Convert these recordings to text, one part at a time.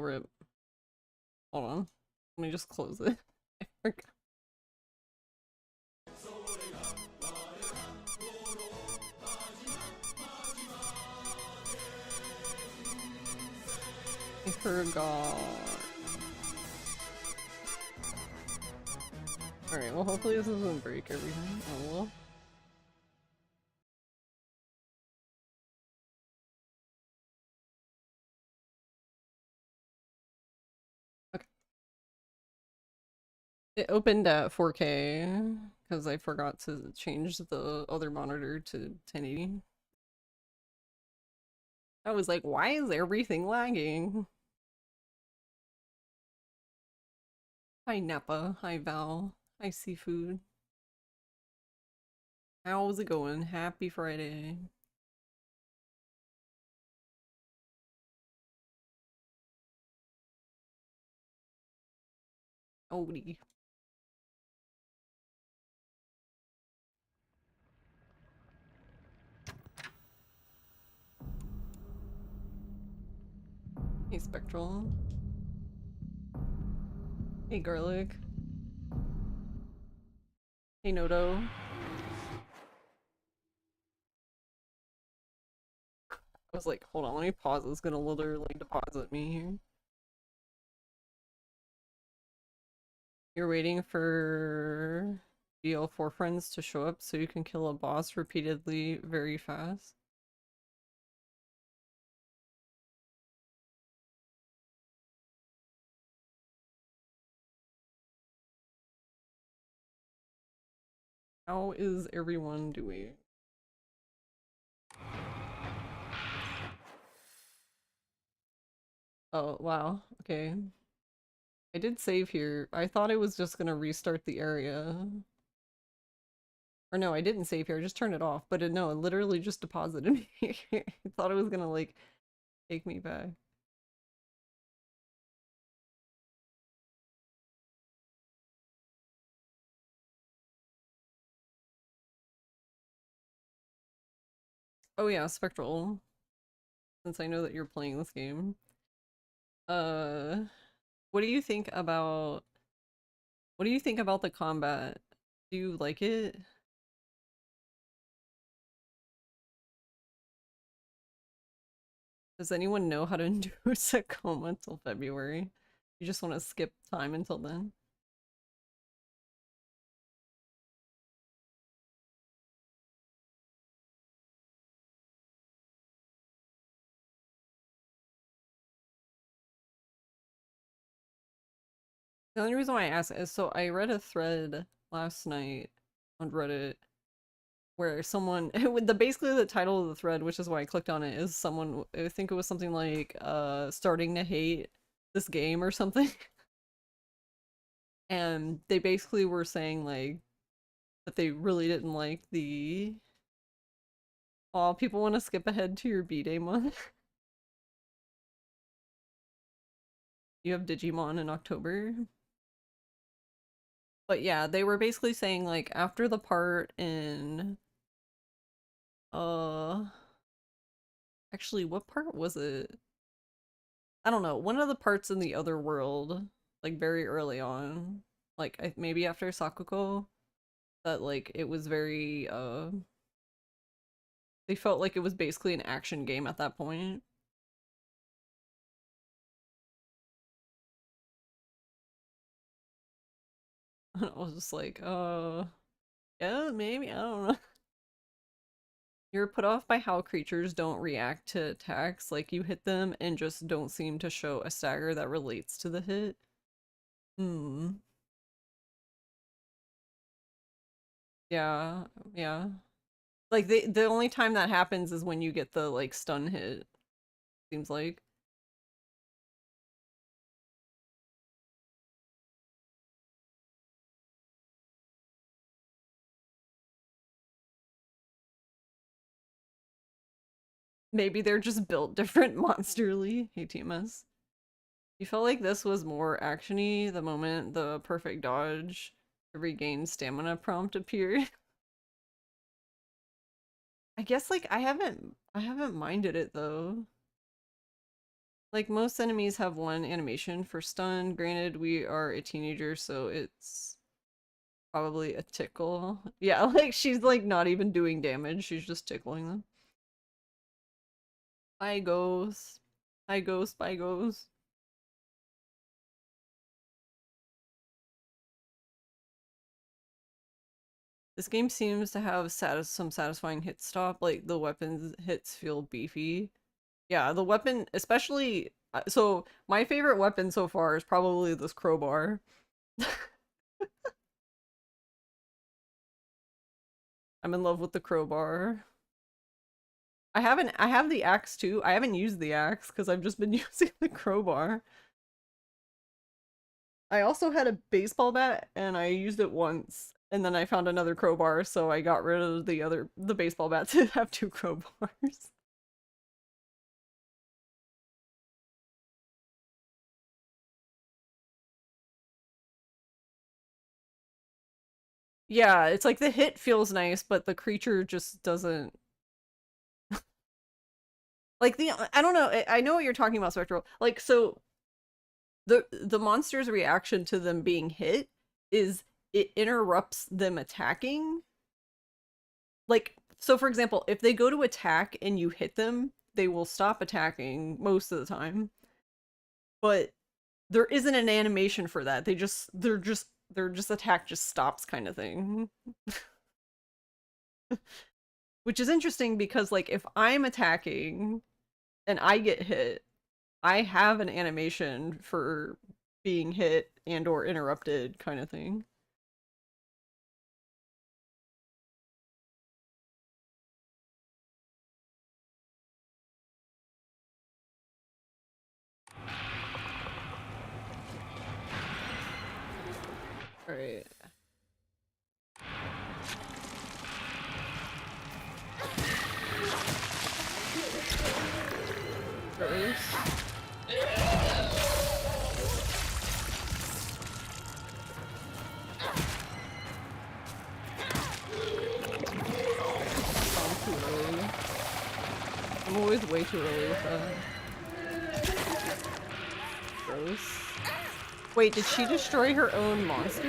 rip. Hold on. Let me just close it. I forgot. I forgot. Alright, well hopefully this doesn't break everything. Oh well. Okay. It opened at 4K because I forgot to change the other monitor to 1080. I was like, why is everything lagging? Hi Nappa, hi Val, hi Seafood. How's it going? Happy Friday. Odie. Hey Spectral. Hey Garlic. Hey Noto. I was like, hold on, let me pause. It's gonna literally deposit me here. You're waiting for BL4 friends to show up so you can kill a boss repeatedly very fast. How is everyone doing? Oh, wow. Okay. I did save here. I thought it was just gonna restart the area. Or no, I didn't save here. I just turned it off. But no, it literally just deposited me. I thought it was gonna like take me back. Oh yeah, Spectral. Since I know that you're playing this game. Uh, what do you think about the combat? Do you like it? Does anyone know how to induce a coma until February? You just want to skip time until then? The only reason why I ask is so I read a thread last night on Reddit where someone with the basically the title of the thread, which is why I clicked on it, is someone I think it was something like starting to hate this game or something. And they basically were saying like that they really didn't like the oh, people want to skip ahead to your B-Day month. You have Digimon in October. But yeah, they were basically saying like after the part in uh actually what part was it? I don't know. One of the parts in the other world, like very early on, like maybe after Sakuko, that like it was very they felt like it was basically an action game at that point. And I was just like, yeah, maybe, I don't know. You're put off by how creatures don't react to attacks, like you hit them and just don't seem to show a stagger that relates to the hit. Hmm. Yeah, yeah. Like the only time that happens is when you get the like stun hit, seems like. Maybe they're just built different monsterly. Hey TMS. You felt like this was more actiony the moment the perfect dodge to regain stamina prompt appeared. I guess like I haven't minded it though. Like most enemies have one animation for stun. Granted, we are a teenager, so it's probably a tickle. Yeah, like she's like not even doing damage, she's just tickling them. Hi Ghost. Hi Ghost, bye Ghost. This game seems to have some satisfying hit stop, like the weapons hits feel beefy. Yeah, the weapon, especially so my favorite weapon so far is probably this crowbar. I'm in love with the crowbar. I have the axe too. I haven't used the axe because I've just been using the crowbar. I also had a baseball bat and I used it once and then I found another crowbar, so I got rid of the baseball bat to have two crowbars. Yeah, it's like the hit feels nice, but the creature just doesn't like the I don't know, I know what you're talking about, Spectral. Like so the monster's reaction to them being hit is it interrupts them attacking. Like so for example, if they go to attack and you hit them, they will stop attacking most of the time. But there isn't an animation for that. Their just attack just stops kind of thing. Which is interesting because like if I'm attacking and I get hit, I have an animation for being hit and or interrupted kind of thing. All right. Gross. I'm too early. I'm always way too early with that. Gross. Wait, did she destroy her own monster?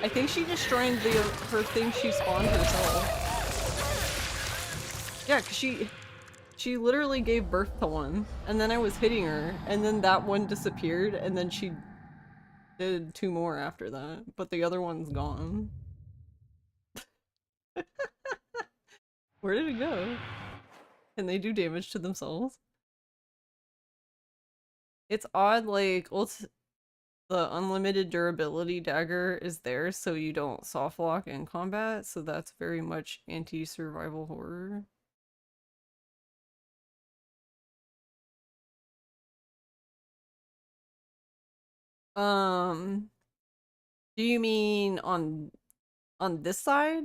I think she destroyed her thing she spawned herself. Yeah, cause she literally gave birth to one, and then I was hitting her, and then that one disappeared, and then she did two more after that, but the other one's gone. Where did it go? Can they do damage to themselves? It's odd, like, the unlimited durability dagger is there so you don't soft lock in combat, so that's very much anti-survival horror. Um, do you mean on this side?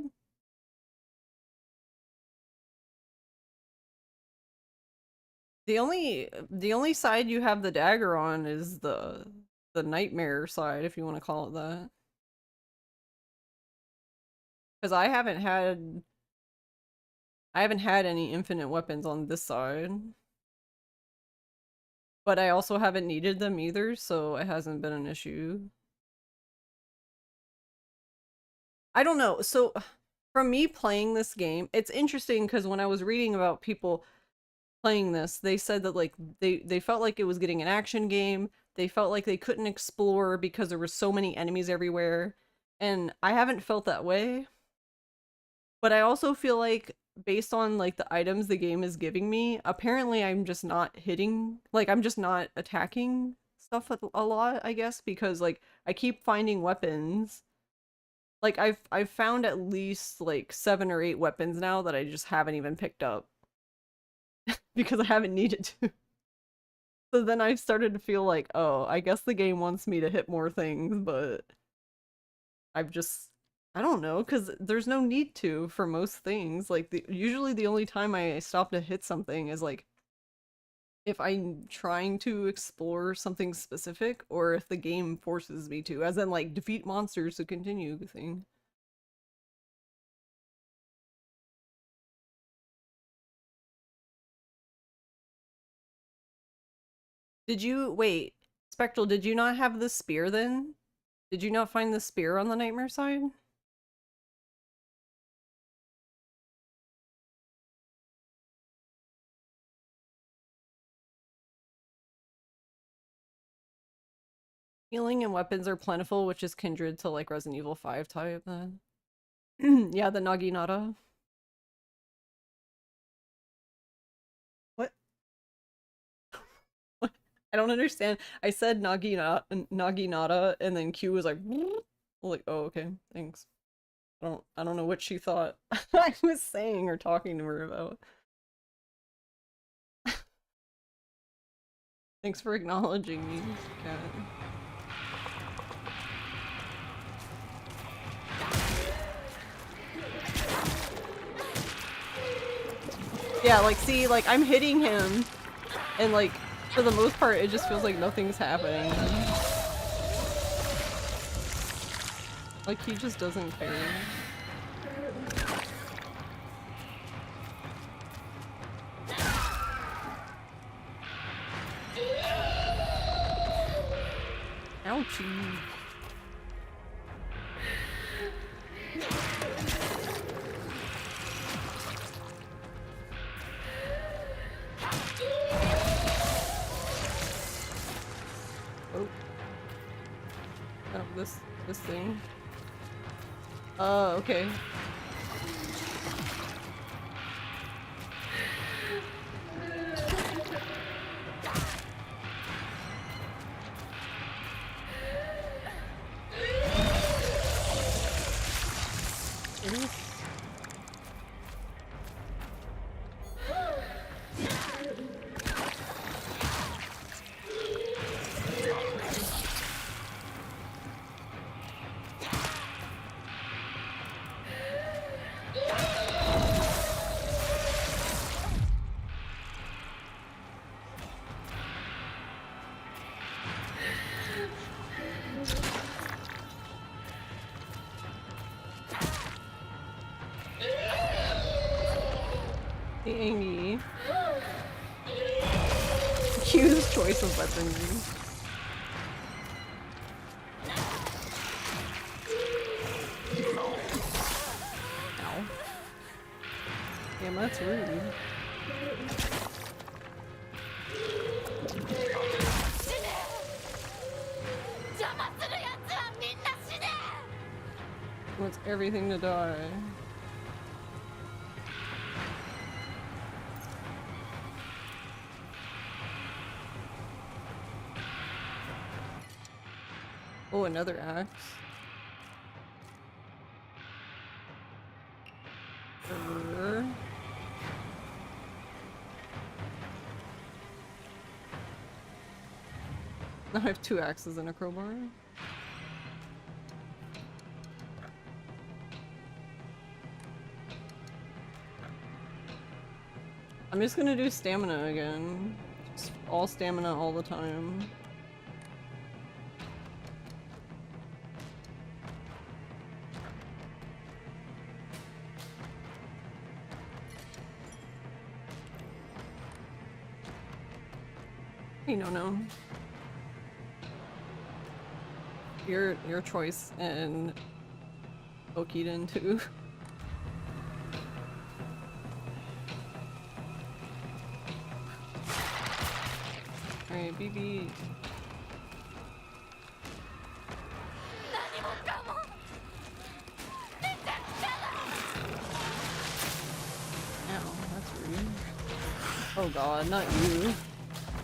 The only side you have the dagger on is the nightmare side, if you want to call it that. Because I haven't had any infinite weapons on this side. But I also haven't needed them either, so it hasn't been an issue. I don't know. So from me playing this game, it's interesting because when I was reading about people playing this, they said that like they felt like it was getting an action game. They felt like they couldn't explore because there were so many enemies everywhere. And I haven't felt that way. But I also feel like based on like the items the game is giving me, apparently I'm just not hitting, like I'm just not attacking stuff a lot, I guess, because like I keep finding weapons. Like I've found at least like 7 or 8 weapons now that I just haven't even picked up because I haven't needed to. So then I started to feel like, oh, I guess the game wants me to hit more things, but I've just I don't know because there's no need to for most things. Like usually the only time I stop to hit something is like if I'm trying to explore something specific or if the game forces me to, as in like defeat monsters to continue the thing. Did you wait, Spectral, did you not have the spear then? Did you not find the spear on the nightmare side? Healing and weapons are plentiful, which is kindred to like Resident Evil 5 type then. Yeah, the Naginata. What? What? I don't understand. I said Naginata and then Q was like like, oh okay, thanks. I don't know what she thought I was saying or talking to her about. Thanks for acknowledging me, Cat. Yeah, like, see, like, I'm hitting him, and, like, for the most part, it just feels like nothing's happening. Like, he just doesn't care. Ouchie. Oh. Oh, this thing. Okay. The Angie. Q's choice of weapons. Ow. Damn, that's rude. Wants everything to die. Oh, another axe. Now I have 2 axes and a crowbar. I'm just gonna do stamina again. Just all stamina all the time. You don't know. Your choice, and Okiden too. Alright, BB. Ow, that's rude. Oh god, not you.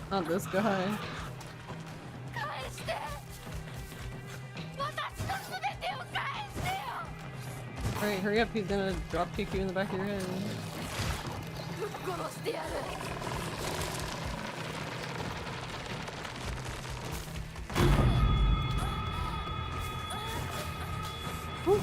Not this guy. Alright, hurry up, he's gonna drop kick you in the back of your head. Whew.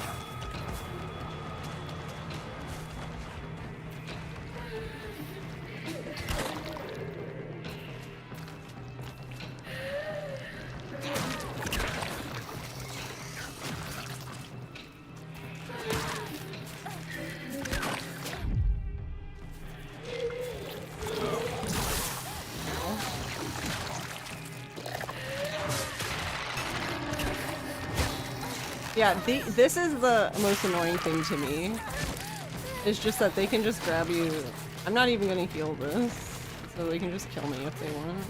Yeah, this is the most annoying thing to me. It's just that they can just grab you. I'm not even gonna heal this, so they can just kill me if they want.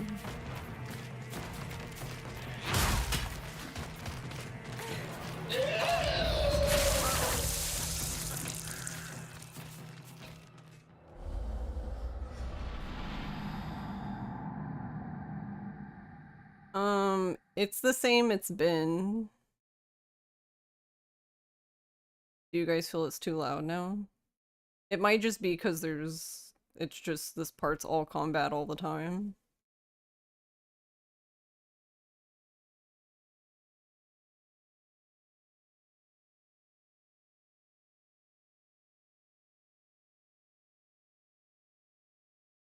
It's the same it's been. Do you guys feel it's too loud now? It might just be because it's just this part's all combat all the time.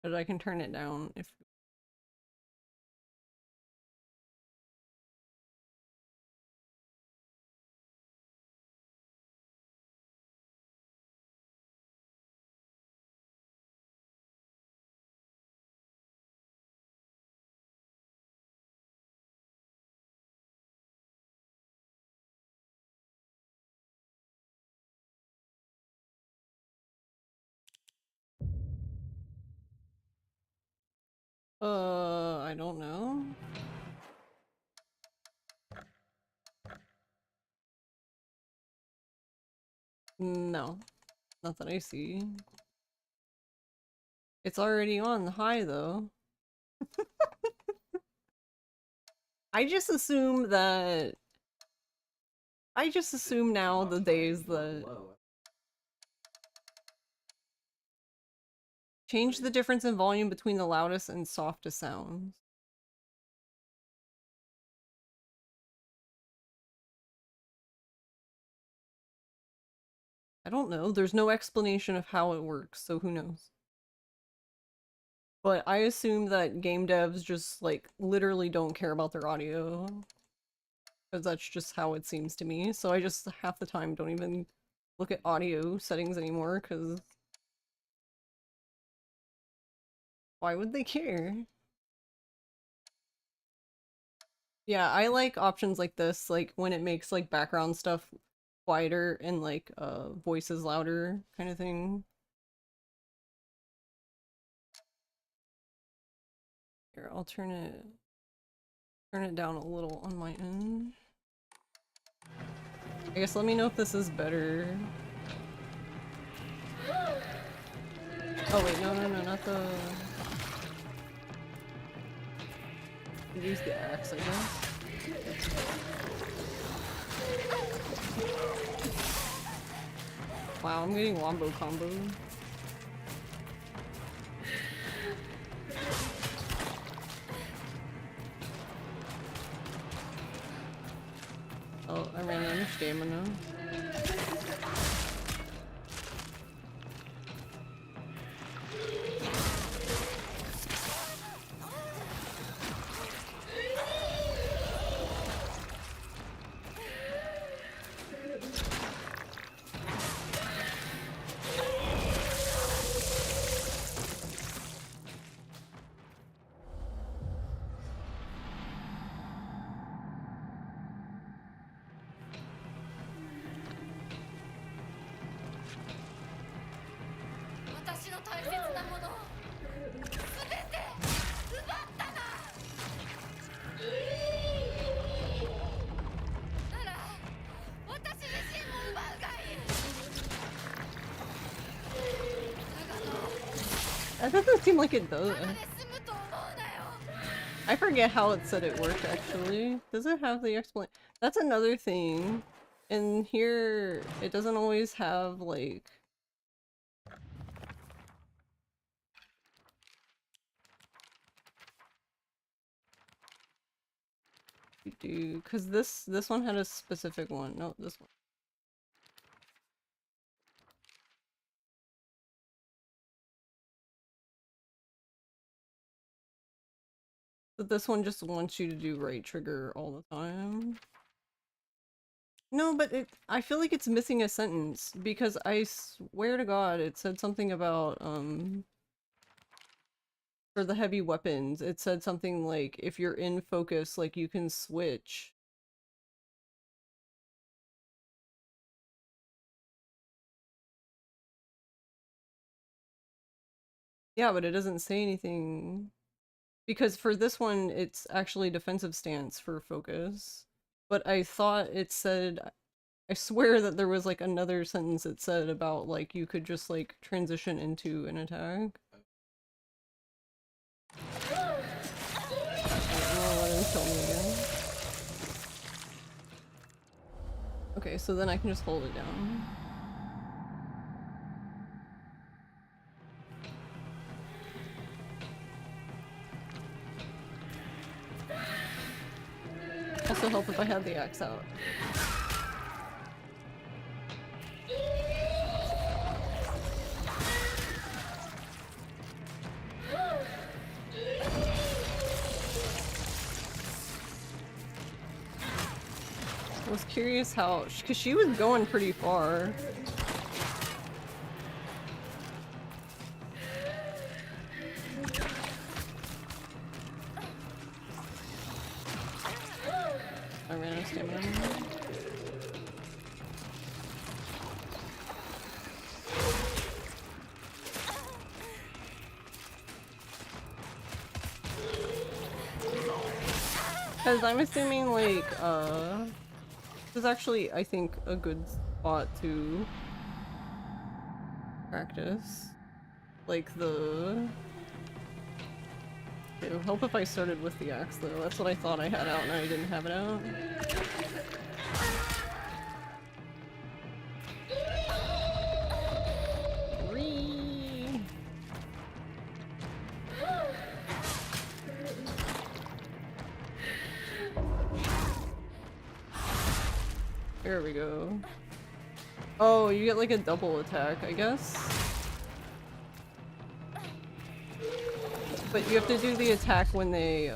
But I can turn it down if... I don't know. No, not that I see. It's already on high though. I just assume that... I just assume now the days that... Change the difference in volume between the loudest and softest sounds. I don't know. There's no explanation of how it works, so who knows? But I assume that game devs just, like, literally don't care about their audio. Because that's just how it seems to me. So I just, half the time, don't even look at audio settings anymore, because... Why would they care? Yeah, I like options like this, like when it makes, like, background stuff quieter and, like, voices louder kind of thing. Here, I'll turn it down a little on my end. I guess let me know if this is better. Oh wait, no, not the... Use the axe, I guess. Wow, I'm getting wombo combo. Oh, I ran out of stamina. That doesn't seem like it does. I forget how it said it worked actually. Does it have the explanation? That's another thing. In here, it doesn't always have like... Because this one had a specific one. No, this one. But this one just wants you to do right trigger all the time. No, but I feel like it's missing a sentence because I swear to God it said something about for the heavy weapons. It said something like if you're in focus, like you can switch. Yeah, but it doesn't say anything. Because for this one, it's actually defensive stance for focus. But I thought it said, I swear that there was like another sentence it said about like you could just like transition into an attack. I'm gonna let him kill me again. Okay, so then I can just hold it down. Also help if I had the axe out. I was curious how, because she was going pretty far. I ran out of stamina. Because I'm assuming like, this is actually, I think, a good spot to practice. Like the... It would help if I started with the axe though. That's what I thought I had out and I didn't have it out. Whee! There we go. Oh, you get like a double attack, I guess? But you have to do the attack when they,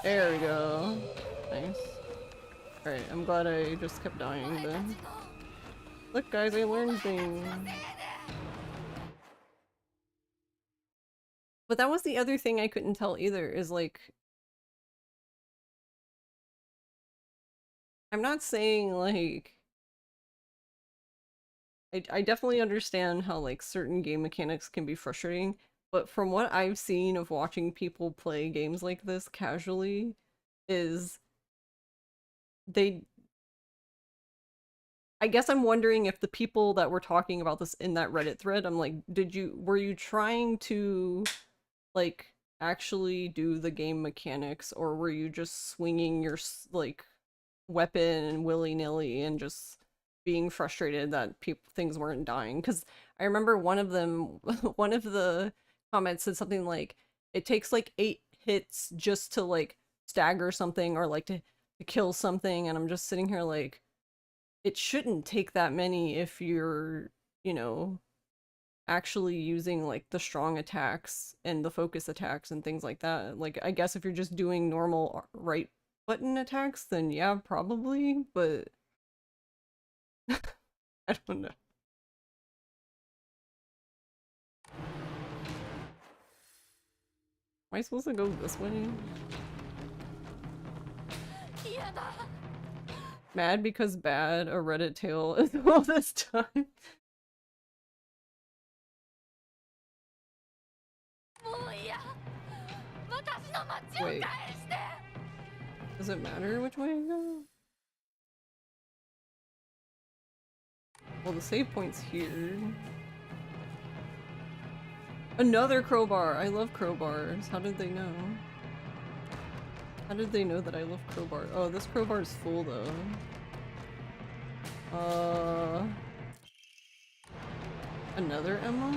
There we go. Nice. Alright, I'm glad I just kept dying then. Look guys, I learned things! But that was the other thing I couldn't tell either, is like... I'm not saying like... I definitely understand how like certain game mechanics can be frustrating, but from what I've seen of watching people play games like this casually, is they... I guess I'm wondering if the people that were talking about this in that Reddit thread, I'm like, were you trying to like actually do the game mechanics, or were you just swinging your like weapon willy-nilly and just being frustrated that things weren't dying? Because I remember one of them one of the comments said something like it takes like 8 hits just to like stagger something or like to kill something, and I'm just sitting here like, it shouldn't take that many if you're, you know, actually using like the strong attacks and the focus attacks and things like that. Like, I guess if you're just doing normal right button attacks, then yeah, probably, but I don't know. Am I supposed to go this way? Mad because bad, a Reddit tale is all this time. Wait. Does it matter which way I go? Well, the save point's here. Another crowbar! I love crowbars. How did they know? How did they know that I love crowbar? Oh, this crowbar is full though. Another ammo?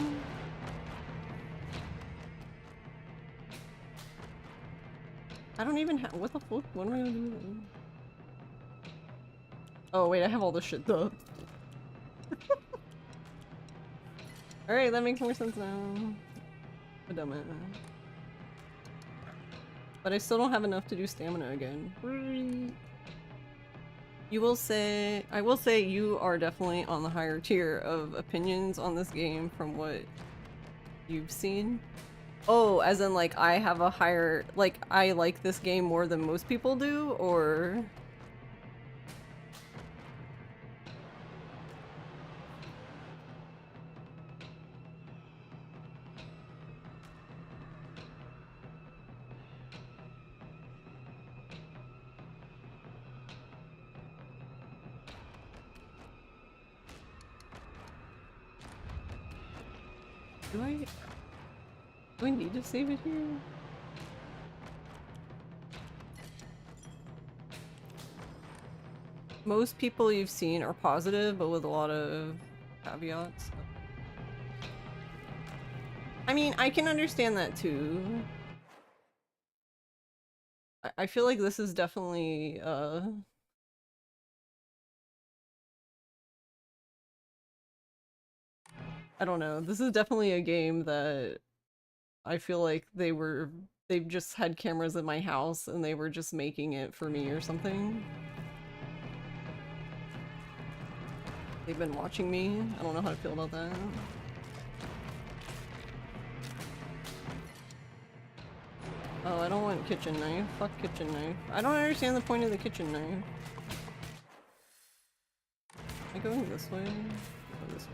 I don't even have- what the fuck? What am I gonna do then? Oh wait, I have all this shit though. Alright, that makes more sense now. A dumbass. But I still don't have enough to do stamina again. You will say- I will say you are definitely on the higher tier of opinions on this game from what you've seen. Oh, as in like I have a higher- like I like this game more than most people do, or... Do I need to save it here? Most people you've seen are positive, but with a lot of caveats. I mean, I can understand that too. I feel like this is definitely, I don't know. This is definitely a game that I feel like they've just had cameras in my house and they were just making it for me or something. They've been watching me. I don't know how to feel about that. Oh, I don't want kitchen knife. Fuck kitchen knife. I don't understand the point of the kitchen knife. Am I going this way? Go this way.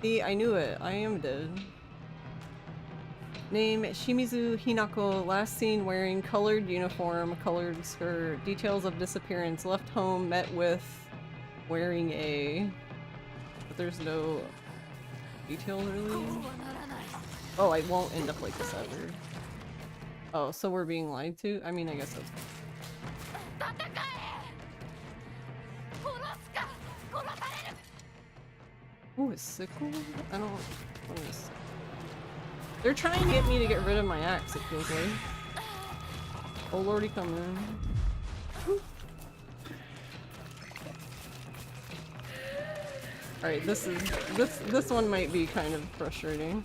See, I knew it. I am dead. Name Shimizu Hinako, last seen wearing colored uniform, colored skirt. Details of disappearance, left home, met with wearing a... But there's no details really? Oh, I won't end up like this ever. Oh, so we're being lied to? I mean, I guess that's... Ooh, a sickle? I don't... What is... They're trying to get me to get rid of my axe, it feels like. Oh lordy, come in. Alright, this one might be kind of frustrating.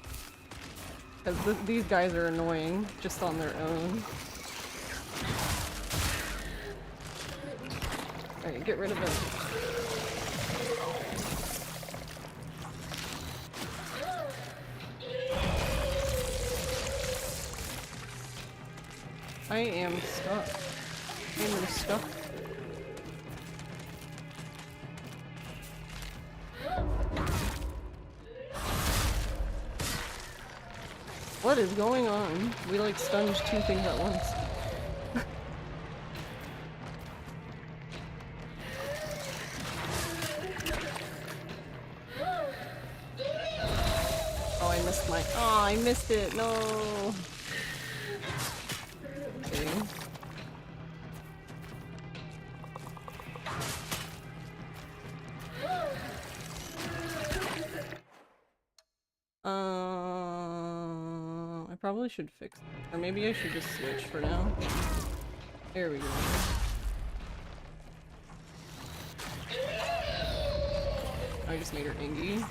Because these guys are annoying, just on their own. Alright, get rid of it. I am stuck. I am stuck. What is going on? We like stunned two things at once. Oh, I missed my- Oh, I missed it! No! Okay. I probably should fix it. Or maybe I should just switch for now. There we go. I just made her Ingy.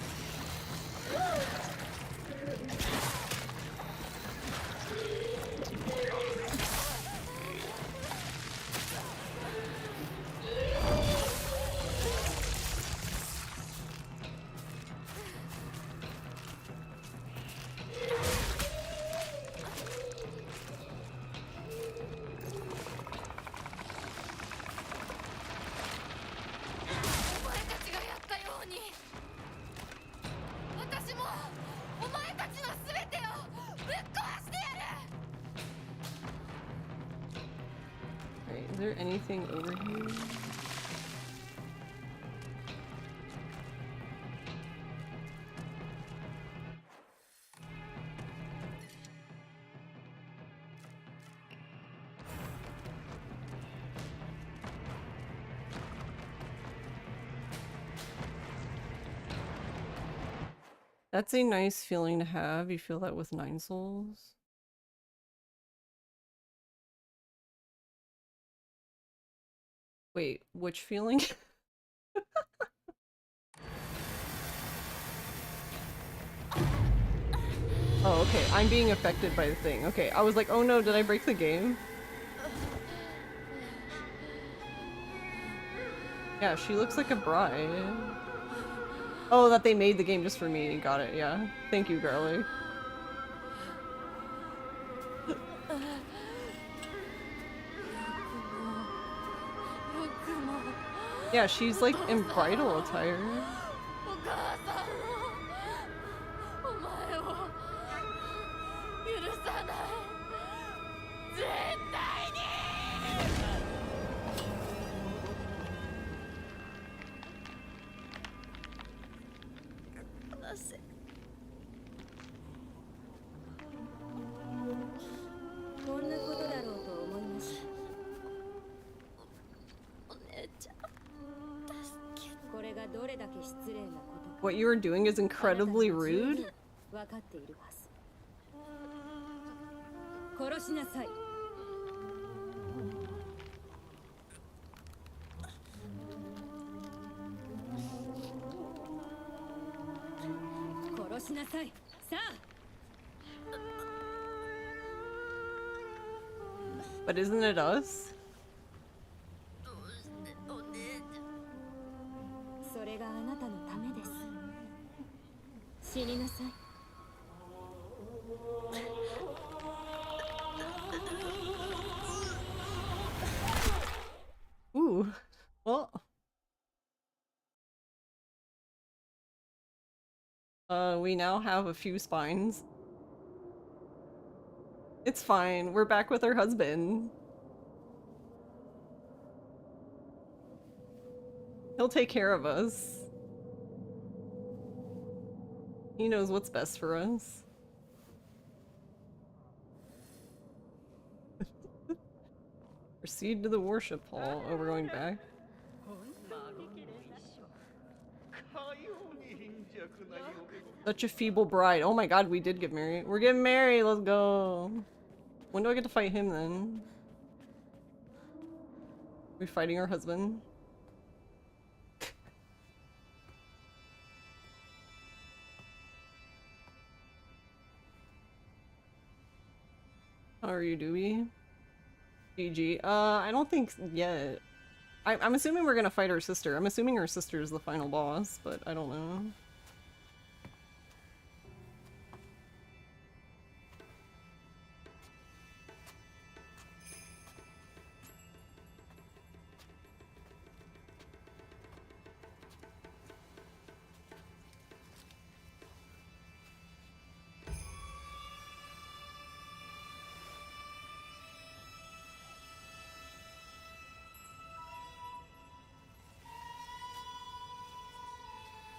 Is there anything over here? That's a nice feeling to have. You feel that with 9 souls. Wait, which feeling? Oh, okay. I'm being affected by the thing. Okay, I was like, oh no, did I break the game? Yeah, she looks like a bride. Oh, that they made the game just for me. Got it, yeah. Thank you, girly. Yeah, she's like in bridal attire. What you are doing is incredibly rude. 分かっているはず。殺しなさい。殺しなさい。さあ。But isn't it us? それがあなたのためです。死になさい。Ooh. Well. We now have a few spines. It's fine. We're back with our husband. He'll take care of us. He knows what's best for us. Proceed to the worship hall. Oh, we're going back. Such a feeble bride. Oh my god, we did get married. We're getting married. Let's go. When do I get to fight him then? We fighting our husband? How are you, Doobie? GG. I don't think yet. I'm assuming we're gonna fight our sister. I'm assuming our sister is the final boss, but I don't know.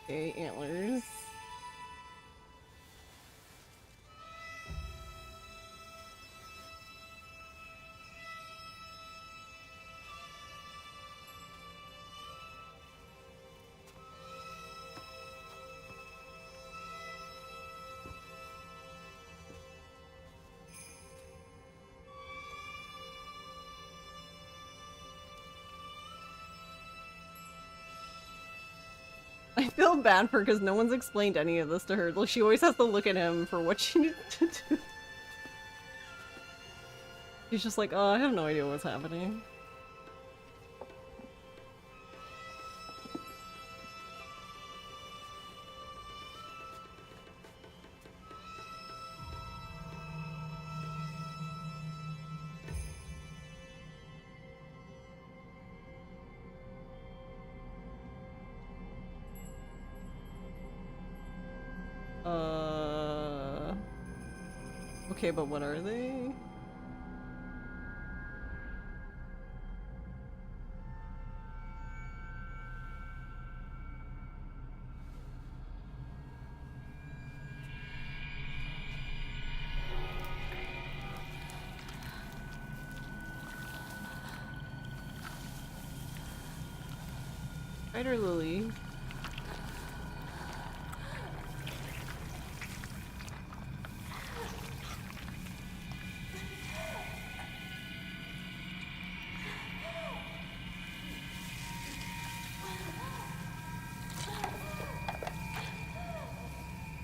Okay, antlers. I feel bad for her because no one's explained any of this to her. She always has to look at him for what she needs to do. She's just like, oh, I have no idea what's happening. Okay, but what are they? Spider Lily.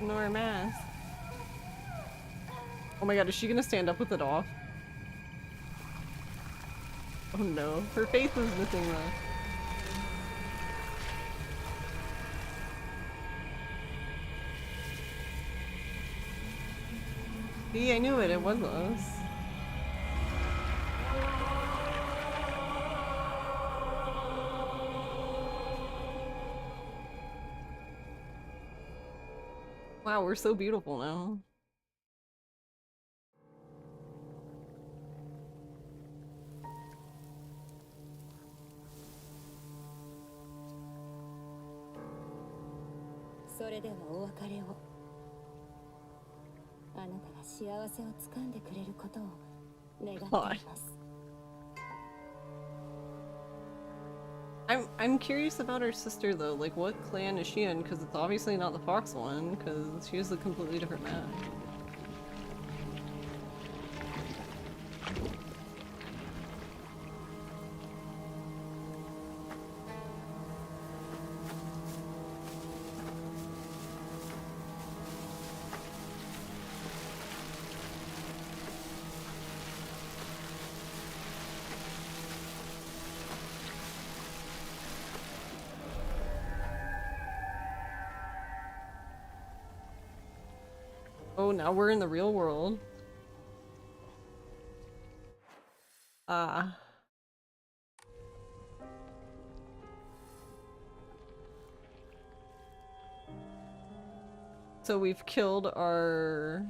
Nor mask. Oh my god, is she gonna stand up with it off? Oh no, her face is missing though. See, I knew it, it was us. Wow, we're so beautiful now. I'm curious about her sister though. Like, what clan is she in? Because it's obviously not the Fox one. Because she has a completely different map. Oh, now we're in the real world. Ah. So we've killed our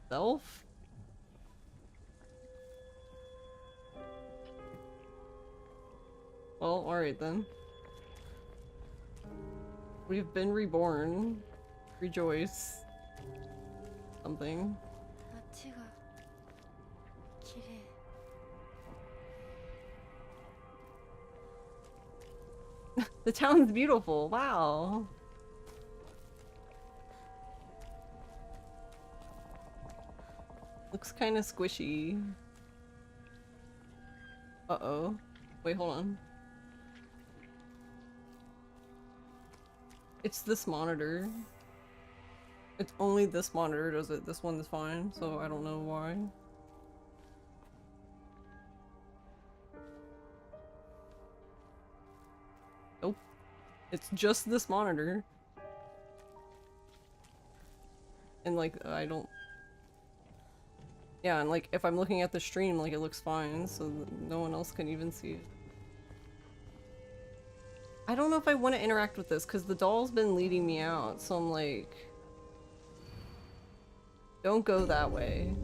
self? Well, alright then. We've been reborn. Rejoice. Something. 街が綺麗。 The town's beautiful. Wow. Looks kind of squishy. Uh-oh. Wait, hold on. It's this monitor. It's only this monitor does it. This one is fine, so I don't know why. Nope. It's just this monitor. And like, I don't... Yeah, and like, if I'm looking at the stream, like, it looks fine, so no one else can even see it. I don't know if I want to interact with this, because the doll's been leading me out, so I'm like... Don't go that way.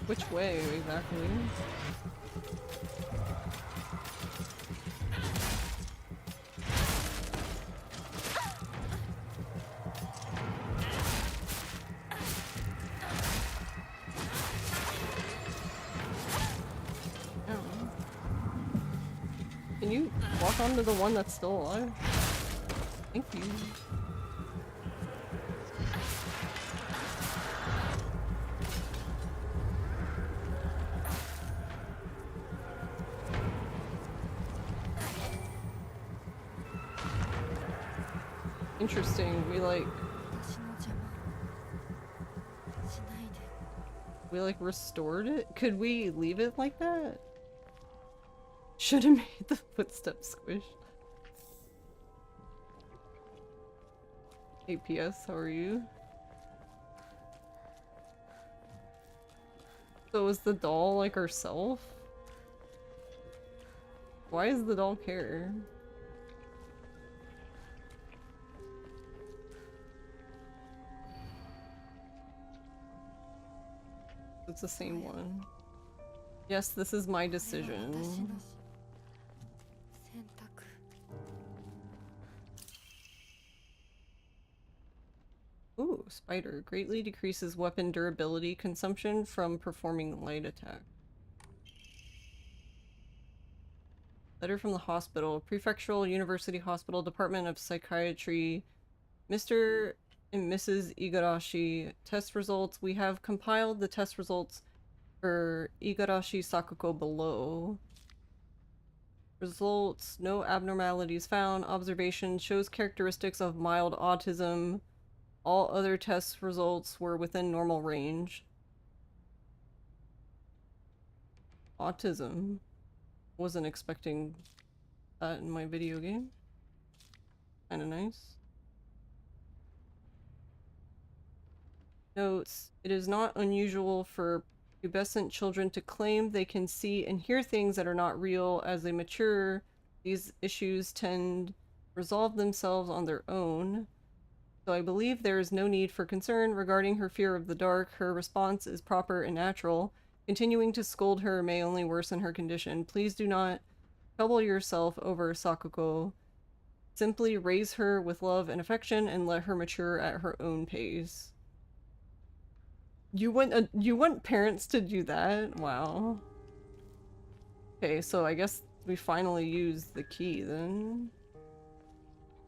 Which way, exactly? Can you walk onto the one that's still alive? Thank you. Interesting, we like... 私の邪魔しないで。 We like restored it? Could we leave it like that? Should have made the footsteps squish. Hey PS, how are you? So is the doll like herself? Why does the doll care? It's the same one. Yes, this is my これは私の decision. 選択。 Ooh, spider. Greatly decreases weapon durability consumption from performing light attack. Letter from the hospital. Prefectural University Hospital Department of Psychiatry. Mr. and Mrs. Igarashi. Test results. We have compiled the test results for Igarashi Sakuko below. Results. No abnormalities found. Observation shows characteristics of mild autism. All other test results were within normal range. Autism. Wasn't expecting that in my video game. Kinda nice. Notes. It is not unusual for pubescent children to claim they can see and hear things that are not real. As they mature, these issues tend to resolve themselves on their own. So I believe there is no need for concern regarding her fear of the dark. Her response is proper and natural. Continuing to scold her may only worsen her condition. Please do not trouble yourself over Sakuko. Simply raise her with love and affection and let her mature at her own pace. You want parents to do that? Wow. Okay, so I guess we finally used the key then.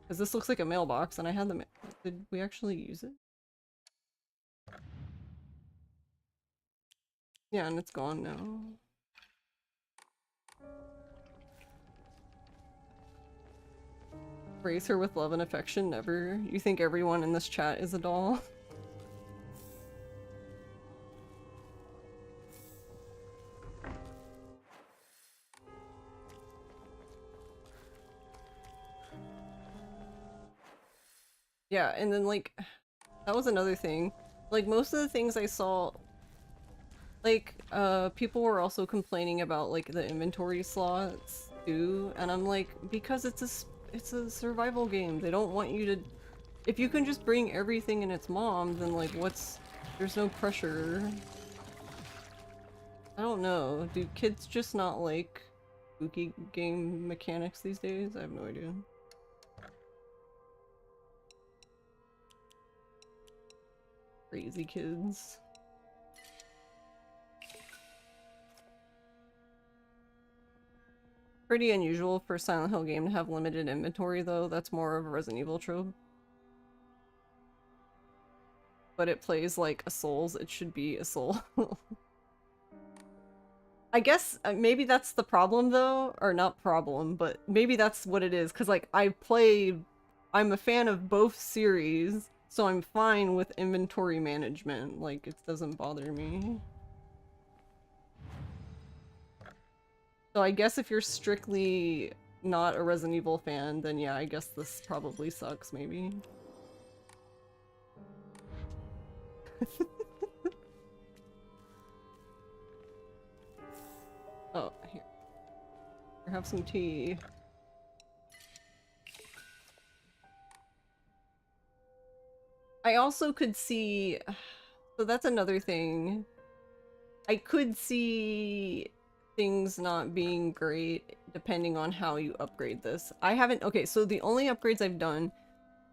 Because this looks like a mailbox and I had the did we actually use it? Yeah, and it's gone now. Raise her with love and affection, never. You think everyone in this chat is a doll? Yeah, and then like, that was another thing. Like most of the things I saw, like, people were also complaining about like the inventory slots too, and I'm like, because it's a survival game. They don't want you to. If you can just bring everything in its mom, then like, there's no pressure. I don't know. Do kids just not like spooky game mechanics these days? I have no idea. Crazy kids. Pretty unusual for a Silent Hill game to have limited inventory though. That's more of a Resident Evil trope. But it plays like a Souls. It should be a Soul. I guess maybe that's the problem though, or not problem, but maybe that's what it is. Cause like I'm a fan of both series, so I'm fine with inventory management. Like it doesn't bother me. So I guess if you're strictly not a Resident Evil fan, then yeah, I guess this probably sucks maybe. Oh, here. Have some tea. I also could see... So that's another thing. I could see things not being great depending on how you upgrade this. I haven't... Okay, so the only upgrades I've done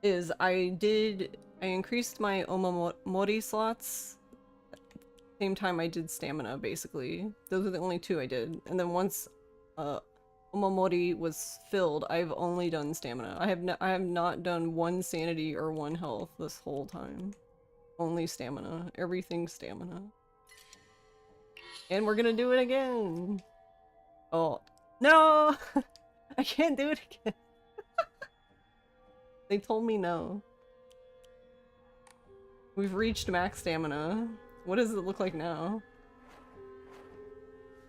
is I increased my Omamori slots. Same time I did stamina, basically. Those are the only two I did. And then once Omamori was filled, I've only done stamina. I have not done one sanity or one health this whole time. Only stamina. Everything stamina. And we're gonna do it again! Oh. No! I can't do it again. They told me no. We've reached max stamina. What does it look like now?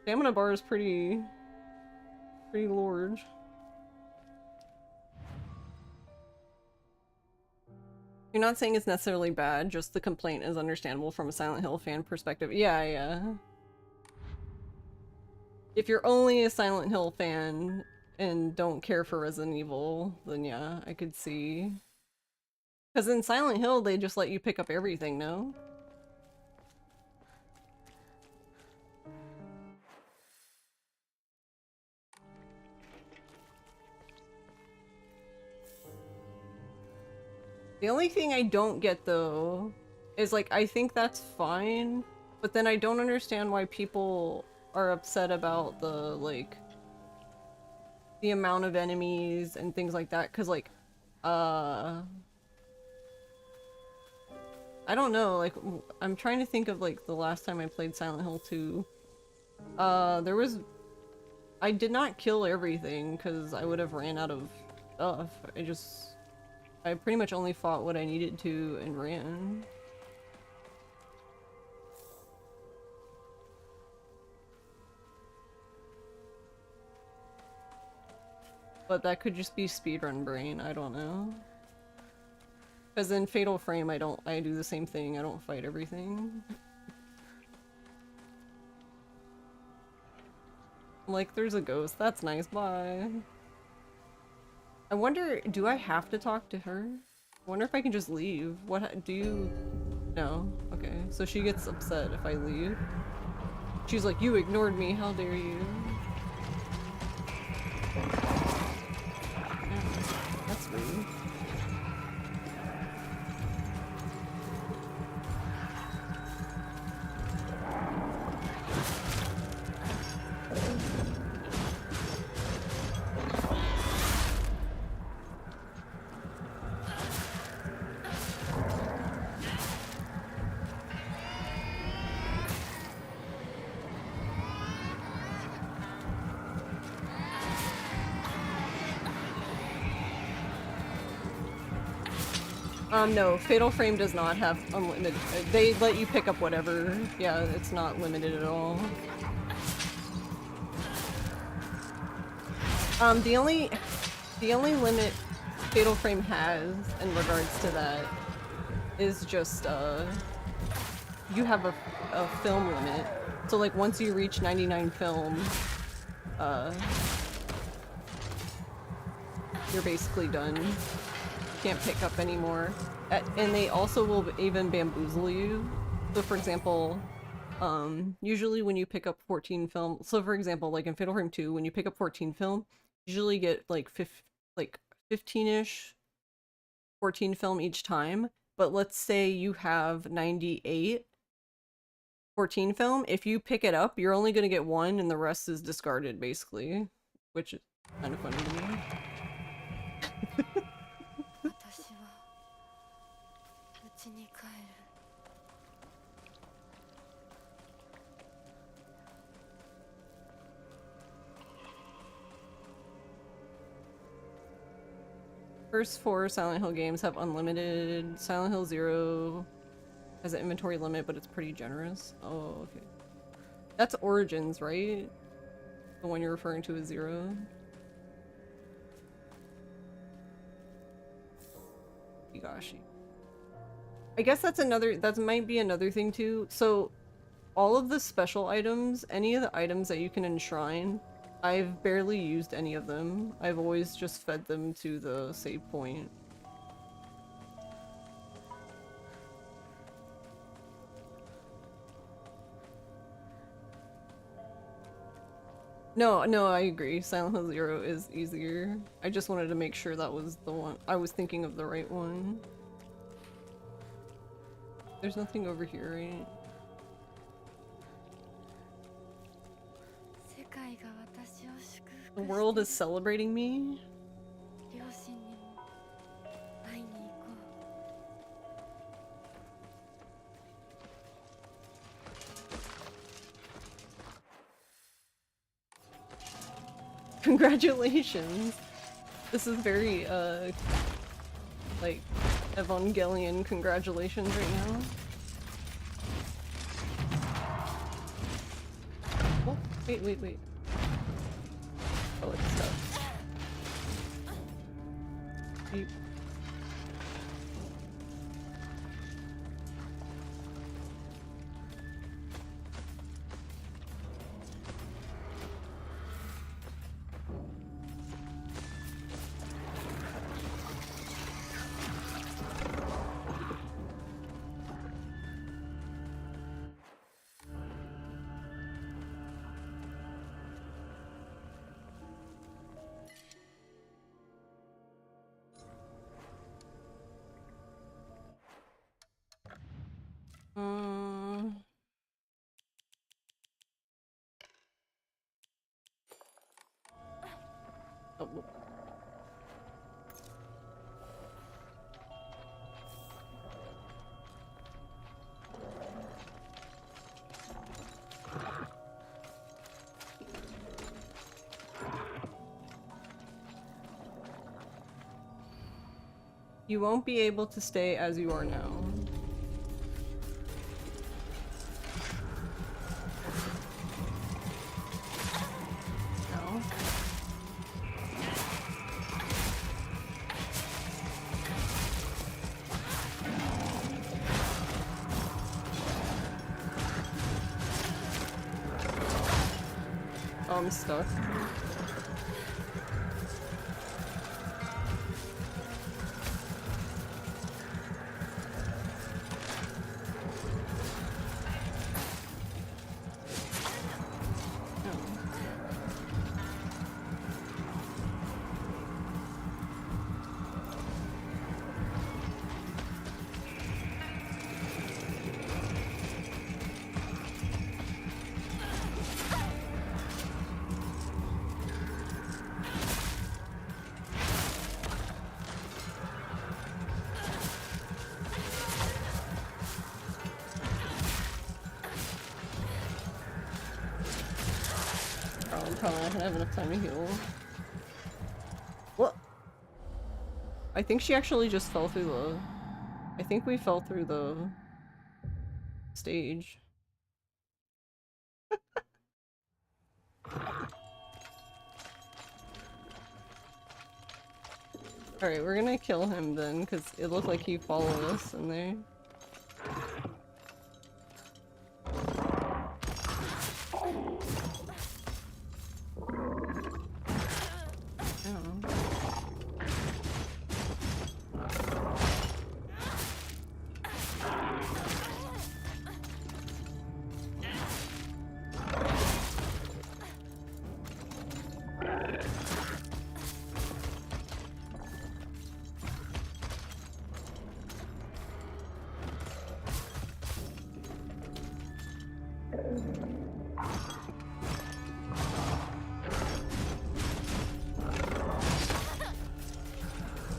Stamina bar is pretty large. You're not saying it's necessarily bad, just the complaint is understandable from a Silent Hill fan perspective. Yeah, yeah. If you're only a Silent Hill fan and don't care for Resident Evil, then yeah, I could see. Because in Silent Hill, they just let you pick up everything, no? The only thing I don't get, though, is, like, I think that's fine, but then I don't understand why people are upset about the, like, the amount of enemies and things like that, because, like, I don't know, like, I'm trying to think of, like, the last time I played Silent Hill 2. I did not kill everything, because I would have ran out of stuff. I pretty much only fought what I needed to and ran. But that could just be speedrun brain, I don't know. Because in Fatal Frame I do the same thing, I don't fight everything. Like, there's a ghost, that's nice, bye. I wonder, do I have to talk to her? I wonder if I can just leave. No? Okay, so she gets upset if I leave. She's like, you ignored me, how dare you? honestly. No, Fatal Frame does not have unlimited. They let you pick up whatever. Yeah, it's not limited at all. The only limit Fatal Frame has in regards to that is just, you have a film limit. So, like, once you reach 99 film, you're basically done. Can't pick up anymore. And they also will even bamboozle you. So for example, usually when you pick up 14 film, so for example, like in Fatal Frame 2, when you pick up 14 film, you usually get like 15-ish 14 film each time. But let's say you have 98 14 film, if you pick it up, you're only gonna get one and the rest is discarded basically, which is kind of funny to me. 私は家に帰る First 4 Silent Hill games have unlimited. Silent Hill 0 has an inventory limit, but it's pretty generous. Oh, okay. That's Origins, right? The one you're referring to is 0. Higashi. I guess that's another, that might be another thing too. So, all of the special items, any of the items that you can enshrine, I've barely used any of them. I've always just fed them to the save point. No, I agree. Silent Hill 0 is easier. I just wanted to make sure that was the one. I was thinking of the right one. There's nothing over here, right? 世界が私を祝 The 福 world し is celebrating me? 両親にも会いに行こう Congratulations! This is very, like, Evangelion congratulations right now. Oh, wait. Oh, it's stuff. Beep. Oh, whoop. You won't be able to stay as you are now. No. Oh, I'm stuck. probably not gonna have enough time to heal. What? I think she actually just fell through the... I think we fell through the stage. Alright, we're gonna kill him then, because it looked like he followed us in there.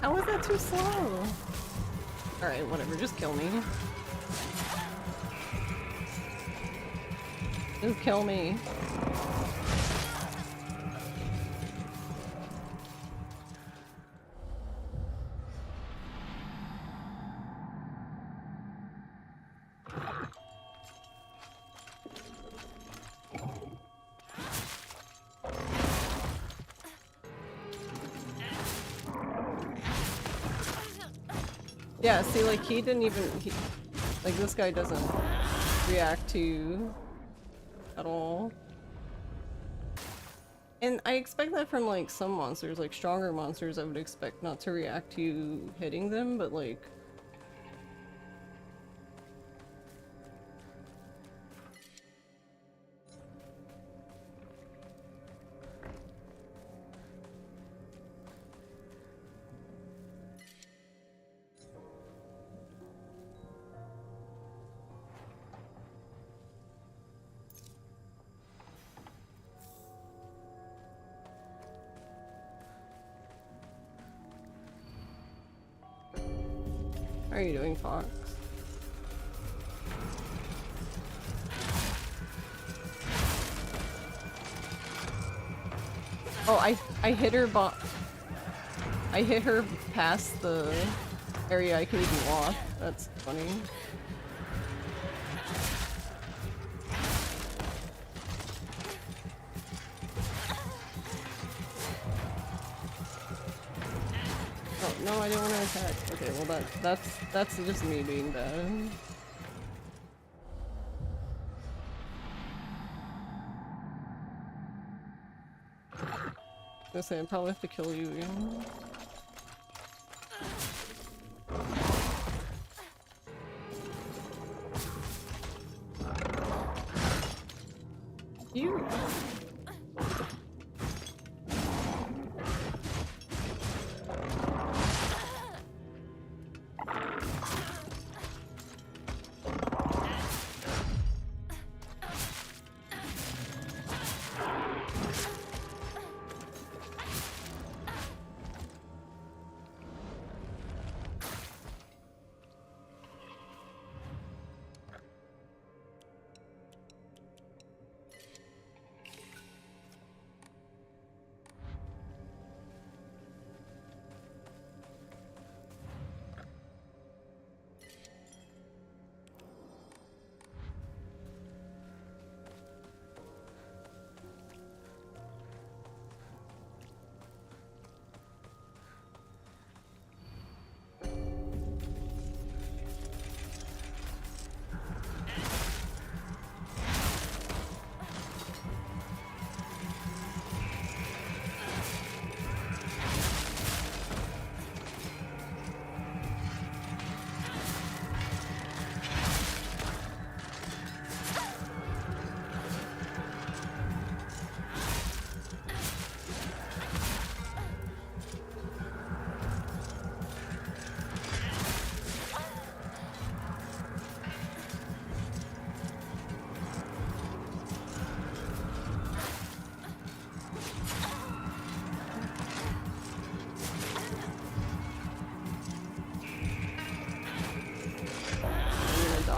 How is that too slow? Alright, whatever, just kill me. Just kill me. Yeah, see, like, he didn't even... like, this guy doesn't react to... at all. And I expect that from, like, some monsters. Like, stronger monsters I would expect not to react to you hitting them, but, like... How are you doing, Fox? Oh, I hit her I hit her past the area I could even walk. That's funny. Oh, no, I didn't want to attack. Okay, well that's just me being bad. I was gonna say, I probably have to kill you again. You.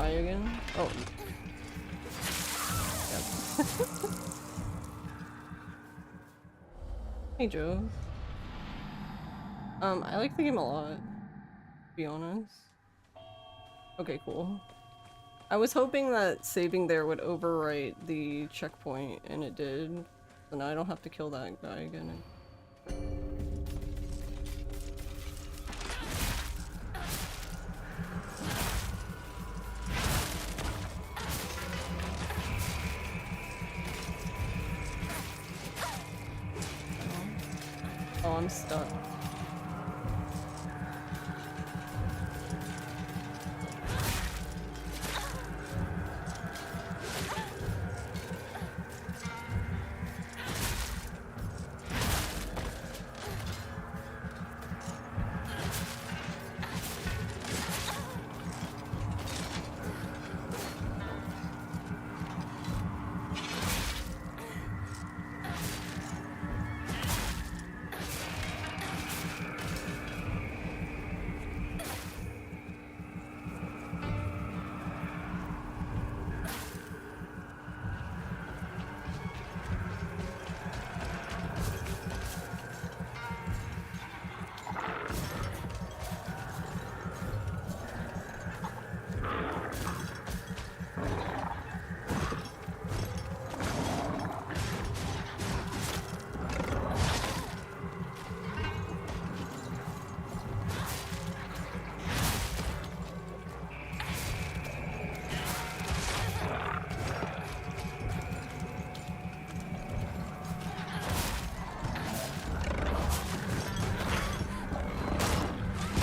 Again? Oh. Yep. Hey Joe. I like the game a lot, to be honest. Okay, cool. I was hoping that saving there would overwrite the checkpoint, and it did. So now I don't have to kill that guy again. Oh, I'm stuck.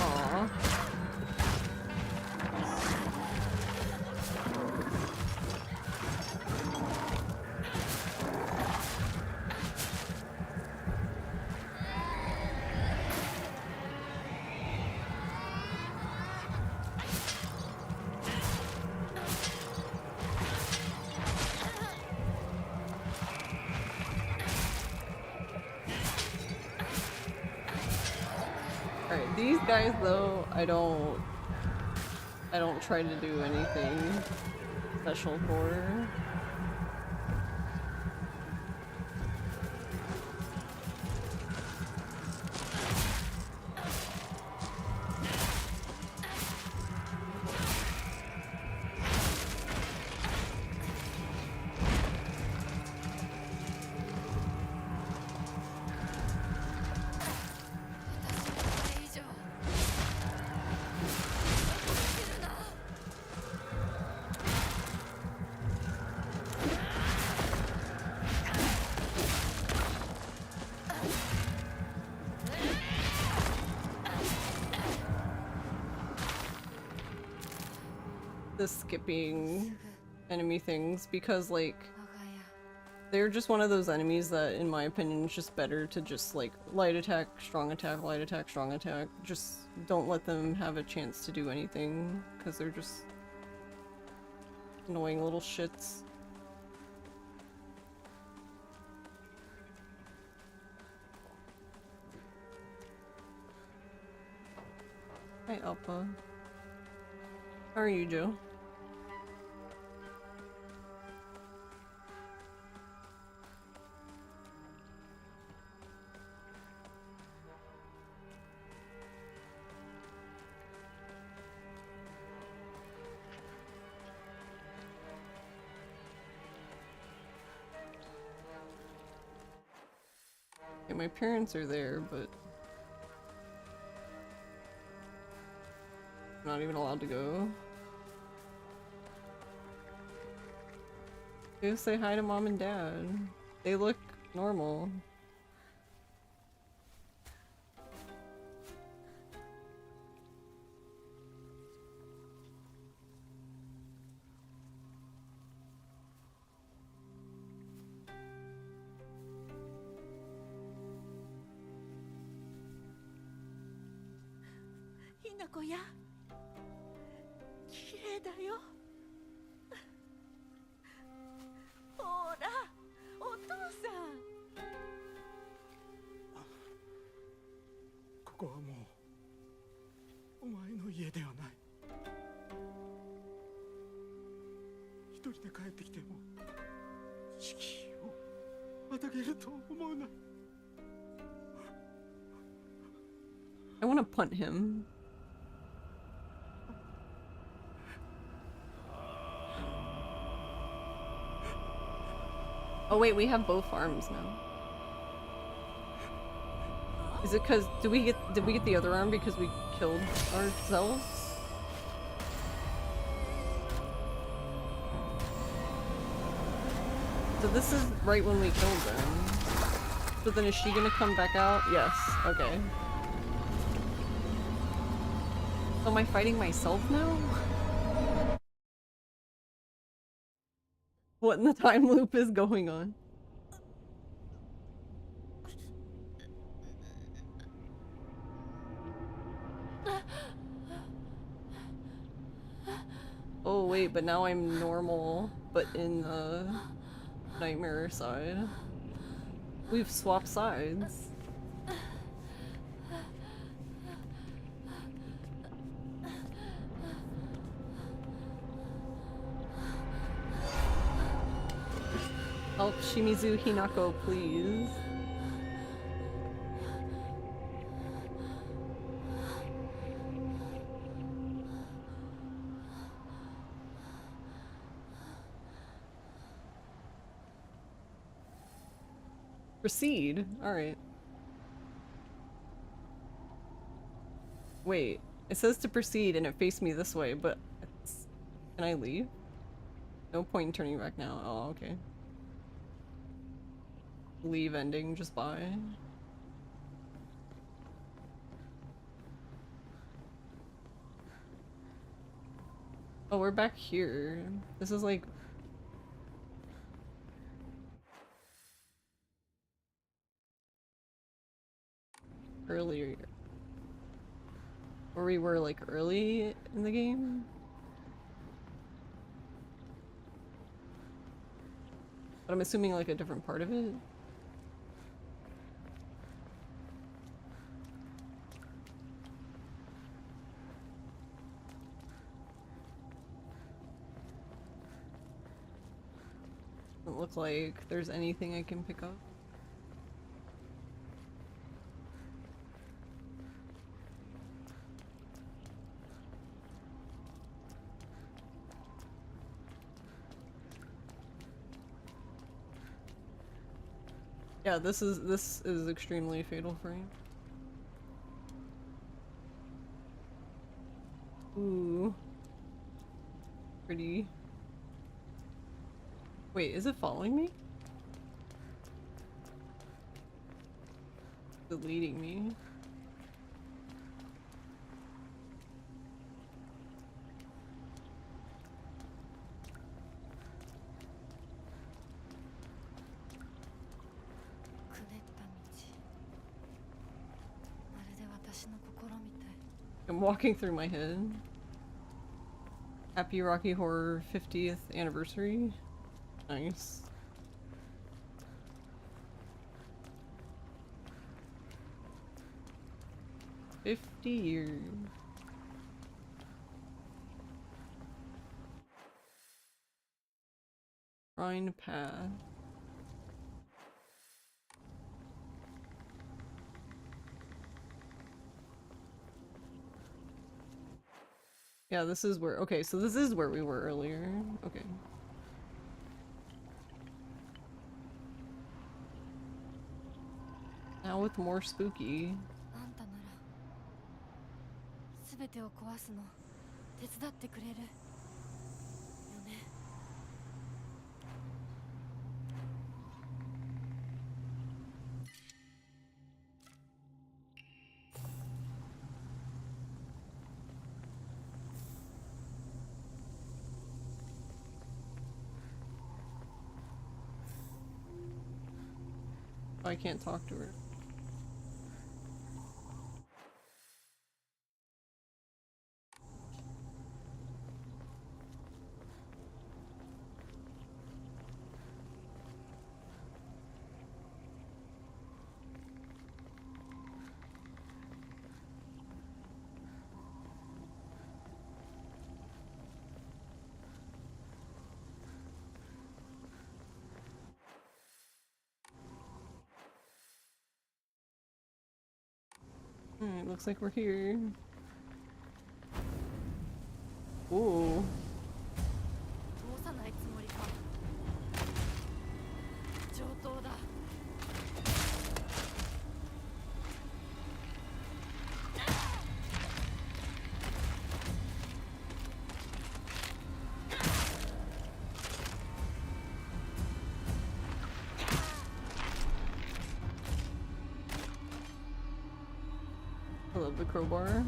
Aww. Alright, these guys though, I don't try to do anything special for. The skipping enemy things, because like they're just one of those enemies that in my opinion is just better to just like light attack, strong attack, light attack, strong attack. Just don't let them have a chance to do anything because they're just annoying little shits. Hi Alpha. How are you, Joe? Okay, my parents are there, but I'm not even allowed to go. Go say hi to mom and dad. They look normal. Hinako ya. Kirei da yo. ほら、お父さん。ここはもうお前の家ではない。一人で帰ってきても敷居をまたげると思うな。gonna punt him. Oh wait, we have both arms now. Is it cause did we get the other arm because we killed ourselves? So this is right when we killed them. So then is she gonna come back out? Yes, okay. So am I fighting myself now? What in the time loop is going on? Oh wait, but now I'm normal, but in the nightmare side. We've swapped sides. Help Shimizu Hinako, please. Proceed? Alright. Wait, it says to proceed and it faced me this way, but can I leave? No point in turning back now. Oh, okay. Leave ending, just bye. Oh, we're back here. This is like... earlier. Where we were like early in the game? But I'm assuming like a different part of it? Doesn't look like there's anything I can pick up. Yeah, this is extremely fatal frame. Ooh. Pretty. Wait, is it following me? Is it leading me? I'm walking through my head. Happy Rocky Horror 50th anniversary. Nice. $50. Shrine path. Yeah, this is where- okay, so this is where we were earlier. Okay. Now with more spooky. あんたなら全てを壊すの手伝ってくれるよね。I can't talk to her. Alright, looks like we're here. Ooh. 通さないつもりか。上等だ。I love the crowbar.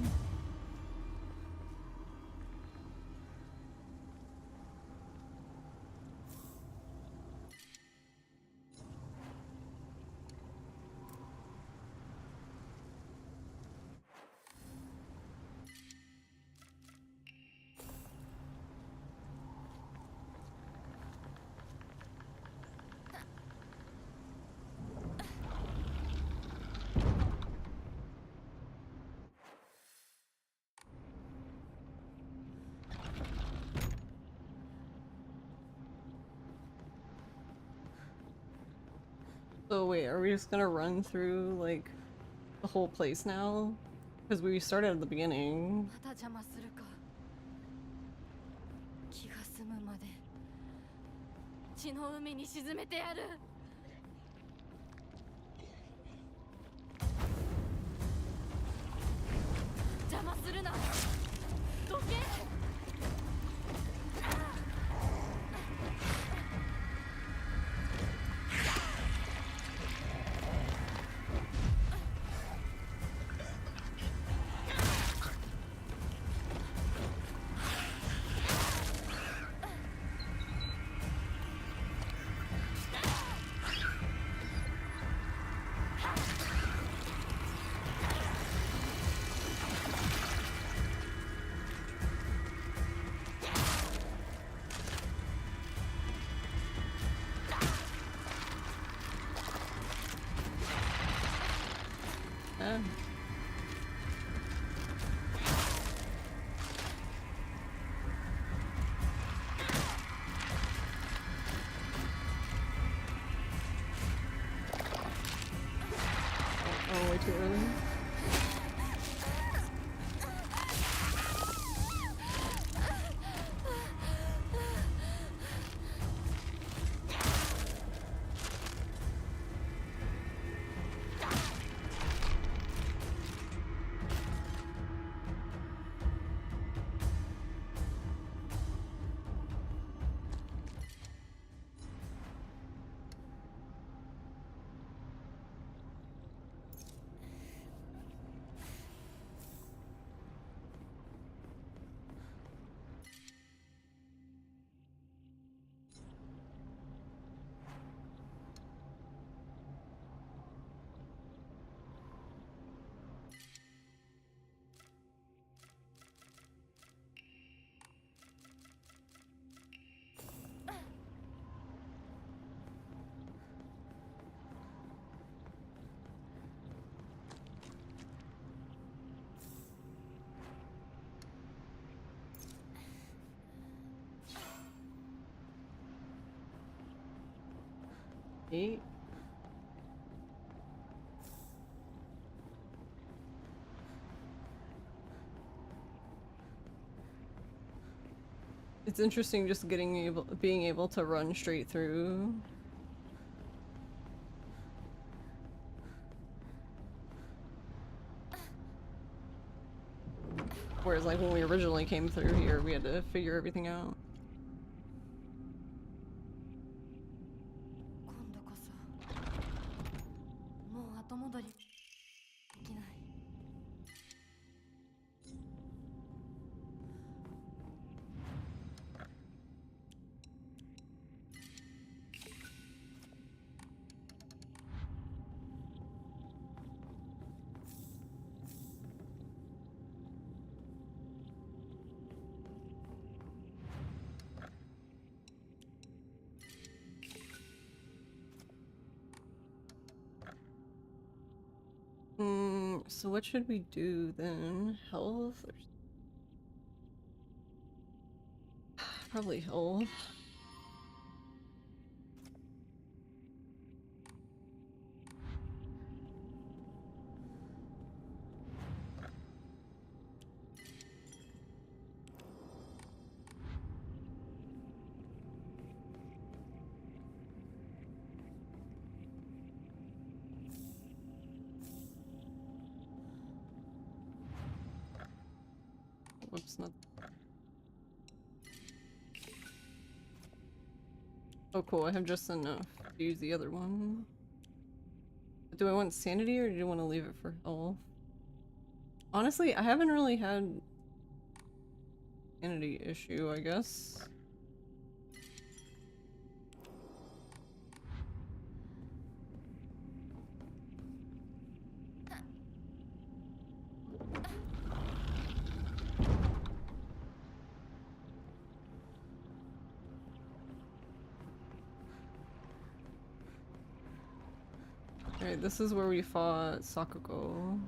So wait, are we just gonna run through, like, the whole place now? Because we started at the beginning. また邪魔するか。気が済むまで血の海に沈めてやる。邪魔するな。どけ。Ah. Oh, way too early. Eight. It's interesting just being able to run straight through. Whereas like when we originally came through here, we had to figure everything out. 今度こそもう後戻りできない。So what should we do then? Health? Or... Probably health. it's not. Oh cool, I have just enough to use the other one. Do I want sanity or do you want to leave it for health? Honestly, I haven't really had sanity issue, I guess. Alright, this is where we fought Sakuko.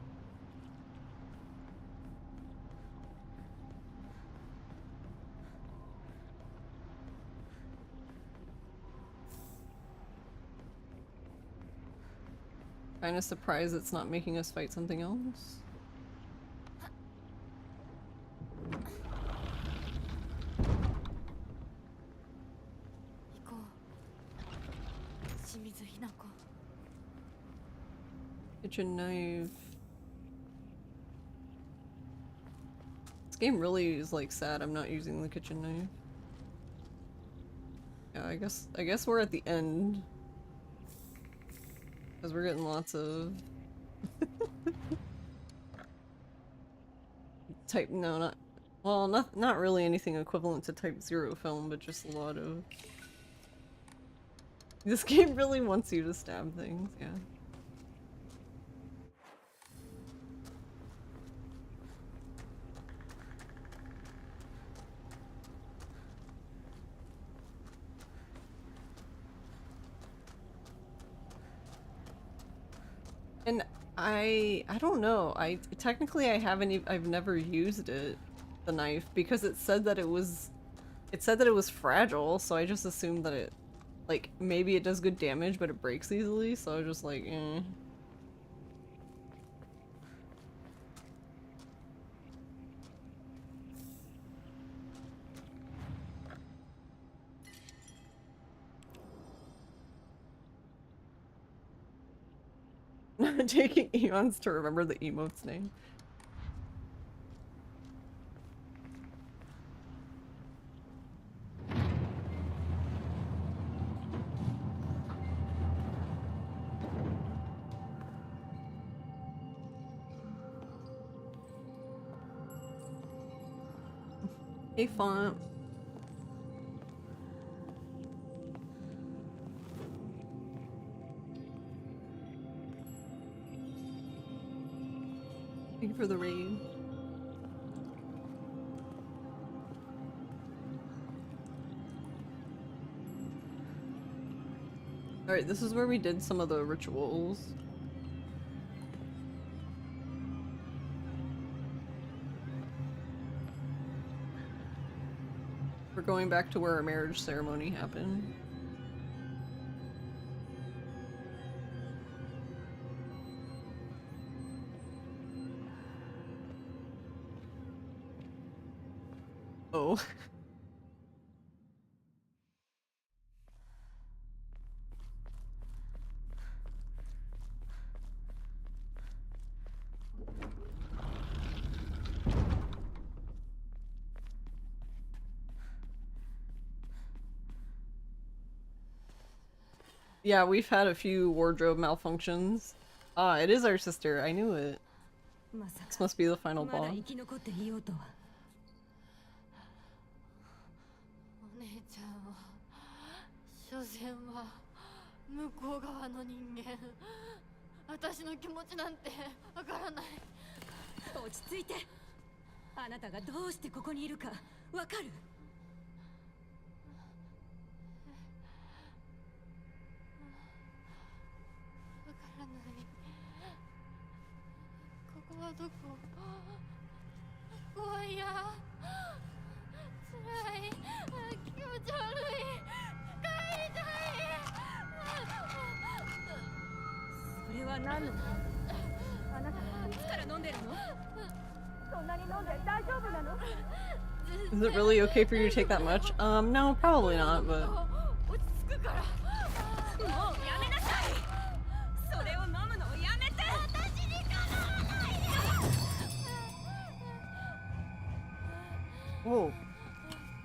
Kinda surprised it's not making us fight something else. Kitchen knife. This game really is like sad I'm not using the kitchen knife. Yeah, I guess we're at the end. Because we're getting lots of type not really anything equivalent to Type 0 film, but just a lot of this game really wants you to stab things, yeah. And I don't know. Technically I haven't I've never used it, the knife, because it said that it was fragile, so I just assumed that it like maybe it does good damage but it breaks easily, so I was just like, eh. Taking eons to remember the emote's name. Hey, font. Thank you for the raid. Alright, this is where we did some of the rituals. We're going back to where our marriage ceremony happened. Oh. Yeah, we've had a few wardrobe malfunctions. Ah, it is our sister. I knew it. This must be the final boss. お姉ちゃんは所詮は向こう側の人間。私の気持ちなんてわからない。落ち着いて。あなたがどうしてここにいるかわかる？わからない。ここはどこ？怖いや。辛い。気持ち悪い。帰りたい。それは何の？あなたはいつから飲んでるの？そんなに飲んで大丈夫なの？ Is it really okay for you to take that much? No, probably not, but... 落ち着くから。もうやめなさい。それを飲むのをやめて。私にかなわないで。Whoa.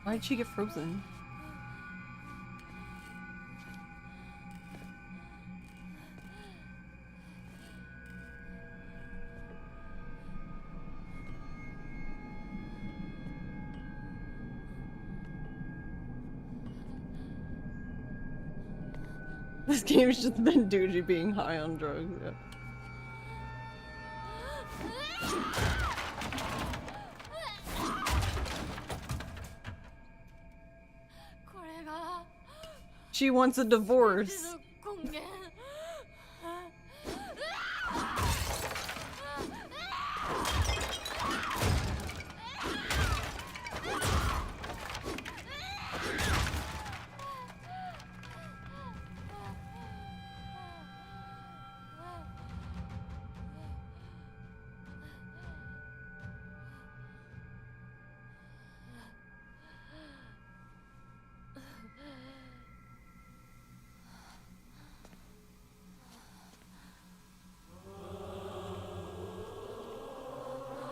Why'd she get frozen? This game's just been Doogie being high on drugs, yeah. She wants a divorce.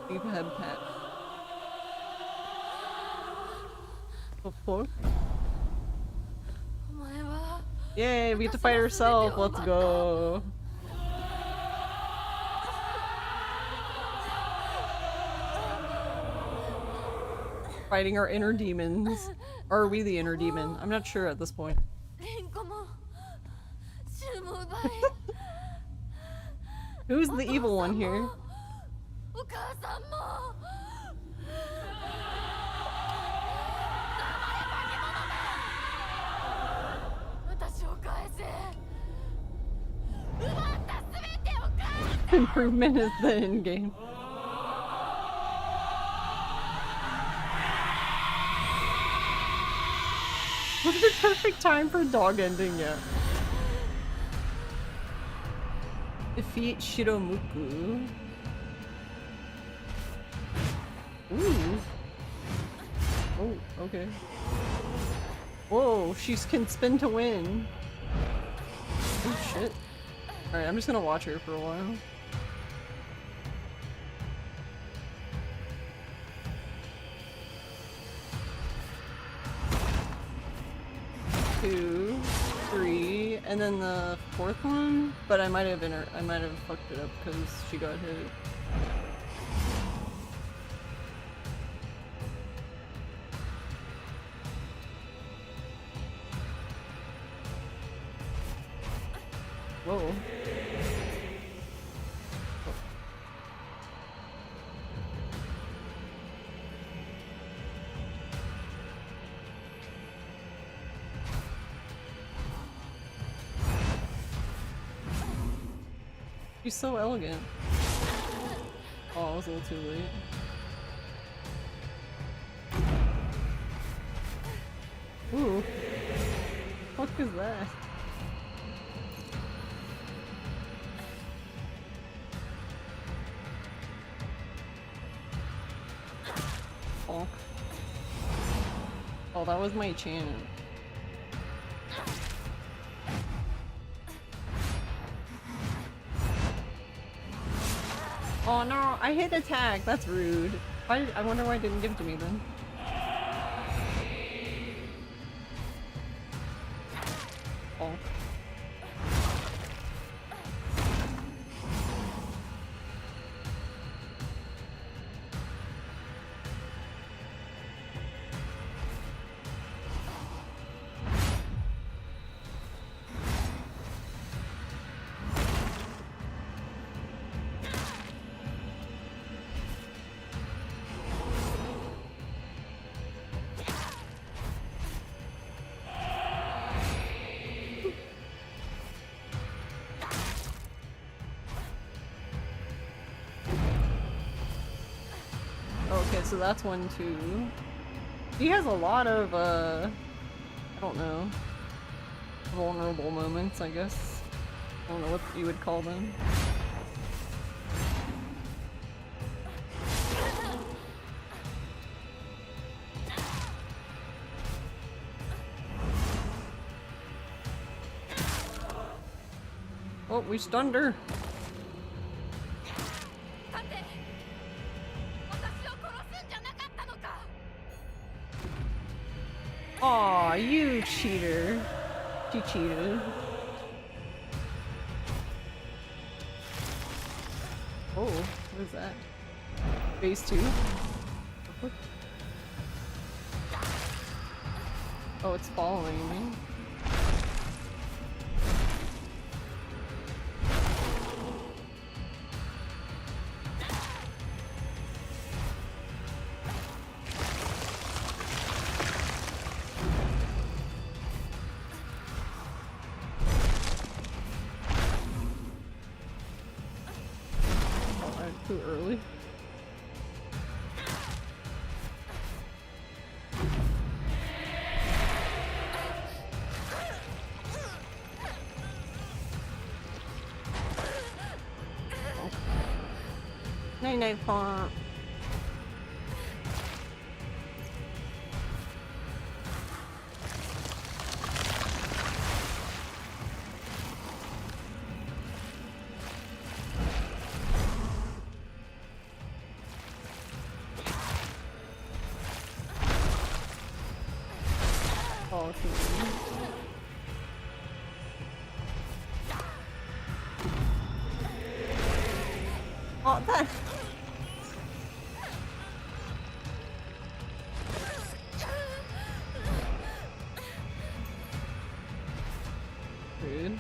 Deep head pat. The fuck? Yay, we get to fight herself. Let's go. Fighting our inner demons. Or are we the inner demon? I'm not sure at this point. Who's the evil one here? Improvement is the end game. What's the perfect time for dog ending yet? Defeat Shiromuku. Ooh. Oh, okay. Whoa, she can spin to win. Oh shit. Alright, I'm just gonna watch her for a while. Two, three, and then the fourth one, but I might have fucked it up because she got hit. Whoa. She's so elegant. Oh, I was a little too late. Ooh. What is that? Oh. Oh, that was my chant. Oh no, I hit attack. That's rude. I wonder why it didn't give it to me then. Oh. Okay, so that's 1, 2. He has a lot of, I don't know, vulnerable moments, I guess. I don't know what you would call them. Oh, we stunned her. Aw, you cheater. She cheated. Oh, what is that? Phase 2? Oh, it's following me. Too early. Night night font. Oh, oh, that. Rude.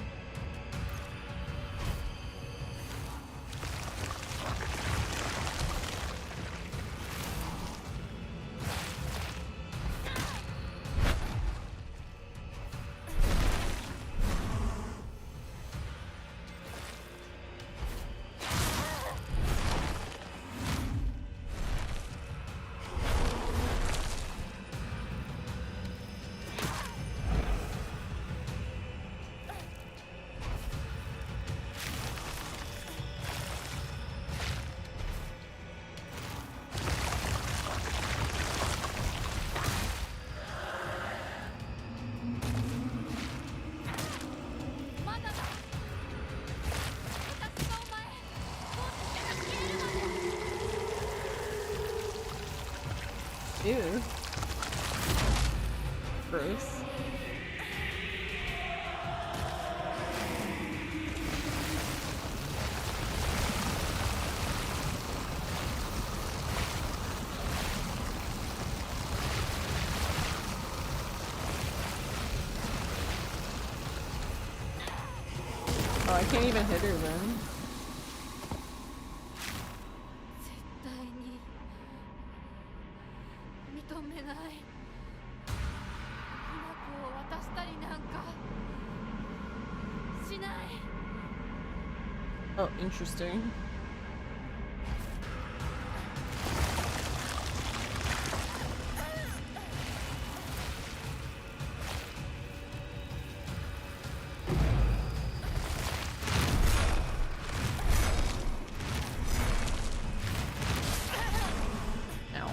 Ew. Gross. Oh, I can't even hit her then. 絶対に認めない。花子を渡したりなんかしない。 Oh, interesting. Ow.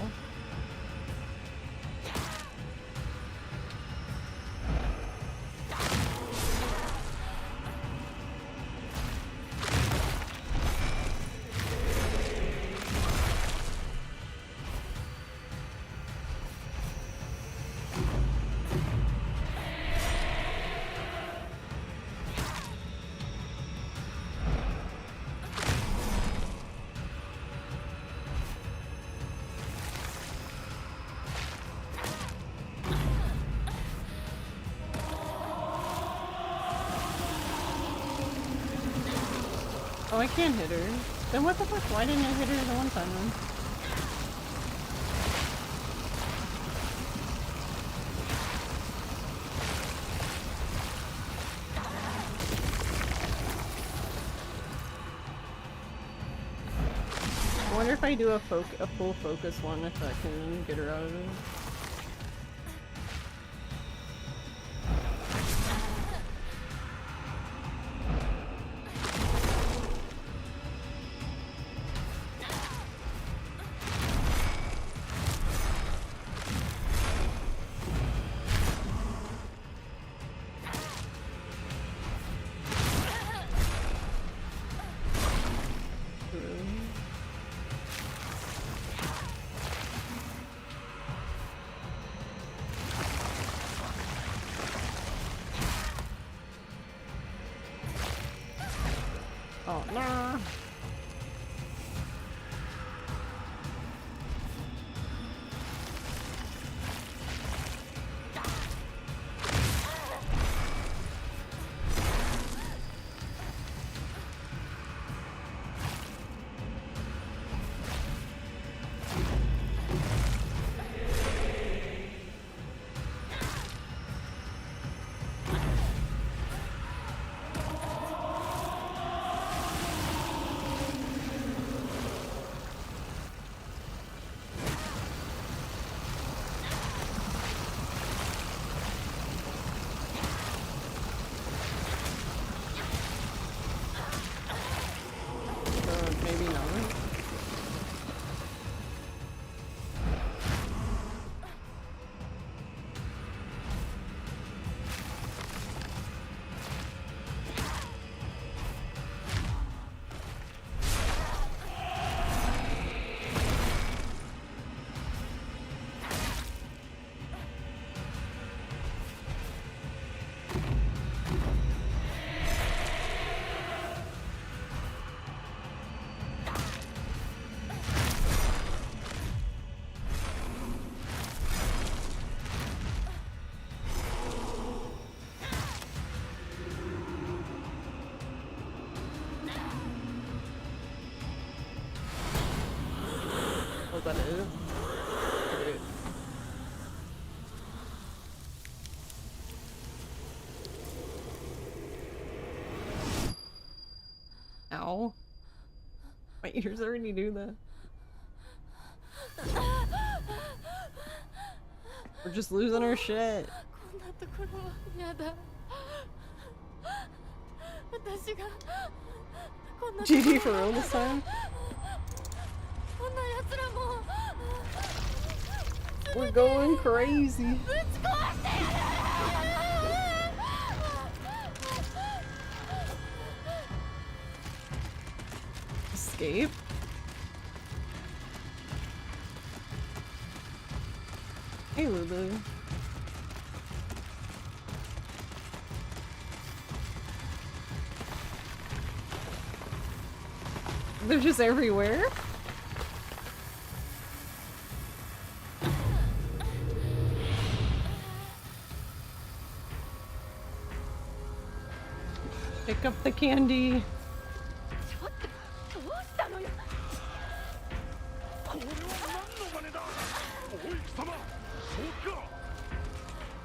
Oh, I can't hit her. Then what the fuck? Why didn't I hit her the one time then? I wonder if I do a full focus one, if I can get her out of it. Oh no. Maybe not. Oh, that is. Great. Ow. My ears already do that. We're just losing our shit. こんなところは嫌だ。私がこんなところ GG for real this time? こんな奴らも We're going crazy. ぶち壊してやる Escape? Hey, Lulu. They're just everywhere? Pick up the candy. ちょっとどうしたのよ。これは何の真似だ。おい貴様、そうか。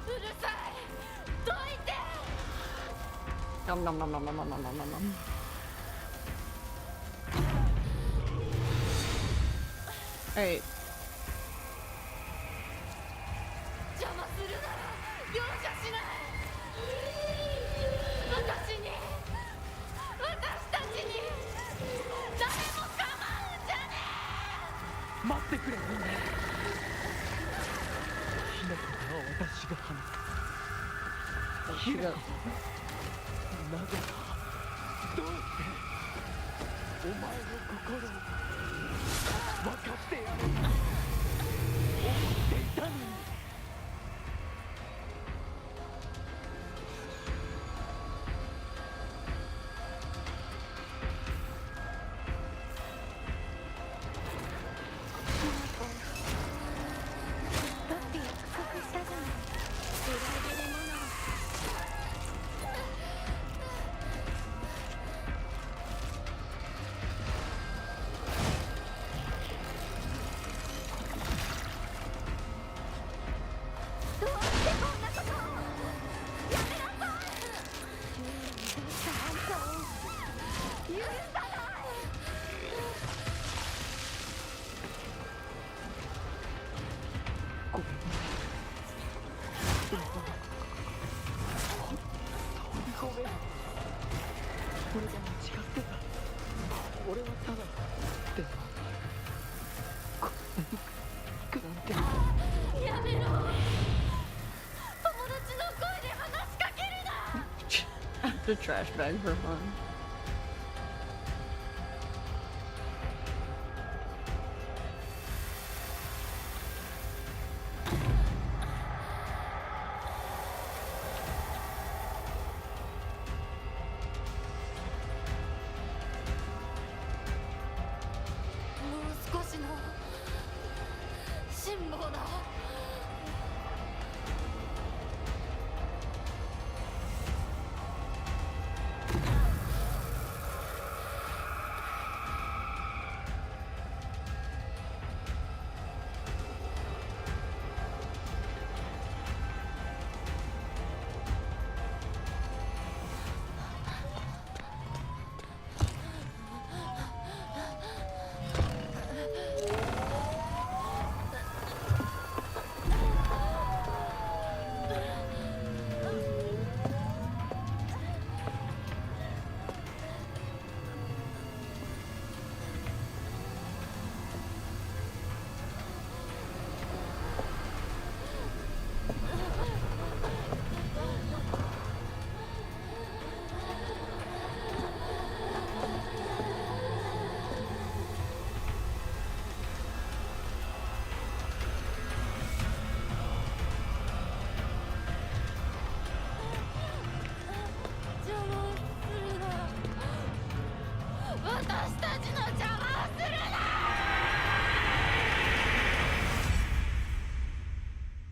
うるさいどいて Nom nom nom nom nom nom nom nom nom. Alright. 邪魔するなら容赦しない私に私たちに誰も構うんじゃね待ってくれ、みんな。ひなことは私が話す。ひなこ、なぜか、どうして、お前の心を分かってやれと思っていたのに。だって約束したじゃない。裏切り者。どうしてこんなことを。やめなさい。どうしたあんたを許さない。ごめん。俺が間違ってた。俺はただ。でも、こんなに苦なんて。やめろ友達の声で話しかけるな The trash bag for fun.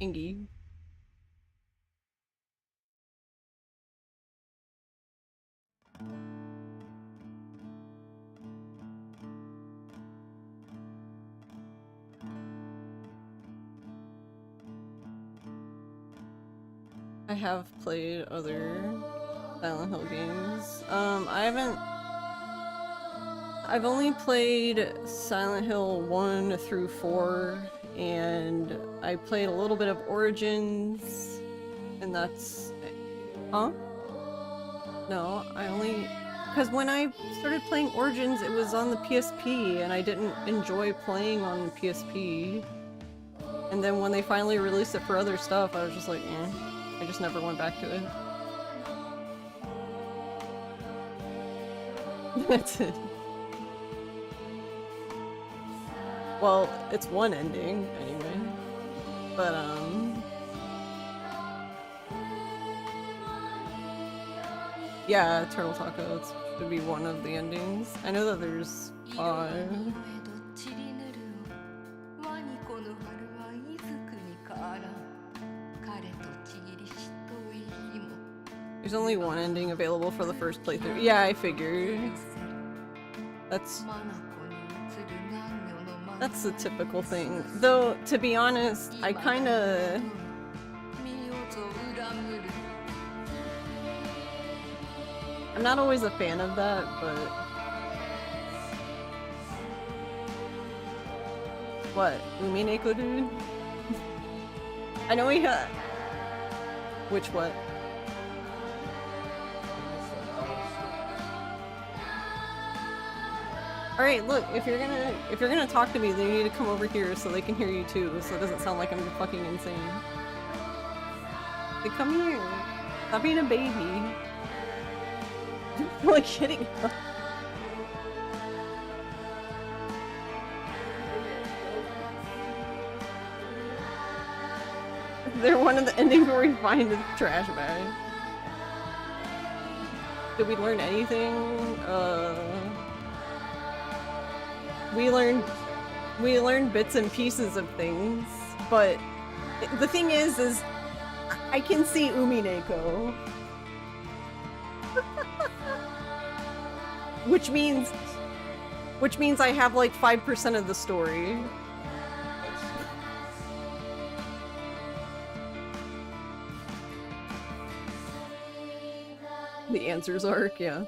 Ingy. I have played other Silent Hill games. I've only played Silent Hill 1 through 4, and I played a little bit of Origins, and that's... Huh? No, I only... Because when I started playing Origins, it was on the PSP, and I didn't enjoy playing on the PSP. And then when they finally released it for other stuff, I was just like, eh. I just never went back to it. That's it. Well, it's one ending, anyway. But, yeah, Turtle Taco should be one of the endings. I know that there's 5. There's only one ending available for the first playthrough. Yeah, I figured. That's the typical thing. Though, to be honest, I kinda... I'm not always a fan of that, but... What? Umineko dude? I know he had... Which what? Alright, look, if you're gonna talk to me, then you need to come over here so they can hear you too, so it doesn't sound like I'm fucking insane. Like, come here. Stop being a baby. Like, kidding. They're one of the endings where we find the trash bag. Did we learn anything? We learned bits and pieces of things, but the thing is I can see Umineko. Which means I have like 5% of the story. The answers arc, yeah.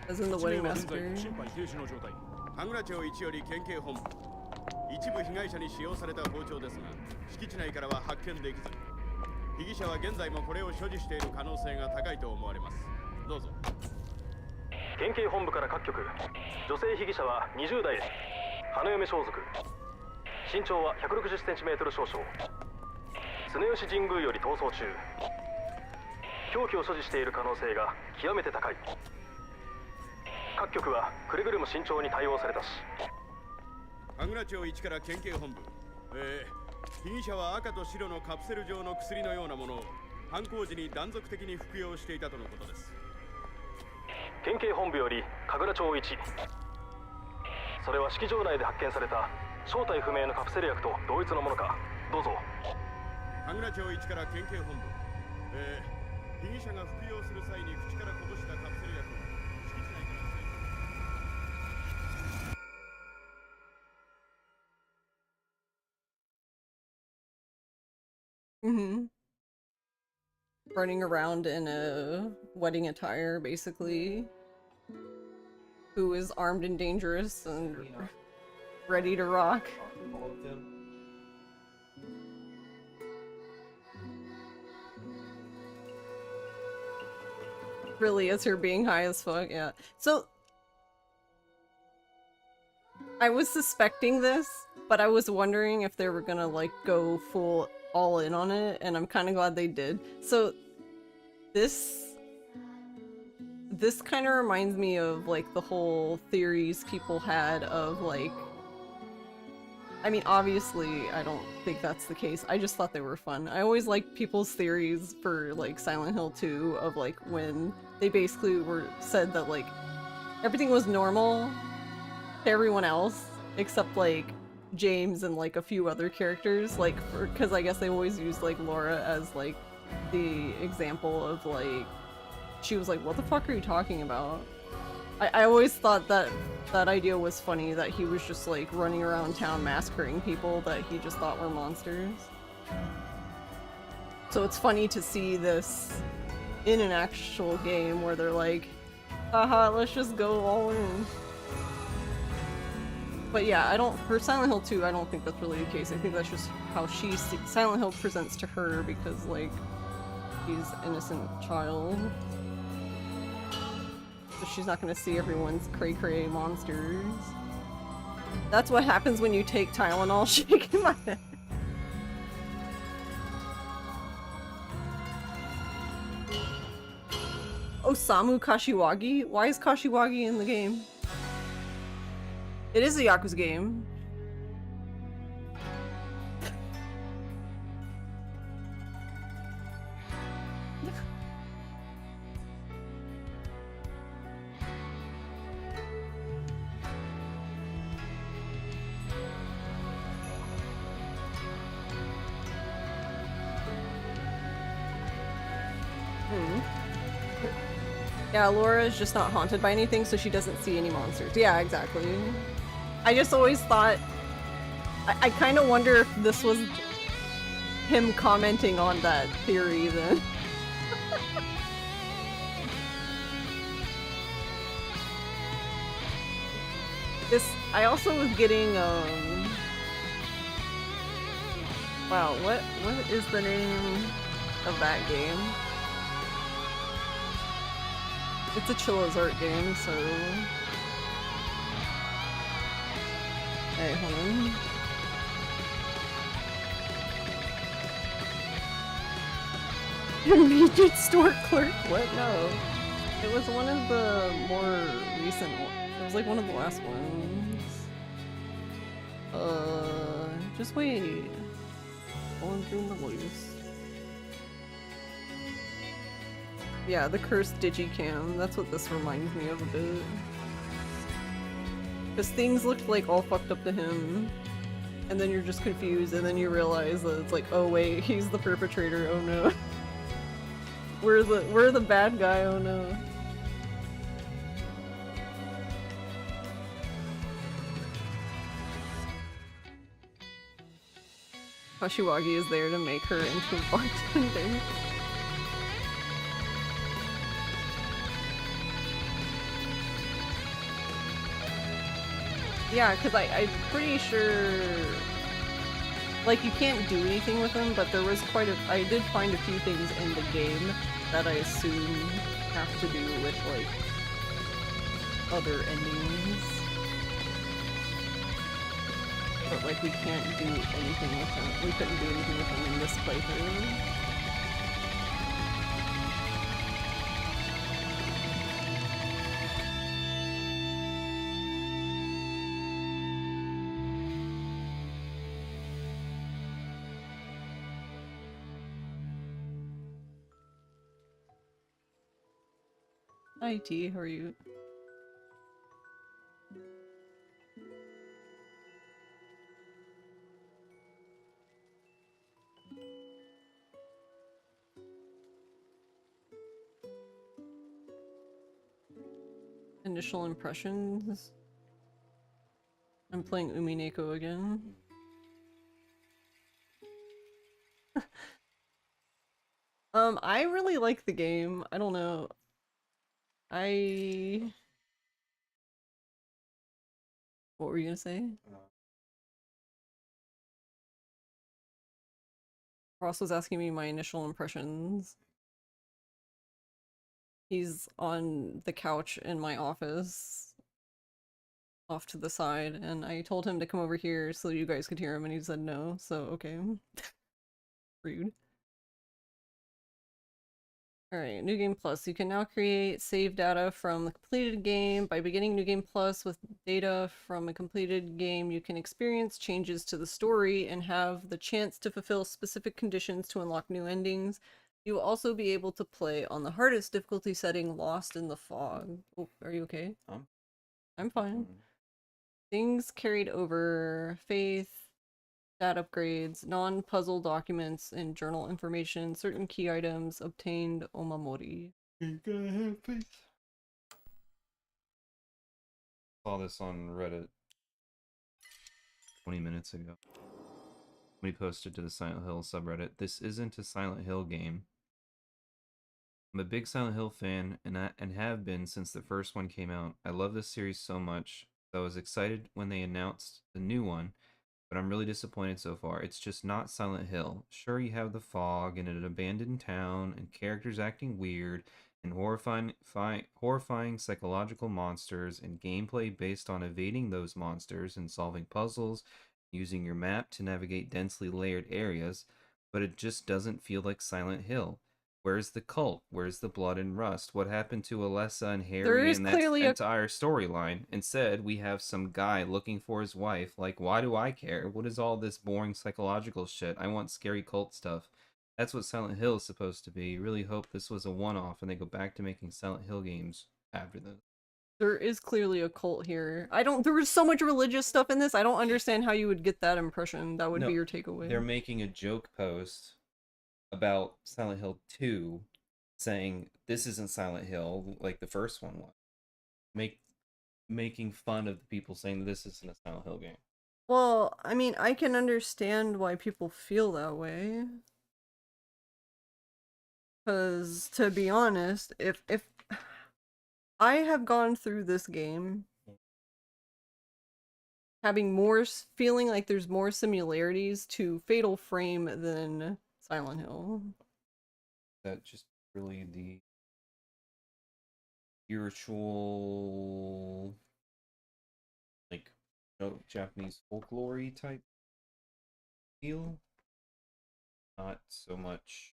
As in the Wedding Massacre. 羽村町一より県警本部一部被害者に使用された包丁ですが敷地内からは発見できず被疑者は現在もこれを所持している可能性が高いと思われますどうぞ県警本部から各局女性被疑者は20代花嫁装束身長は 160cm 少々常吉神宮より逃走中凶器を所持している可能性が極めて高い各局はくれぐれも慎重に対応されたし羽村町一から県警本部被疑者は赤と白のカプセル状の薬のようなものを犯行時に断続的に服用していたとのことです県警本部より神楽町一それは式場内で発見された正体不明のカプセル薬と同一のものかどうぞ羽村町一から県警本部被疑者が服用する際に口からこぼしたカプセル薬を敷地内から Mm-hmm. Running around in a wedding attire, basically. Who is armed and dangerous and ready to rock. Really, it's her being high as fuck, yeah. So, I was suspecting this, but I was wondering if they were gonna, like, go full all in on it, and I'm kind of glad they did. So, this kind of reminds me of, like, the whole theories people had of, like, I mean, obviously, I don't think that's the case. I just thought they were fun. I always like people's theories for, like, Silent Hill 2 of, like, when they basically said that, like, everything was normal to everyone else, except, like, James and, like, a few other characters, like, because I guess they always used, like, Laura as, like, the example of, like, she was like, what the fuck are you talking about? I always thought that that idea was funny, that he was just like running around town massacring people that he just thought were monsters. So it's funny to see this in an actual game where they're like, haha, let's just go all in. But yeah, for Silent Hill 2, I don't think that's really the case. I think that's just how Silent Hill presents to her because, like, she's an innocent child. So she's not gonna see everyone's cray-cray monsters. That's what happens when you take Tylenol, shaking my head. Osamu Kashiwagi? Why is Kashiwagi in the game? It is a Yakuza game. Yeah, Laura is just not haunted by anything, so she doesn't see any monsters. Yeah, exactly. I just always thought... I kind of wonder if this was him commenting on that theory then. I also was getting, wow, what is the name of that game? It's a Chilla's art game, so... Hey, hold on. Convenience store clerk? What? No. It was one of the more recent ones. It was like one of the last ones. Just wait. Going through the list. Yeah, the cursed Digicam. That's what this reminds me of a bit. Because things looked like all fucked up to him. And then you're just confused, and then you realize that it's like, oh wait, he's the perpetrator, oh no. We're the bad guy, oh no. Kashiwagi is there to make her into a bartender. Yeah, because I'm pretty sure... Like, you can't do anything with them, but there was I did find a few things in the game that I assume have to do with, like, other endings. But, like, we can't do anything with them. We couldn't do anything with them in this playthrough. Hi T, how are you? Initial impressions? I'm playing Umineko again. I really like the game. I don't know. What were you gonna say? Ross was asking me my initial impressions. He's on the couch in my office, off to the side, and I told him to come over here so you guys could hear him, and he said no, so okay. Rude. Alright, New Game Plus. You can now create save data from the completed game. By beginning New Game Plus with data from a completed game, you can experience changes to the story and have the chance to fulfill specific conditions to unlock new endings. You will also be able to play on the hardest difficulty setting, Lost in the Fog. Oh, are you okay? I'm fine. Things carried over, faith, stat upgrades, non-puzzle documents, and journal information, certain key items obtained Omamori. Saw this on Reddit 20 minutes ago. We posted to the Silent Hill subreddit. This isn't a Silent Hill game. I'm a big Silent Hill fan and have been since the first one came out. I love this series so much. I was excited when they announced the new one, but I'm really disappointed so far. It's just not Silent Hill. Sure, you have the fog and an abandoned town and characters acting weird and horrifying psychological monsters and gameplay based on evading those monsters and solving puzzles, using your map to navigate densely layered areas, but it just doesn't feel like Silent Hill. Where's the cult? Where's the blood and rust? What happened to Alessa and Harry and that entire storyline? Instead, we have some guy looking for his wife. Like, why do I care? What is all this boring psychological shit? I want scary cult stuff. That's what Silent Hill is supposed to be. Really hope this was a one-off and they go back to making Silent Hill games after this. There is clearly a cult here. There was so much religious stuff in this, I don't understand how you would get that impression. That would be your takeaway. They're making a joke post about Silent Hill 2 saying this isn't Silent Hill like the first one was. Making fun of the people saying this isn't a Silent Hill game. Well, I mean, I can understand why people feel that way. Because, to be honest, if I have gone through this game having feeling like there's more similarities to Fatal Frame than Silent Hill. That just really the spiritual, like, Japanese folklore type feel. Not so much.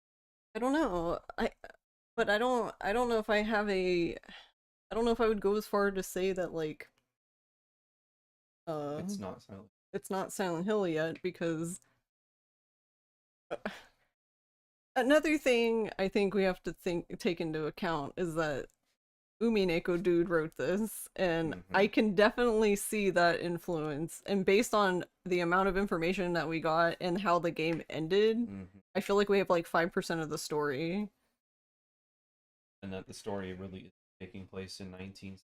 I don't know. I don't know if I have I don't know if I would go as far to say that, like, it's not Silent. It's not Silent Hill yet, because another thing I think we have to take into account is that Umineko dude wrote this, and I can definitely see that influence. And based on the amount of information that we got and how the game ended, I feel like we have like 5% of the story. And that the story really is taking place in 19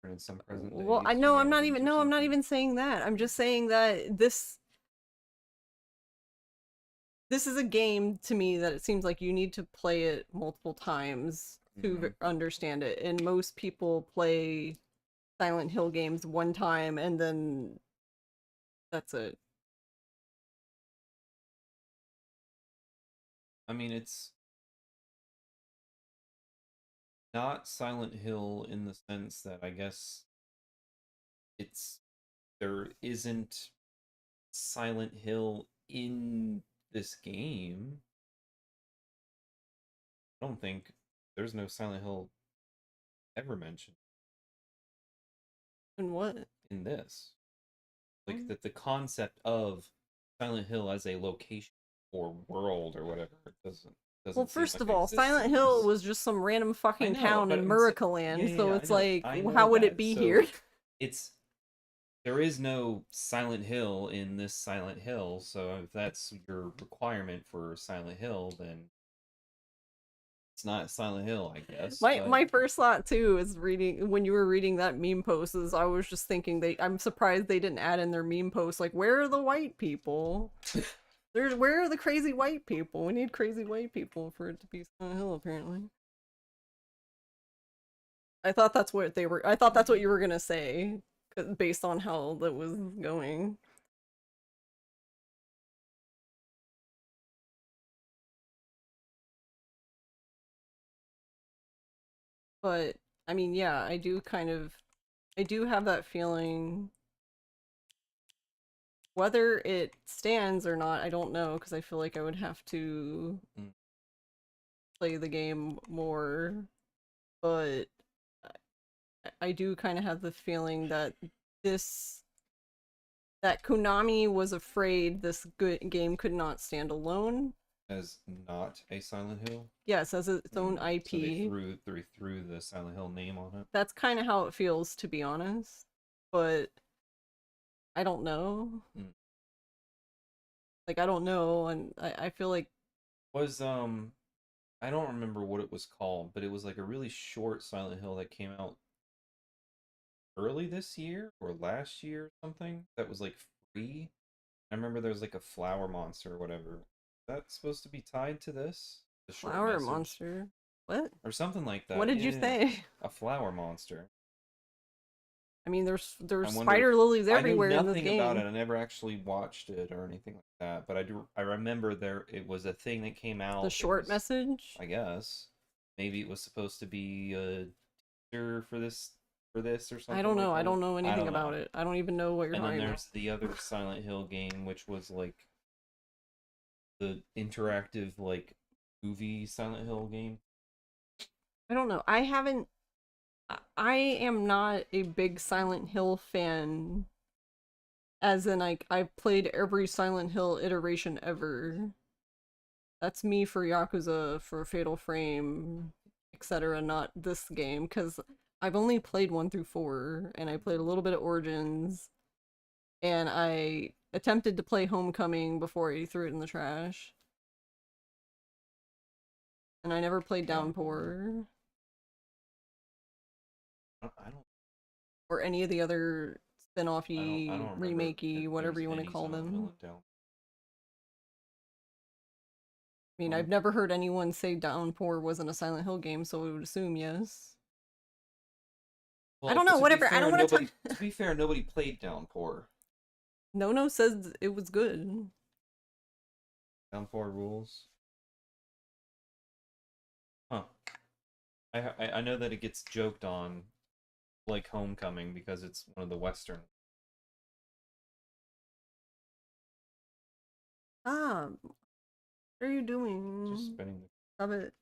in some present day. Well, I know I'm not even saying that. I'm just saying that this is a game to me that it seems like you need to play it multiple times to understand it, and most people play Silent Hill games one time and then that's it. I mean, it's not Silent Hill in the sense that I guess there isn't Silent Hill in this game. I don't think there's no Silent Hill ever mentioned. In what? In this. Like that the concept of Silent Hill as a location or world or whatever doesn't well, first of all, Silent Hill was just some random fucking town in Muricaland, so it's like, how would it be here? There is no Silent Hill in this Silent Hill, so if that's your requirement for Silent Hill, then it's not Silent Hill, I guess. My first thought too is when you were reading that meme post, is I was just thinking I'm surprised they didn't add in their meme post, like, where are the white people? Where are the crazy white people? We need crazy white people for it to be Silent Hill, apparently. I thought that's what you were gonna say, based on how that was going. But, I mean, yeah, I do have that feeling. Whether it stands or not, I don't know, because I feel like I would have to play the game more, but I do kind of have the feeling that that Konami was afraid this good game could not stand alone. As not a Silent Hill. Yes, as its own IP. So they threw the Silent Hill name on it. That's kind of how it feels, to be honest. But I don't know. Like, I don't know, and I feel like Was I don't remember what it was called, but it was like a really short Silent Hill that came out early this year or last year or something that was like free. I remember there was like a flower monster or whatever. Is that supposed to be tied to this? The short Flower message? Monster. What? Or something like that. What did you Yeah, say? a flower monster. I mean, there's I wonder spider if- lilies I knew everywhere in this nothing game. about it. I never actually watched it or anything like that. But I remember it was a thing that came out. The it short was- message. I guess maybe it was supposed to be a teaser for this or something. I don't know. like I don't that. know I anything don't about know. it. I don't even know what you're And then talking there's the other Silent Hill game, which was like the interactive like movie Silent Hill game. I don't know. I am not a big Silent Hill fan. As in, like, I've played every Silent Hill iteration ever. That's me for Yakuza, for Fatal Frame, etc. Not this game, because I've only played 1 through 4, and I played a little bit of Origins, and I attempted to play Homecoming before I threw it in the trash. And I never played Downpour. I don't. Or any of the other spin-offy, I don't remember remakey, if whatever there's you want to any call Silent them. Hill in Down. I mean, I've never heard anyone say Downpour wasn't a Silent Hill game, so I would assume yes. I don't know, to be whatever, I fair, don't wanna nobody- talk- To be fair, nobody played Downpour. No says it was good. Downpour rules. Huh. I know that it gets joked on, like Homecoming, because it's one of the Western. Ah, what are you doing? Just spinning the. Stop it.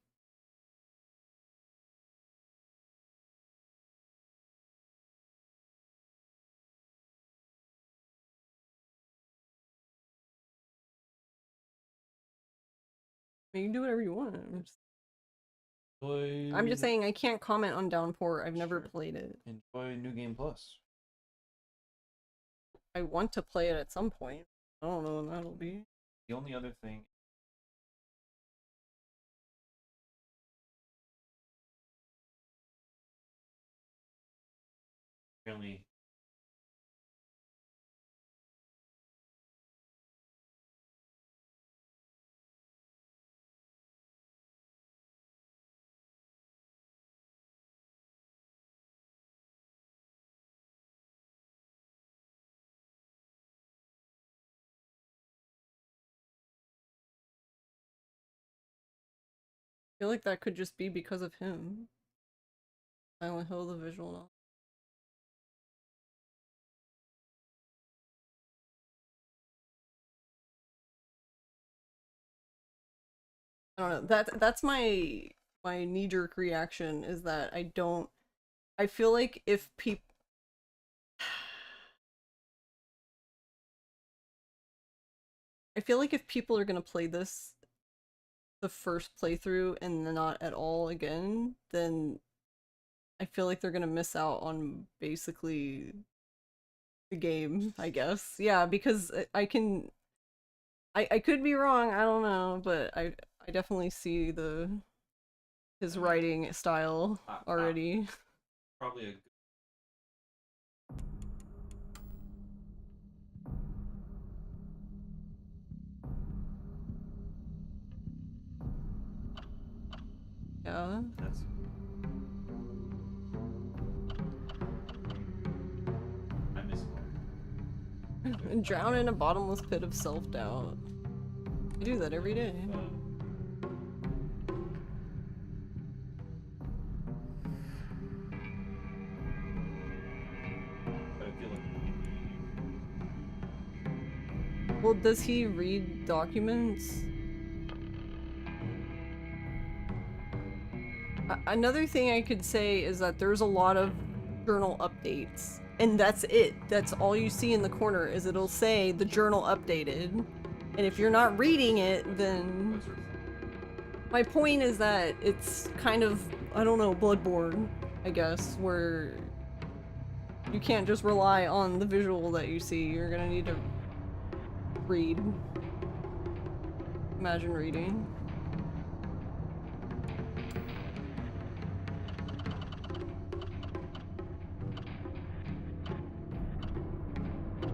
You can do whatever you want. I'm just saying I can't comment on Downpour. I've never Sure. played it. Enjoy New Game Plus. I want to play it at some point. I don't know when that'll be. The only other thing. Really. I feel like that could just be because of him. Silent Hill, the visual novel. I don't know. That's my knee-jerk reaction is that I feel like if people I feel like if people are gonna play this the first playthrough and then not at all again, then I feel like they're gonna miss out on basically the game, I guess. Yeah, because I could be wrong, I don't know, but I definitely see his writing style already. Probably a. Yeah. That's. I miss one. Drown in a bottomless pit of self-doubt. I do that every day. But I feel like. Well, does he read documents? Another thing I could say is that there's a lot of journal updates, and that's it. That's all you see in the corner is it'll say the journal updated, and if you're not reading it, then my point is that it's kind of, I don't know, Bloodborne, I guess, where you can't just rely on the visual that you see. You're gonna need to read. Imagine reading.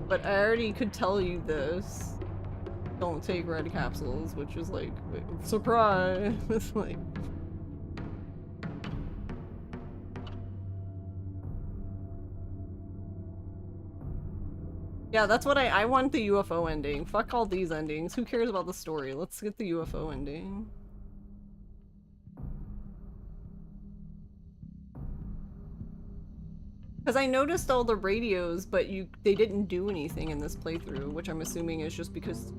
But I already could tell you this. Don't take red capsules, which is like, surprise! It's like... Yeah, that's what I want the UFO ending. Fuck all these endings. Who cares about the story? Let's get the UFO ending. Because I noticed all the radios, but they didn't do anything in this playthrough, which I'm assuming is just because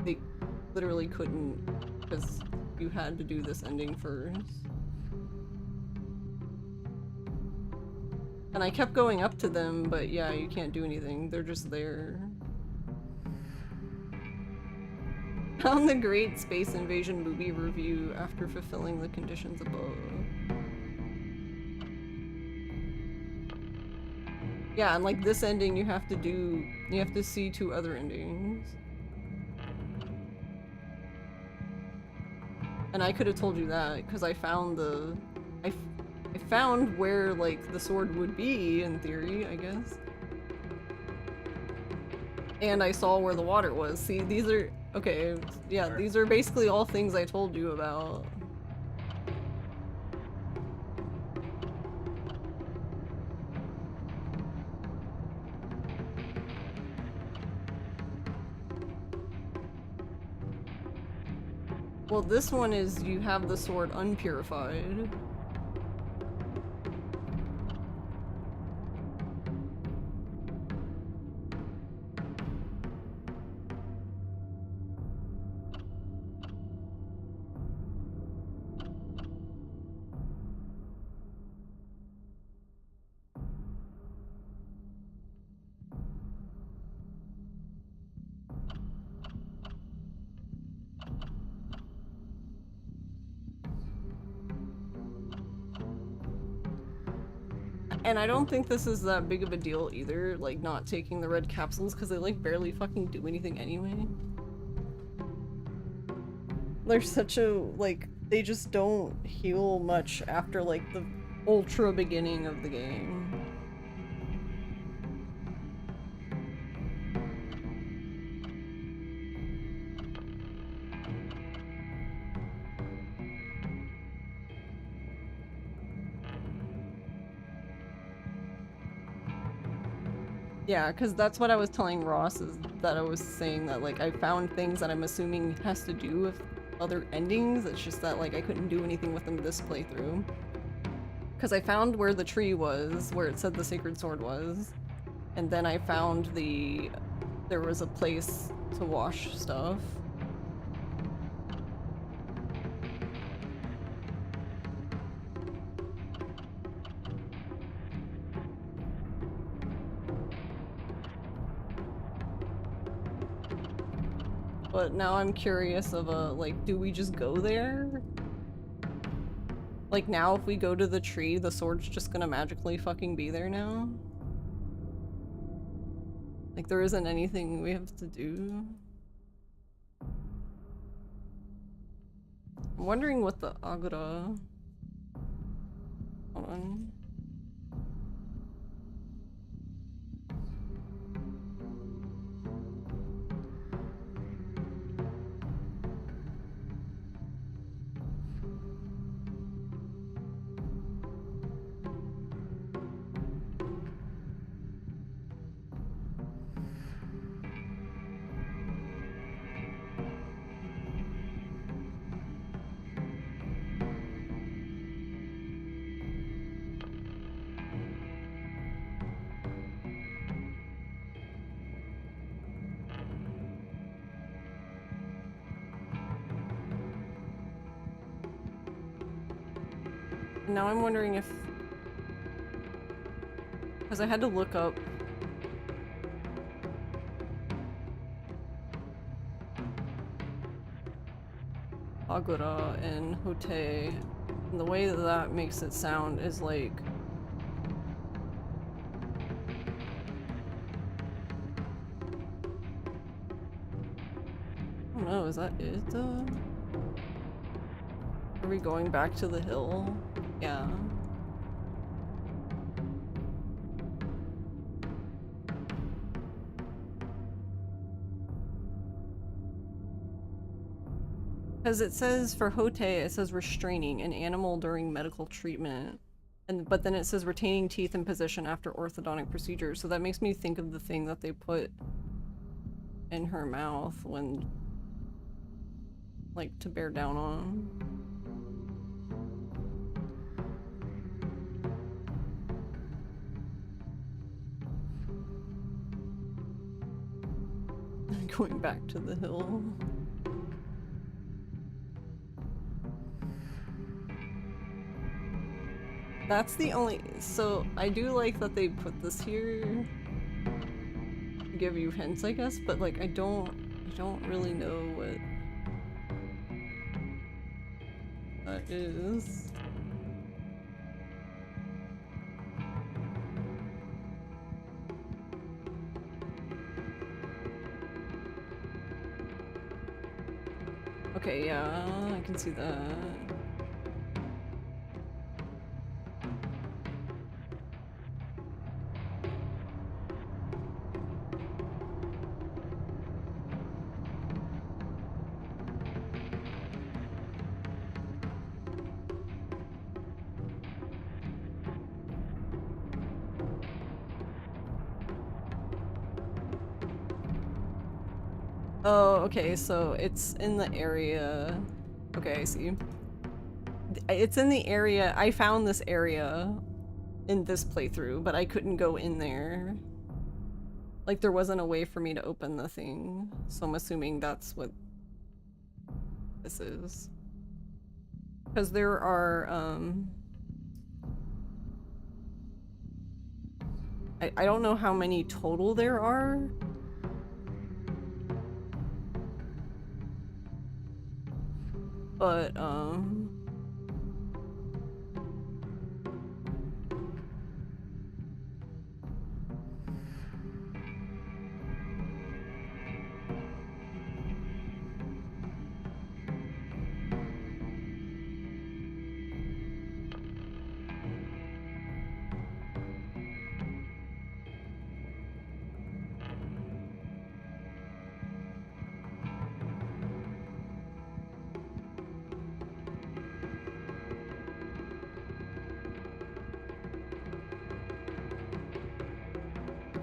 they literally couldn't, because you had to do this ending first. And I kept going up to them, but yeah, you can't do anything. They're just there. Found the Great Space Invasion movie review after fulfilling the conditions above. Yeah, and like this ending you have to see 2 other endings. And I could have told you that, because I found I found where, like, the sword would be, in theory, I guess. And I saw where the water was. See, these are... Okay, yeah, these are basically all things I told you about. Well, this one is you have the sword unpurified. And I don't think this is that big of a deal either, like not taking the red capsules, because they like barely fucking do anything anyway. They're such a, like, they just don't heal much after like the ultra beginning of the game. Yeah, because that's what I was telling Ross, is that I was saying that, like, I found things that I'm assuming has to do with other endings. It's just that, like, I couldn't do anything with them this playthrough. Because I found where the tree was, where it said the sacred sword was. And then I found there was a place to wash stuff. But now I'm curious of like, do we just go there? Like now if we go to the tree, the sword's just gonna magically fucking be there now? Like there isn't anything we have to do? I'm wondering what the Agora... Hold on. now I'm wondering if... Because I had to look up... Agura and Hotei, and the way that that makes it sound is like... I don't know, is that it though? Are we going back to the hill? Yeah. Because it says for Hotei, it says restraining an animal during medical treatment. But then it says retaining teeth in position after orthodontic procedure. So that makes me think of the thing that they put in her mouth when, like, to bear down on. Going back to the hill. That's the only... So, I do like that they put this here to give you hints, I guess, but like, I don't really know what that is. Okay, yeah, I can see that. Oh, okay, so it's in the area. Okay, I see. It's in the area. I found this area in this playthrough, but I couldn't go in there. Like, there wasn't a way for me to open the thing, so I'm assuming that's what this is. Because there are, I don't know how many total there are. But,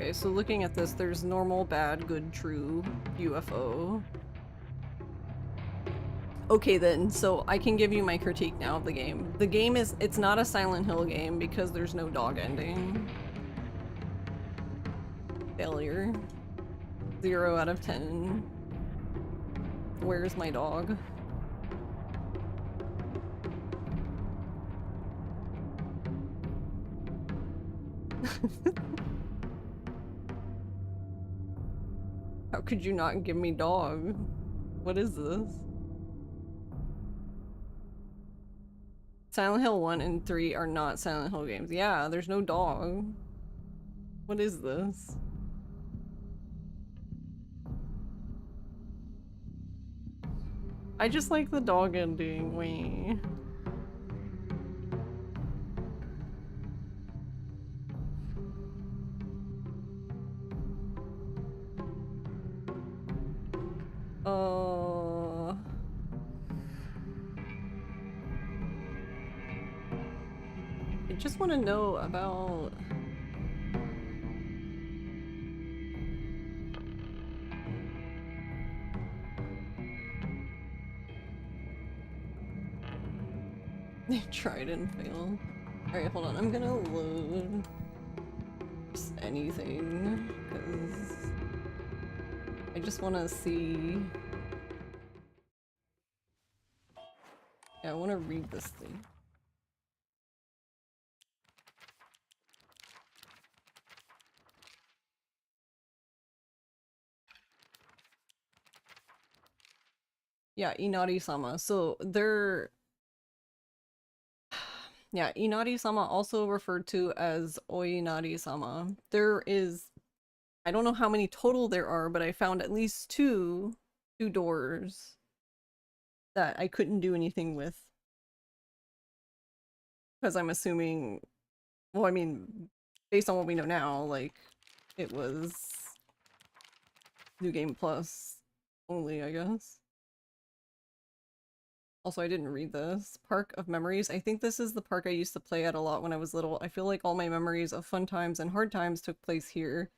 okay, so looking at this, there's normal, bad, good, true, UFO. Okay then, so I can give you my critique now of the game. The game is, it's not a Silent Hill game because there's no dog ending. Failure. 0 out of 10. Where's my dog? How could you not give me dog? What is this? Silent Hill 1 and 3 are not Silent Hill games. Yeah, there's no dog. What is this? I just like the dog ending. Wait. I just want to know about... They tried and failed. Alright, hold on. I'm gonna load just anything, because I just want to see... Yeah, I want to read this thing. Yeah, Inari-sama. So they're yeah, Inari-sama, also referred to as Oinari-sama. There is, I don't know how many total there are, but I found at least two doors that I couldn't do anything with. Because I'm assuming, well, I mean, based on what we know now, like, it was New Game Plus only, I guess. Also, I didn't read this. Park of Memories. I think this is the park I used to play at a lot when I was little. I feel like all my memories of fun times and hard times took place here.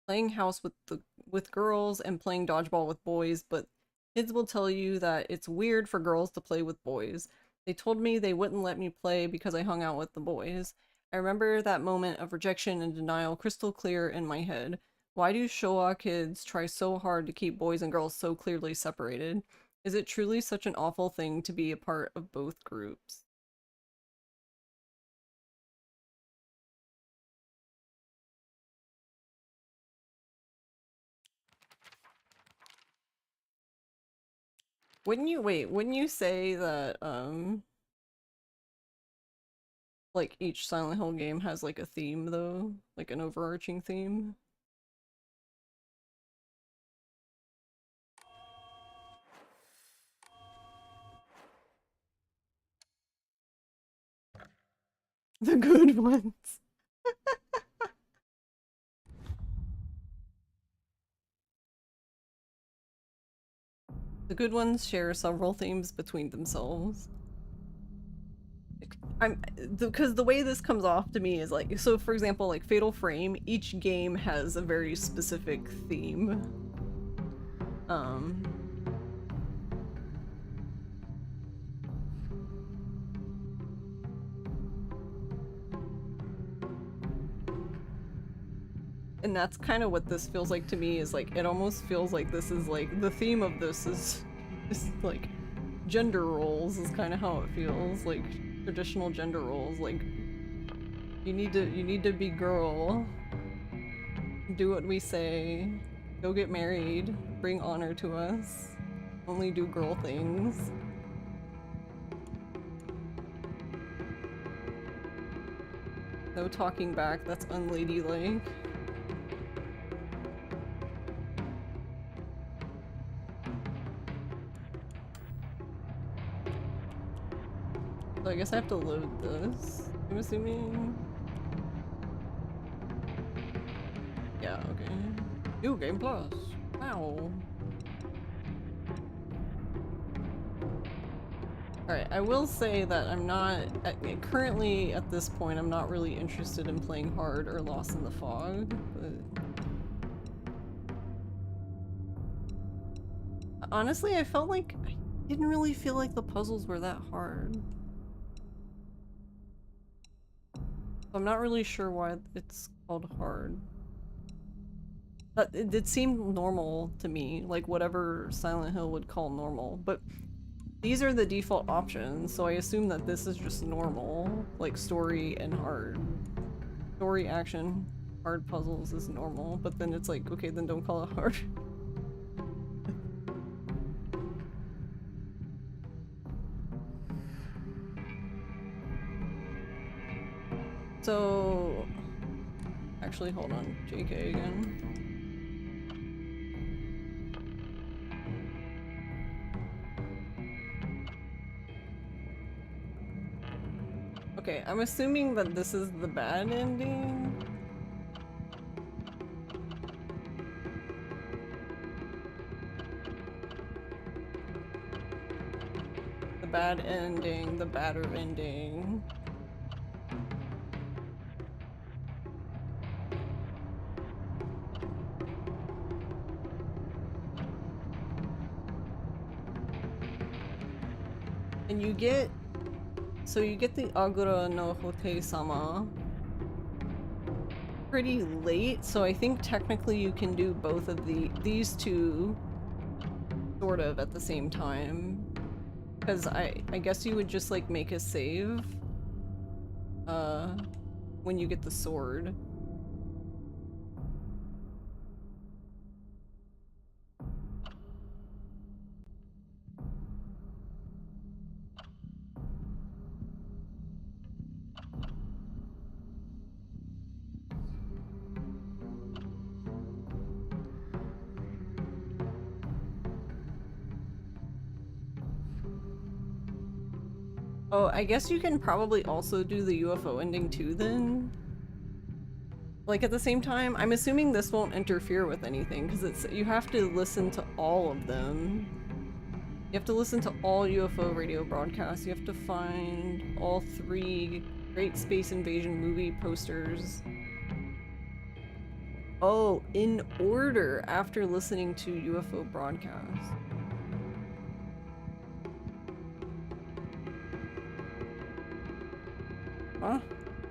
Playing house with girls and playing dodgeball with boys, but kids will tell you that it's weird for girls to play with boys. They told me they wouldn't let me play because I hung out with the boys. I remember that moment of rejection and denial crystal clear in my head. Why do Showa kids try so hard to keep boys and girls so clearly separated? Is it truly such an awful thing to be a part of both groups? Wouldn't you say that, like, each Silent Hill game has, like, a theme, though? Like, an overarching theme? The good ones. The good ones share several themes between themselves. Because the way this comes off to me is like, so for example, like Fatal Frame, each game has a very specific theme. And that's kind of what this feels like to me, is like, it almost feels like this is like, the theme of this is like gender roles is kind of how it feels, like traditional gender roles, like you need to be girl, do what we say, go get married, bring honor to us, only do girl things. No talking back, that's unladylike. So I guess I have to load this, I'm assuming. Yeah, okay. New Game Plus. Wow. Alright, I will say that I'm not, currently at this point, I'm not really interested in playing hard or Lost in the Fog, but... Honestly, I felt like, I didn't really feel like the puzzles were that hard. I'm not really sure why it's called hard. But it seemed normal to me, like whatever Silent Hill would call normal, but these are the default options, so I assume that this is just normal, like story and hard. Story, action, hard puzzles is normal, but then it's like, okay, then don't call it hard. So, actually, hold on, JK again. Okay, I'm assuming that this is the bad ending. The bad ending, the badder ending. And you get, so you get the Agura no Hote-sama pretty late, so I think technically you can do both of these two sort of at the same time. Because I guess you would just like make a save when you get the sword. Oh, I guess you can probably also do the UFO ending too then. Like at the same time, I'm assuming this won't interfere with anything because you have to listen to all of them. You have to listen to all UFO radio broadcasts. You have to find all 3 Great Space Invasion movie posters. Oh, in order after listening to UFO broadcasts. Huh?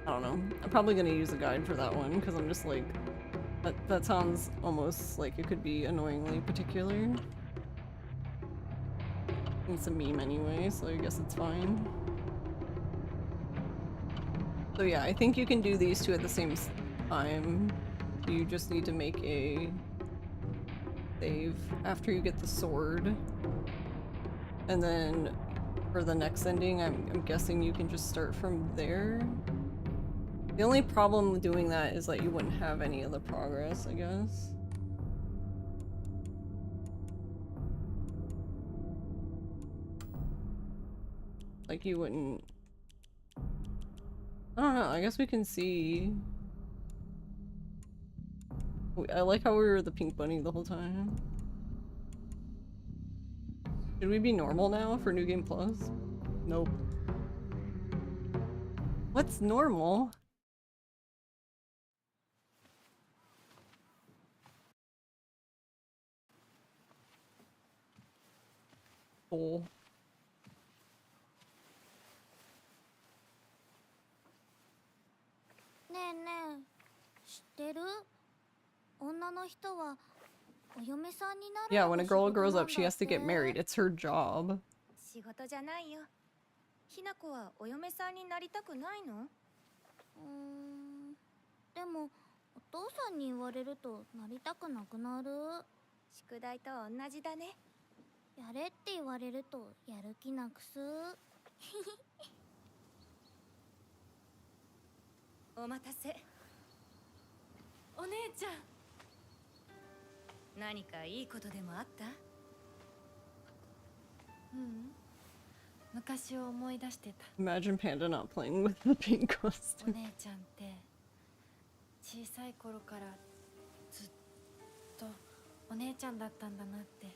I don't know. I'm probably gonna use a guide for that one because I'm just like, that sounds almost like it could be annoyingly particular. It's a meme anyway, so I guess it's fine. So yeah, I think you can do these 2 at the same time. You just need to make a save after you get the sword. And then for the next ending, I'm guessing you can just start from there. The only problem with doing that is that you wouldn't have any of the progress, I guess. Like you wouldn't... I don't know, I guess we can see... I like how we were the pink bunny the whole time. Should we be normal now for New Game Plus? Nope. What's normal? Oh. ねえねえ、知ってる？女の人はお嫁さんになる Yeah, の when が a 仕 girl 事 grows な up, ん she だ has っ to て。 get married. It's her job. 仕事じゃないよ。ひな子はお嫁さんになりたくないの？でもお父さんに言われるとなりたくなくなる。宿題と同じだね。やれって言われるとやる気なくす。お待たせ。お姉ちゃん。何かいいことでもあった？昔を思い出してた。 Imagine Panda not playing with the pink お costume. 姉ちゃんって小さい頃からずっとお姉ちゃんだったんだなって。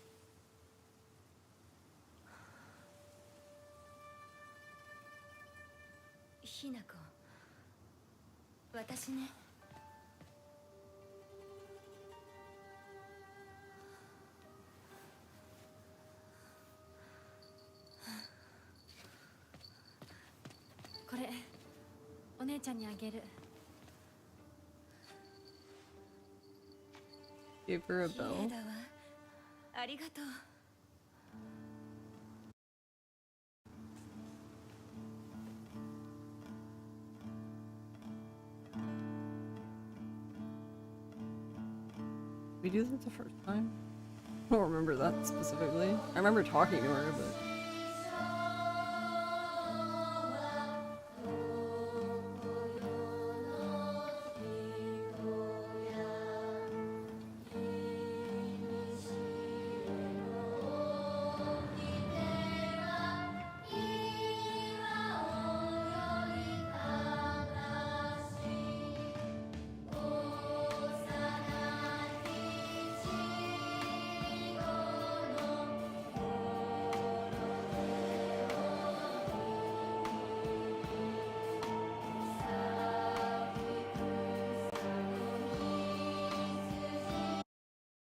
ひな子、私ね。これお姉ちゃんにあげる。 Give her a 綺麗 bell. だわ。ありがとう。We do that the first time? I don't remember that specifically. I remember talking to her, but...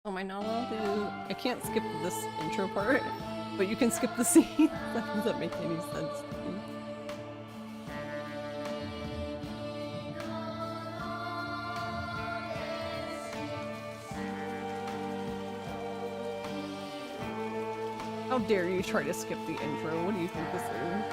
Am I not allowed to? I can't skip this intro part, but you can skip the scene. That doesn't make any sense to me. How dare you try to skip the intro? What do you think this is?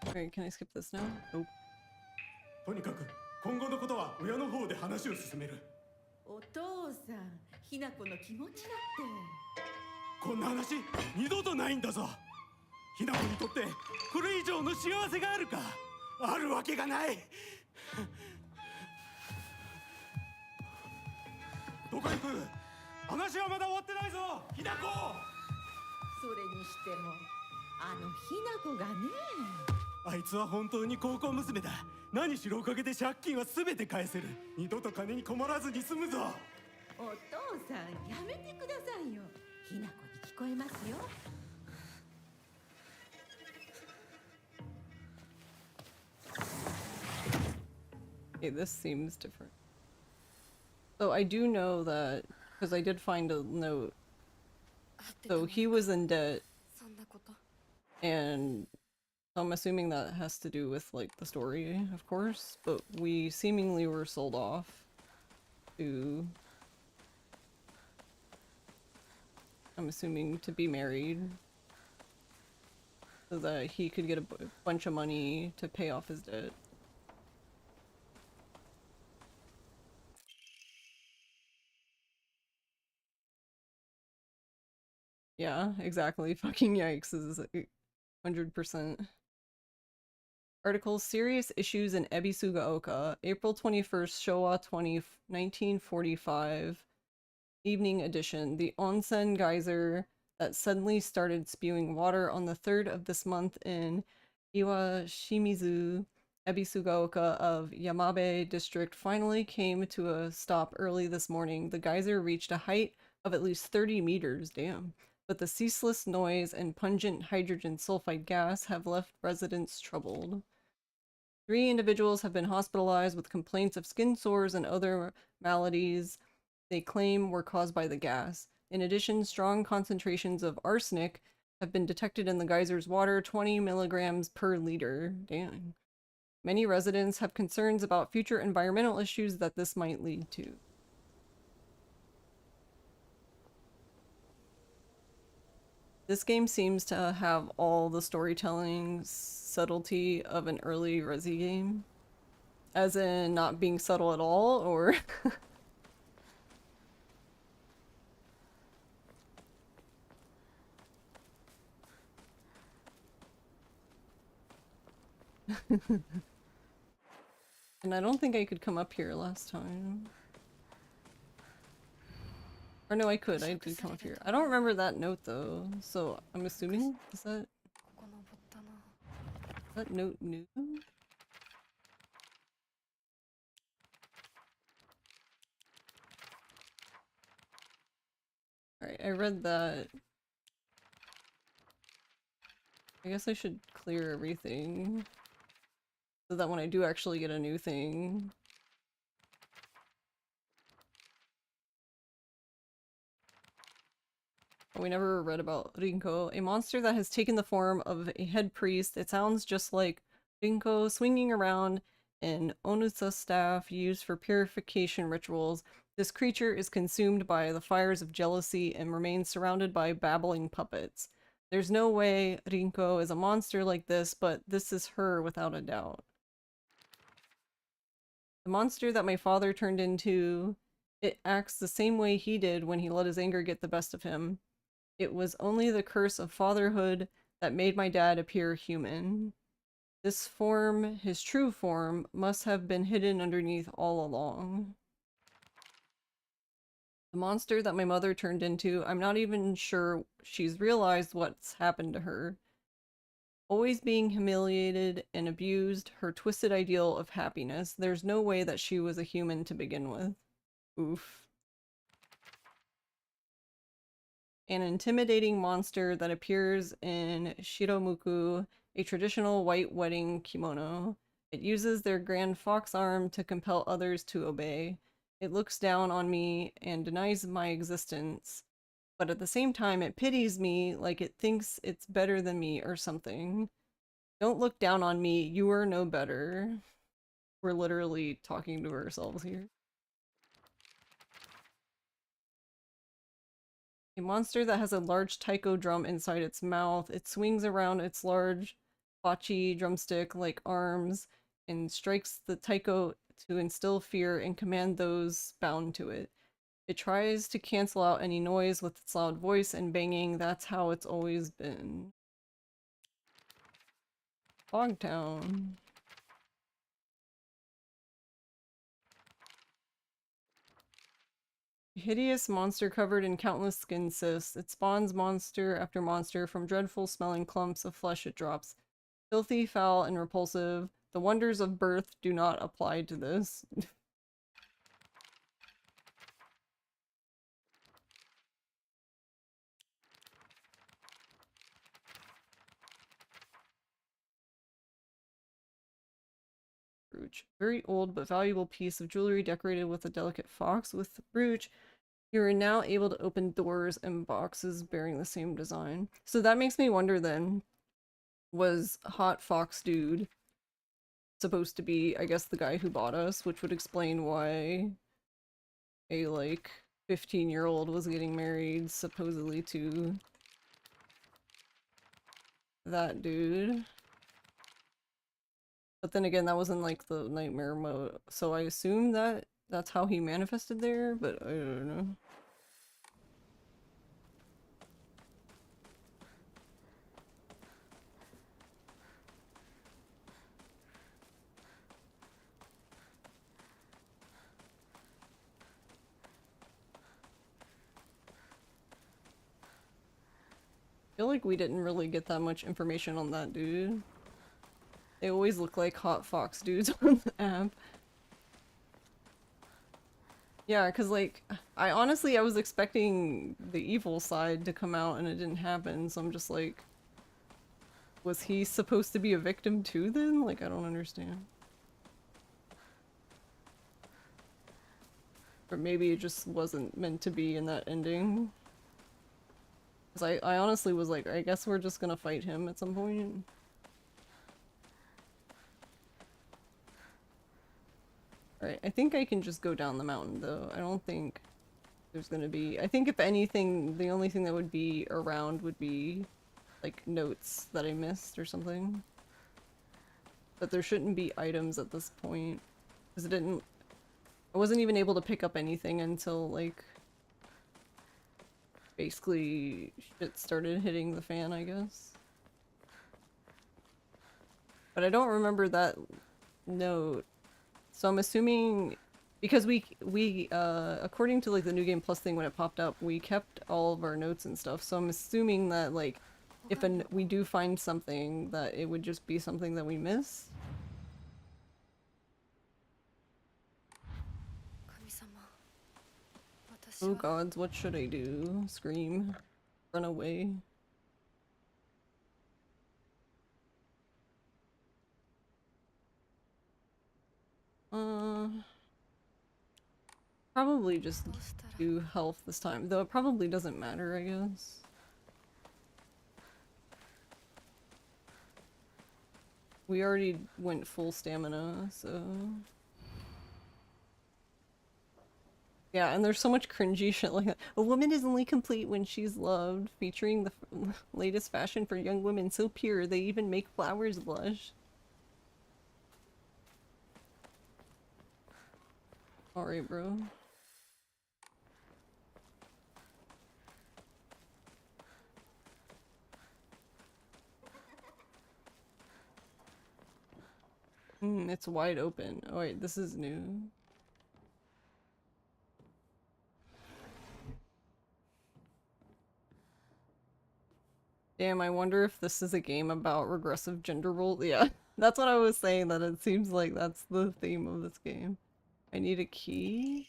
Alright, can I skip this now? Nope. とにかく今後のことは親の方で話を進める。お父さん、ひな子の気持ちだって。こんな話二度とないんだぞ。ひな子にとってこれ以上の幸せがあるか。あるわけがない。どこ行く。話はまだ終わってないぞ、ひな子。それにしてもあのひな子がね。あいつは本当に高校娘だ。何しろおかげで借金は全て返せる。二度と金に困らずに済むぞ。お父さん、やめてくださいよ。ひな子に聞こえますよ。Okay, this seems different. So I do know that, because I did find a note. So he was in debt, そんなこと and I'm assuming that has to do with, like, the story, of course, but we seemingly were sold off to... I'm assuming to be married, so that he could get a bunch of money to pay off his debt. Yeah, exactly. Fucking yikes is 100%. Article Serious Issues in Ebisugaoka, April 21st, Showa 1945. Evening edition. The onsen geyser that suddenly started spewing water on the 3rd of this month in Iwashimizu, Ebisugaoka of Yamabe district finally came to a stop early this morning. The geyser reached a height of at least 30 meters, damn. But the ceaseless noise and pungent hydrogen sulfide gas have left residents troubled. 3 individuals have been hospitalized with complaints of skin sores and other maladies they claim were caused by the gas. In addition, strong concentrations of arsenic have been detected in the geyser's water, 20 milligrams per liter. Damn. Many residents have concerns about future environmental issues that this might lead to. This game seems to have all the storytelling subtlety of an early Resi game. As in not being subtle at all, or... And I don't think I could come up here last time. Or no, I could. I did come up here. I don't remember that note though, so I'm assuming is that ここ登ったな that note new? Alright, I read that. I guess I should clear everything so that when I do actually get a new thing. We never read about Rinko, a monster that has taken the form of a head priest. It sounds just like Rinko swinging around an Onusa staff used for purification rituals. This creature is consumed by the fires of jealousy and remains surrounded by babbling puppets. There's no way Rinko is a monster like this, but this is her without a doubt. The monster that my father turned into, it acts the same way he did when he let his anger get the best of him. It was only the curse of fatherhood that made my dad appear human. This form, his true form, must have been hidden underneath all along. The monster that my mother turned into, I'm not even sure she's realized what's happened to her. Always being humiliated and abused, her twisted ideal of happiness. There's no way that she was a human to begin with. Oof. An intimidating monster that appears in Shiromuku, a traditional white wedding kimono. It uses their grand fox arm to compel others to obey. It looks down on me and denies my existence, but at the same time it pities me like it thinks it's better than me or something. Don't look down on me, you are no better. We're literally talking to ourselves here. A monster that has a large taiko drum inside its mouth. It swings around its large bocce drumstick-like arms and strikes the taiko to instill fear and command those bound to it. It tries to cancel out any noise with its loud voice and banging. That's how it's always been. Fogtown. Hideous monster covered in countless skin cysts. It spawns monster after monster from dreadful smelling clumps of flesh it drops. Filthy, foul, and repulsive. The wonders of birth do not apply to this. Brooch. Very old but valuable piece of jewelry decorated with a delicate fox. With the brooch, you are now able to open doors and boxes bearing the same design. So that makes me wonder then, was Hot Fox Dude supposed to be, I guess, the guy who bought us, which would explain why a, like, 15-year-old was getting married supposedly to that dude. But then again, that wasn't like the nightmare mode, so I assume that that's how he manifested there, but I don't know. I feel like we didn't really get that much information on that dude. They always look like Hot Fox dudes on the app. Yeah, because, like, I was expecting the evil side to come out and it didn't happen, so I'm just like, was he supposed to be a victim too then? Like, I don't understand. Or maybe it just wasn't meant to be in that ending. Because I honestly was like, I guess we're just gonna fight him at some point. Alright, I think I can just go down the mountain though. I don't think there's gonna be... I think if anything, the only thing that would be around would be like notes that I missed or something. But there shouldn't be items at this point. Because it didn't... I wasn't even able to pick up anything until like... basically shit started hitting the fan, I guess. But I don't remember that note. So I'm assuming, because we according to like the New Game Plus thing when it popped up, we kept all of our notes and stuff. So I'm assuming that like, if we do find something, that it would just be something that we miss. Oh gods, what should I do? Scream? Run away? Probably just do health this time, though it probably doesn't matter, I guess. We already went full stamina, so... Yeah, and there's so much cringy shit like that. A woman is only complete when she's loved, featuring the latest fashion for young women, so pure they even make flowers blush. Alright, bro. It's wide open. Oh wait, this is new. Damn, I wonder if this is a game about regressive gender roles. Yeah, that's what I was saying, that it seems like that's the theme of this game. I need a key?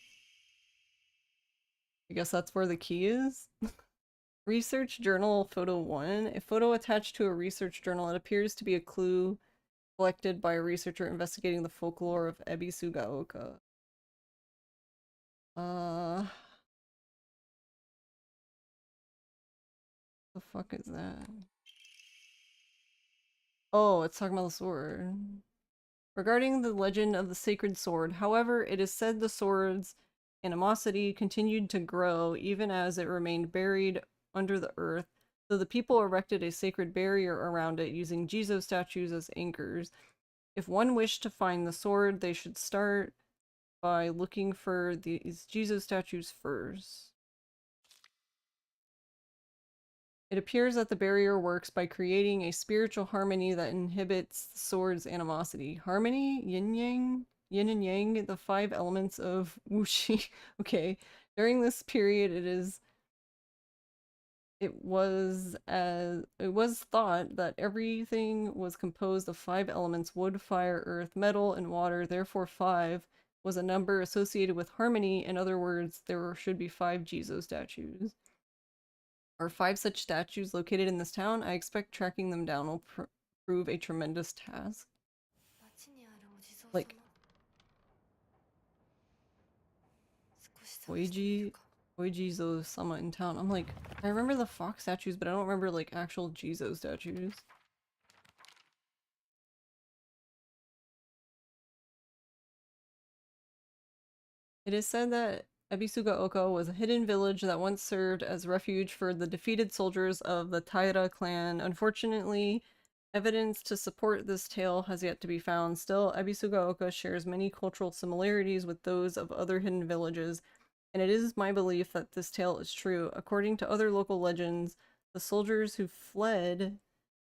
I guess that's where the key is? Research journal photo 1. A photo attached to a research journal. It appears to be a clue collected by a researcher investigating the folklore of Ebisugaoka. The fuck is that? Oh, it's talking about the sword. Regarding the legend of the sacred sword, however, it is said the sword's animosity continued to grow even as it remained buried under the earth. So the people erected a sacred barrier around it using Jizo statues as anchors. If one wished to find the sword, they should start by looking for these Jizo statues first. It appears that the barrier works by creating a spiritual harmony that inhibits the sword's animosity. Harmony? Yin-yang? Yin and yang, the 5 elements of wuxi. Okay. During this period, it was thought that everything was composed of 5 elements: wood, fire, earth, metal, and water. Therefore, 5 was a number associated with harmony. In other words, there should be 5 Jizo statues. Are 5 such statues located in this town? I expect tracking them down will prove a tremendous task. Like, Jizo-sama in town. I'm like, I remember the fox statues, but I don't remember like actual Jizo statues. It is said that Ebisugaoka was a hidden village that once served as refuge for the defeated soldiers of the Taira clan. Unfortunately, evidence to support this tale has yet to be found. Still, Ebisugaoka shares many cultural similarities with those of other hidden villages, and it is my belief that this tale is true. According to other local legends, the soldiers who fled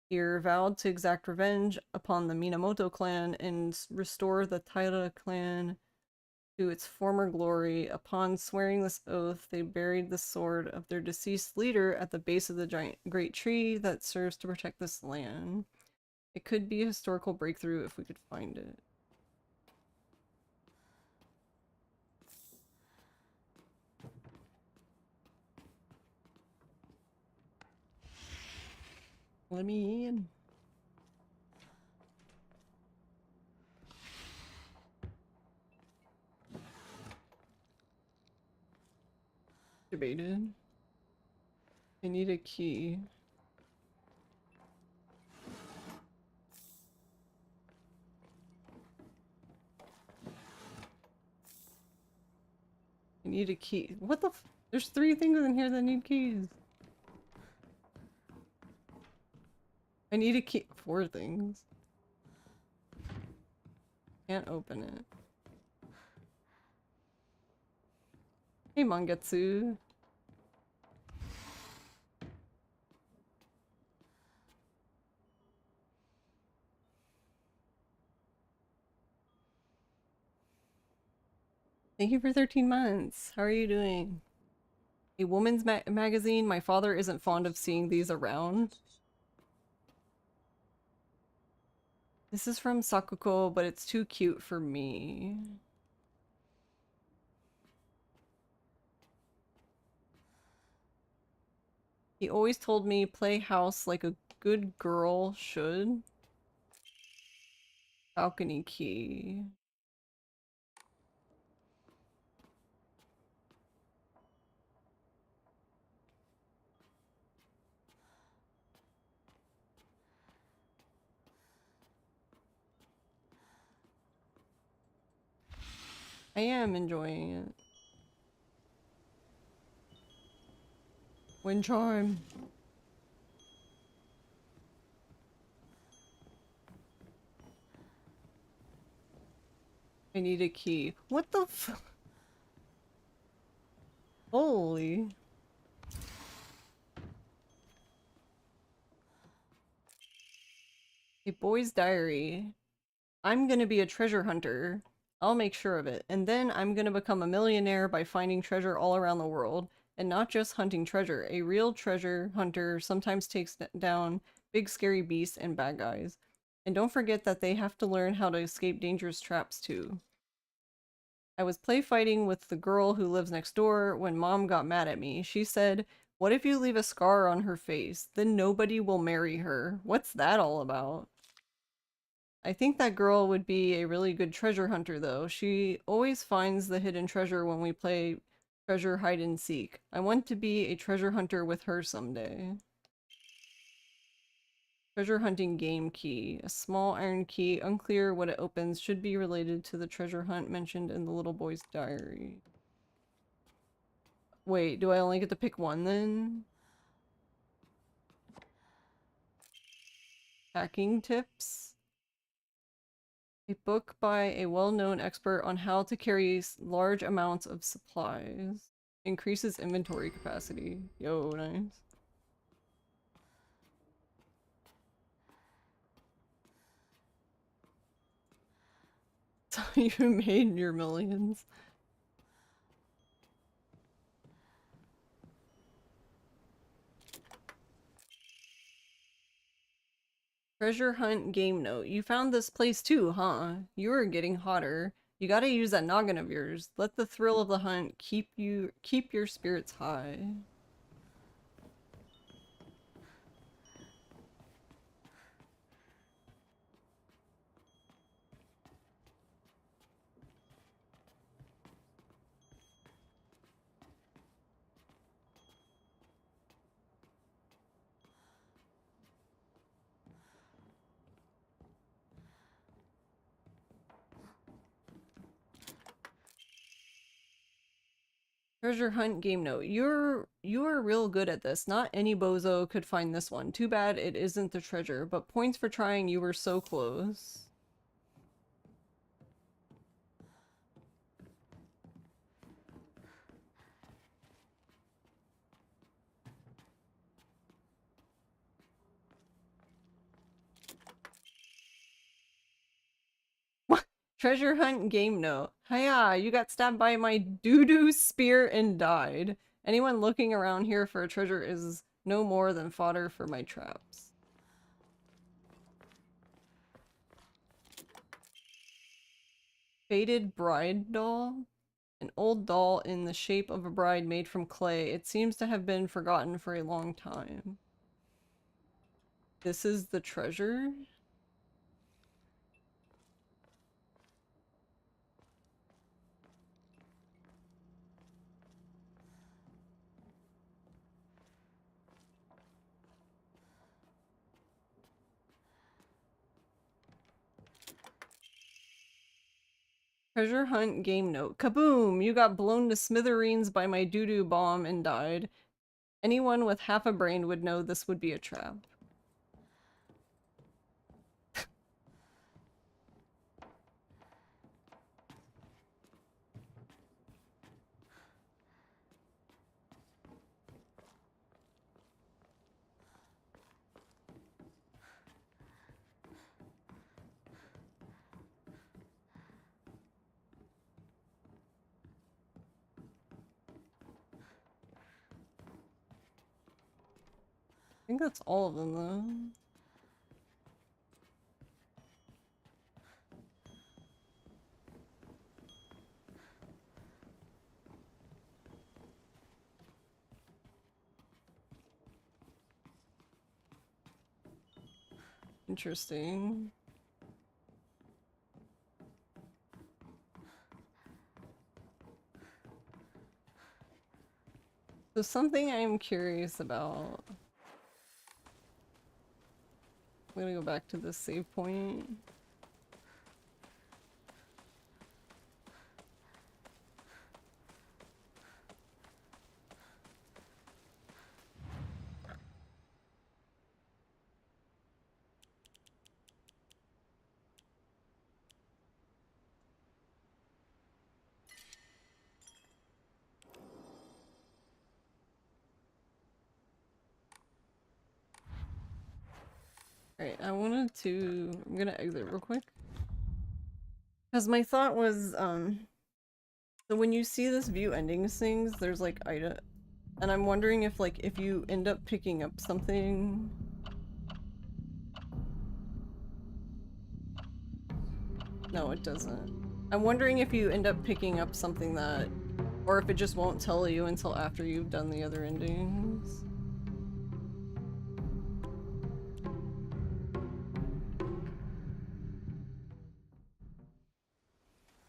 here vowed to exact revenge upon the Minamoto clan and restore the Taira clan to its former glory. Upon swearing this oath, they buried the sword of their deceased leader at the base of the great tree that serves to protect this land. It could be a historical breakthrough if we could find it. Let me in. Debated. I need a key. I need a key. What the f- There's 3 things in here that need keys. I need a key. 4 things. Can't open it. Hey, Mangetsu. Thank you for 13 months. How are you doing? A woman's magazine? My father isn't fond of seeing these around. This is from Sakuko, but it's too cute for me. He always told me play house like a good girl should. Balcony key. I am enjoying it. Wind charm. I need a key. What the f- Holy. A boy's diary. I'm gonna be a treasure hunter. I'll make sure of it. And then I'm gonna become a millionaire by finding treasure all around the world. And not just hunting treasure. A real treasure hunter sometimes takes down big scary beasts and bad guys. And don't forget that they have to learn how to escape dangerous traps too. I was play fighting with the girl who lives next door when Mom got mad at me. She said, "What if you leave a scar on her face? Then nobody will marry her." What's that all about? I think that girl would be a really good treasure hunter though. She always finds the hidden treasure when we play treasure hide and seek. I want to be a treasure hunter with her someday. Treasure hunting game key. A small iron key, unclear what it opens, should be related to the treasure hunt mentioned in the little boy's diary. Wait, do I only get to pick one then? Hacking tips. A book by a well-known expert on how to carry large amounts of supplies. Increases inventory capacity. Yo, nice. So you made your millions. Treasure hunt game note. You found this place too, huh? You were getting hotter. You gotta use that noggin of yours. Let the thrill of the hunt keep your spirits high. Treasure hunt game note. You're real good at this. Not any bozo could find this one. Too bad it isn't the treasure, but points for trying. You were so close. Treasure hunt game note. Hiya, you got stabbed by my doo-doo spear and died. Anyone looking around here for a treasure is no more than fodder for my traps. Faded bride doll? An old doll in the shape of a bride made from clay. It seems to have been forgotten for a long time. This is the treasure? Treasure hunt game note. Kaboom! You got blown to smithereens by my doo-doo bomb and died. Anyone with half a brain would know this would be a trap. I think that's all of them though. Interesting. So something I'm curious about. I'm gonna go back to this save point. Alright, I'm gonna exit real quick. Because my thought was, so when you see this view endings things, there's like item, and I'm wondering if like, if you end up picking up something. No, it doesn't. I'm wondering if you end up picking up something that, or if it just won't tell you until after you've done the other endings.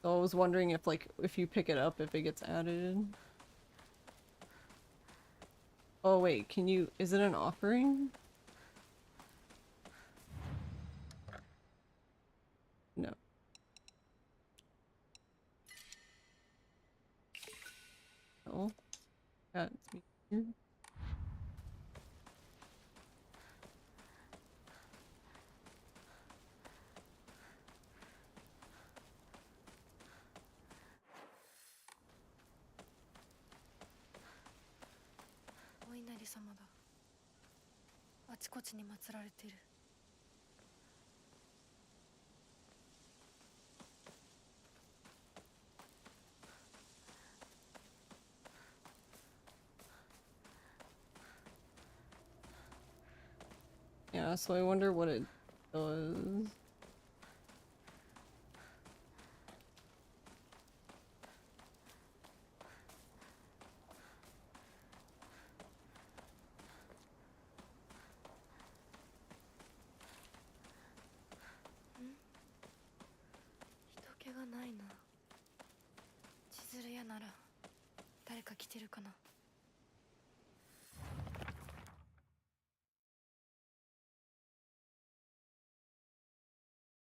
So I was wondering if like, if you pick it up, if it gets added. Oh wait, can you, is it an offering? No. No. That's me. り様だ。あちこちに祀られている。Yeah, so I wonder what it does.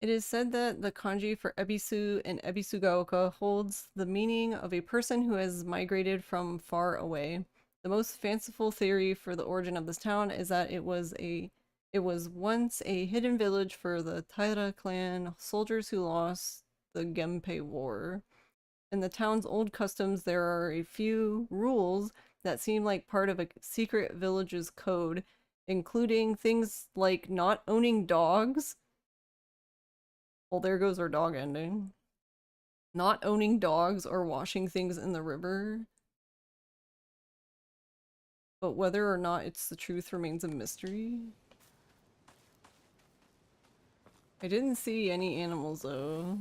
It is said that the kanji for Ebisu and Ebisugaoka holds the meaning of a person who has migrated from far away. The most fanciful theory for the origin of this town is that it was once a hidden village for the Taira clan soldiers who lost the Genpei War. In the town's old customs, there are a few rules that seem like part of a secret village's code, including things like not owning dogs. Well, there goes our dog ending. Not owning dogs or washing things in the river. But whether or not it's the truth remains a mystery. I didn't see any animals though.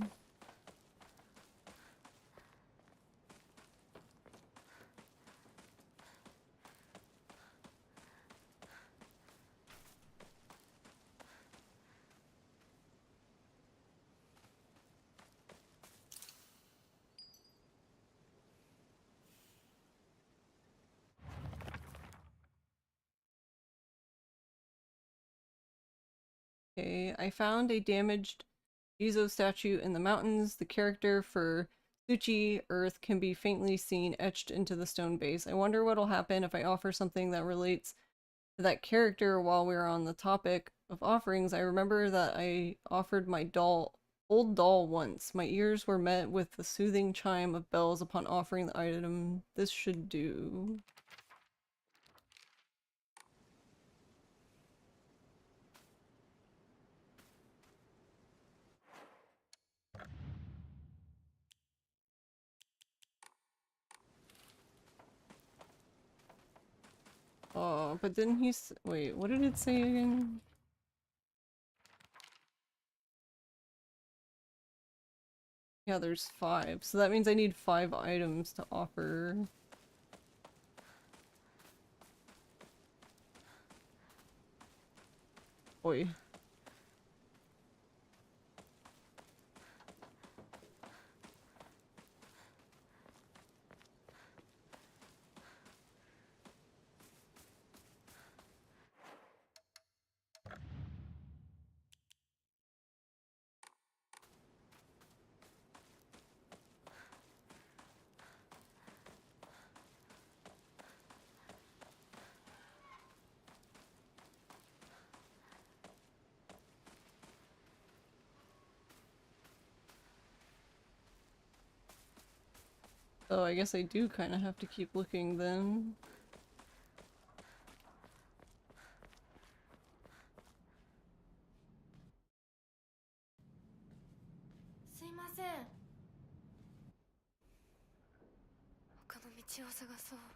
Okay, I found a damaged Jizo statue in the mountains. The character for Tsuchi, Earth, can be faintly seen etched into the stone base. I wonder what'll happen if I offer something that relates to that character. While we're on the topic of offerings, I remember that I offered my old doll once. My ears were met with the soothing chime of bells upon offering the item. This should do. Oh, but didn't he wait, what did it say again? Yeah, there's 5. So that means I need 5 items to offer. Oi. So I guess I do kind of have to keep looking then.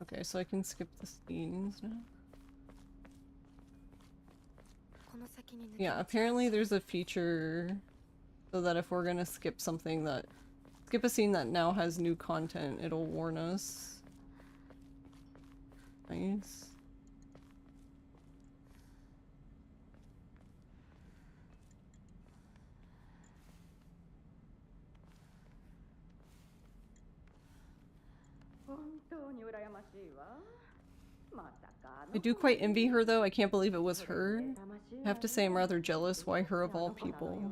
Okay, so I can skip the scenes now. Yeah, apparently there's a feature so that if we're gonna skip a scene that now has new content, it'll warn us. Nice. I do quite envy her though. I can't believe it was her. I have to say I'm rather jealous. Why her of all people?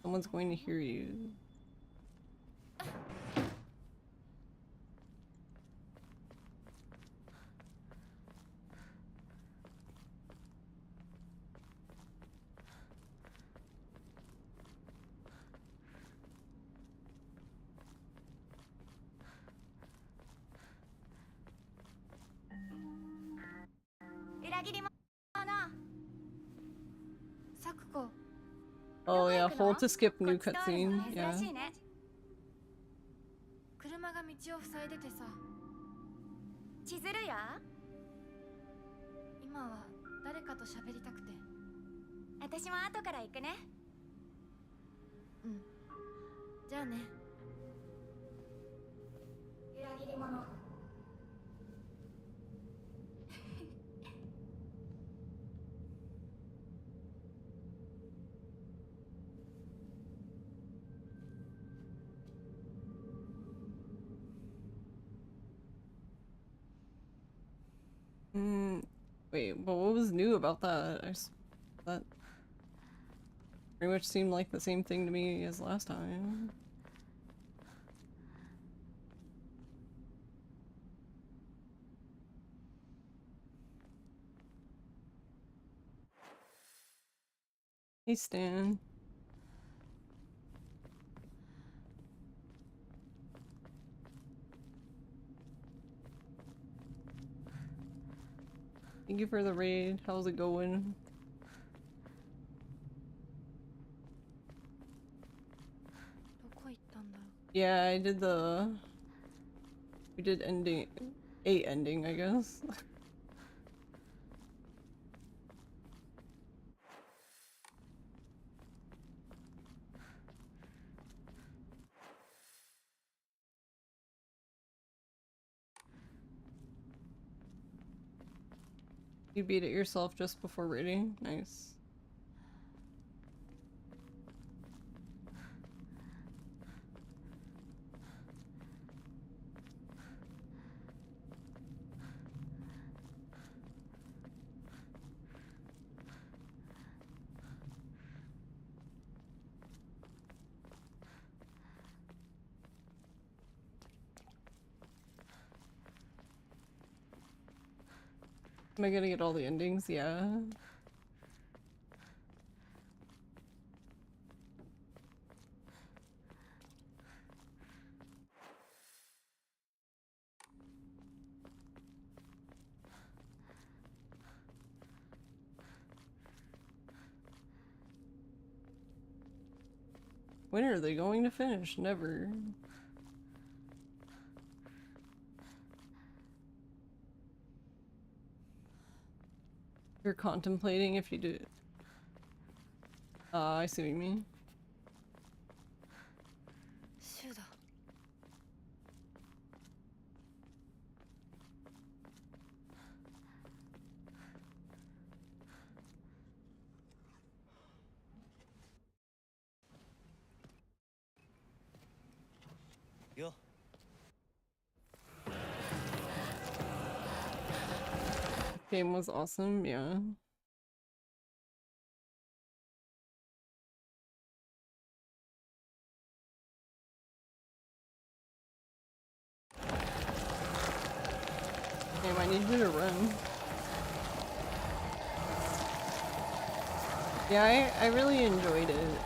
Someone's going to hear you. 切り者。サクコ Oh yeah, hold to skip new cutscene. 珍 Yeah. しいね。車が道を塞いでてさ、千鶴や。今は誰かと喋りたくて。私も後から行くね。うん、じゃあね。裏切り者。Wait, but what was new about that? That pretty much seemed like the same thing to me as last time. Hey Stan. Thank you for the raid. How's it going? Yeah, I did the... We did ending... 8 ending, I guess. You beat it yourself just before raiding? Nice. Am I gonna get all the endings? Yeah. When are they going to finish? Never. You're contemplating if you do. I see what you mean. シュだ。よ。Game was awesome, yeah. Damn, I need you to run. Yeah, I really enjoyed it.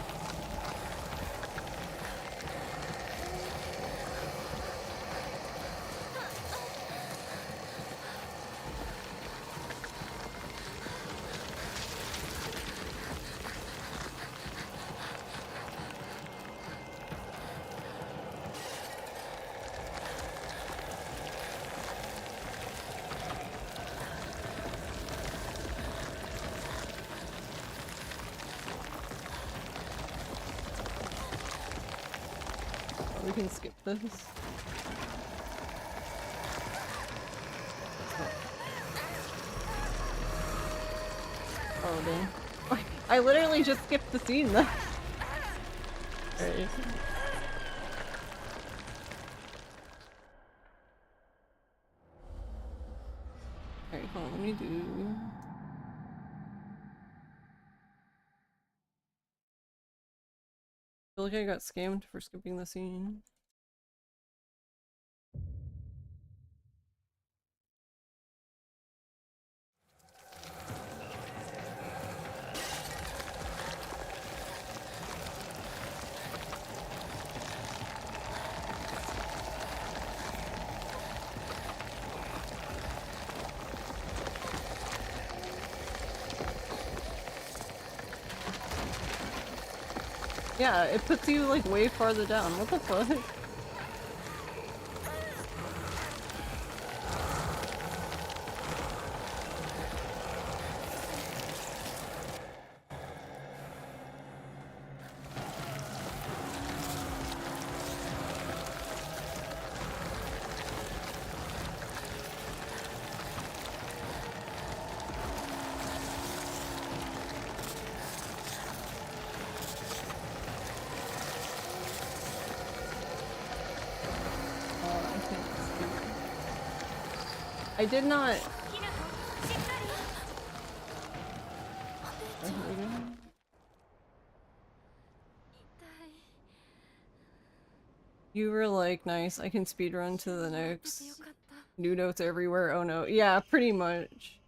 We can skip this. Oh dang. I literally just skipped the scene though. Alright. Alright, hold on, let me do... I feel like I got scammed for skipping the scene. Yeah, it puts you like way farther down. What the fuck? I did not. You were like, nice, I can speedrun to the next. New notes everywhere, oh no. Yeah, pretty much.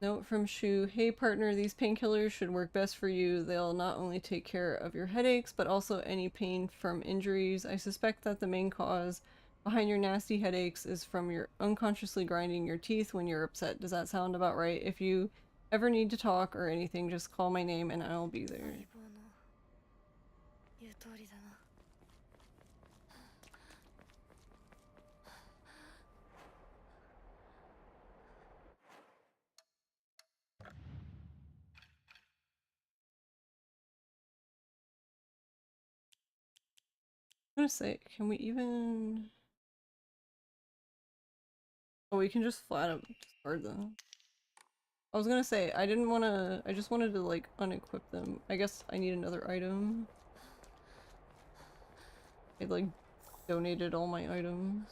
Note from Shu, hey partner, these painkillers should work best for you. They'll not only take care of your headaches, but also any pain from injuries. I suspect that the main cause behind your nasty headaches is from your unconsciously grinding your teeth when you're upset. Does that sound about right? If you ever need to talk or anything, just call my name and I'll be there. I'm gonna say, can we even... Oh, we can just flat up discard them. I was gonna say, I didn't wanna... I just wanted to, like, unequip them. I guess I need another item. I, like, donated all my items.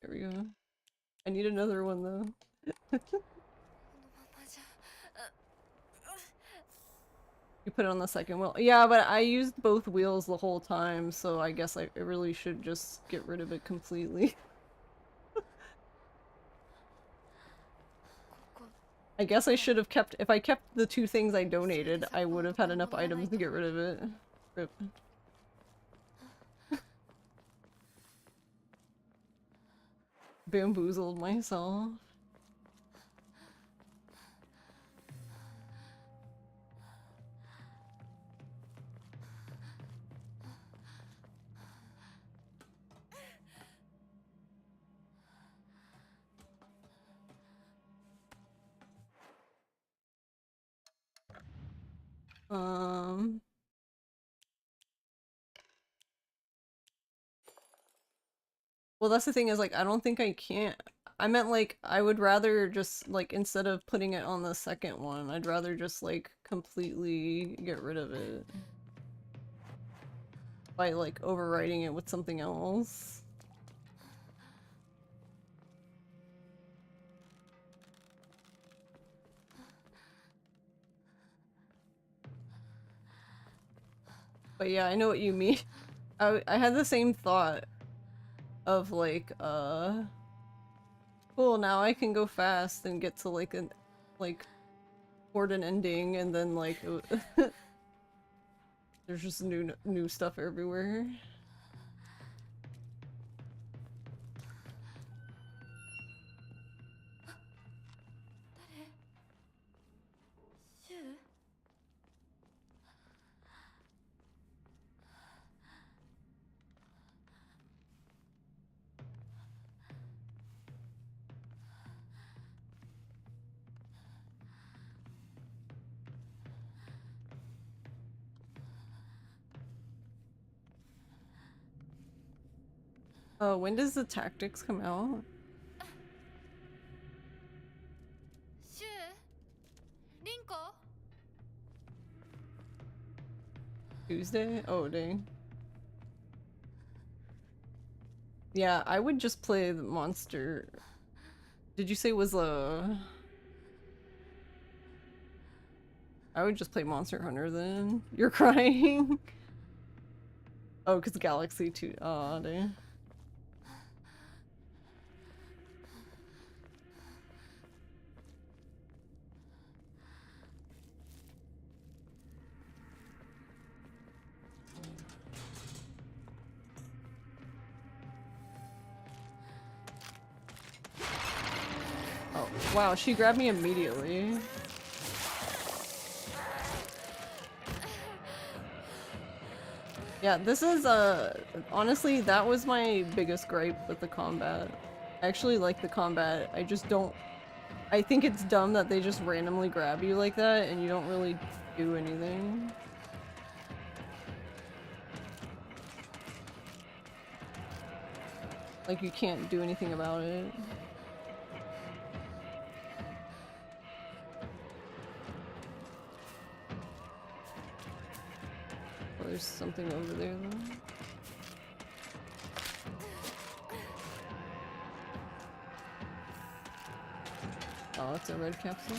There we go. I need another one, though. You put it on the second wheel. Yeah, but I used both wheels the whole time, so I guess I really should just get rid of it completely. I guess I should have kept- if I kept the two things I donated, I would have had enough items to get rid of it. Rip. Bamboozled myself. Well, that's the thing is, like, I don't think I can't. I meant, like, I would rather just, like, instead of putting it on the second one, I'd rather just, like, completely get rid of it. By, like, overwriting it with something else. But yeah, I know what you mean. I had the same thought of, like, cool, now I can go fast and get to, like, an, like, toward an ending, and then, like, there's just new stuff everywhere. When does the tactics come out? Tuesday? Oh, dang. Yeah, I would just play the monster. Did you say it was a... I would just play Monster Hunter then. You're crying? Oh, because Galaxy 2. Aw, dang. Wow, she grabbed me immediately. Yeah, this is honestly, that was my biggest gripe with the combat. I actually like the combat. I just don't. I think it's dumb that they just randomly grab you like that and you don't really do anything. Like, you can't do anything about it. Oh, there's something over there though. Oh, it's a red capsule.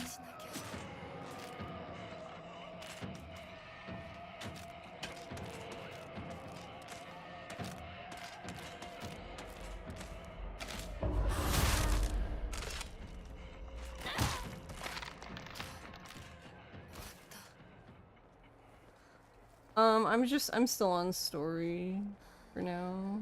I'm still on story for now.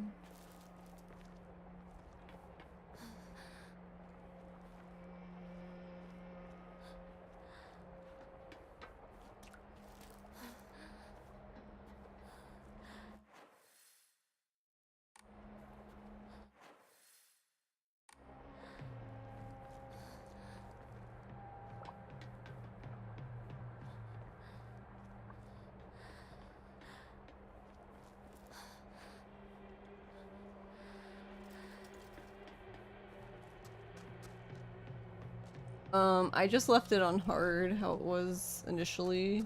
I just left it on hard, how it was initially.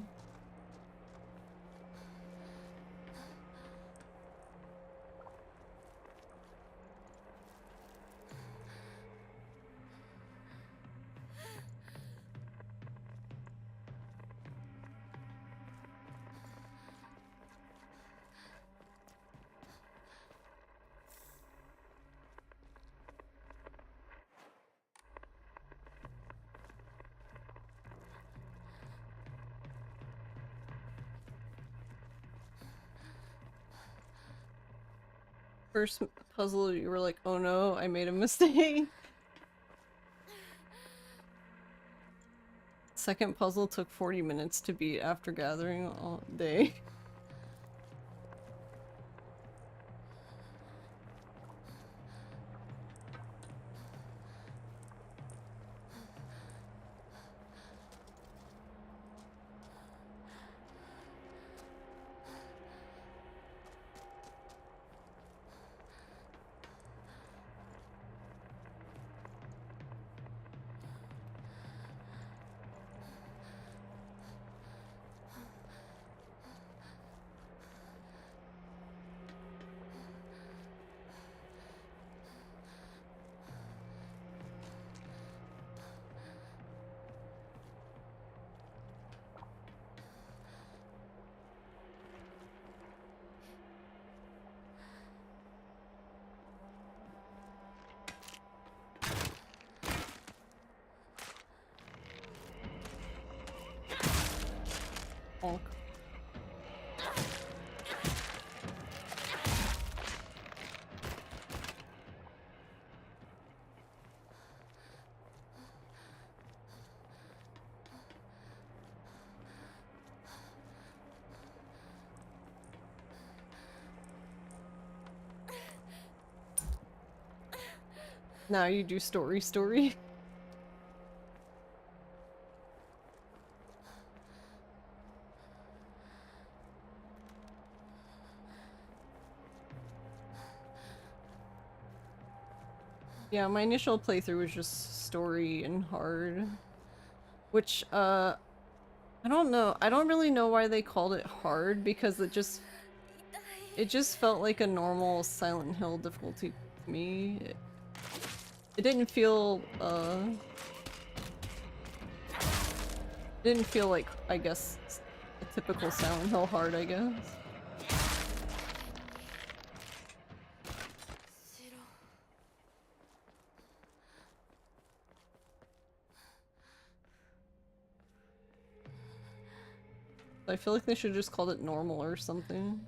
First puzzle, you were like, oh no, I made a mistake. Second puzzle took 40 minutes to beat after gathering all day. Honk. Now you do story. Yeah, my initial playthrough was just story and hard. Which, I don't know. I don't really know why they called it hard, because it just felt like a normal Silent Hill difficulty to me. It didn't feel, didn't feel like, I guess, a typical Silent Hill hard, I guess. I feel like they should have just called it normal or something.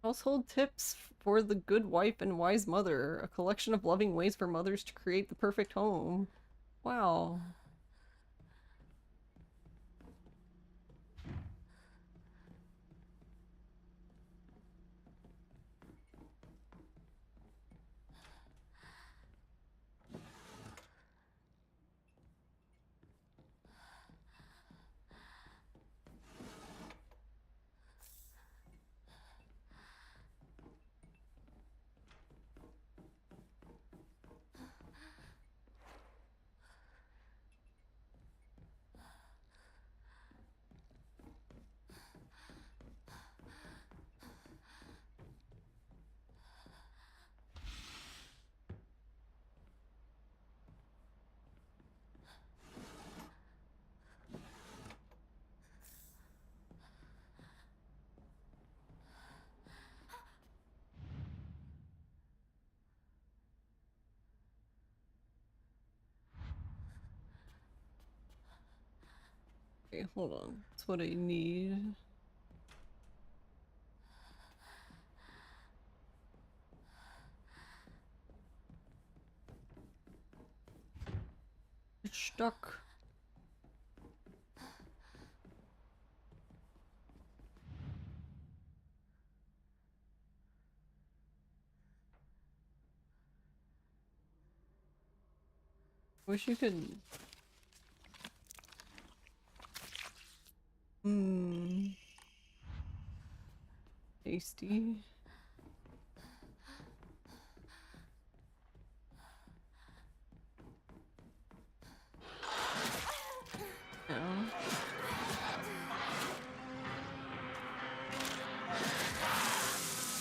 Household tips for the good wife and wise mother. A collection of loving ways for mothers to create the perfect home. Wow. Okay, hold on. That's what I need. It's stuck. Wish you could. Tasty. Yeah.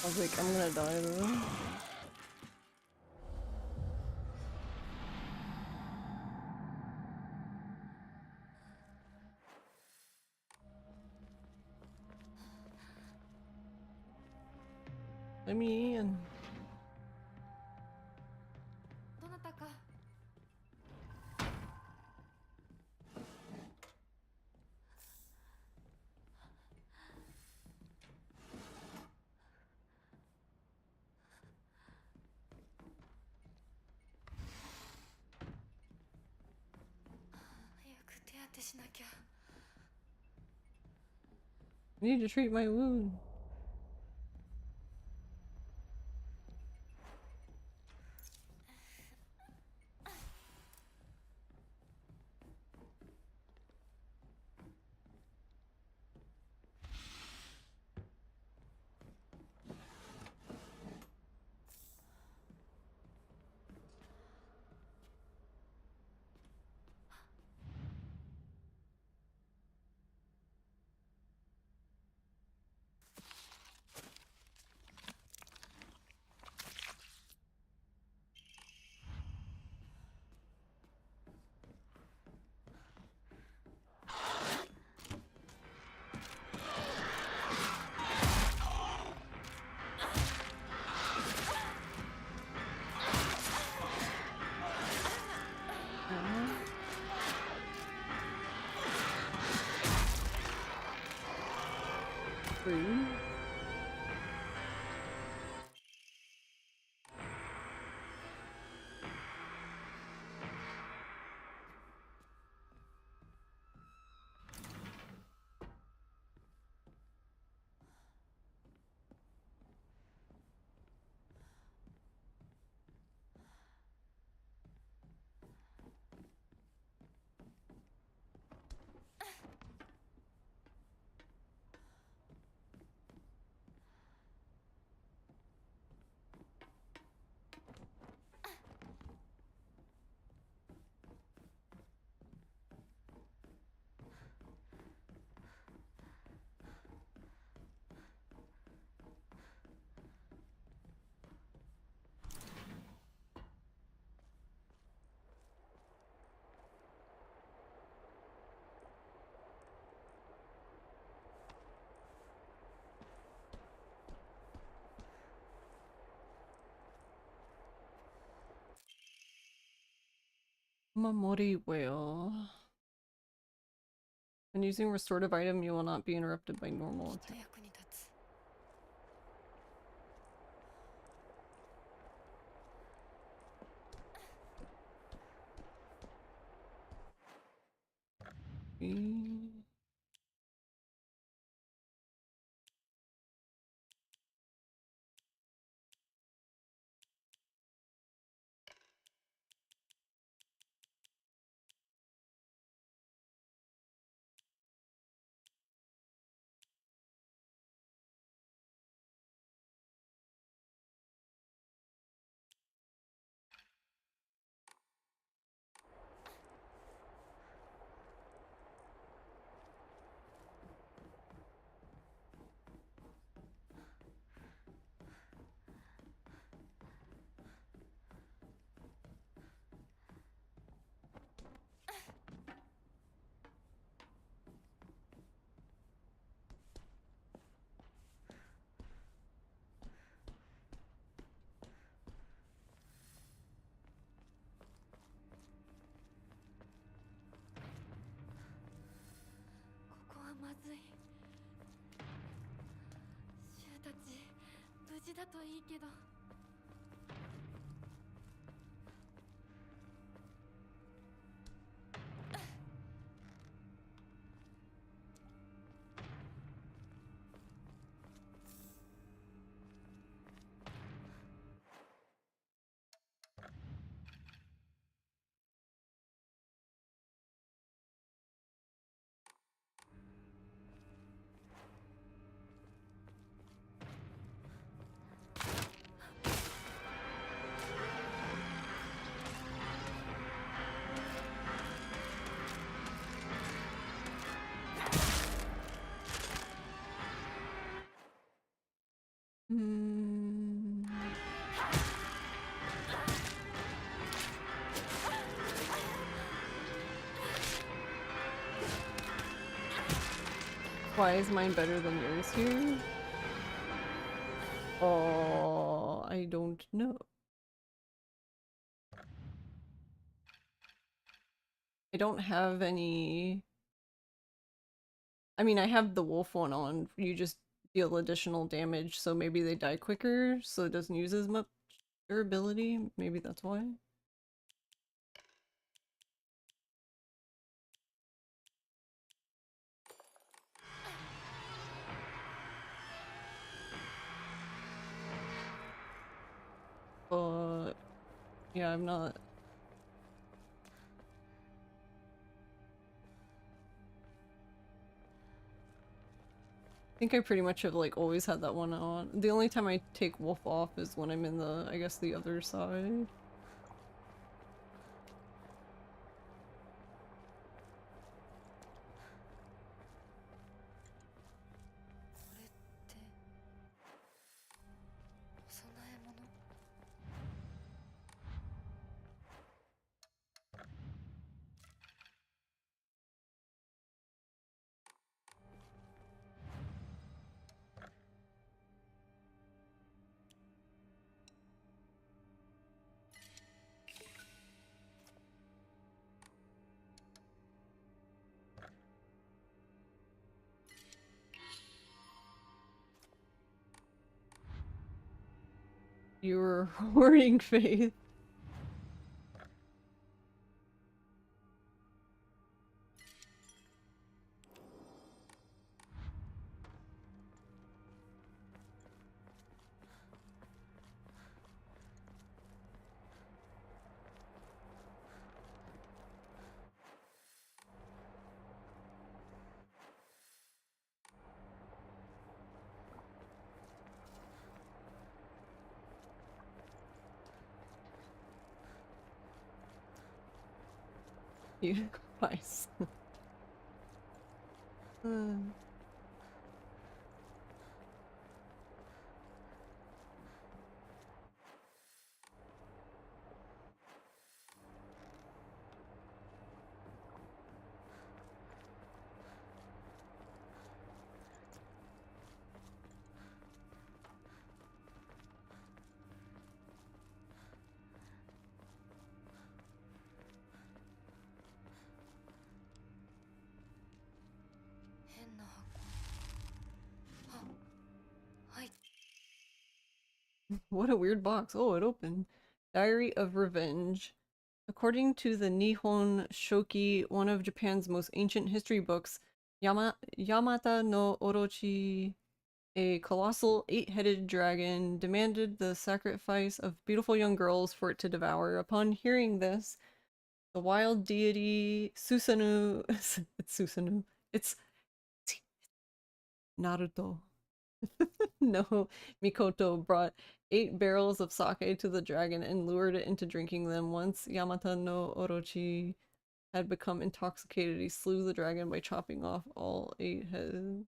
I was like, I'm gonna die though. Let me in. どなたか早く手当てしなきゃ I need to treat my wound. Rude. Mamori whale. When using restorative item, you will not be interrupted by normal きっと attack. 役に立つ movie. Hmm. Why is mine better than yours here? Oh, I don't know. I don't have any... I mean, I have the wolf one on. You just deal additional damage, so maybe they die quicker, so it doesn't use as much durability. Maybe that's why. But yeah, I'm not... I think I pretty much have like always had that one on. The only time I take wolf off is when I'm in the, I guess, the other side. You were hoarding faith. You twice. What a weird box. Oh, it opened. Diary of Revenge. According to the Nihon Shoki, one of Japan's most ancient history books, Yamata no Orochi, a colossal 8-headed dragon, demanded the sacrifice of beautiful young girls for it to devour. Upon hearing this, the wild deity Susanoo, it's Susanoo, it's Naruto. No, Mikoto brought 8 barrels of sake to the dragon and lured it into drinking them. Once Yamata no Orochi had become intoxicated, he slew the dragon by chopping off all 8 heads.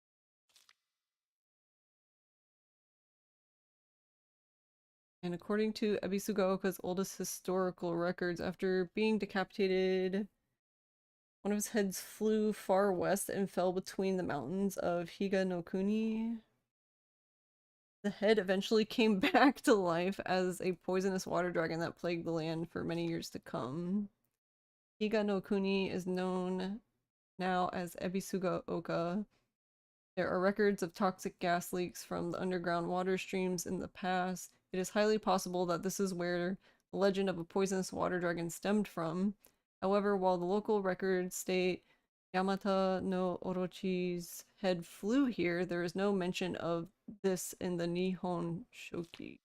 And according to Ebisugaoka's oldest historical records, after being decapitated, one of his heads flew far west and fell between the mountains of Higa no Kuni. The head eventually came back to life as a poisonous water dragon that plagued the land for many years to come. Higa no Kuni is known now as Ebisugaoka. There are records of toxic gas leaks from the underground water streams in the past. It is highly possible that this is where the legend of a poisonous water dragon stemmed from. However, while the local records state Yamata no Orochi's head flew here, there is no mention of this in the Nihon Shoki.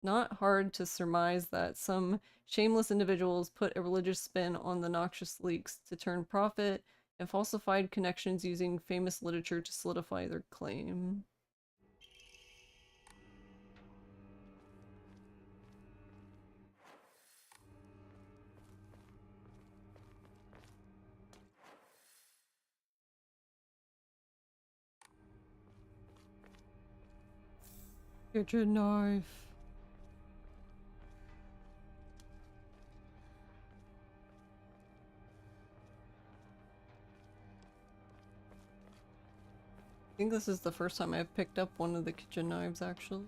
Not hard to surmise that some shameless individuals put a religious spin on the noxious leaks to turn profit and falsified connections using famous literature to solidify their claim. Get your knife. I think this is the first time I've picked up one of the kitchen knives, actually.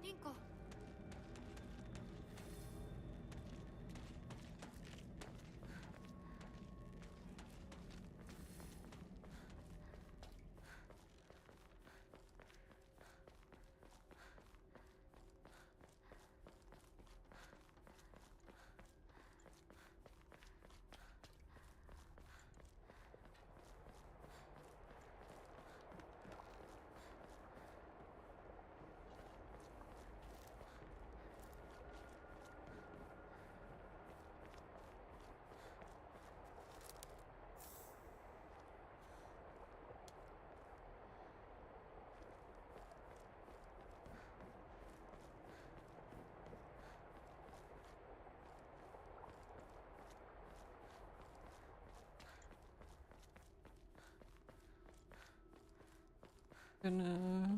Rinko. Gonna...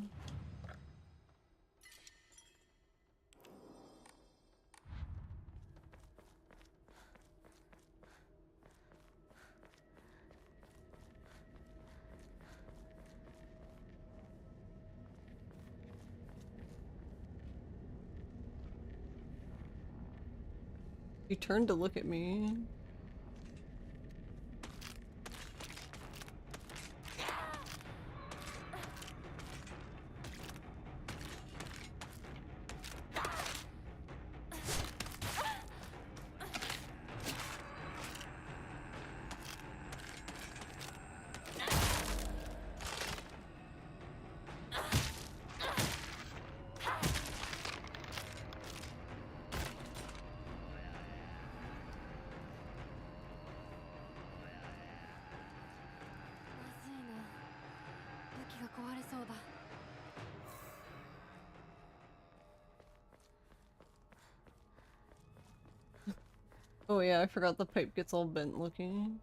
You turned to look at me. Oh yeah, I forgot the pipe gets all bent looking.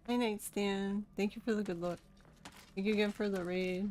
Hi, Nightstand. Thank you for the good luck. Thank you again for the raid.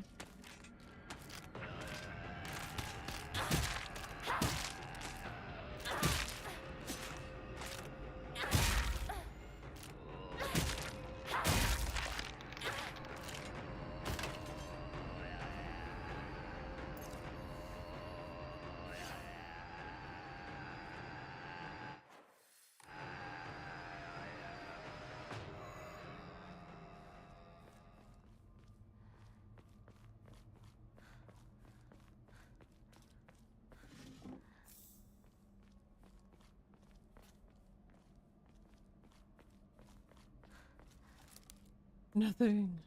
Nothing.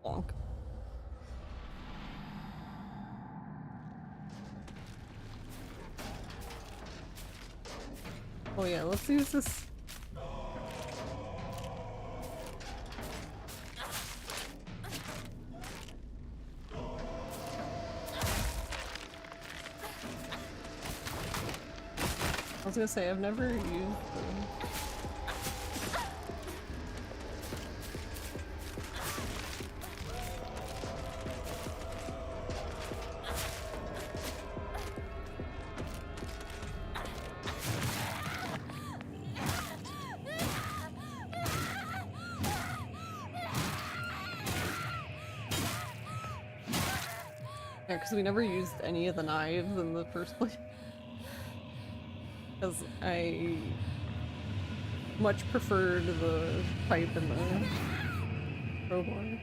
Bonk. Oh yeah, let's use this. I was gonna say, I've never used them. Yeah, because we never used any of the knives in the first place. Because I much preferred the pipe and the crowbar.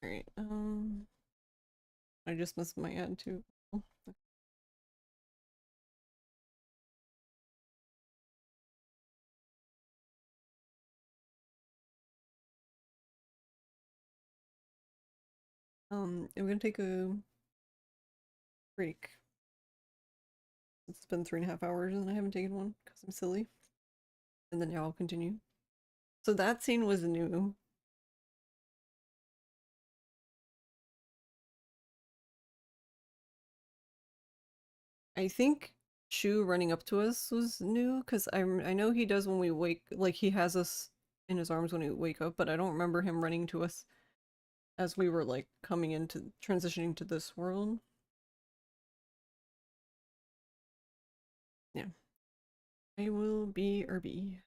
Alright, I just missed my ad too. I'm gonna take a break. It's been 3.5 hours and I haven't taken one because I'm silly. And then yeah, I'll continue. So that scene was new. I think Shu running up to us was new because I know he does when we wake, like he has us in his arms when we wake up, but I don't remember him running to us as we were like coming into transitioning to this world. Yeah. I will be Irby.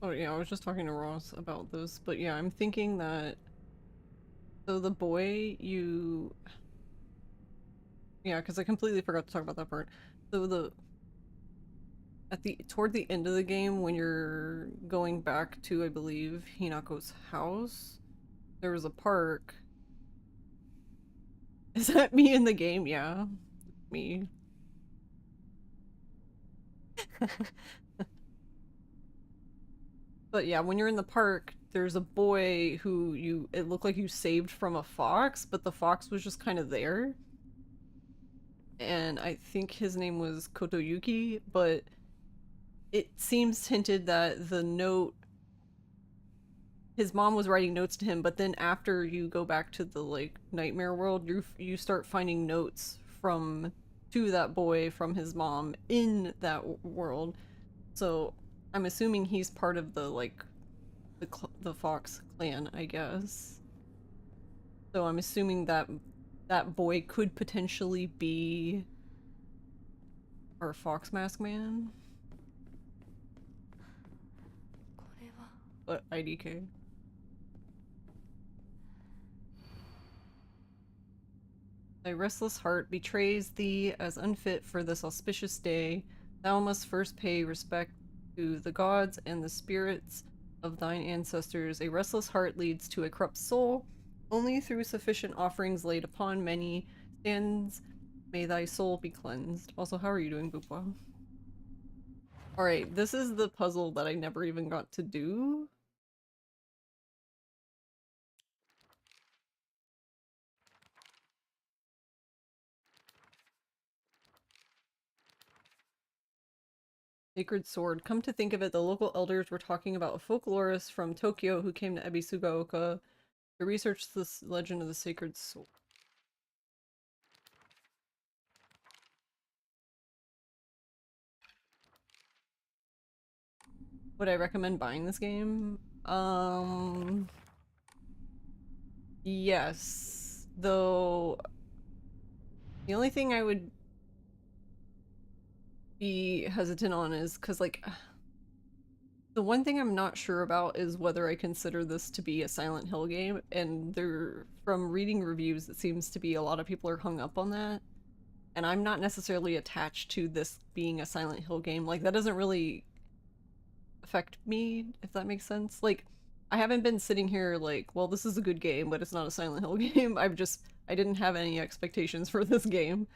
Oh yeah, I was just talking to Ross about this, but yeah, I'm thinking that so the boy you yeah, because I completely forgot to talk about that part. So toward the end of the game when you're going back to, I believe, Hinako's house, there was a park. Is that me in the game? Yeah. Me. But yeah, when you're in the park, there's a boy who it looked like you saved from a fox, but the fox was just kind of there. And I think his name was Kotoyuki, but it seems hinted that the note his mom was writing notes to him, but then after you go back to the like nightmare world, you start finding notes to that boy from his mom in that world. So I'm assuming he's part of the like the Fox clan, I guess. So I'm assuming that that boy could potentially be our Fox Mask Man. これは But IDK. Thy restless heart betrays thee as unfit for this auspicious day. Thou must first pay respect to the gods and the spirits of thine ancestors. A restless heart leads to a corrupt soul. Only through sufficient offerings laid upon many stands may thy soul be cleansed. Also, how are you doing, Boopwa? Alright, this is the puzzle that I never even got to do. Sacred Sword. Come to think of it, the local elders were talking about a folklorist from Tokyo who came to Ebisugaoka to research this legend of the Sacred Sword. Would I recommend buying this game? Yes. Though the only thing I would be hesitant on is because, like, the one thing I'm not sure about is whether I consider this to be a Silent Hill game, and from reading reviews, it seems to be a lot of people are hung up on that. And I'm not necessarily attached to this being a Silent Hill game. Like, that doesn't really affect me, if that makes sense. Like, I haven't been sitting here like, well, this is a good game, but it's not a Silent Hill game. I didn't have any expectations for this game.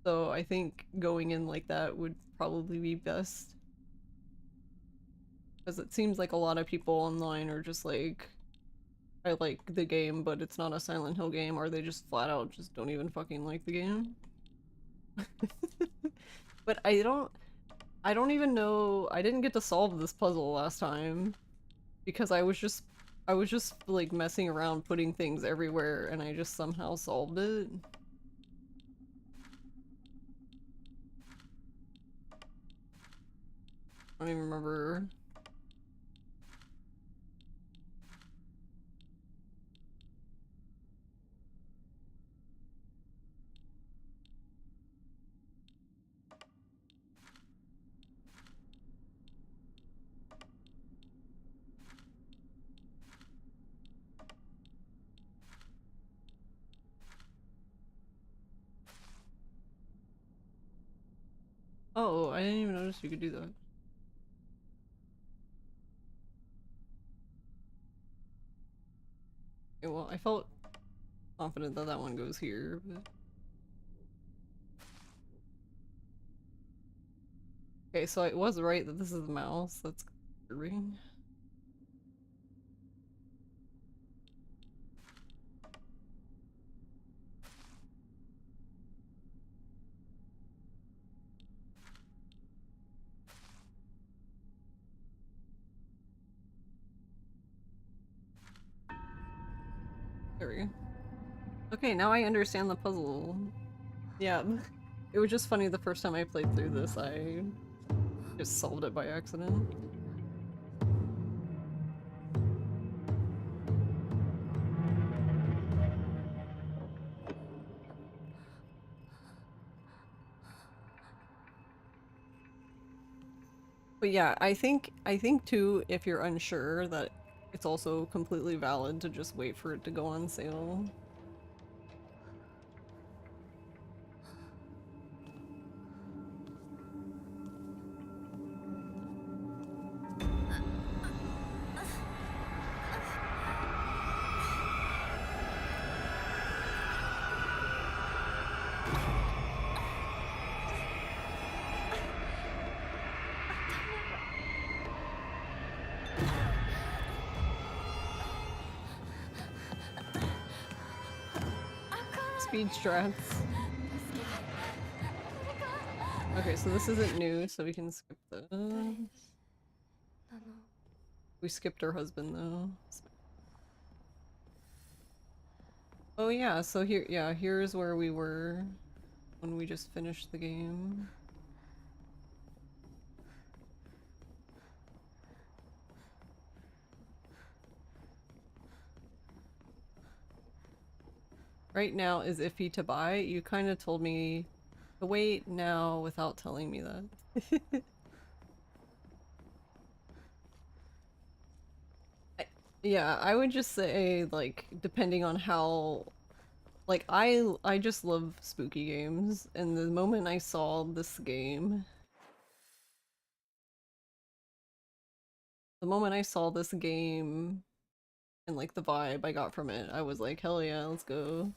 So I think going in like that would probably be best. Because it seems like a lot of people online are just like, I like the game, but it's not a Silent Hill game, or they just flat out just don't even fucking like the game. But I don't even know, I didn't get to solve this puzzle last time because I was just like messing around putting things everywhere and I just somehow solved it. I don't even remember. Oh, I didn't even notice you could do that. Okay, well, I felt confident that that one goes here, but... Okay, so I was right that this is the mouse that's curving. There we go. Okay, now I understand the puzzle. Yeah, it was just funny the first time I played through this, I just solved it by accident. But yeah, I think too, if you're unsure, that it's also completely valid to just wait for it to go on sale. Speed strats. Okay, so this isn't new, so we can skip the. We skipped her husband though. Oh yeah, so here, yeah, here's where we were when we just finished the game. Right now is iffy to buy. You kind of told me to wait now without telling me that. Yeah, I would just say, like, depending on how, like, I just love spooky games, and the moment I saw this game, and like the vibe I got from it, I was like, hell yeah, let's go.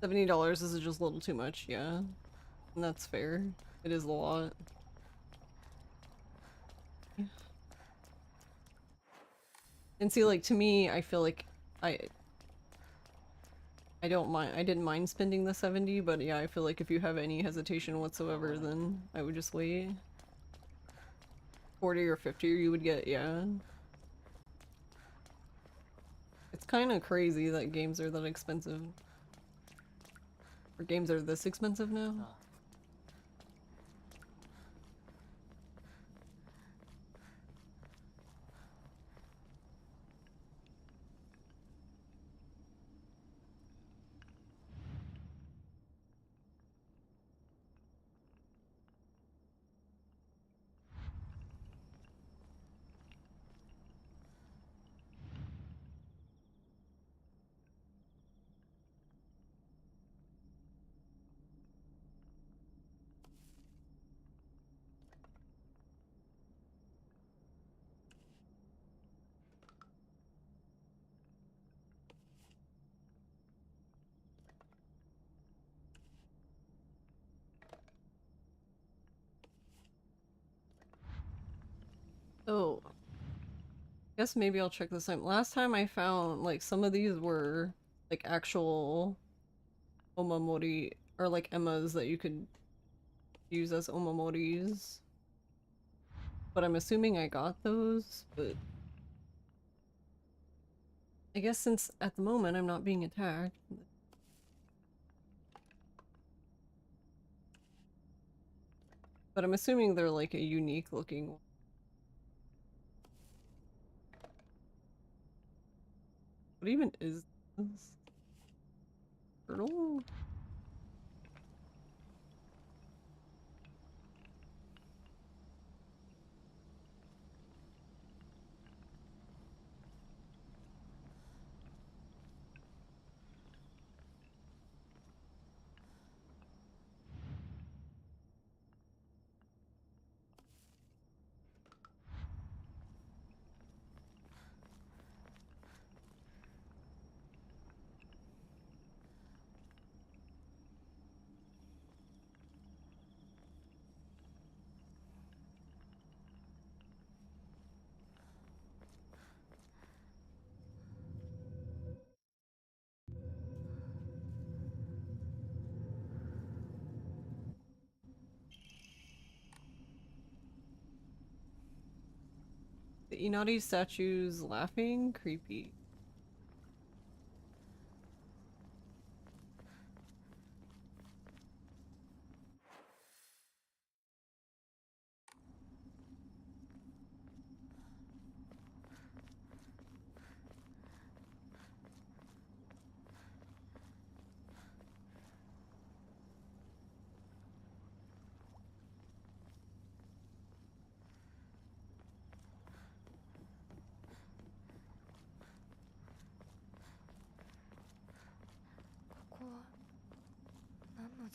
$70 is just a little too much, yeah. And that's fair. It is a lot. And see, like, to me, I feel like I don't mind. I didn't mind spending the 70, but yeah, I feel like if you have any hesitation whatsoever, then I would just wait. 40 or 50 you would get, yeah. It's kind of crazy that games are that expensive. Or games are this expensive now. Oh. Guess maybe I'll check this time. Last time I found, like, some of these were, like, actual omamori, or like emmas that you could use as omamoris. But I'm assuming I got those, but I guess since at the moment I'm not being attacked. But I'm assuming they're like a unique looking one. What even is this? Turtle? The Inari statue's laughing? Creepy.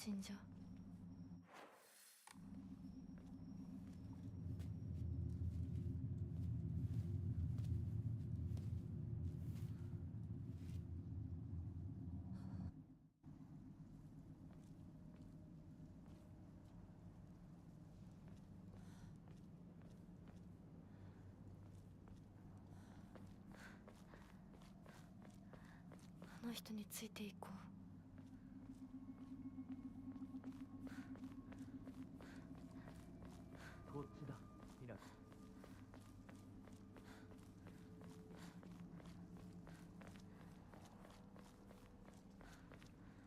神社。あの人についていこう。こっちだ、ひなこ。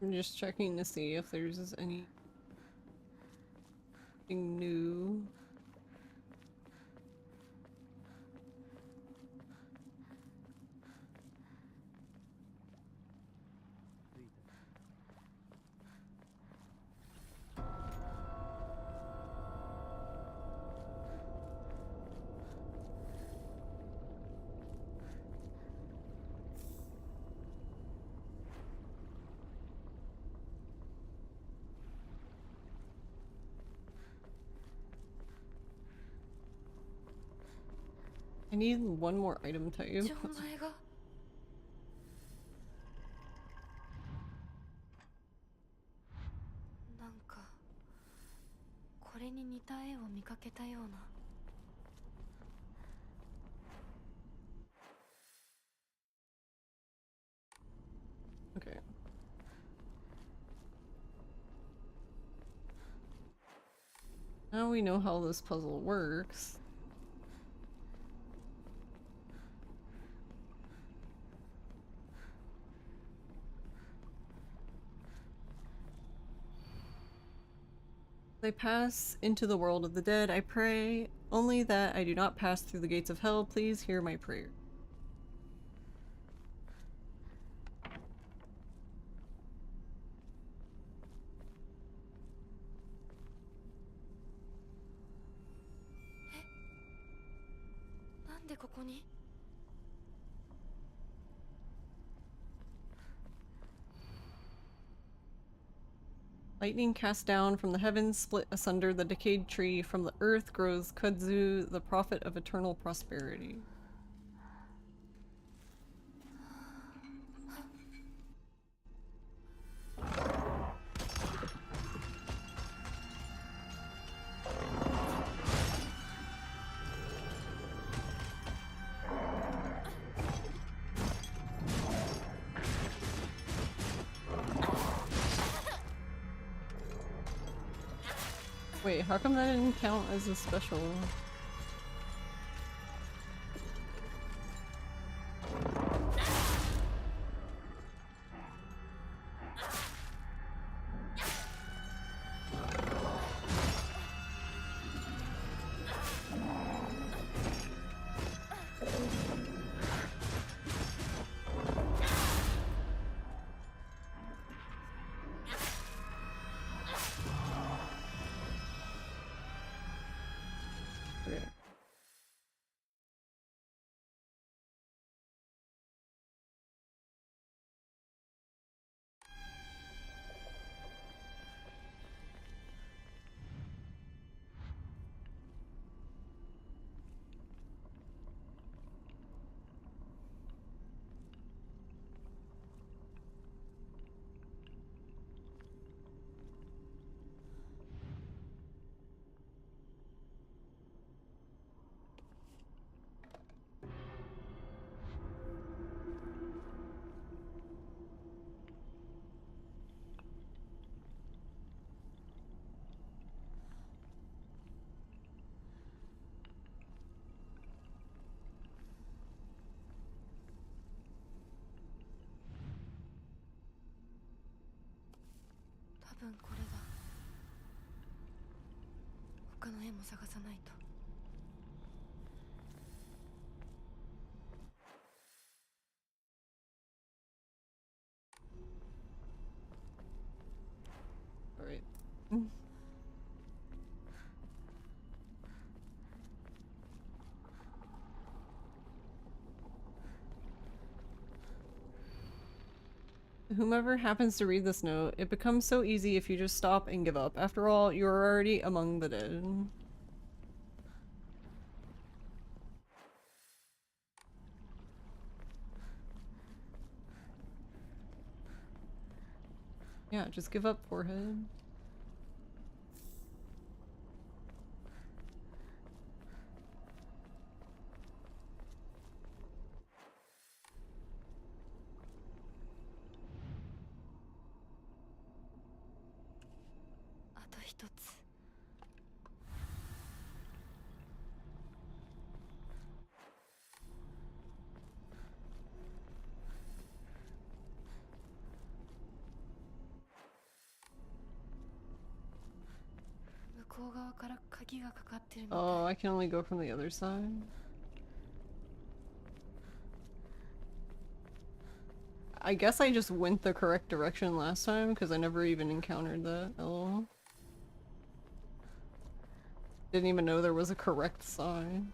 I'm just checking to see if there's anything new. I need one more item type. じゃあお前が。なんかこれに似た絵を見かけたような。Okay. Now we know how this puzzle works. As I pass into the world of the dead, I pray only that I do not pass through the gates of hell. Please hear my prayer. Eh? なんでここに？ Lightning cast down from the heavens, split asunder the decayed tree. From the earth grows kudzu, the prophet of eternal prosperity. Wait, how come that didn't count as a special? Okay. Alright. whomever happens to read this note, it becomes so easy if you just stop and give up. After all, you're already among the dead. Yeah, just give up, forehead. Oh, I can only go from the other side. I guess I just went the correct direction last time because I never even encountered that. Oh. Didn't even know there was a correct side.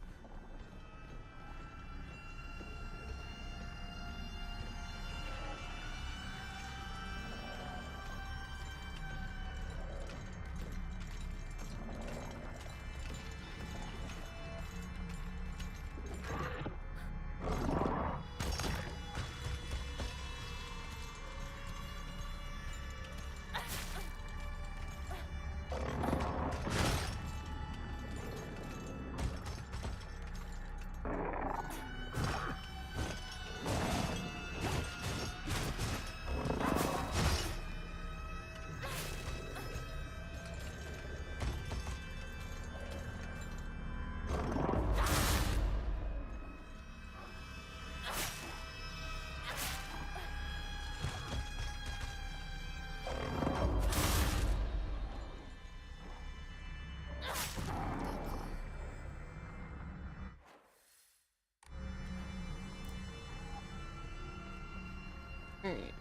Alright.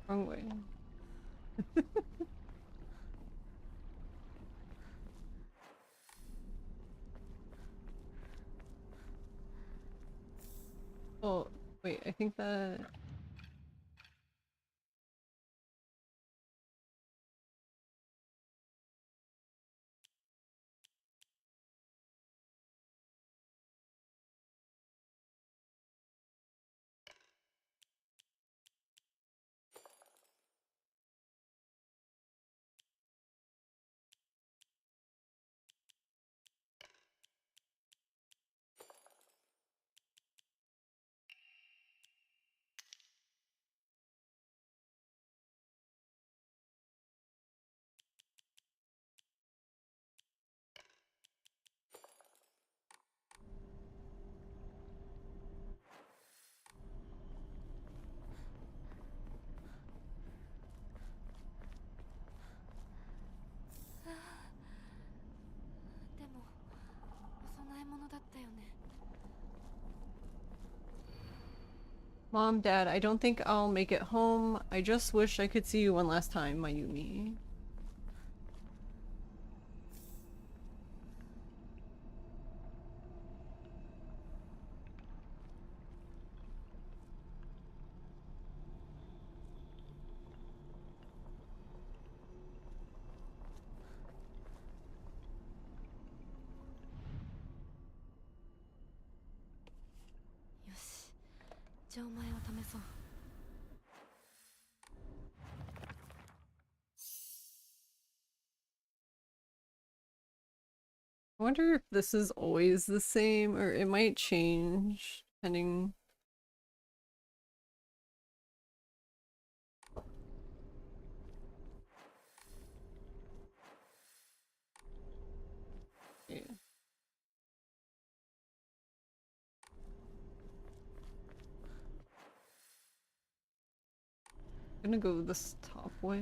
Wrong way. Oh, wait, I think that... Mom, Dad, I don't think I'll make it home. I just wish I could see you one last time, Mayumi. I wonder if this is always the same, or it might change depending. Yeah. I'm gonna go this top way.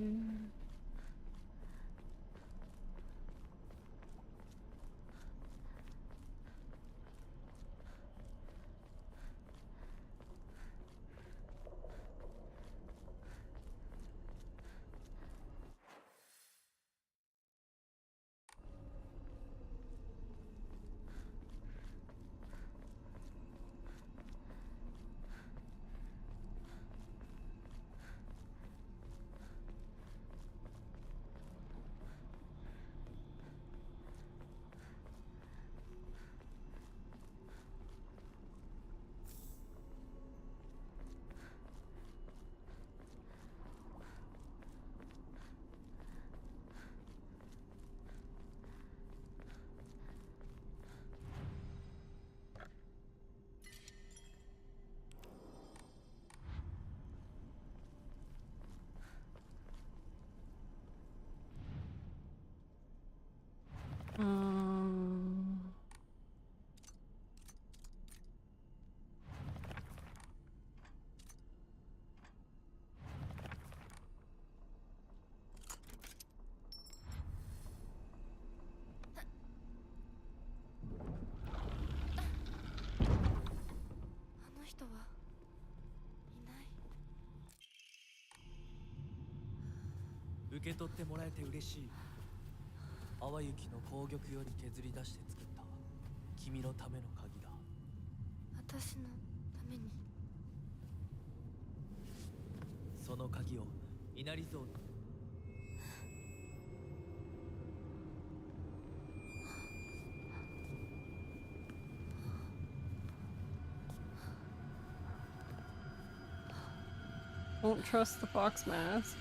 受け取ってもらえて嬉しい。淡雪の紅玉より削り出して作った君のための鍵だ。私のために。その鍵を稲荷像のDon't trust the fox mask.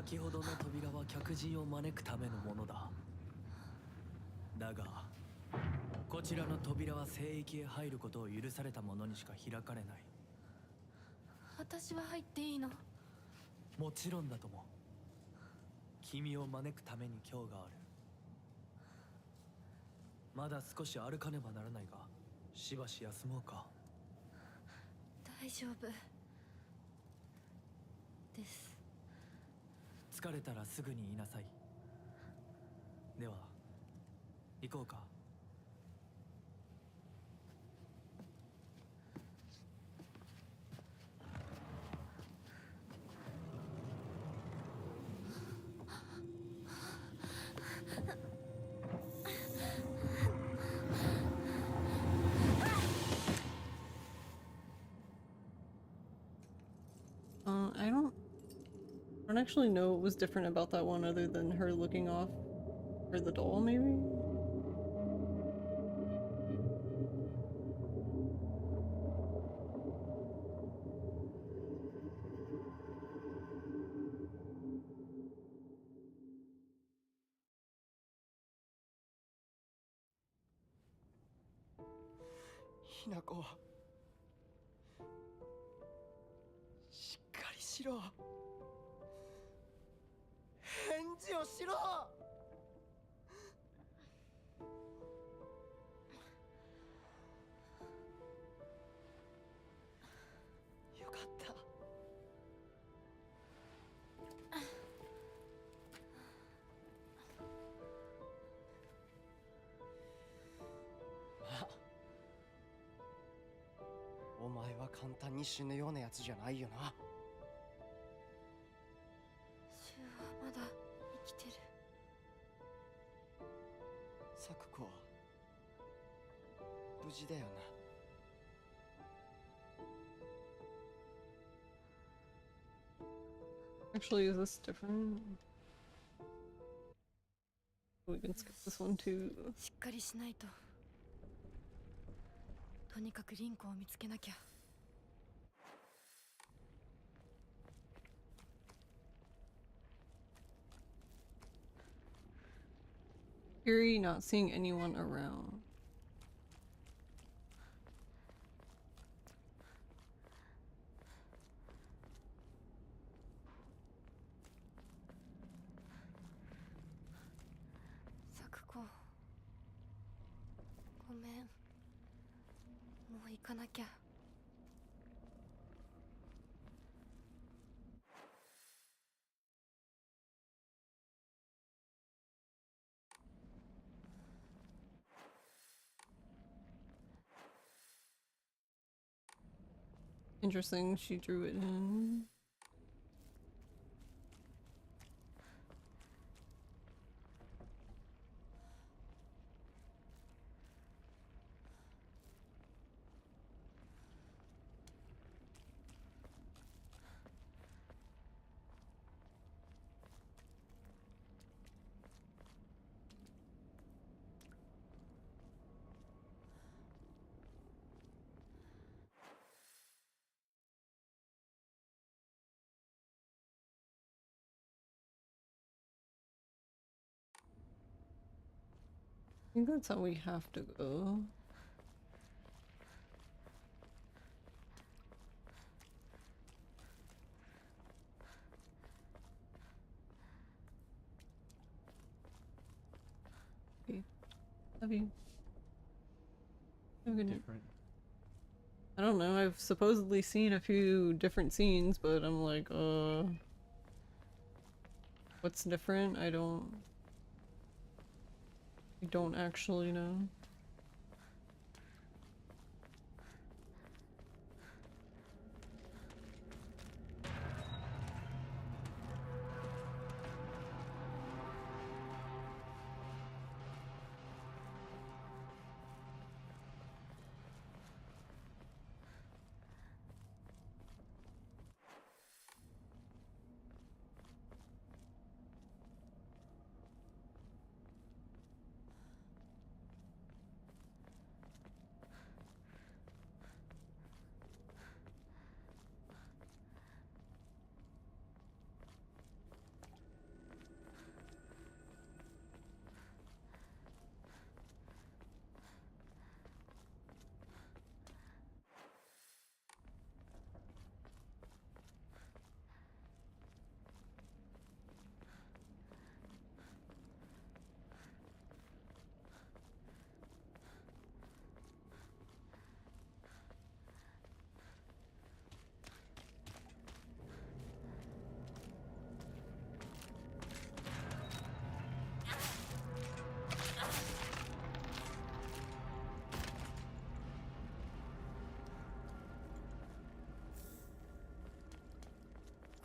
先ほどの扉は客人を招くためのものだ。だがこちらの扉は聖域へ入ることを許された者にしか開かれない。私は入っていいの？もちろんだとも。君を招くために今日がある。まだ少し歩かねばならないが、しばし休もうか。大丈夫です。疲れたらすぐに言いなさい。では行こうか。I don't actually know what was different about that one other than her looking off for the doll, maybe? Hinako, しっかりしろ。返事をしろ。よかった。お前は簡単に死ぬようなやつじゃないよな。シュウはまだ生きてる。サクコは無事だよな。Actually, is this different? We can skip this one too. しっかりしないと。とにかくリンコを見つけなきゃ。Eerie, not seeing anyone around. Sakuko, ごめん。もう行かなきゃ。Interesting, she drew it in. think that's how we have to go. Okay. Love you. Have a good night. Different. I don't know, I've supposedly seen a few different scenes, but I'm like, what's different? I don't actually know.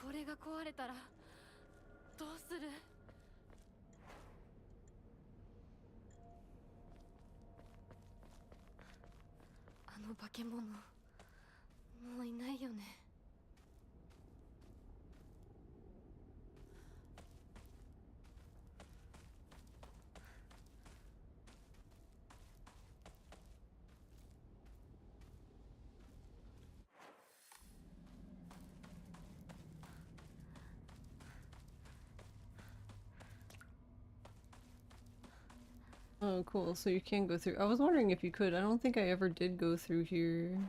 これが壊れたらどうする？あの化け物もういないよね。Oh, cool. So you can go through. I was wondering if you could. I don't think I ever did go through here.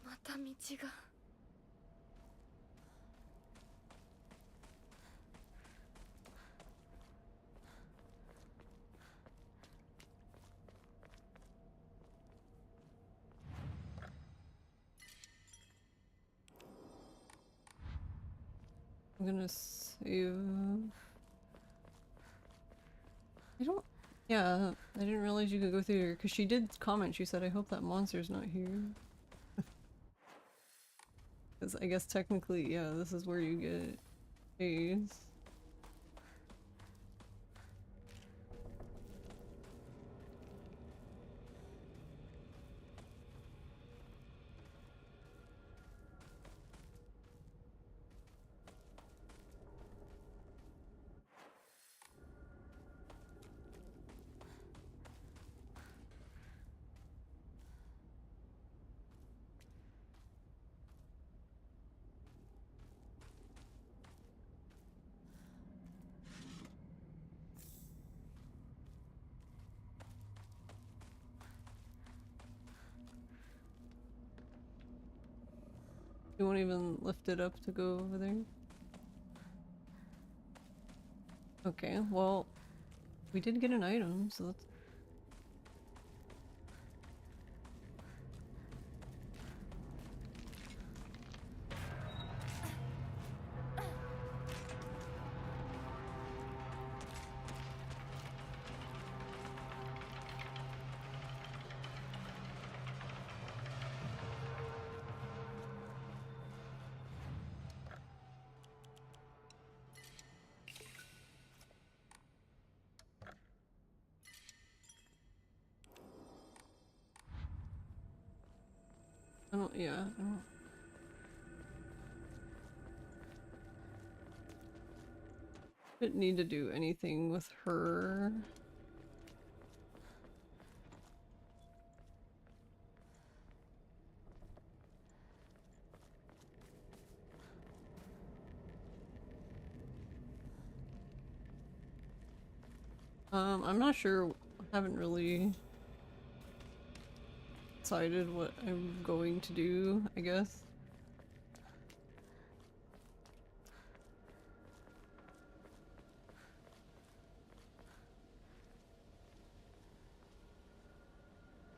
また道が。I'm gonna save. I don't. Yeah, I didn't realize you could go through here because she did comment. She said, "I hope that monster's not here." Because I guess technically, yeah, this is where you get A's. You won't even lift it up to go over there? Okay, well, we did get an item, so that's... I don't, yeah, I don't... Didn't need to do anything with her. I'm not sure. Haven't really decided what I'm going to do, I guess.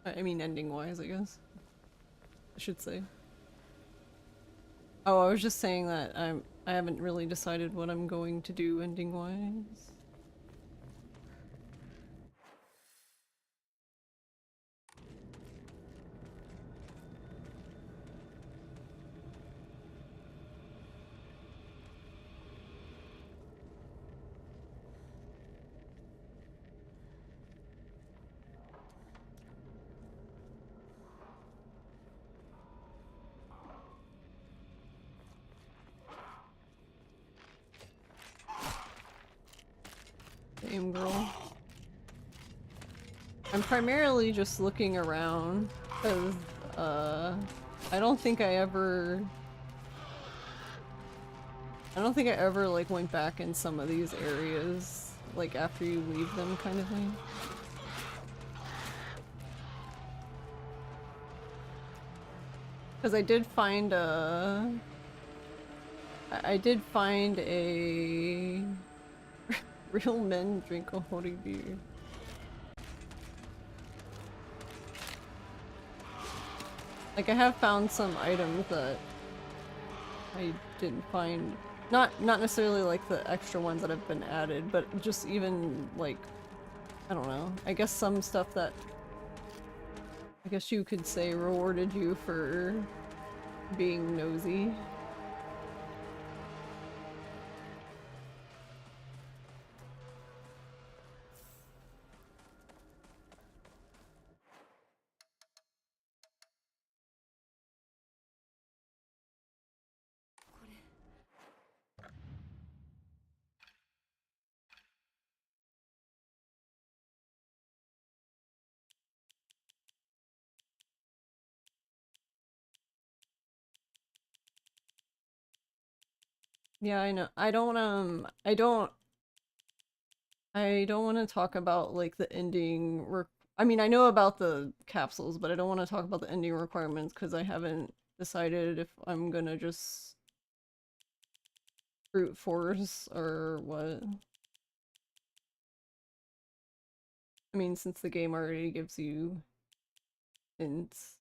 I mean, ending-wise, I guess. I should say. Oh, I was just saying that I haven't really decided what I'm going to do ending-wise. Game girl. I'm primarily just looking around because I don't think I ever like went back in some of these areas like after you leave them kind of thing. Because I did find a real men drink a holy beer. Like I have found some items that I didn't find. Not necessarily like the extra ones that have been added, but just even like, I don't know. I guess some stuff that I guess you could say rewarded you for being nosy. Yeah, I know. I don't want to talk about like the ending I mean, I know about the capsules, but I don't want to talk about the ending requirements because I haven't decided if I'm gonna just brute force or what. I mean, since the game already gives you hints.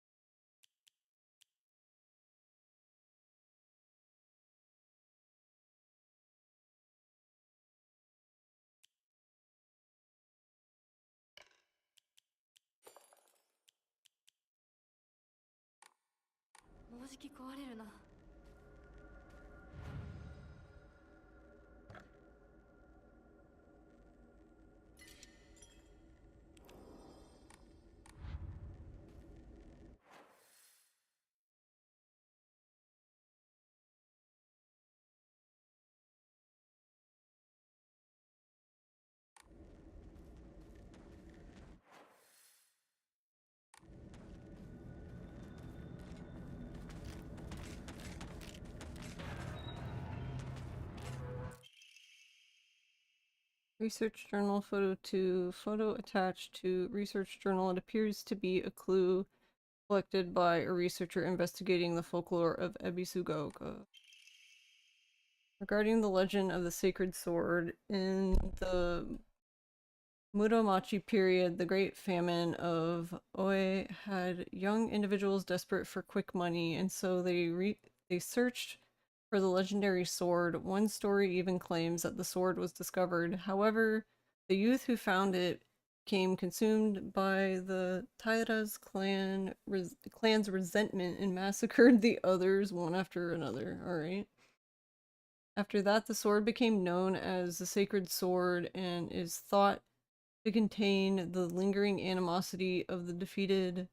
Research journal photo attached to research journal. It appears to be a clue collected by a researcher investigating the folklore of Ebisugaoka. Regarding the legend of the sacred sword, in the Muromachi period, the Great Famine of Oe had young individuals desperate for quick money, and so they searched for the legendary sword. One story even claims that the sword was discovered. However, the youth who found it became consumed by the Taira's clan's resentment and massacred the others one after another. Alright. After that, the sword became known as the Sacred Sword and is thought to contain the lingering animosity of the defeated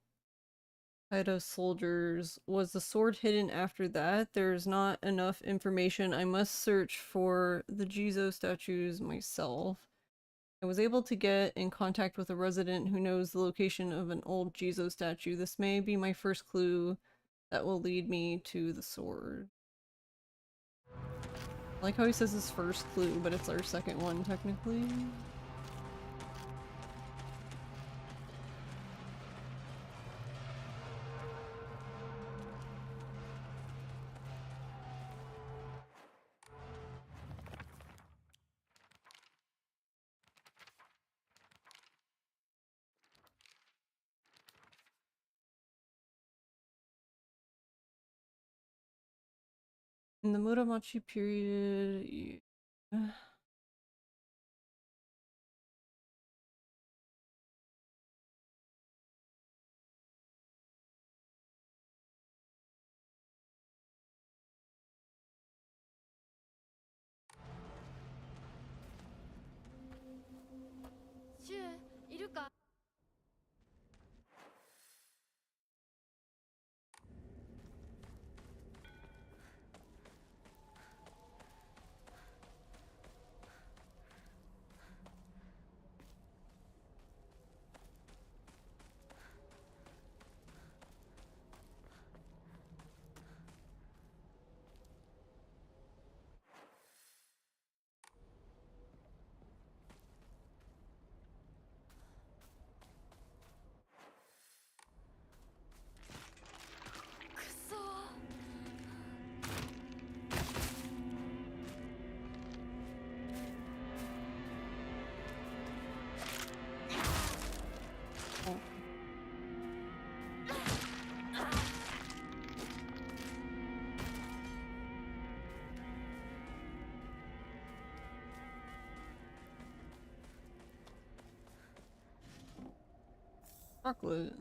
Kaido soldiers. Was the sword hidden after that? There's not enough information. I must search for the Jizo statues myself. I was able to get in contact with a resident who knows the location of an old Jizo statue. This may be my first clue that will lead me to the sword. I like how he says his first clue, but it's our second one technically. In the Muromachi period,シュウいるか？くそー。chocolate.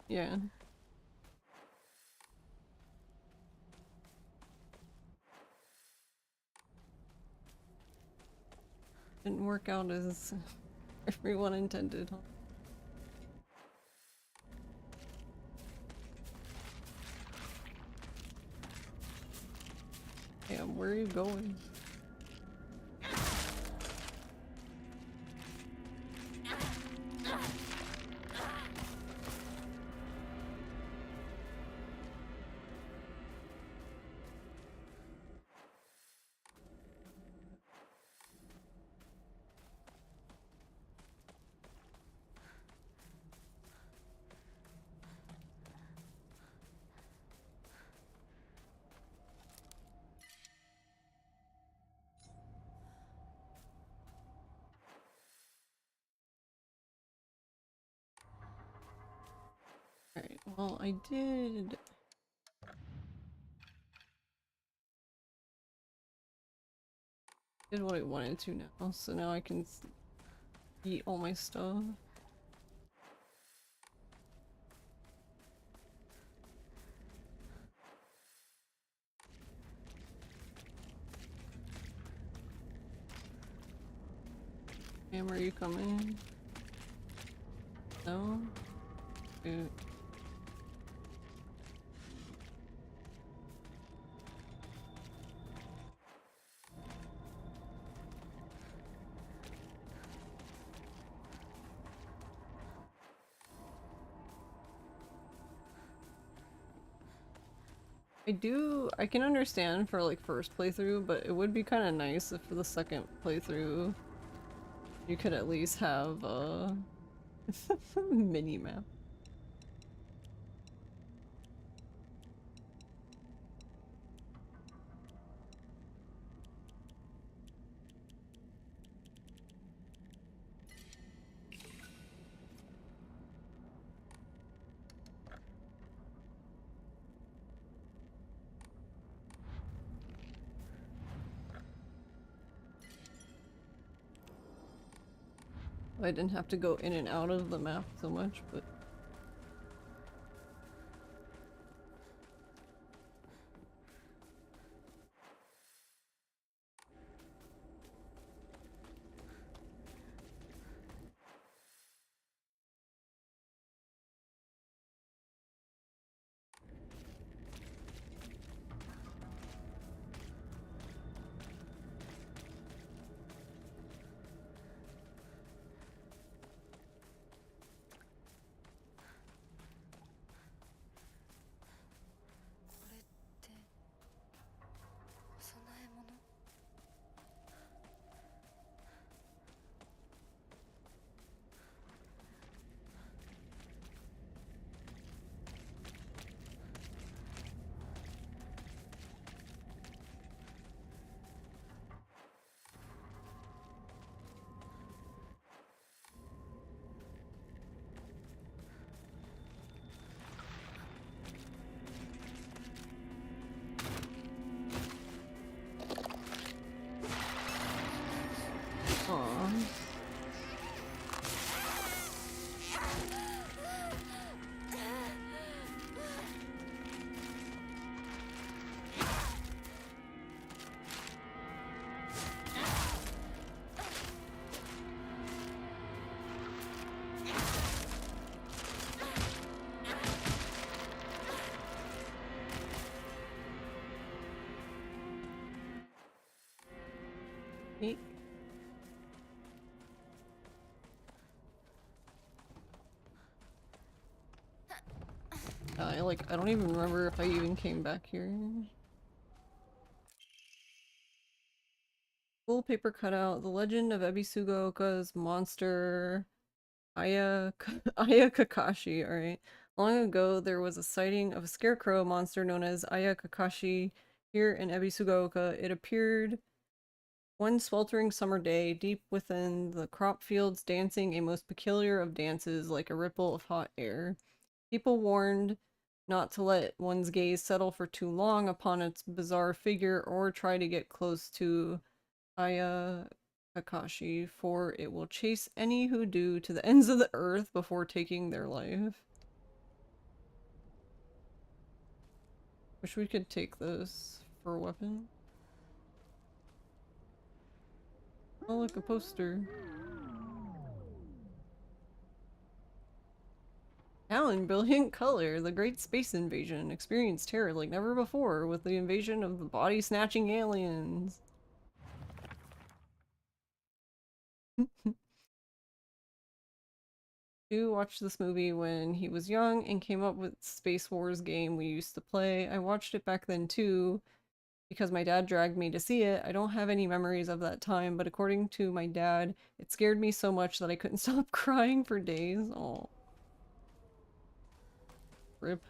Yeah. Didn't work out as everyone intended. Huh? Damn, where are you going? Alright, well, I did what I wanted to now, so now I can eat all my stuff. Cam, are you coming? No? Dude. I can understand for like first playthrough, but it would be kind of nice if for the second playthrough you could at least have a mini map. I didn't have to go in and out of the map so much, but Eek. I don't even remember if I even came back here. Full paper cutout. The legend of Ebisugaoka's monster Aya Kakashi. Alright. Long ago, there was a sighting of a scarecrow monster known as Aya Kakashi here in Ebisugaoka. It appeared one sweltering summer day, deep within the crop fields, dancing a most peculiar of dances like a ripple of hot air. People warned not to let one's gaze settle for too long upon its bizarre figure or try to get close to Aya Kakashi, for it will chase any who do to the ends of the earth before taking their life. Wish we could take this for a weapon. Oh, look, a poster. Now in brilliant color, the Great Space Invasion experienced terror like never before with the invasion of the body-snatching aliens. Stu watched this movie when he was young and came up with Space Wars game we used to play. I watched it back then too, because my dad dragged me to see it. I don't have any memories of that time, but according to my dad, it scared me so much that I couldn't stop crying for days. Oh. Rip.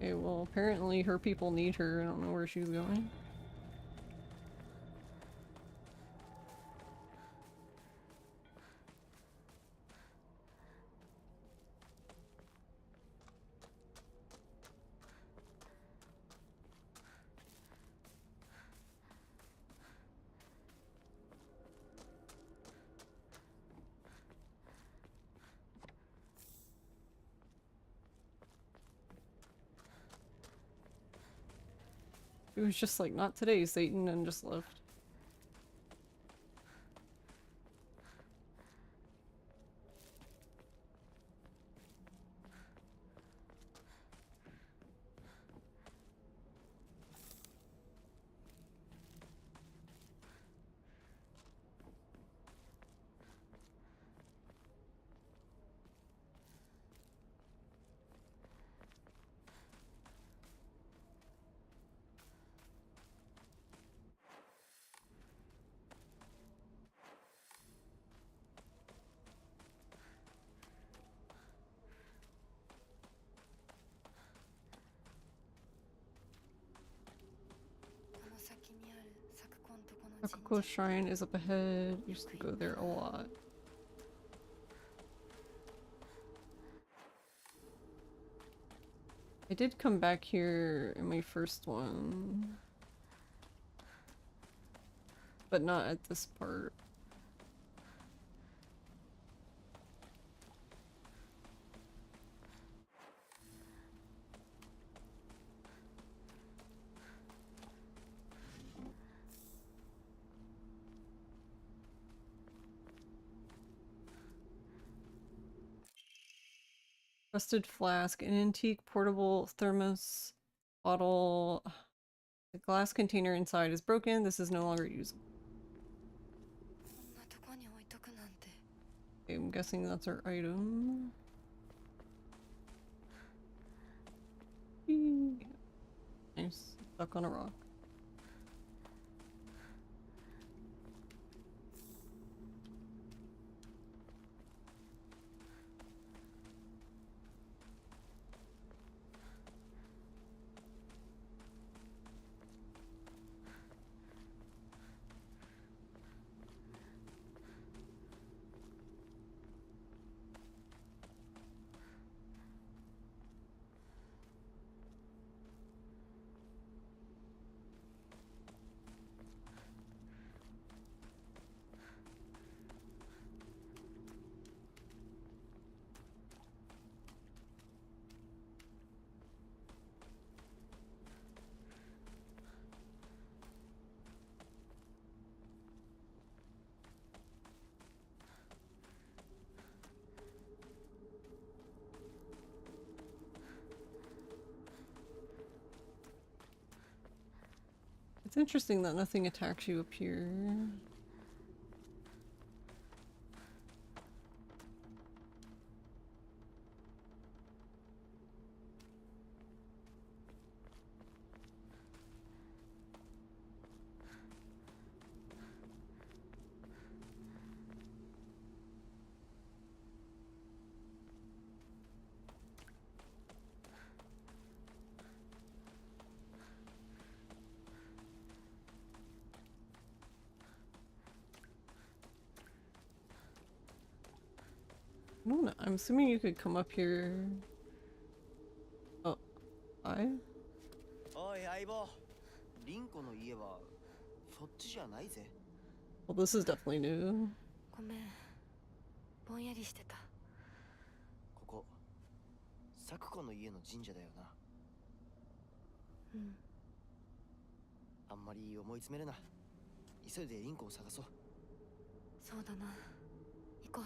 Okay, well, apparently her people need her. I don't know where she's going. It was just like, not today, Satan, and just left. Sakuko Shrine is up ahead. Used to go there a lot. I did come back here in my first one. But not at this part. Rusted flask, an antique portable thermos bottle. The glass container inside is broken. This is no longer usable. Okay, I'm guessing that's our item. Whee! Nice. Stuck on a rock. It's interesting that nothing attacks you up here. I don't know. I'm assuming you could come up here. Oh, I? おい相棒、リンコの家はそっちじゃないぜ。 Well, this is definitely new. ごめん、ぼんやりしてた。ここ、サクコの家の神社だよな。うん。あんまり思い詰めるな。急いでリンコを探そう。そうだな。行こう。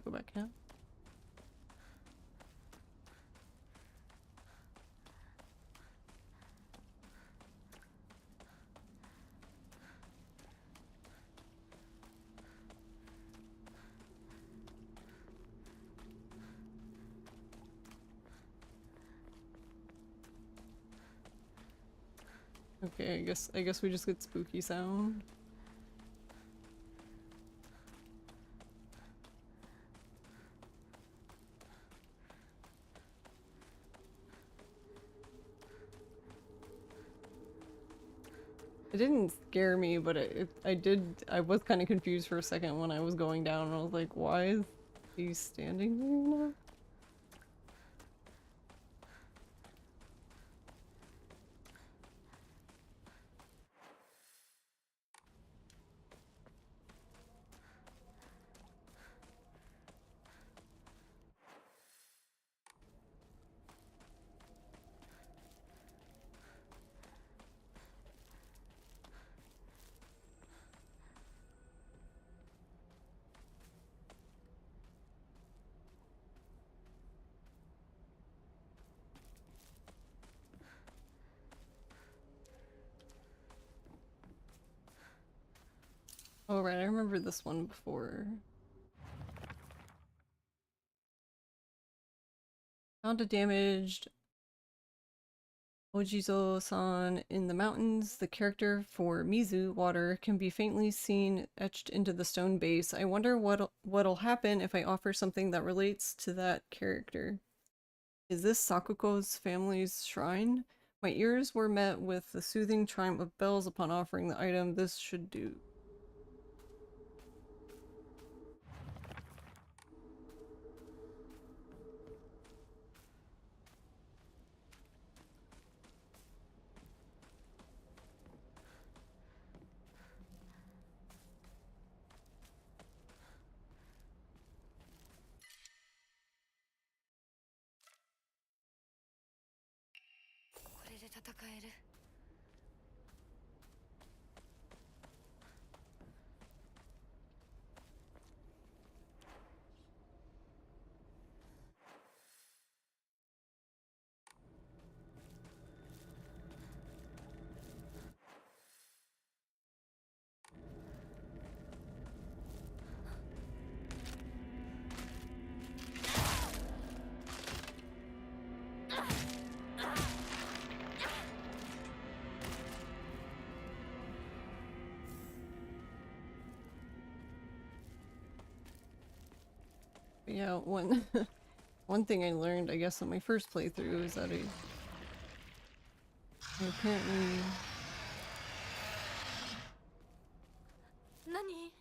Go back now. Okay, I guess we just get spooky sound. It didn't scare me, but I was kind of confused for a second when I was going down, and I was like, why is he standing there now? Oh right, I remember this one before. Found a damaged Ojizo-san in the mountains. The character for Mizu, water, can be faintly seen etched into the stone base. I wonder what'll happen if I offer something that relates to that character. Is this Sakuko's family's shrine? My ears were met with the soothing chime of bells upon offering the item. This should do. Yeah, one thing I learned, I guess, on my first playthrough is that I apparently... Nani?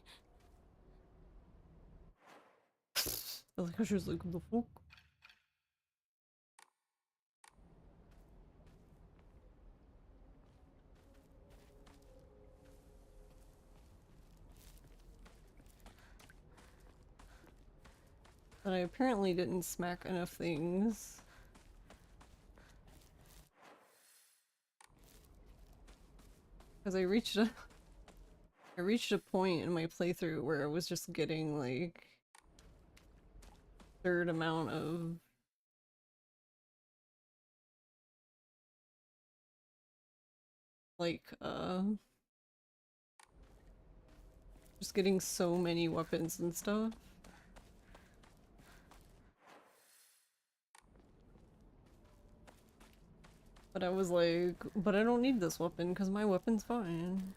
I like how she was like, what the fuck? But I apparently didn't smack enough things. Because I reached a point in my playthrough where I was just getting like third amount of like just getting so many weapons and stuff. But I was like, but I don't need this weapon because my weapon's fine.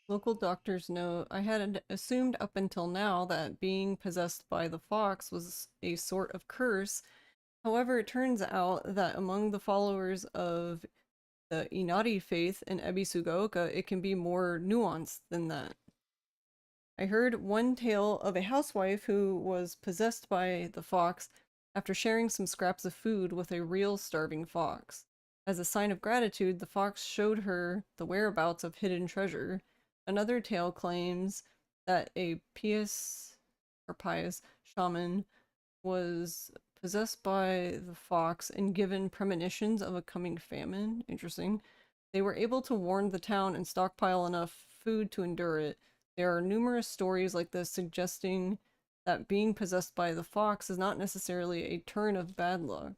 Local doctors know I had assumed up until now that being possessed by the fox was a sort of curse. However, it turns out that among the followers of the Inari faith in Ebisugaoka, it can be more nuanced than that. I heard one tale of a housewife who was possessed by the fox after sharing some scraps of food with a real starving fox. As a sign of gratitude, the fox showed her the whereabouts of hidden treasure. Another tale claims that a pious shaman was possessed by the fox and given premonitions of a coming famine. Interesting. They were able to warn the town and stockpile enough food to endure it. There are numerous stories like this suggesting that being possessed by the fox is not necessarily a turn of bad luck.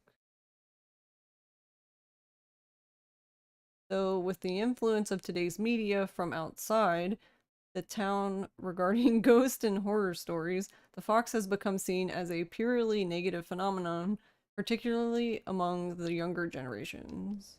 Though with the influence of today's media from outside the town regarding ghost and horror stories, the fox has become seen as a purely negative phenomenon, particularly among the younger generations.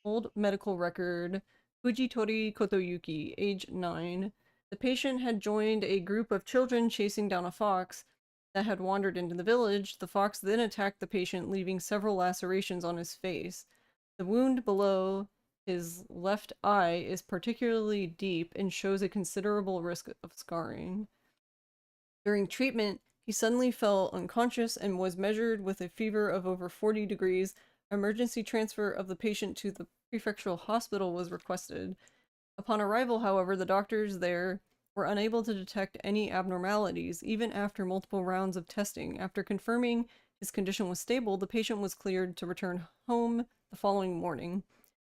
Old medical record. Fujitori Kotoyuki, age 9. The patient had joined a group of children chasing down a fox that had wandered into the village. The fox then attacked the patient, leaving several lacerations on his face. The wound below his left eye is particularly deep and shows a considerable risk of scarring. During treatment, he suddenly fell unconscious and was measured with a fever of over 40 degrees. Emergency transfer of the patient to the prefectural hospital was requested. Upon arrival, however, the doctors there were unable to detect any abnormalities, even after multiple rounds of testing. After confirming his condition was stable, the patient was cleared to return home the following morning.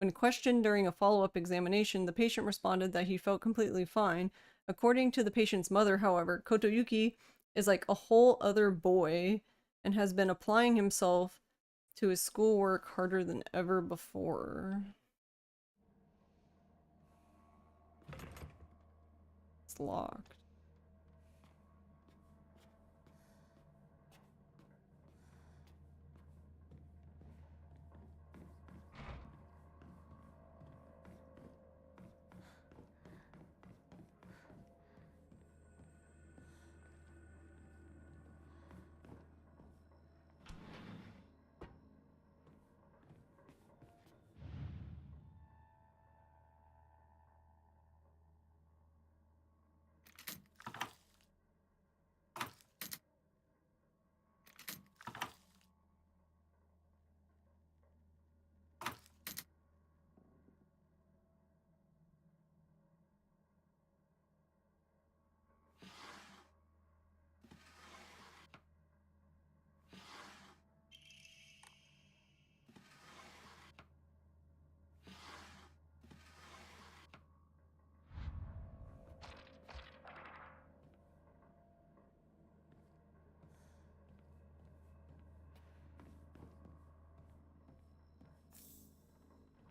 When questioned during a follow-up examination, the patient responded that he felt completely fine. According to the patient's mother, however, Kotoyuki is like a whole other boy and has been applying himself to his schoolwork harder than ever before. It's locked.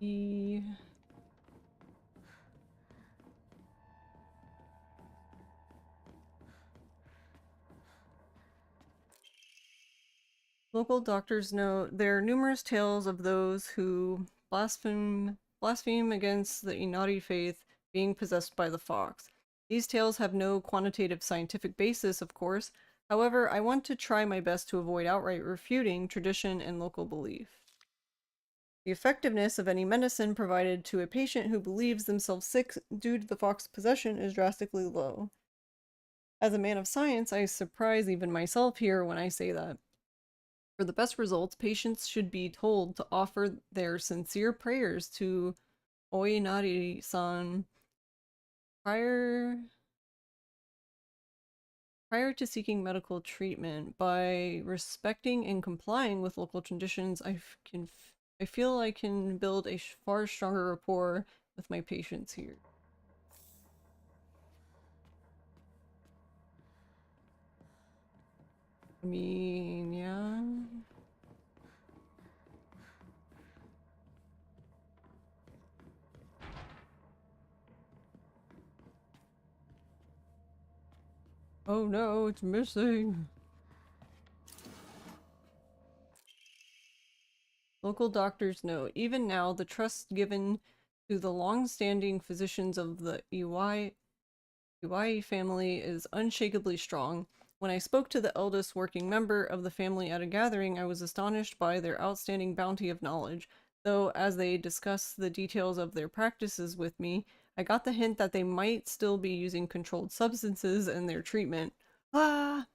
The local doctors note there are numerous tales of those who blaspheme against the Inari faith being possessed by the fox. These tales have no quantitative scientific basis, of course. However, I want to try my best to avoid outright refuting tradition and local belief. The effectiveness of any medicine provided to a patient who believes themselves sick due to the fox possession is drastically low. As a man of science, I surprise even myself here when I say that. For the best results, patients should be told to offer their sincere prayers to Oinari-san prior to seeking medical treatment. By respecting and complying with local traditions, I feel I can build a far stronger rapport with my patients here. I mean, yeah. Oh no, it's missing. Local doctors note, even now, the trust given to the long-standing physicians of the Iwai family is unshakably strong. When I spoke to the eldest working member of the family at a gathering, I was astonished by their outstanding bounty of knowledge, though as they discussed the details of their practices with me, I got the hint that they might still be using controlled substances in their treatment. Ah!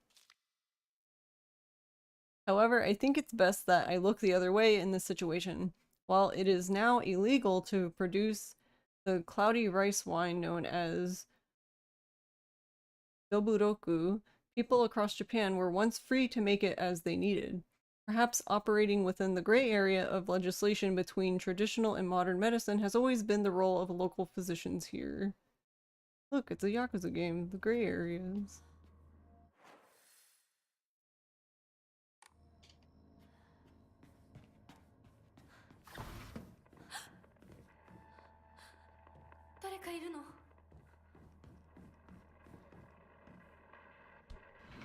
However, I think it's best that I look the other way in this situation. While it is now illegal to produce the cloudy rice wine known as Doburoku, people across Japan were once free to make it as they needed, perhaps operating within the gray area of legislation between traditional and modern medicine has always been the role of local physicians here. Look, it's a Yakuza game, the gray areas.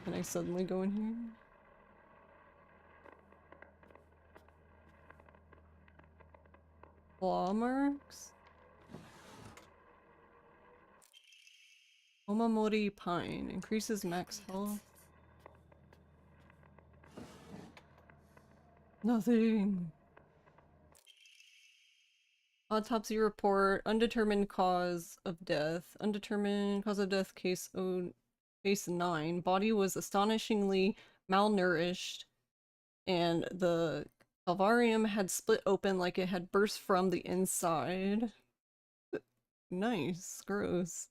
Can I suddenly go in here? Claw marks? Omamori Pine. Increases max health. Nothing. Autopsy report. Undetermined cause of death. Undetermined cause of death case 9. Body was astonishingly malnourished and the calvarium had split open like it had burst from the inside. Nice. Gross.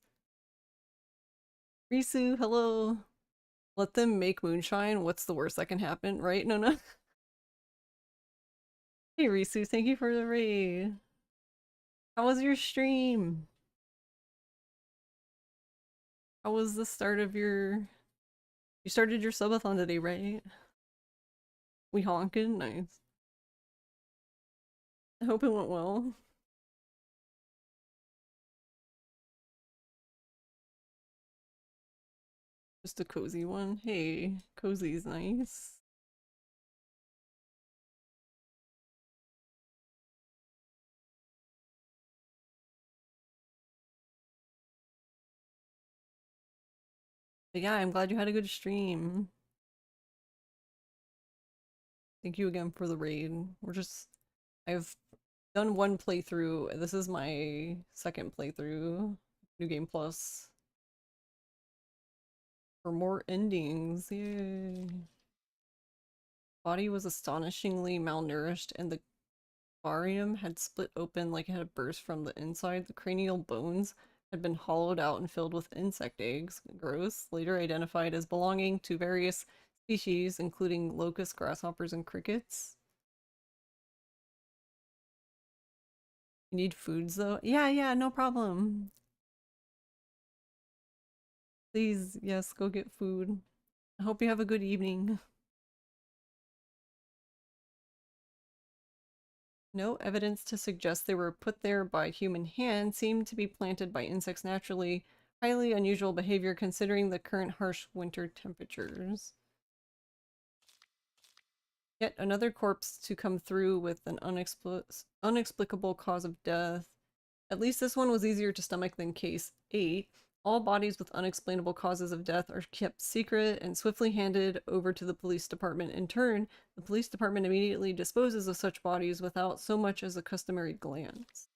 Risu, hello. Let them make moonshine. What's the worst that can happen, right? No, no. Hey Risu, thank you for the raid. How was your stream? How was the start of your... You started your subathon today, right? We honking? Nice. I hope it went well. Just a cozy one. Hey, cozy's nice. But yeah, I'm glad you had a good stream. Thank you again for the raid. I've done one playthrough. This is my second playthrough. New Game Plus. For more endings, yay. Body was astonishingly malnourished and the barium had split open like it had burst from the inside. The cranial bones had been hollowed out and filled with insect eggs. Gross. Later identified as belonging to various species, including locusts, grasshoppers, and crickets. You need foods though? Yeah, no problem. Please, yes, go get food. I hope you have a good evening. No evidence to suggest they were put there by human hand. Seem to be planted by insects naturally. Highly unusual behavior considering the current harsh winter temperatures. Yet another corpse to come through with an unexplicable cause of death. At least this one was easier to stomach than case 8. All bodies with unexplainable causes of death are kept secret and swiftly handed over to the police department. In turn, the police department immediately disposes of such bodies without so much as a customary glance.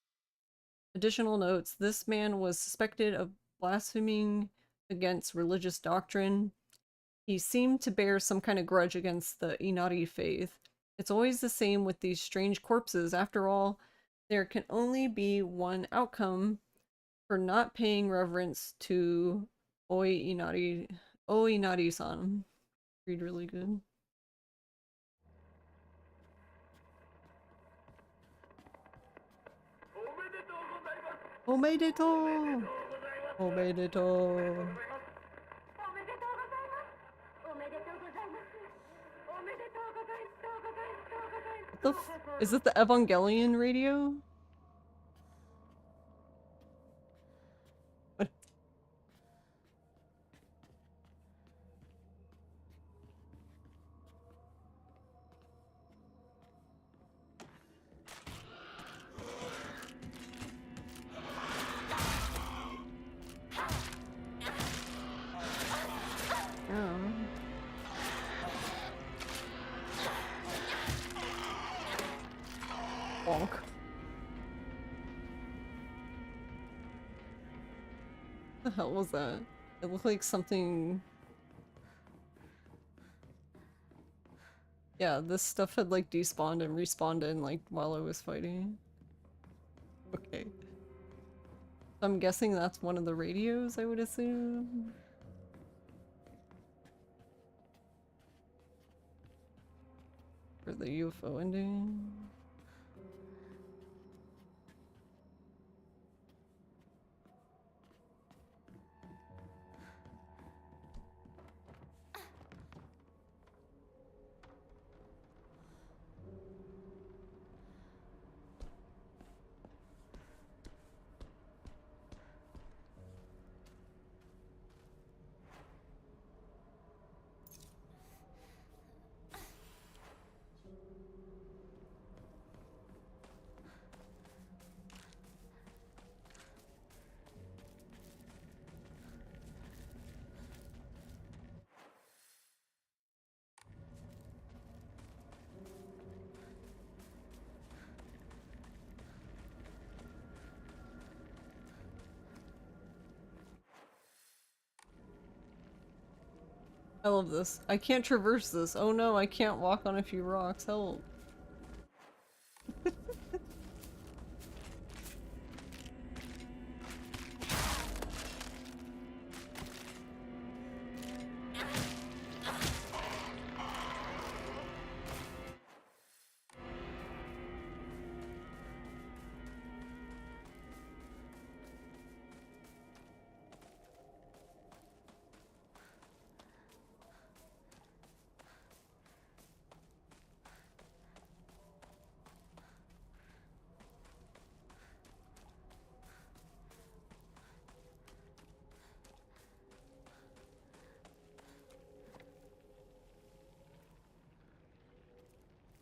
Additional notes: this man was suspected of blaspheming against religious doctrine. He seemed to bear some kind of grudge against the Inari faith. It's always the same with these strange corpses. After all, there can only be one outcome for not paying reverence to Oinari-san. Read really good. Omedetou! Omedetou! Is it the Evangelion radio? What? Bonk. What the hell was that? It looked like something... Yeah, this stuff had like despawned and respawned in like while I was fighting. Okay. I'm guessing that's one of the radios, I would assume. For the UFO ending. I love this. I can't traverse this. Oh no, I can't walk on a few rocks. Help.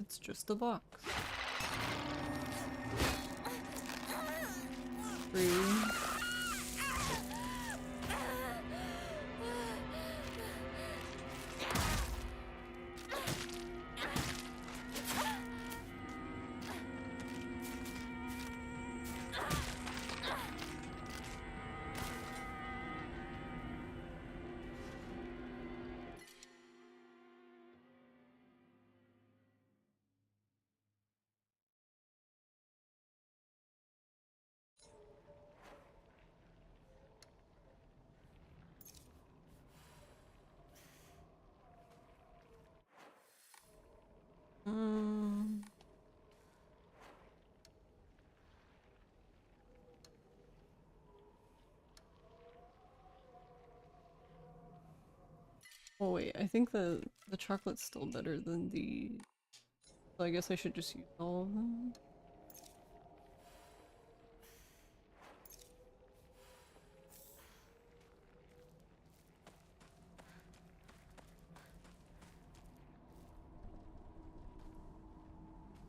It's just a box. Rude. Um, oh wait, I think the chocolate's still better than the... So I guess I should just use all of them.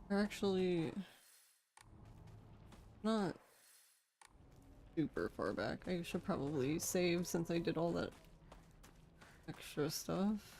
They're actually not super far back. I should probably save since I did all that extra stuff.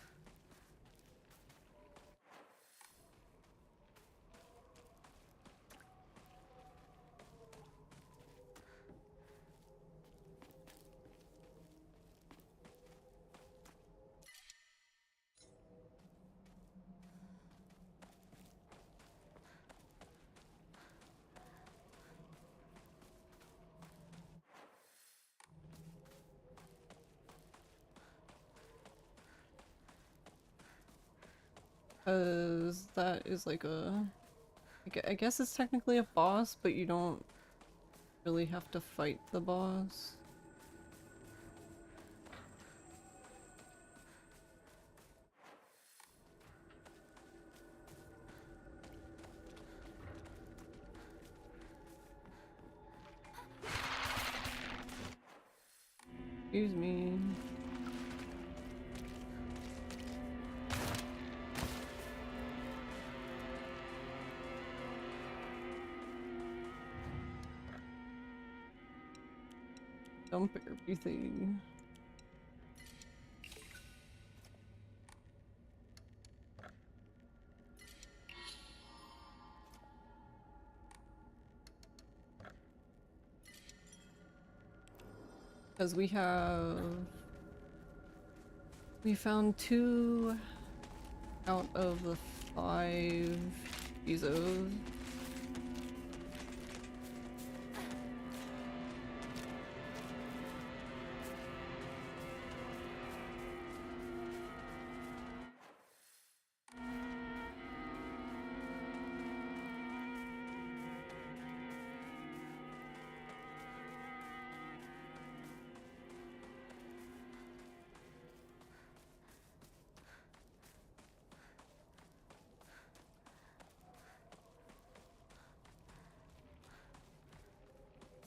Cause that is like a... I guess it's technically a boss, but you don't really have to fight the boss. Excuse me. Dump everything. Because we found 2 out of the 5 Izos.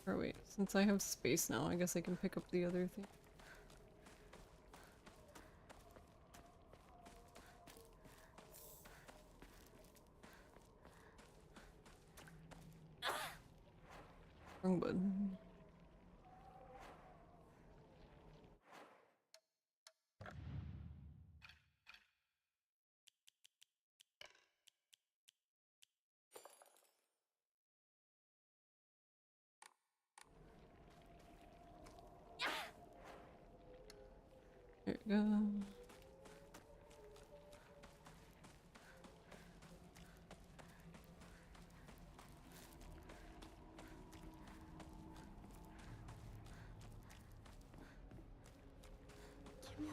Or wait, since I have space now, I guess I can pick up the other thing. Wrong button. There we go.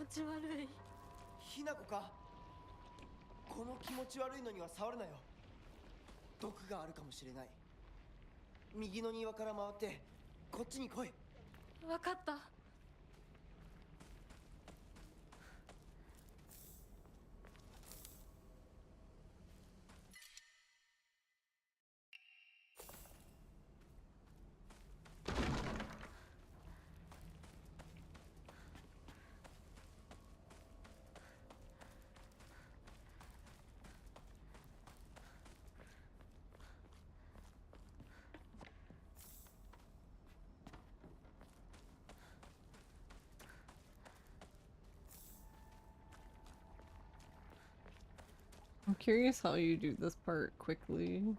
持ち悪い。ひなこか。この気持ち悪いのには触るなよ。毒があるかもしれない。右の庭から回ってこっちに来い。分かった。I'm curious how you do this part quickly.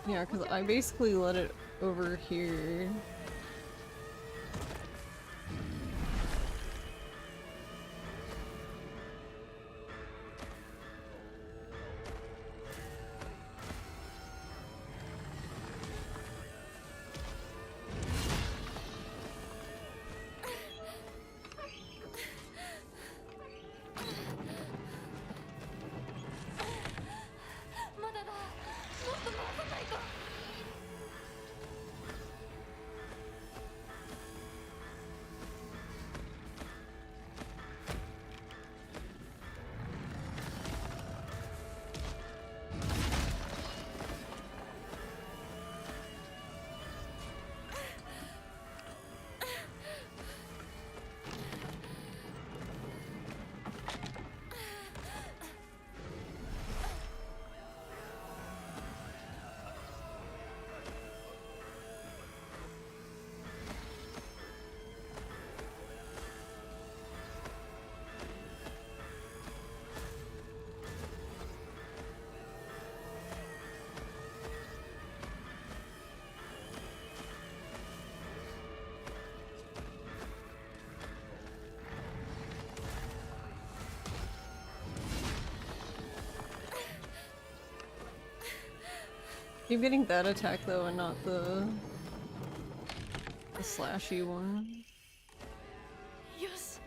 Yeah, because I basically let it over here. Keep getting that attack though and not the slashy one. Yes.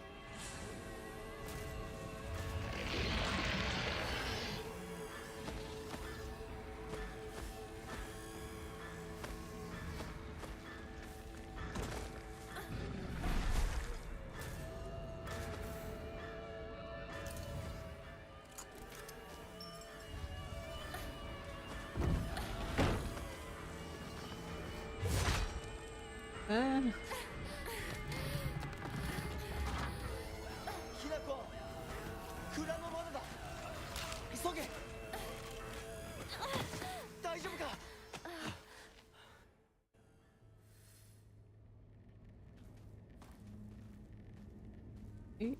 Ah. ひなこ、蔵の窓だ。急げ。大丈夫か。Eh?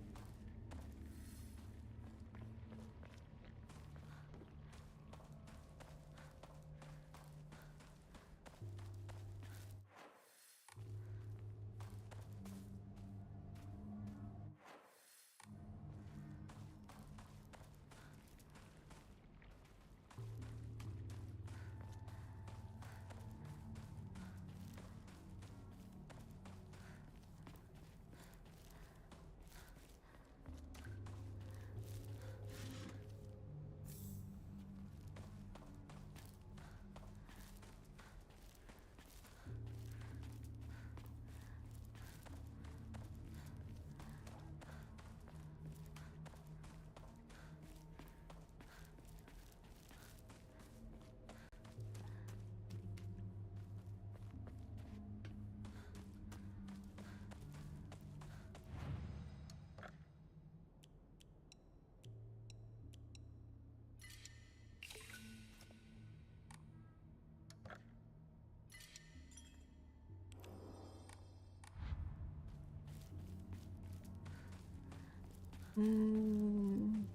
Mm.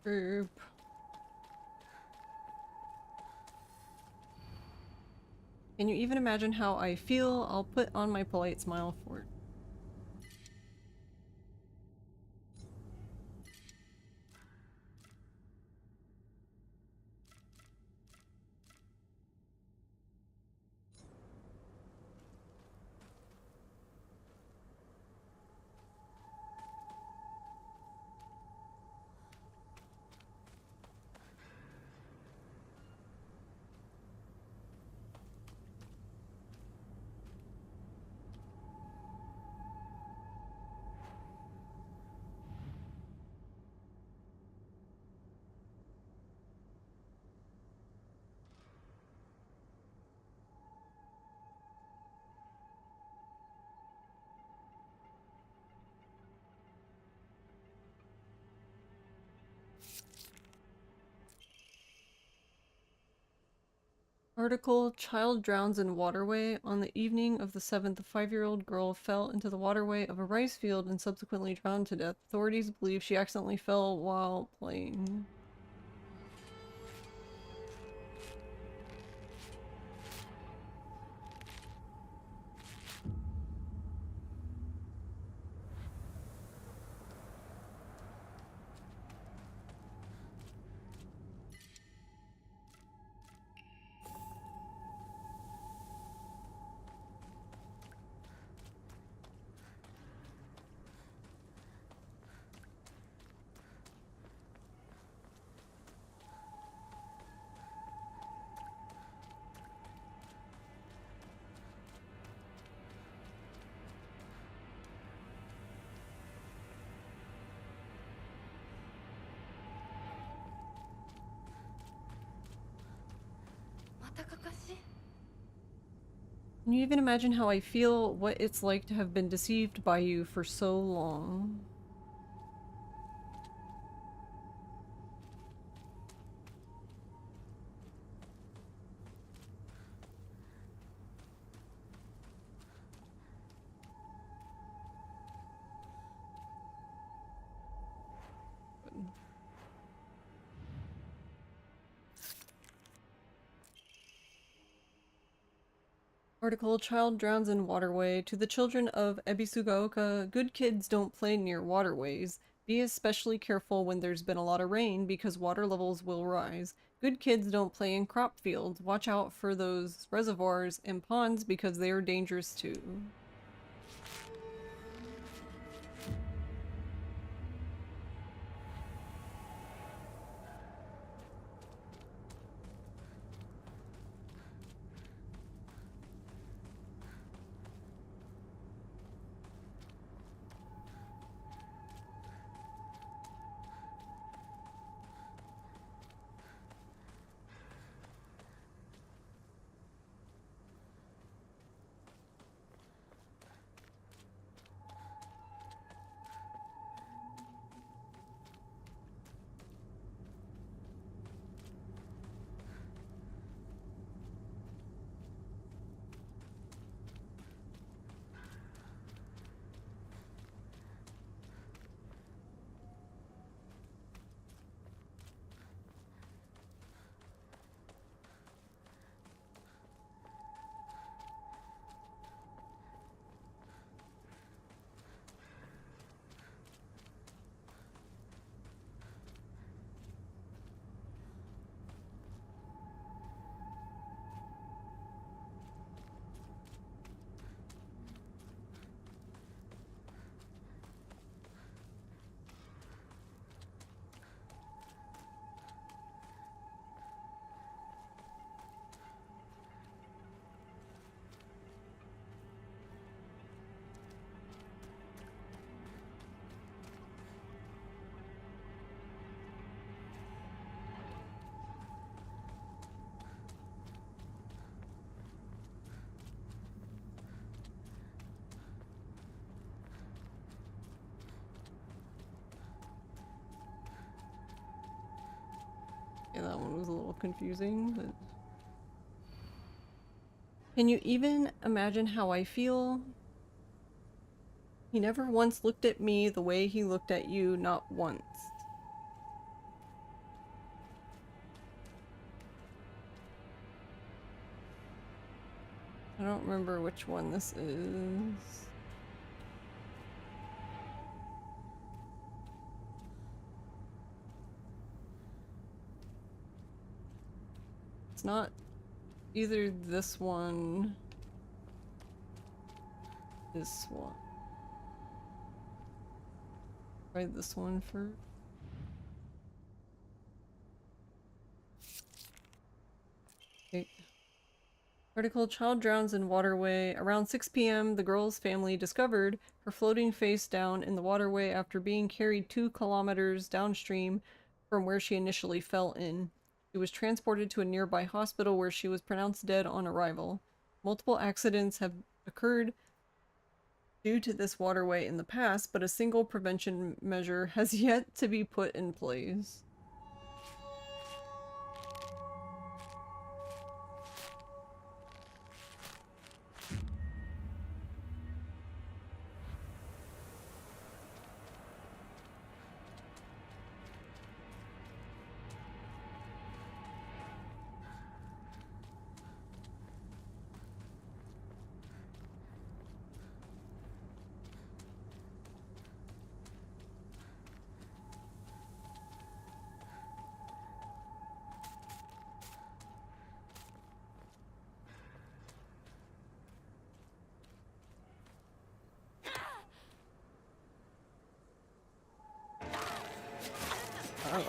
Group. Can you even imagine how I feel? I'll put on my polite smile for it. Article: Child drowns in waterway. On the evening of the 7th, a 5-year-old girl fell into the waterway of a rice field and subsequently drowned to death. Authorities believe she accidentally fell while playing. Can you even imagine how I feel? What it's like to have been deceived by you for so long? Article: Child drowns in waterway. To the children of Ebisugaoka, good kids don't play near waterways. Be especially careful when there's been a lot of rain because water levels will rise. Good kids don't play in crop fields. Watch out for those reservoirs and ponds because they are dangerous too. Yeah, that one was a little confusing, but... Can you even imagine how I feel? He never once looked at me the way he looked at you, not once. I don't remember which one this is. It's not either this one. This one. Try this one first. Okay. Article: Child drowns in waterway. Around 6 p.m., the girl's family discovered her floating face down in the waterway after being carried 2 kilometers downstream from where she initially fell in. She was transported to a nearby hospital where she was pronounced dead on arrival. Multiple accidents have occurred due to this waterway in the past, but a single prevention measure has yet to be put in place.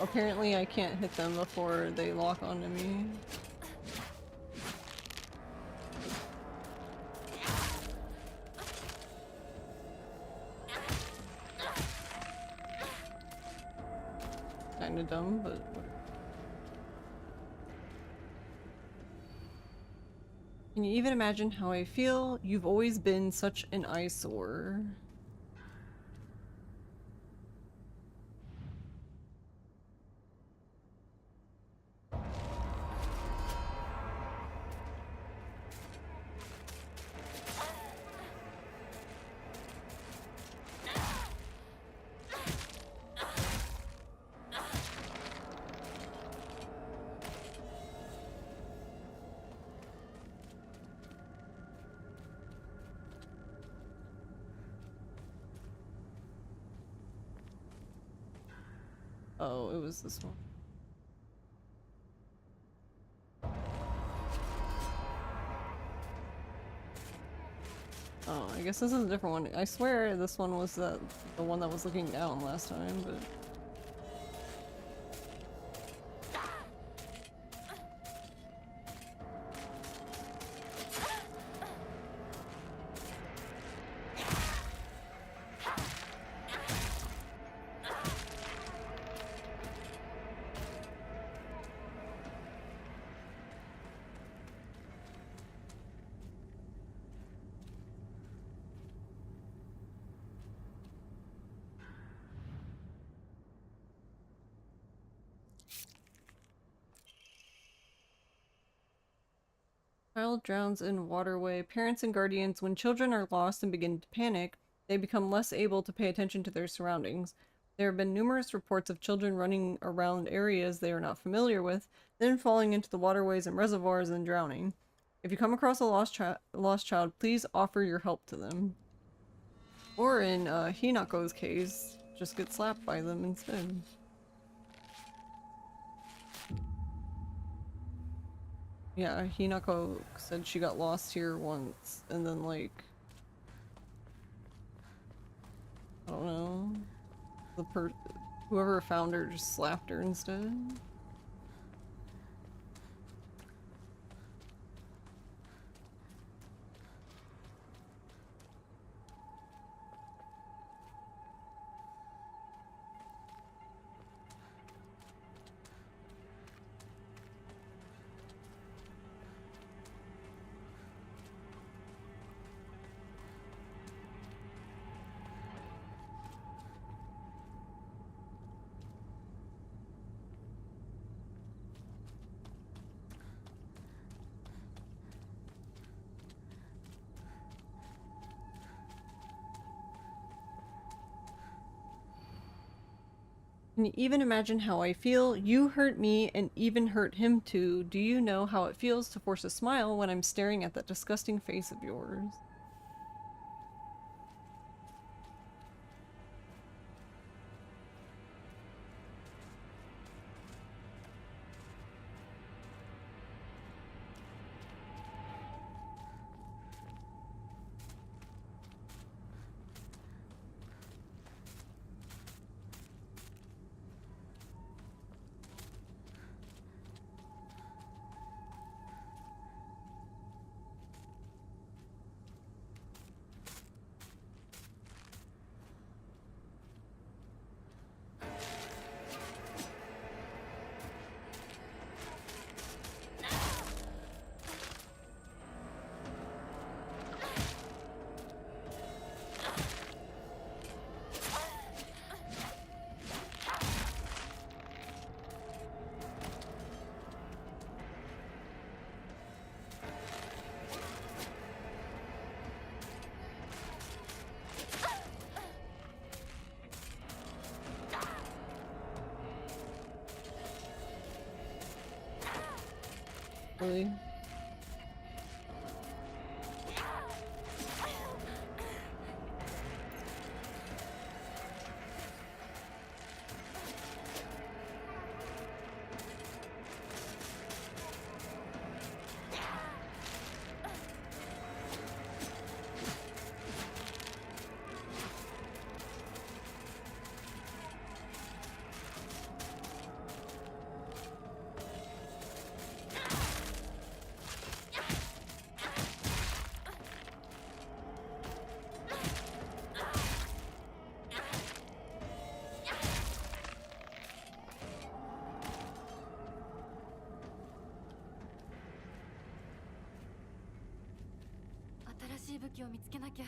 Apparently I can't hit them before they lock onto me. Kinda dumb, but whatever. Can you even imagine how I feel? You've always been such an eyesore. Oh, it was this one. Oh, I guess this is a different one. I swear this one was the one that was looking down last time, but... Child drowns in waterway. Parents and guardians, when children are lost and begin to panic, they become less able to pay attention to their surroundings. There have been numerous reports of children running around areas they are not familiar with, then falling into the waterways and reservoirs and drowning. If you come across a lost child, please offer your help to them. Or in Hinako's case, just get slapped by them instead. Yeah, Hinako said she got lost here once, and then like... I don't know... whoever found her just slapped her instead. Can you even imagine how I feel? You hurt me and even hurt him too. Do you know how it feels to force a smile when I'm staring at that disgusting face of yours? Really?新しい武器を見つけなきゃ。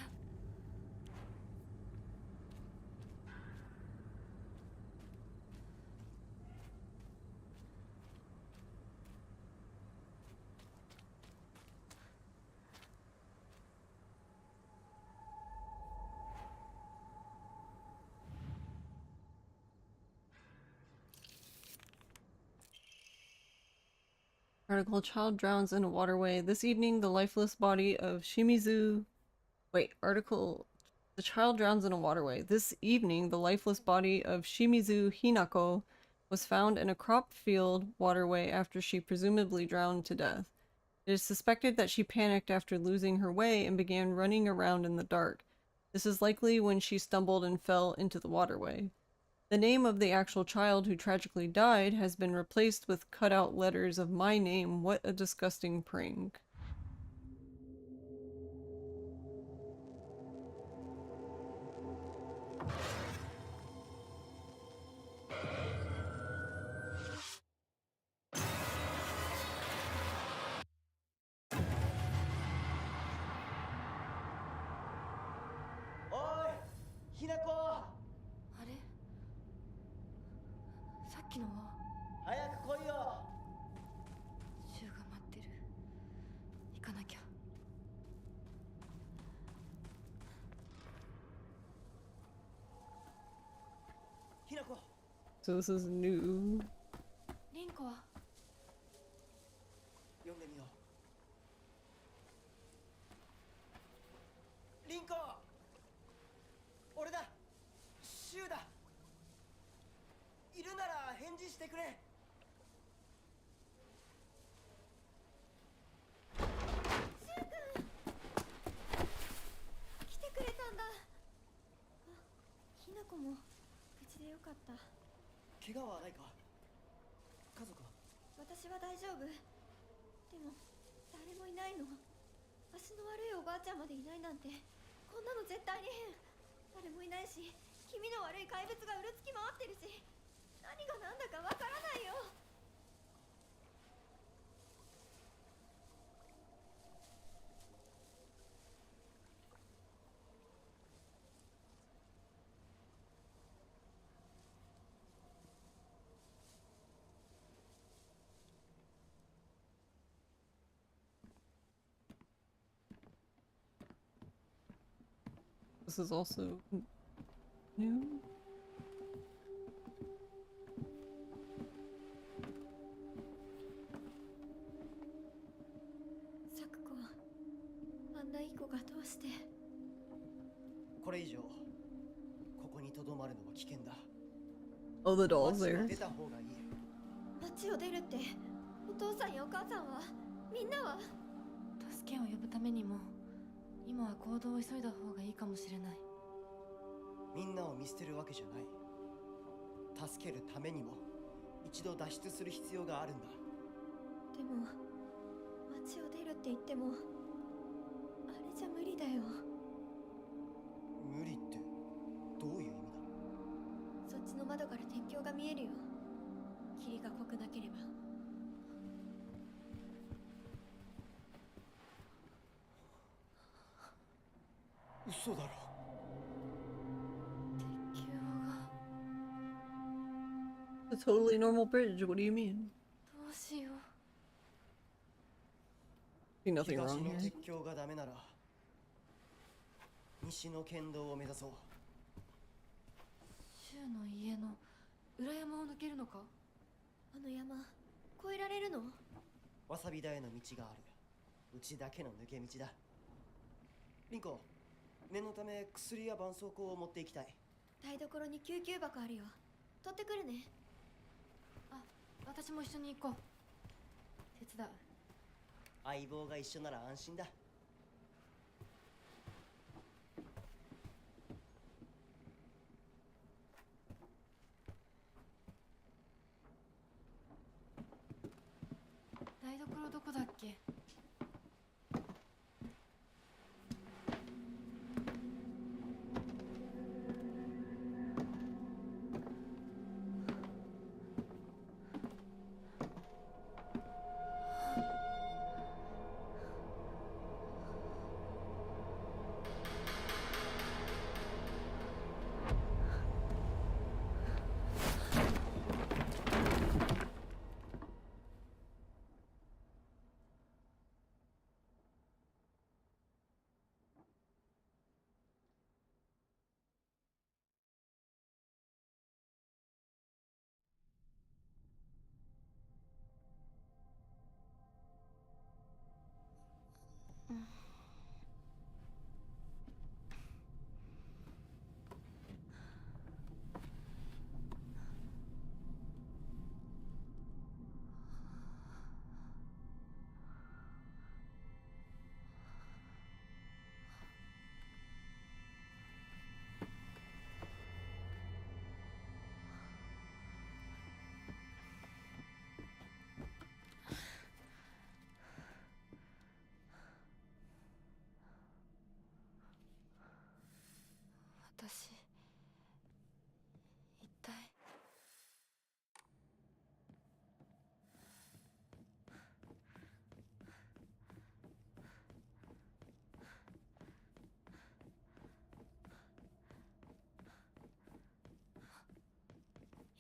Article: Child drowns in a waterway. This evening, the lifeless body of Shimizu... Wait, article... The child drowns in a waterway. This evening, the lifeless body of Shimizu Hinako was found in a crop field waterway after she presumably drowned to death. It is suspected that she panicked after losing her way and began running around in the dark. This is likely when she stumbled and fell into the waterway. The name of the actual child who tragically died has been replaced with cutout letters of my name. What a disgusting prank. Oi! Hinako! あれ、さっきのは早く来いよ！シュウが待ってる。行かなきゃ。Hinako! So this is new. リンコは呼んでみよう。リンコ！俺だ！シュウだ！いるなら返事してくれ！来てくれたんだ。あ、ひなこも無事でよかった。怪我はないか？家族は？私は大丈夫。でも誰もいないの。足の悪いおばあちゃんまでいないなんて、こんなの絶対に変。誰もいないし、気味の悪い怪物がうろつき回ってるし、何が何だかわからないよ。This is also new. 危険だ。 Oh, the doll's 街を there. 出た方がいい。街を出るってお父さんやお母さんはみんなは。助けを呼ぶためにも今は行動を急いだ方がいいかもしれない。みんなを見捨てるわけじゃない。助けるためにも一度脱出する必要があるんだ。でも街を出るって言ってもあれじゃ無理だよ。無理ってどういう意味だ？そっちの窓から天井が見えるよ。霧が濃くなければ。嘘だろ。敵が A totally normal bridge. What do you mean? どうしよう。 See nothing 東 wrong の here. 鉄橋がダメなら西の県道を目指そう。柊の家の裏山を抜けるのか。あの山越えられるの？わさび田への道がある。うちだけの抜け道だ。リンコ、念のため薬や絆創膏を持っていきたい。台所に救急箱あるよ。取ってくるね。あ、私も一緒に行こう。手伝う。相棒が一緒なら安心だ。台所どこだっけ。私一体。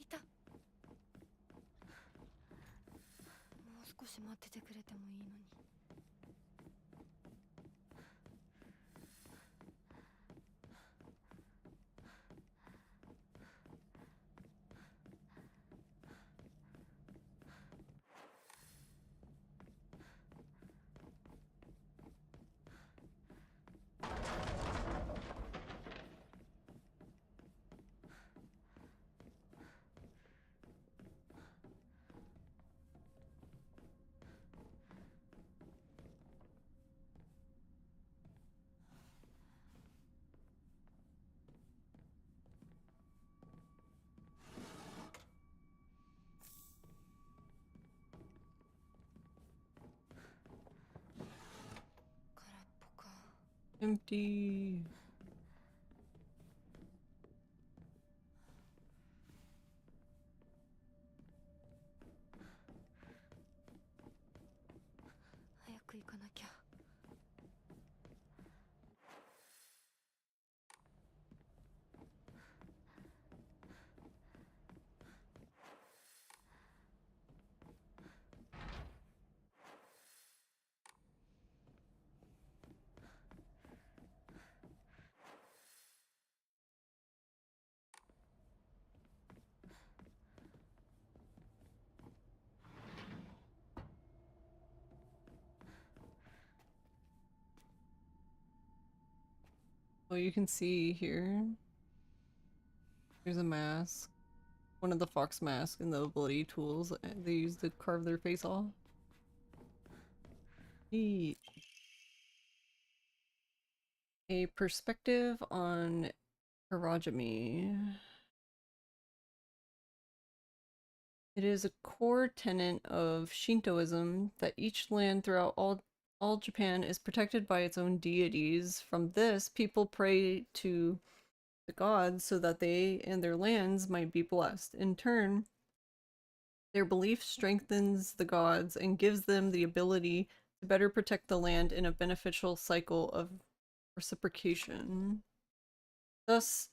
いた。もう少し待っててくれてもいいのに。空っぽか。 Empty. 早く行かなきゃ。Oh, you can see here. Here's a mask. One of the fox masks and the ability tools they use to carve their face off. Neat. A perspective on Hirajimi. It is a core tenet of Shintoism that each land throughout all Japan is protected by its own deities. From this, people pray to the gods so that they and their lands might be blessed. In turn, their belief strengthens the gods and gives them the ability to better protect the land in a beneficial cycle of reciprocation. Thus,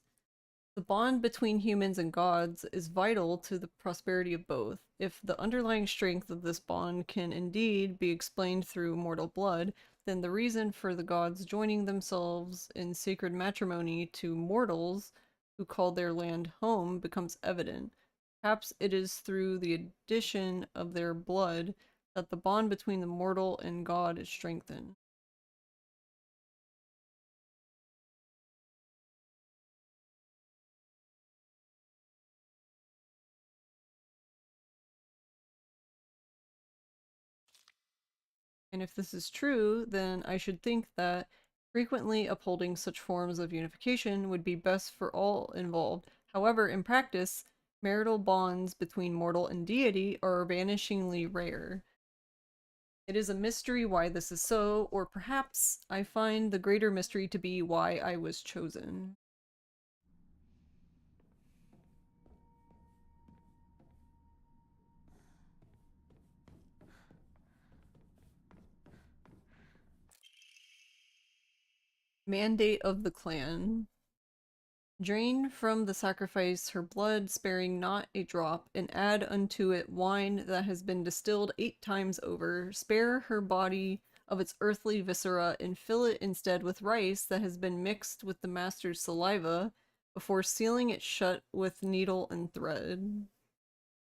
the bond between humans and gods is vital to the prosperity of both. If the underlying strength of this bond can indeed be explained through mortal blood, then the reason for the gods joining themselves in sacred matrimony to mortals who call their land home becomes evident. Perhaps it is through the addition of their blood that the bond between the mortal and God is strengthened. And if this is true, then I should think that frequently upholding such forms of unification would be best for all involved. However, in practice, marital bonds between mortal and deity are vanishingly rare. It is a mystery why this is so, or perhaps I find the greater mystery to be why I was chosen. Mandate of the clan. Drain from the sacrifice her blood, sparing not a drop, and add unto it wine that has been distilled 8 times over. Spare her body of its earthly viscera, and fill it instead with rice that has been mixed with the master's saliva, before sealing it shut with needle and thread.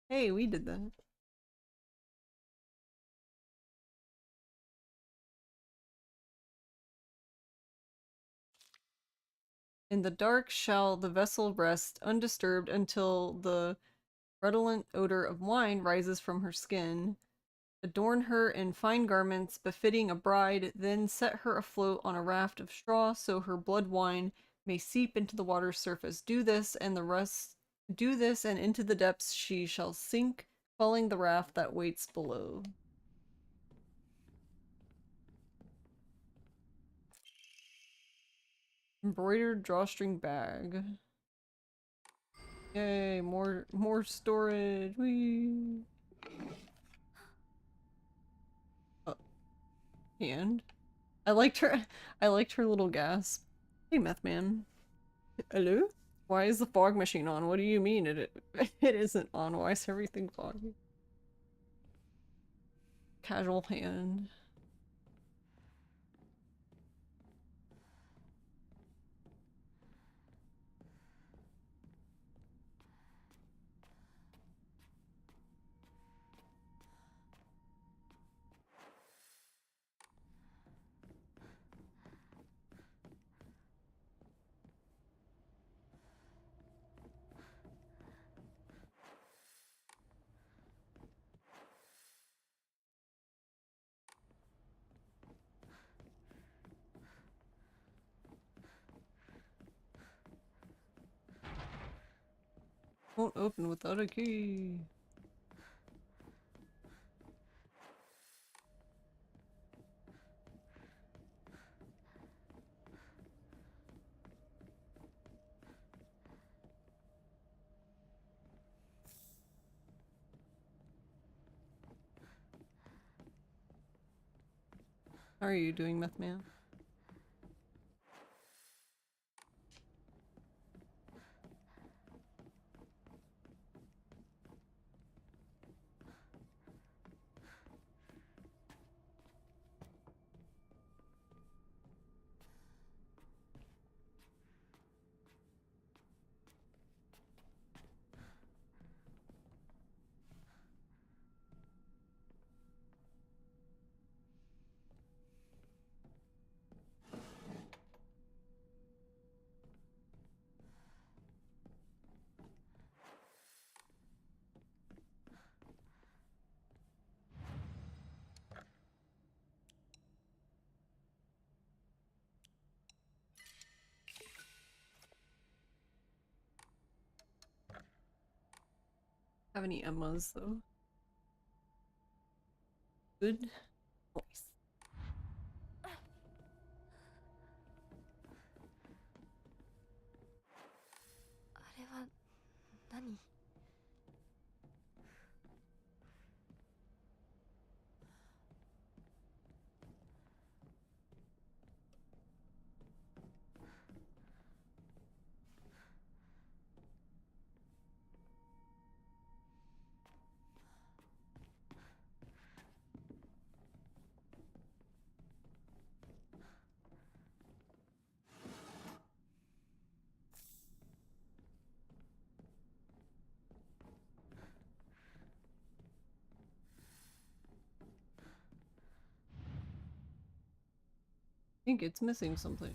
Hey, we did that. In the dark shall the vessel rest undisturbed until the redolent odor of wine rises from her skin. Adorn her in fine garments befitting a bride, then set her afloat on a raft of straw so her blood wine may seep into the water's surface. Do this and into the depths she shall sink, quelling the raft that waits below. Embroidered drawstring bag. Yay, more storage. Whee. Hand. I liked her little gasp. Hey, Meth Man. Hello? Why is the fog machine on? What do you mean it isn't on? Why is everything foggy? Casual hand. Won't open without a key. How are you doing, Meth Man? Have any Emmas though? Good voice. あれは何？I think it's missing something.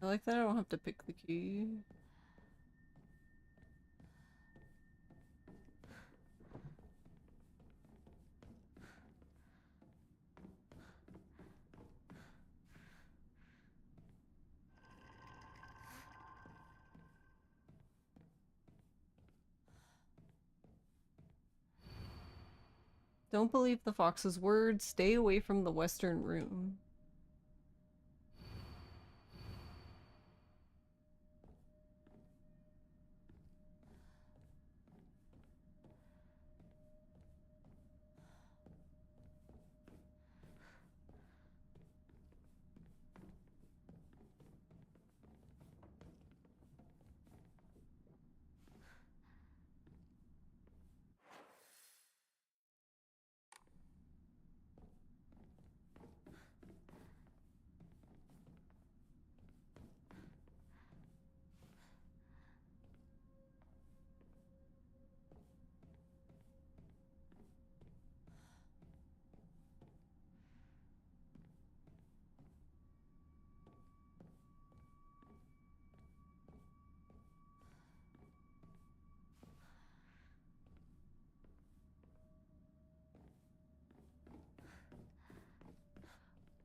I like that I don't have to pick the key. Don't believe the fox's word. Stay away from the western room.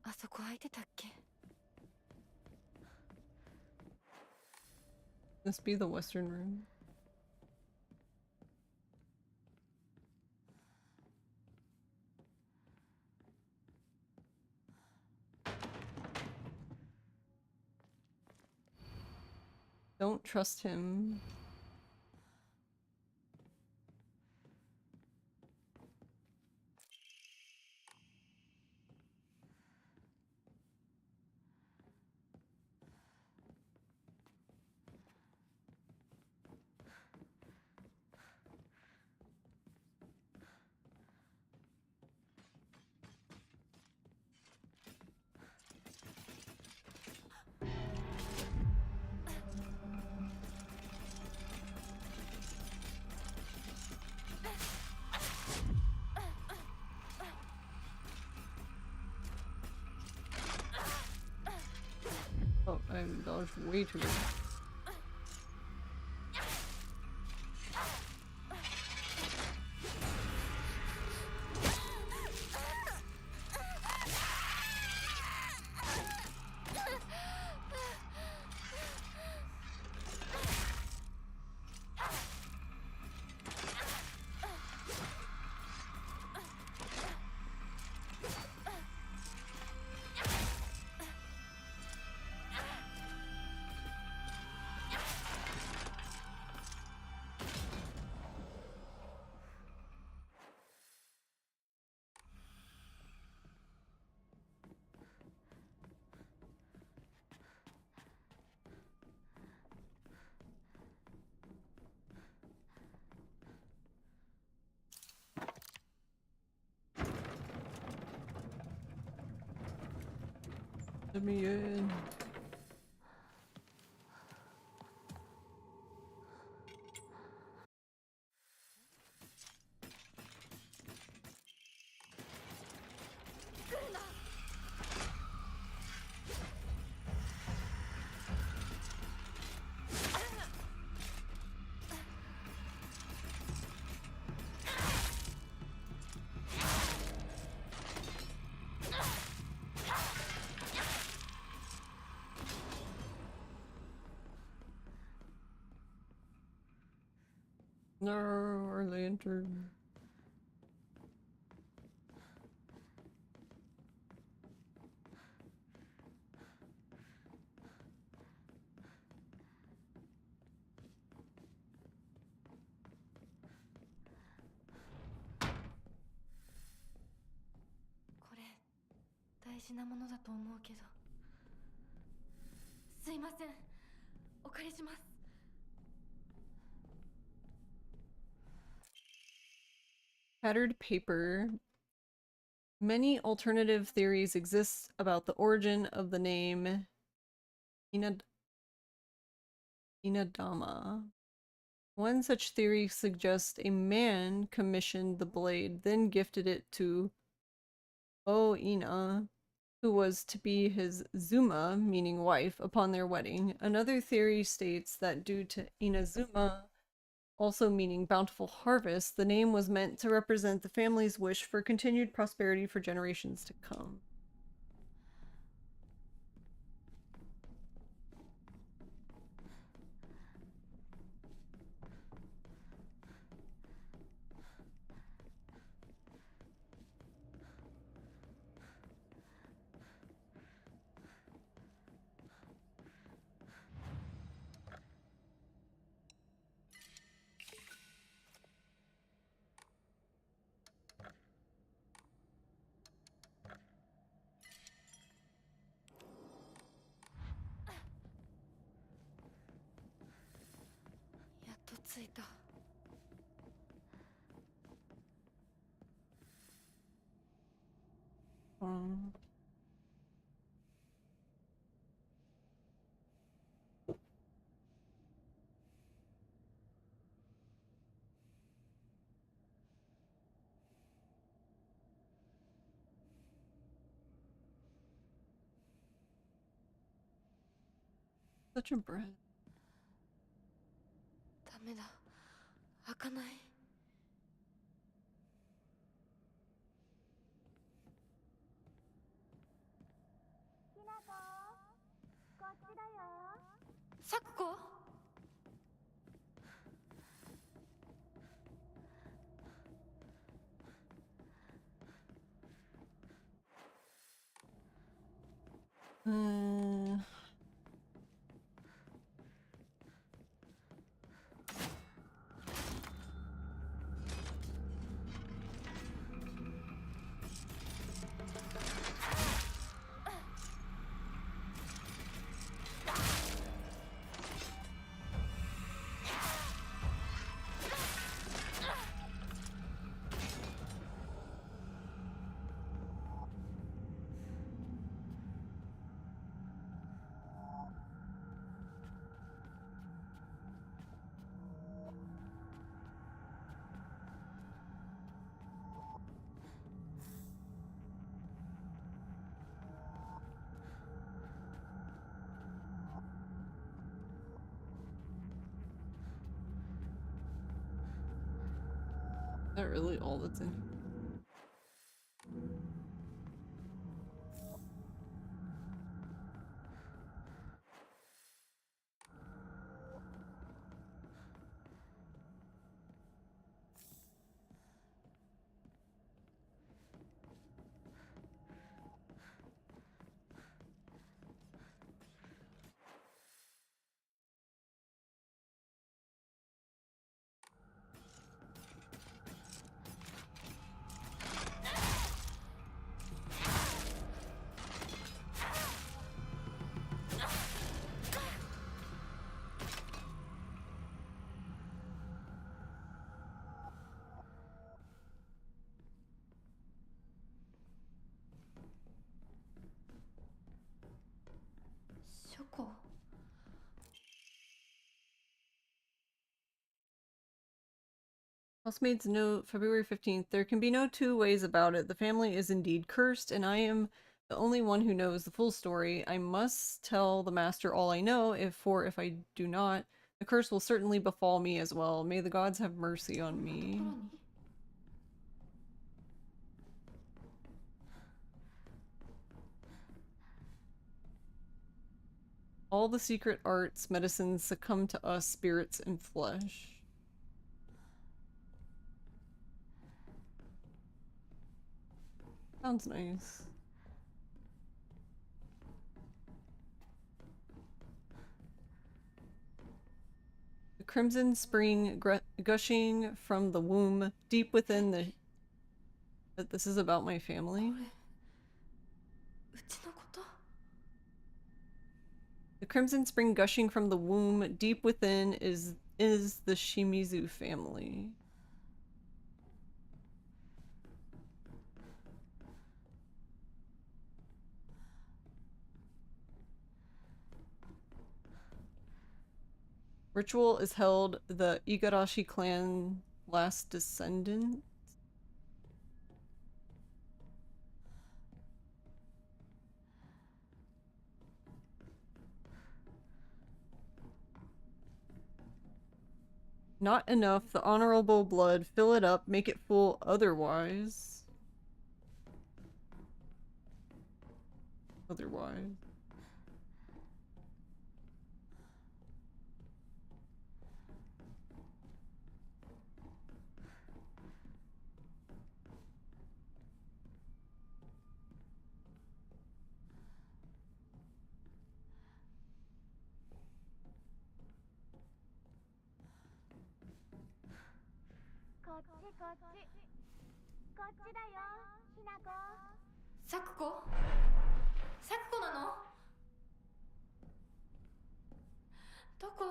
あそこ空いてたっけ？ This be the Western room. Don't trust him. Oh, I dodged way too much. Let me in. No, our lantern.これ大事なものだと思うけど。すいません。お借りします。Tattered paper. Many alternative theories exist about the origin of the name Inadama. One such theory suggests a man commissioned the blade, then gifted it to Ina, who was to be his Zuma, meaning wife, upon their wedding. Another theory states that due to Inazuma also meaning bountiful harvest, the name was meant to represent the family's wish for continued prosperity for generations to come. Such a breath. ダメだ。開かない。きなこ、こっちだよ。咲子？ Uh, is that really all that's in here? Shoko. Housemaid's note, February 15th. There can be no two ways about it. The family is indeed cursed, and I am the only one who knows the full story. I must tell the master all I know, if I do not, the curse will certainly befall me as well. May the gods have mercy on me. All the secret arts, medicines succumb to us, spirits and flesh. Sounds nice. The crimson spring gushing from the womb, deep within the... But this is about my family? The crimson spring gushing from the womb, deep within is the Shimizu family. Ritual is held the Igarashi clan last descendant. Not enough. The honorable blood. Fill it up. Make it full otherwise. Otherwise. Sakuko? Sakuko なの? どこ?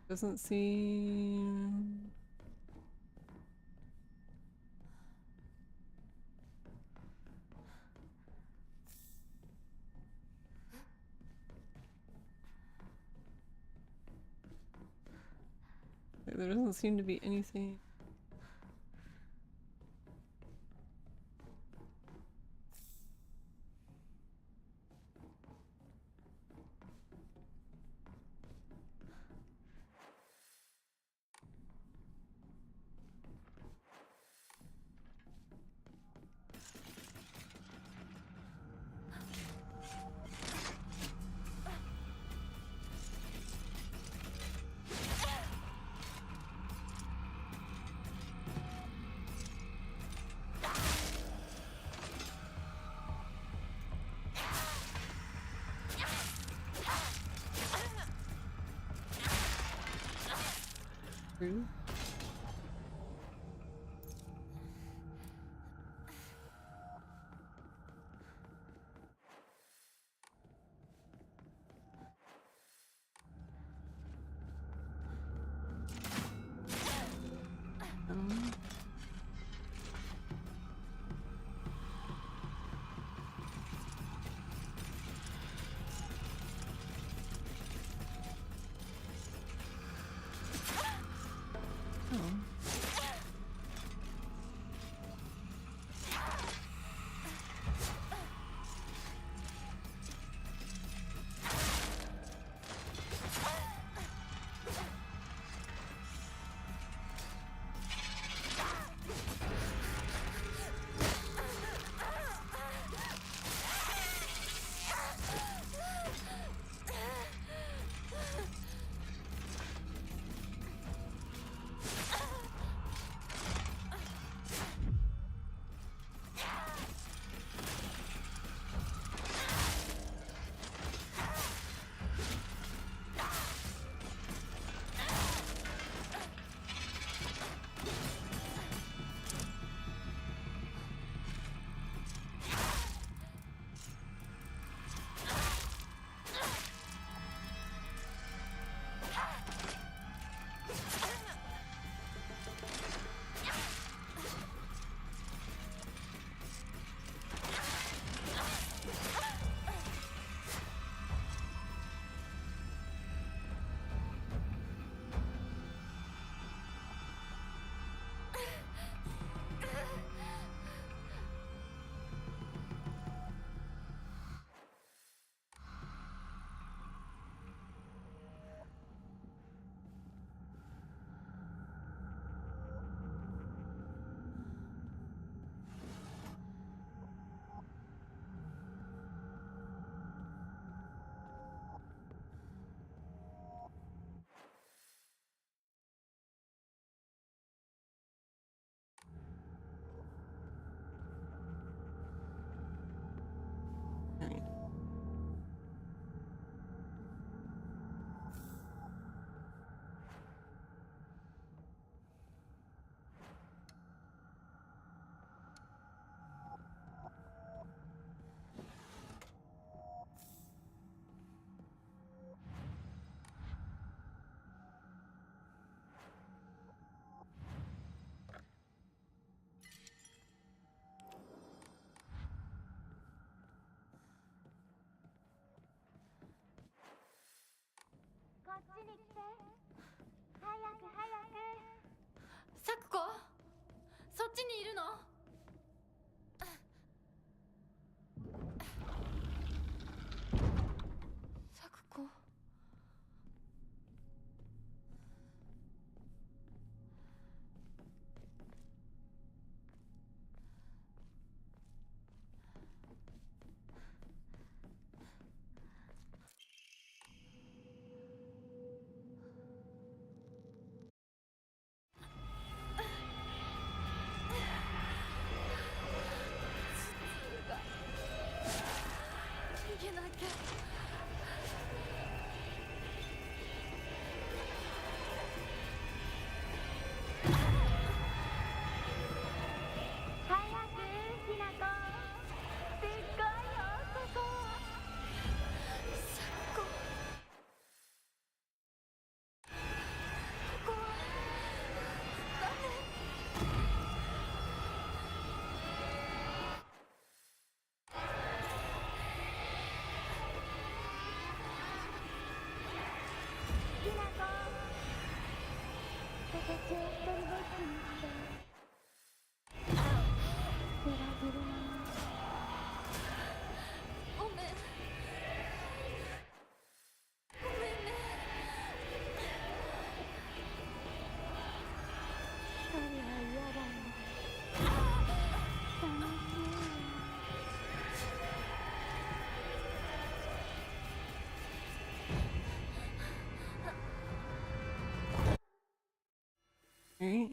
Doesn't seem... There doesn't seem to be anything. True. Right?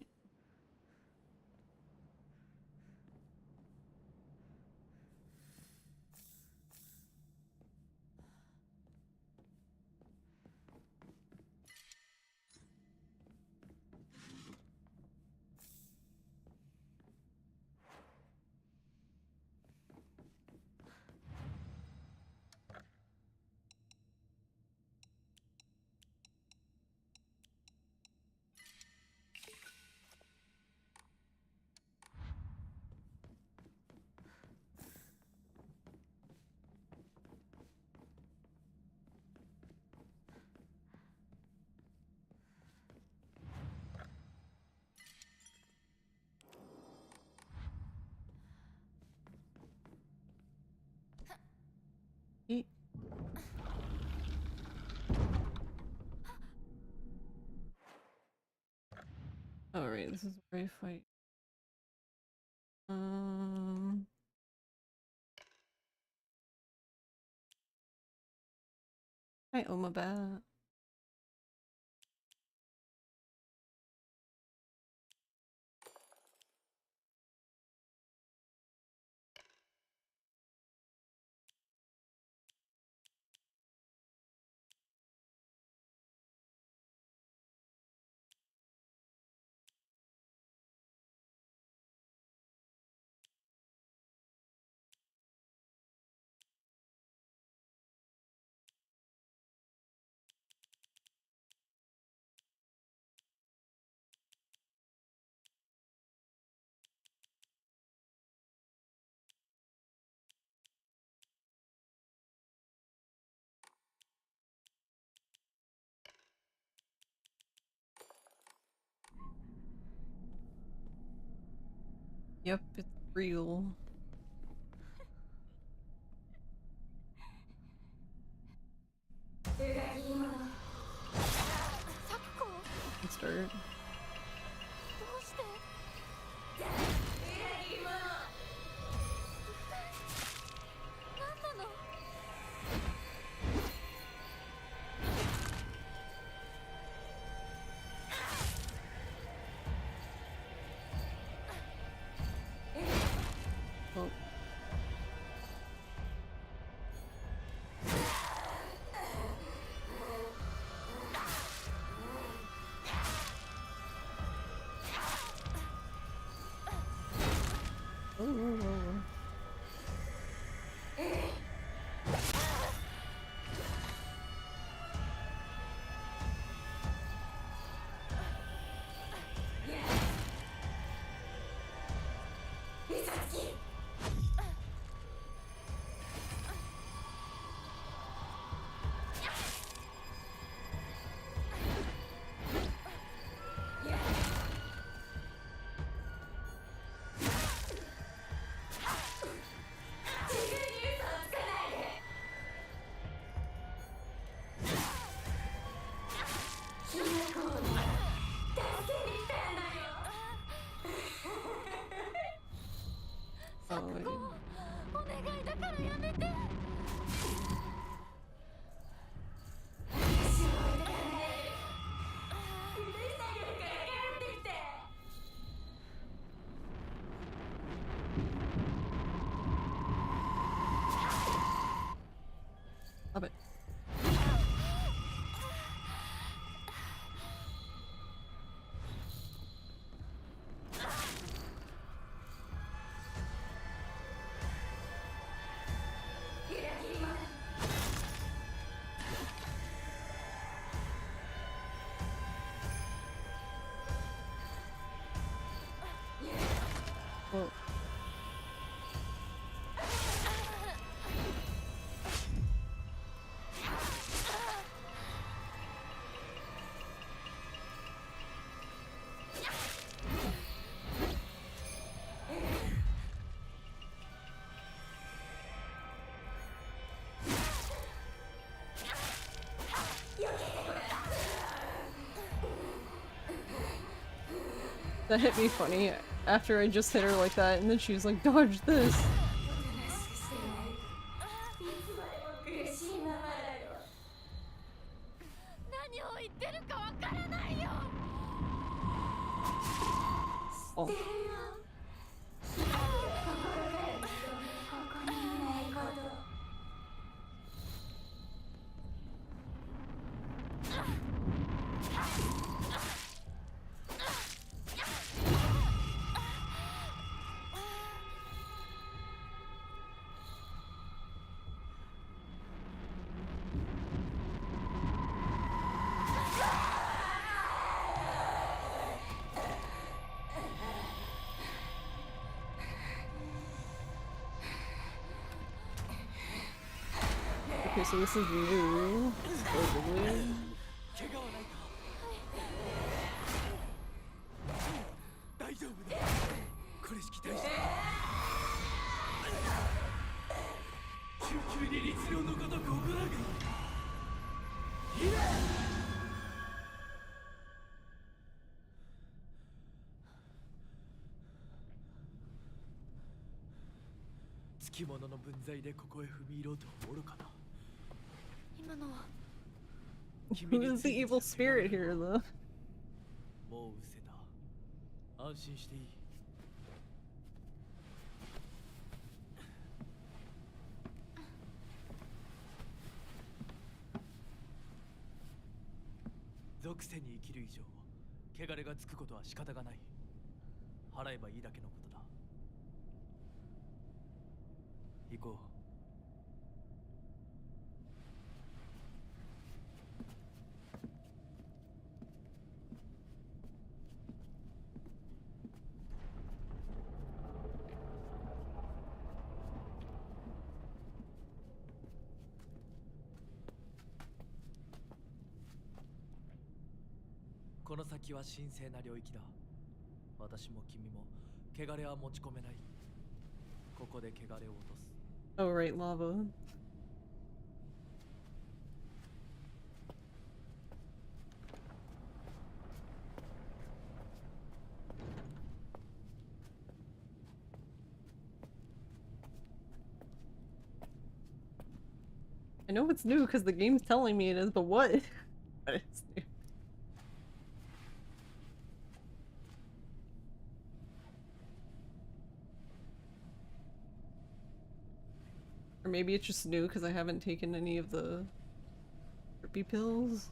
Alright, this is where I fight. Hi, Omabat. Yep, it's real. Let's start. どうして何なのOh. Oh. Oh, お願いだからやめて Love it. Well, that hit me funny after I just hit her like that, and then she was like, dodge this. 何を言ってるかわからないよ Oh. Okay, so this is new, supposedly. 怪我はないか大丈夫だこれしき大事救急に律令のごとく行うがいいつきものの分際でここへ踏み入ろうと愚かな。今のは Who is the evil spirit here, though? もう失せた。安心していい。属性に生きる以上、汚れがつくことは仕方がない。払えばいいだけのことだ。行こう。この先は神聖な領域だ。私も君も汚れは持ち込めない。ここで汚れを落とす。 Oh, right, lava. I know it's new because the game's telling me it is, but what? What is new? Or maybe it's just new because I haven't taken any of the trippy pills.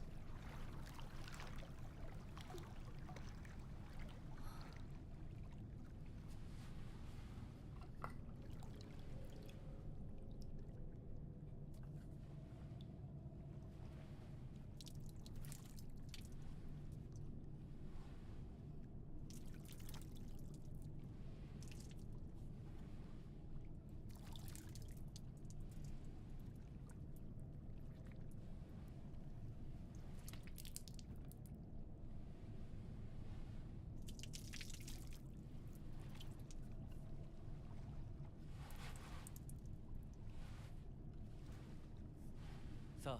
さあ、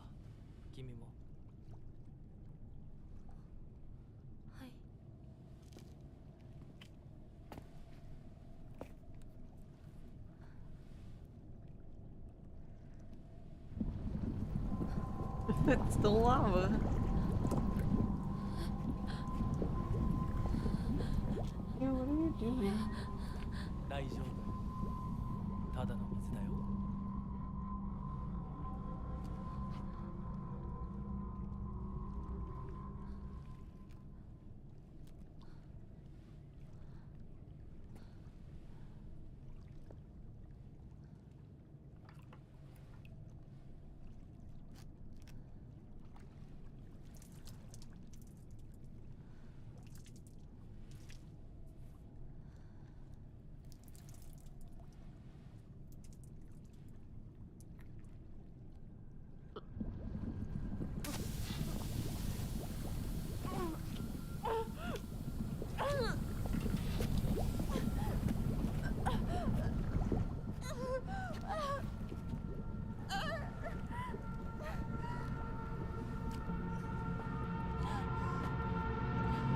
君も。はい。 It's still lava. Yeah, what are you doing? 大丈夫。ただの水だよ。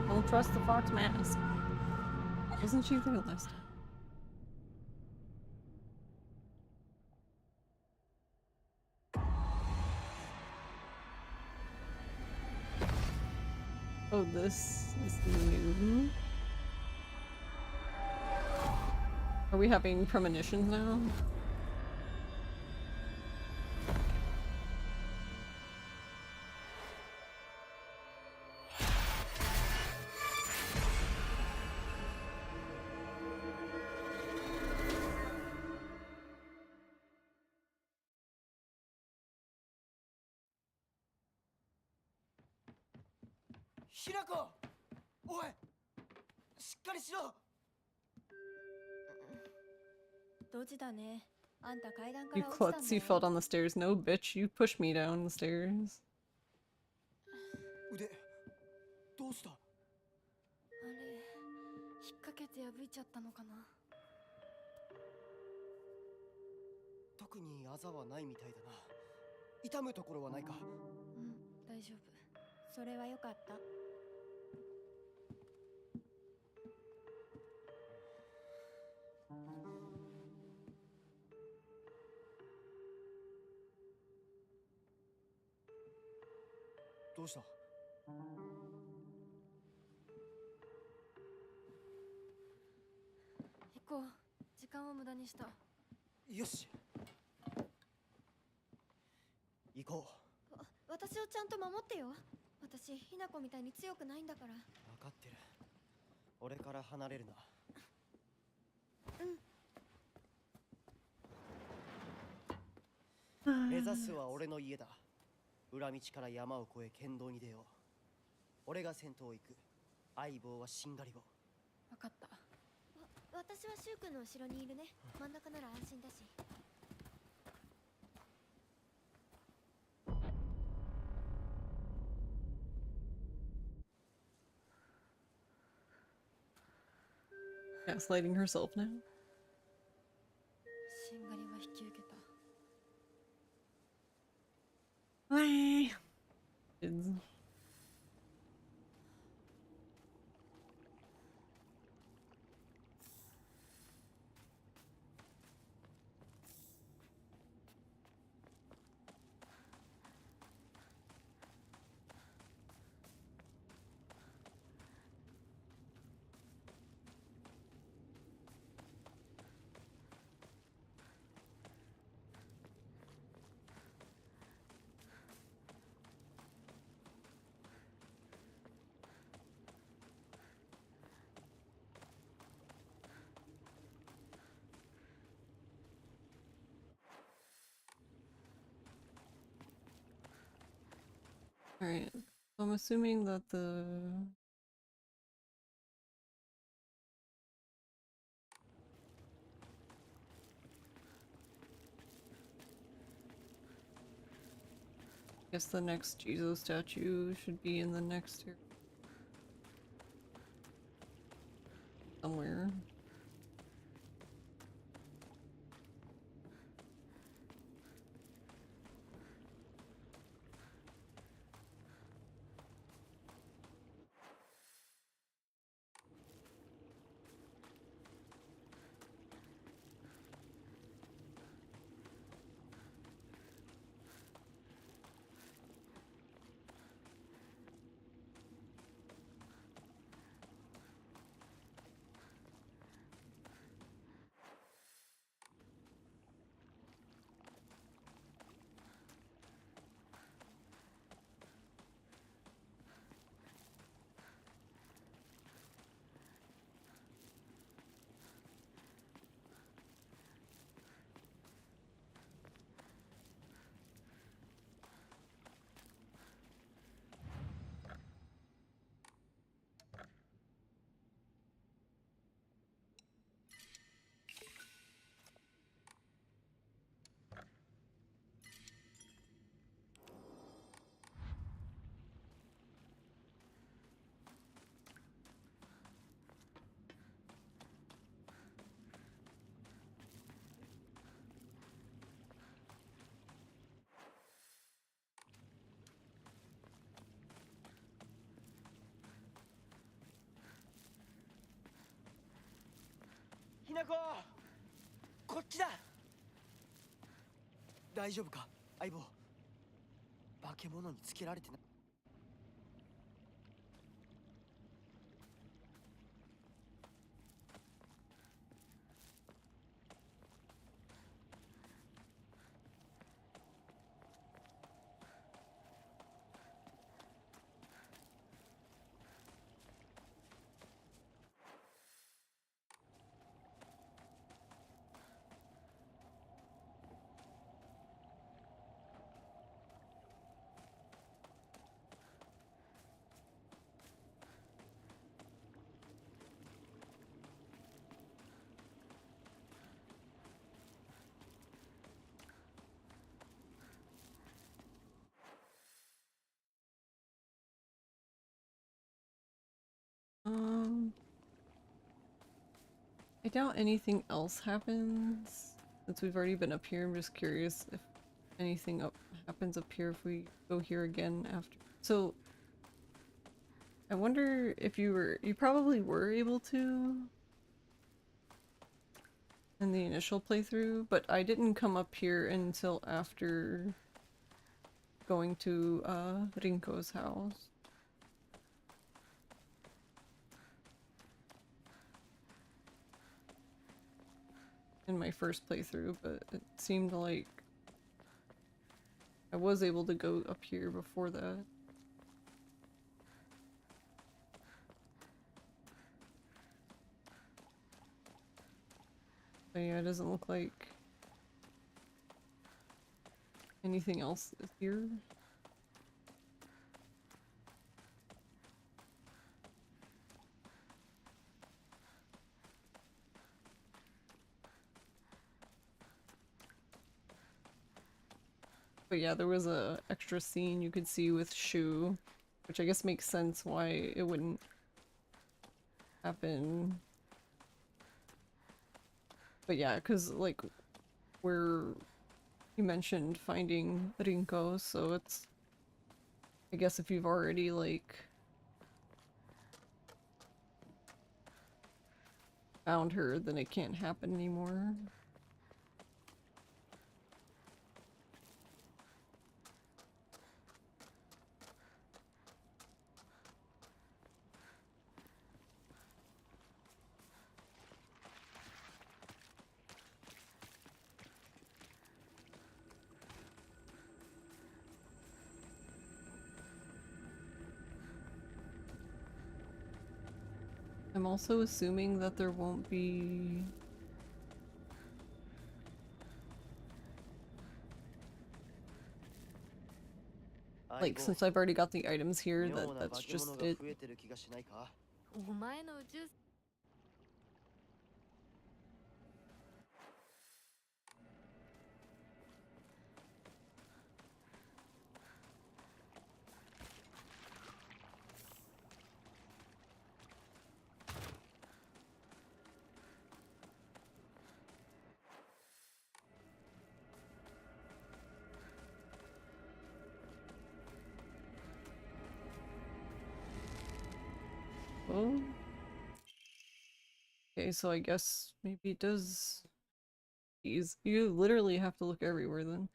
Don't trust the fox mask. Wasn't she there last time? Oh, this is new. Are we having premonitions now? Hirako! おい！しっかりしろ！ドジだね。あんた階段か You ら落ちたんだ klutz, you fell down the stairs. No, bitch, you pushed me down the stairs. 腕、どうした？あれ、引っ掛けて破いちゃったのかな。特にあざはないみたいだな。痛むところはないか？うん、大丈夫。それはよかった。どうした？行こう。時間を無駄にした。よし、行こう。私をちゃんと守ってよ。私ひな子みたいに強くないんだから。分かってる。俺から離れるな。目指すは俺の家だ。裏道から山を越え県道に出よう。俺が先頭を行く。相棒はしんがり棒。分かった。私はシュウ君の後ろにいるね。真ん中なら安心だし。Gaslighting herself now. しんがりは引き受けた。Why? Kids. Alright, so I'm assuming that the... Guess the next Jesus statue should be in the next area. Somewhere.ひなこ、こっちだ。大丈夫か相棒。化け物につけられてな。I doubt anything else happens. Since we've already been up here, I'm just curious if anything happens up here if we go here again after. So, I wonder if you probably were able to in the initial playthrough, but I didn't come up here until after going to Rinko's house. In my first playthrough, but it seemed like I was able to go up here before that. But yeah, it doesn't look like anything else is here. But yeah, there was a extra scene you could see with Shu, which I guess makes sense why it wouldn't happen. But yeah, because like where you mentioned finding Rinko, so it's, I guess if you've already like found her, then it can't happen anymore. I'm also assuming that there won't be like, since I've already got the items here, that's just it. お前の宇宙Oh. Okay, so I guess maybe it does. You literally have to look everywhere then.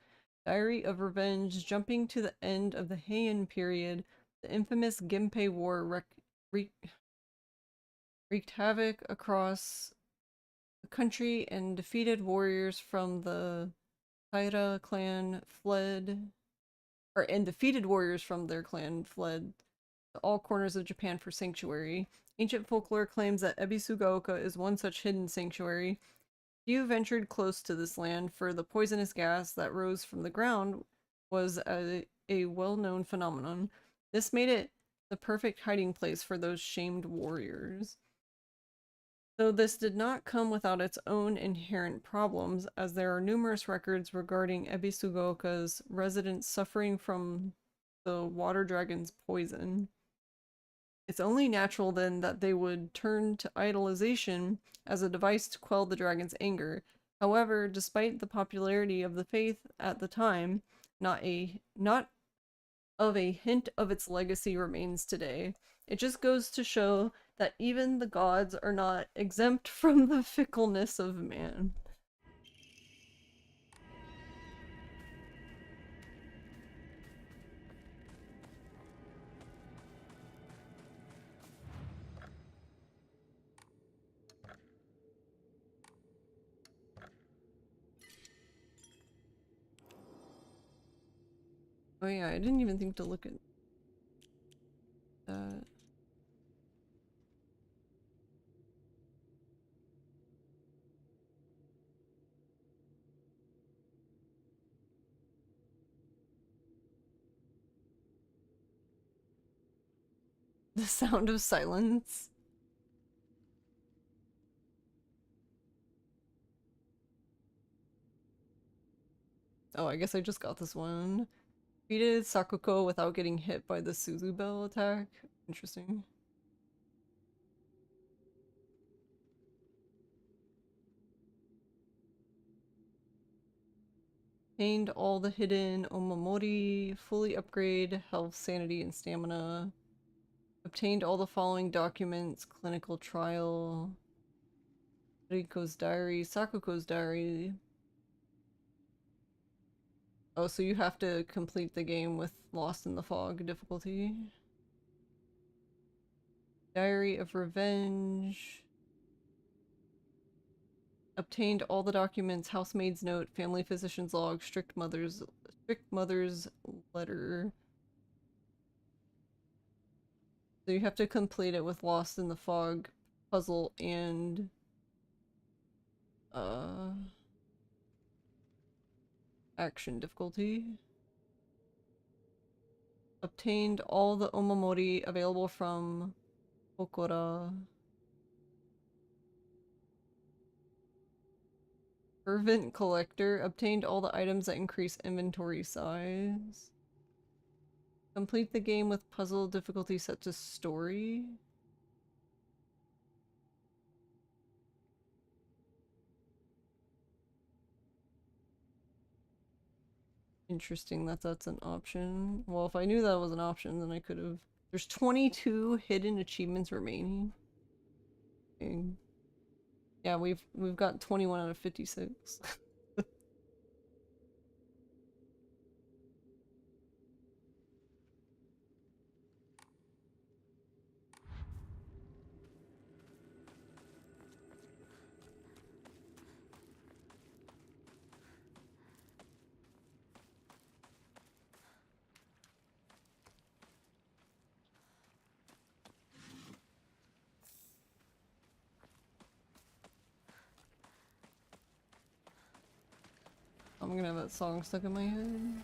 Diary of Revenge. Jumping to the end of the Heian period, the infamous Ginpei War wreaked havoc across the country, and defeated warriors from the Taira clan fled, and defeated warriors from their clan fled to all corners of Japan for sanctuary. Ancient folklore claims that Ebisugaoka is one such hidden sanctuary. Few ventured close to this land, for the poisonous gas that rose from the ground was a well-known phenomenon. This made it the perfect hiding place for those shamed warriors. Though this did not come without its own inherent problems, as there are numerous records regarding Ebisugaoka's residents suffering from the water dragon's poison. It's only natural then that they would turn to idolization as a device to quell the dragon's anger. However, despite the popularity of the faith at the time, not of a hint of its legacy remains today. It just goes to show that even the gods are not exempt from the fickleness of man. Oh yeah, I didn't even think to look at that. The sound of silence. Oh, I guess I just got this one. Defeated Sakuko without getting hit by the Suzu Bell attack. Interesting. Obtained all the hidden Omamori, fully upgrade health, sanity, and stamina. Obtained all the following documents: clinical trial, Riko's diary, Sakuko's diary. Oh, so you have to complete the game with Lost in the Fog difficulty. Diary of Revenge. Obtained all the documents, housemaid's note, family physician's log, strict mother's letter. So you have to complete it with Lost in the Fog puzzle and action difficulty. Obtained all the omamori available from Okora. Fervent collector. Obtained all the items that increase inventory size. Complete the game with puzzle difficulty set to story. Interesting that that's an option. Well, if I knew that was an option, then I could have... There's 22 hidden achievements remaining. Dang. Yeah, we've got 21 out of 56. I'm gonna have that song stuck in my head.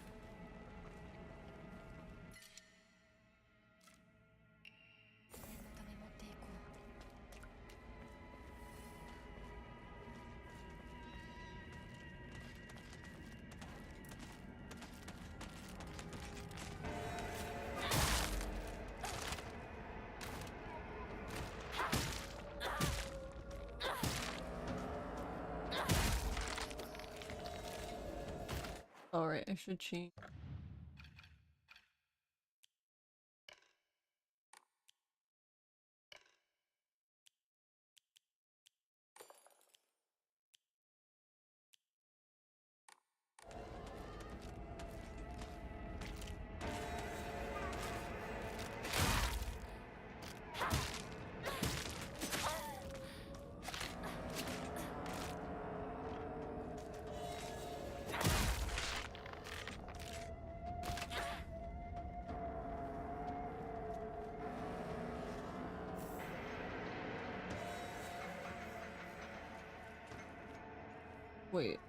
Alright, I should change. Wait,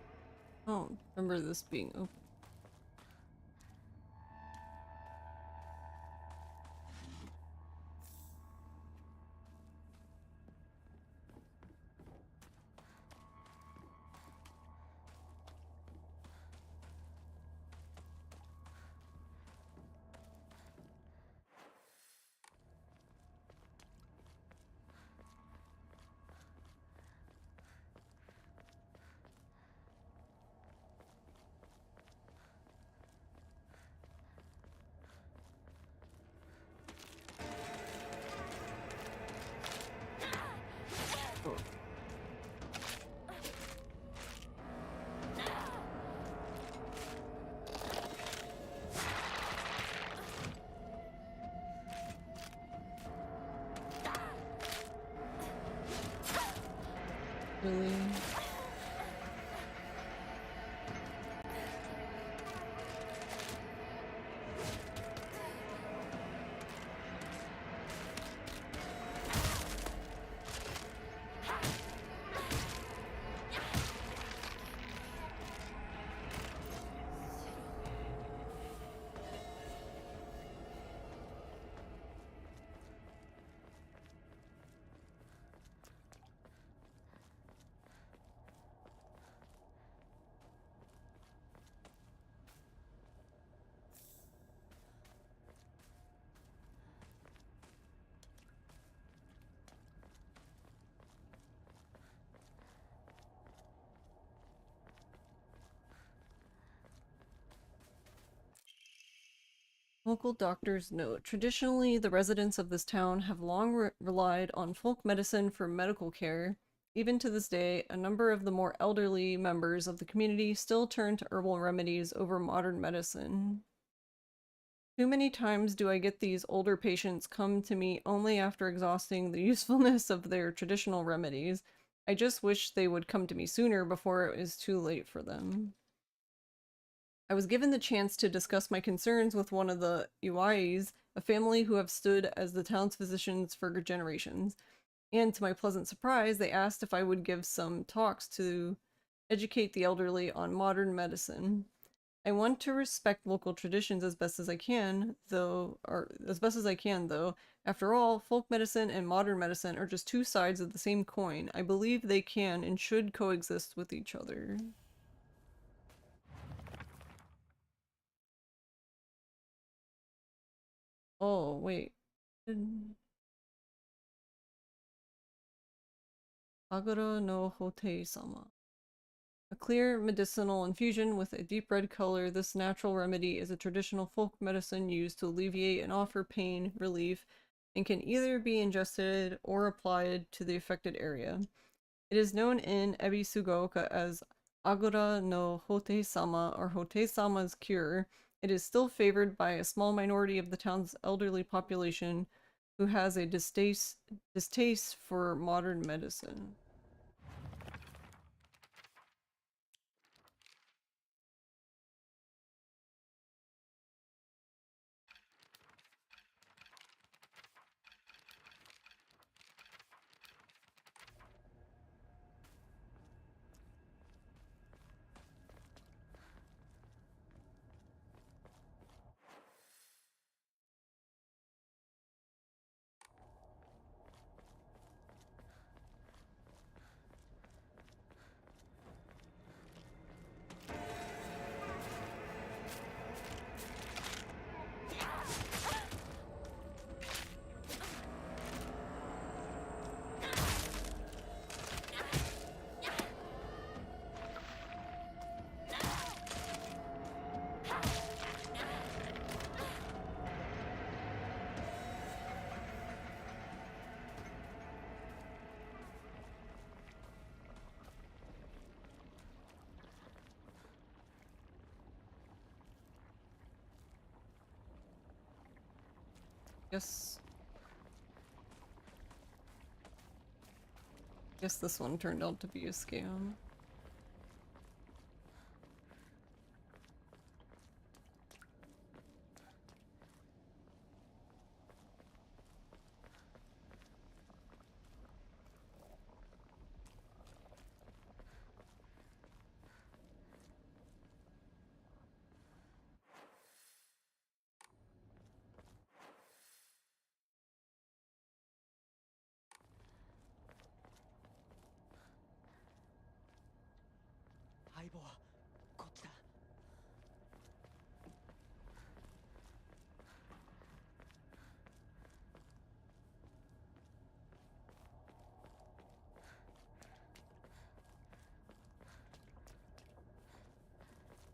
I don't remember this being open. Really? Local doctor's note. Traditionally, the residents of this town have long relied on folk medicine for medical care, Even to this day, a number of the more elderly members of the community still turn to herbal remedies over modern medicine. Too many times do I get these older patients come to me only after exhausting the usefulness of their traditional remedies. I just wish they would come to me sooner before it is too late for them. I was given the chance to discuss my concerns with one of the Iwais, a family who have stood as the town's physicians for generations. And to my pleasant surprise, they asked if I would give some talks to educate the elderly on modern medicine. I want to respect local traditions as best as I can, though. After all, folk medicine and modern medicine are just two sides of the same coin. I believe they can and should coexist with each other. Oh, wait. Agura no Hote-sama. A clear medicinal infusion with a deep red color, this natural remedy is a traditional folk medicine used to alleviate and offer pain relief and can either be ingested or applied to the affected area. It is known in Ebisugaoka as Agura no Hote-sama or Hote-sama's cure. It is still favored by a small minority of the town's elderly population who has a distaste for modern medicine. Guess this one turned out to be a scam.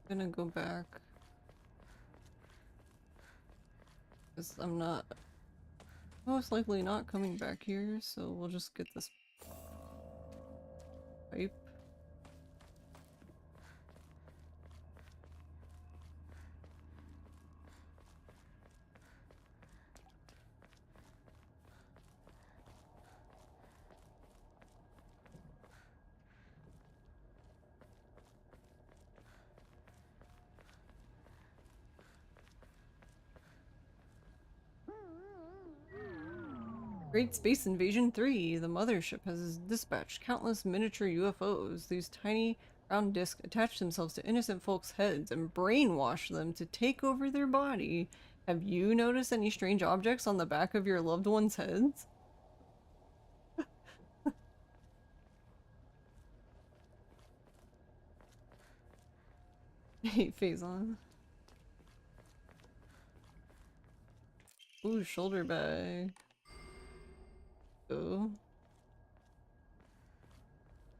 I'm gonna go back. Because I'm most likely not coming back here, so we'll just get this pipe. Great Space Invasion 3. The mothership has dispatched countless miniature UFOs. These tiny round discs attach themselves to innocent folks' heads and brainwash them to take over their body. Have you noticed any strange objects on the back of your loved ones' heads? Hey, Phazon. Ooh, shoulder bag. Oh.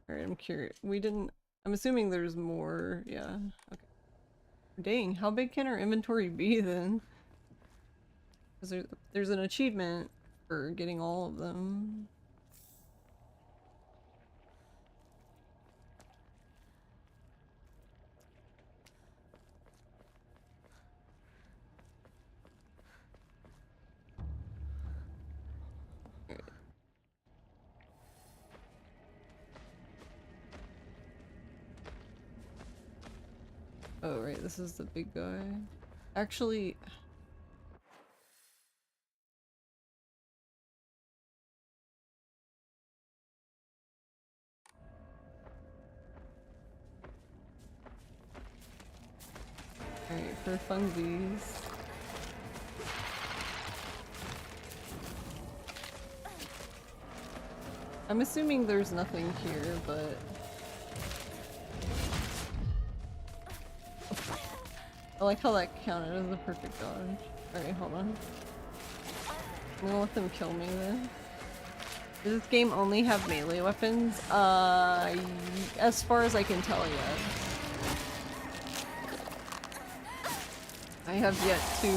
Alright, I'm curious. I'm assuming there's more. Yeah. Okay. Dang, how big can our inventory be then? Because there's an achievement for getting all of them. Alright, this is the big guy. Actually... Alright, for funsies. I'm assuming there's nothing here, but... I like how that counted as a perfect dodge. Alright, hold on. I'm gonna let them kill me then. Does this game only have melee weapons? As far as I can tell, yes. I have yet to...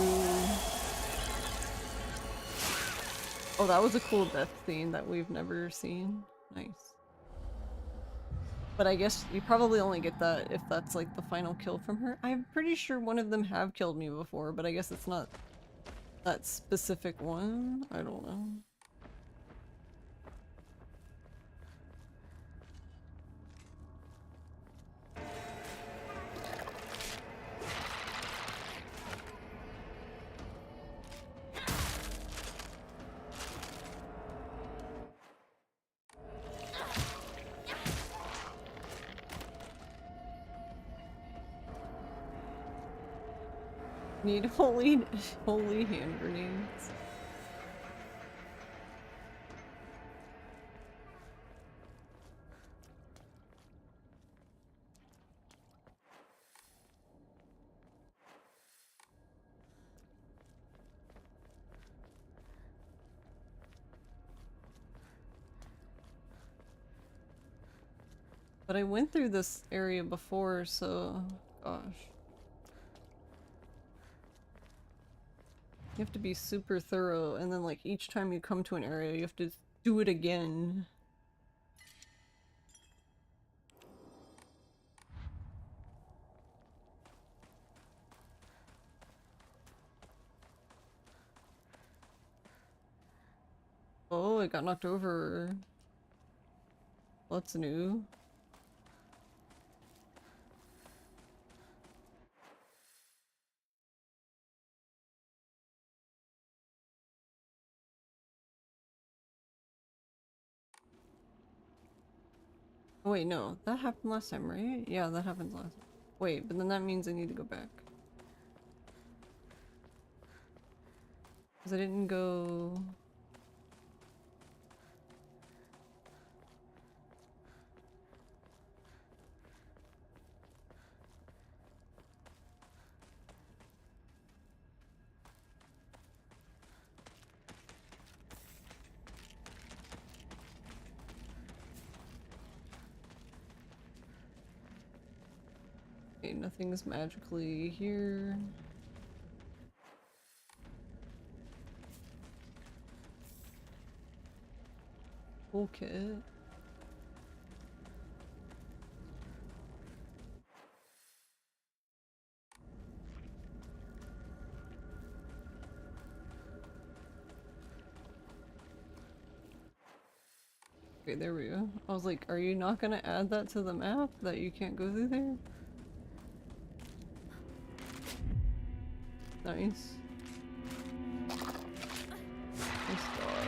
Oh, that was a cool death scene that we've never seen. Nice. But I guess you probably only get that if that's like the final kill from her. I'm pretty sure one of them have killed me before, but I guess it's not that specific one. I don't know. Need holy hand grenades. But I went through this area before, so gosh. You have to be super thorough, and then like each time you come to an area you have to do it again. Oh, it got knocked over. That's new. Oh wait, no. That happened last time, right? Yeah, that happened last time. Wait, but then that means I need to go back. Because I didn't go... Okay, nothing's magically here. Toolkit. Okay, there we go. I was like, are you not gonna add that to the map? That you can't go through there? Nice. Nice dog.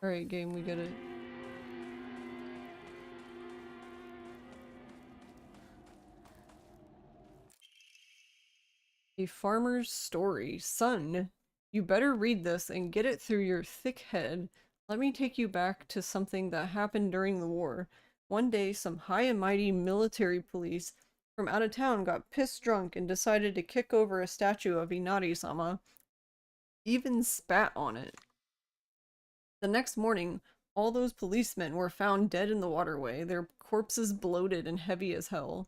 Alright, game, we get it. A farmer's story. Son, you better read this and get it through your thick head. Let me take you back to something that happened during the war. One day, some high and mighty military police from out of town got pissed drunk and decided to kick over a statue of Inari-sama. Even spat on it. The next morning, all those policemen were found dead in the waterway, their corpses bloated and heavy as hell.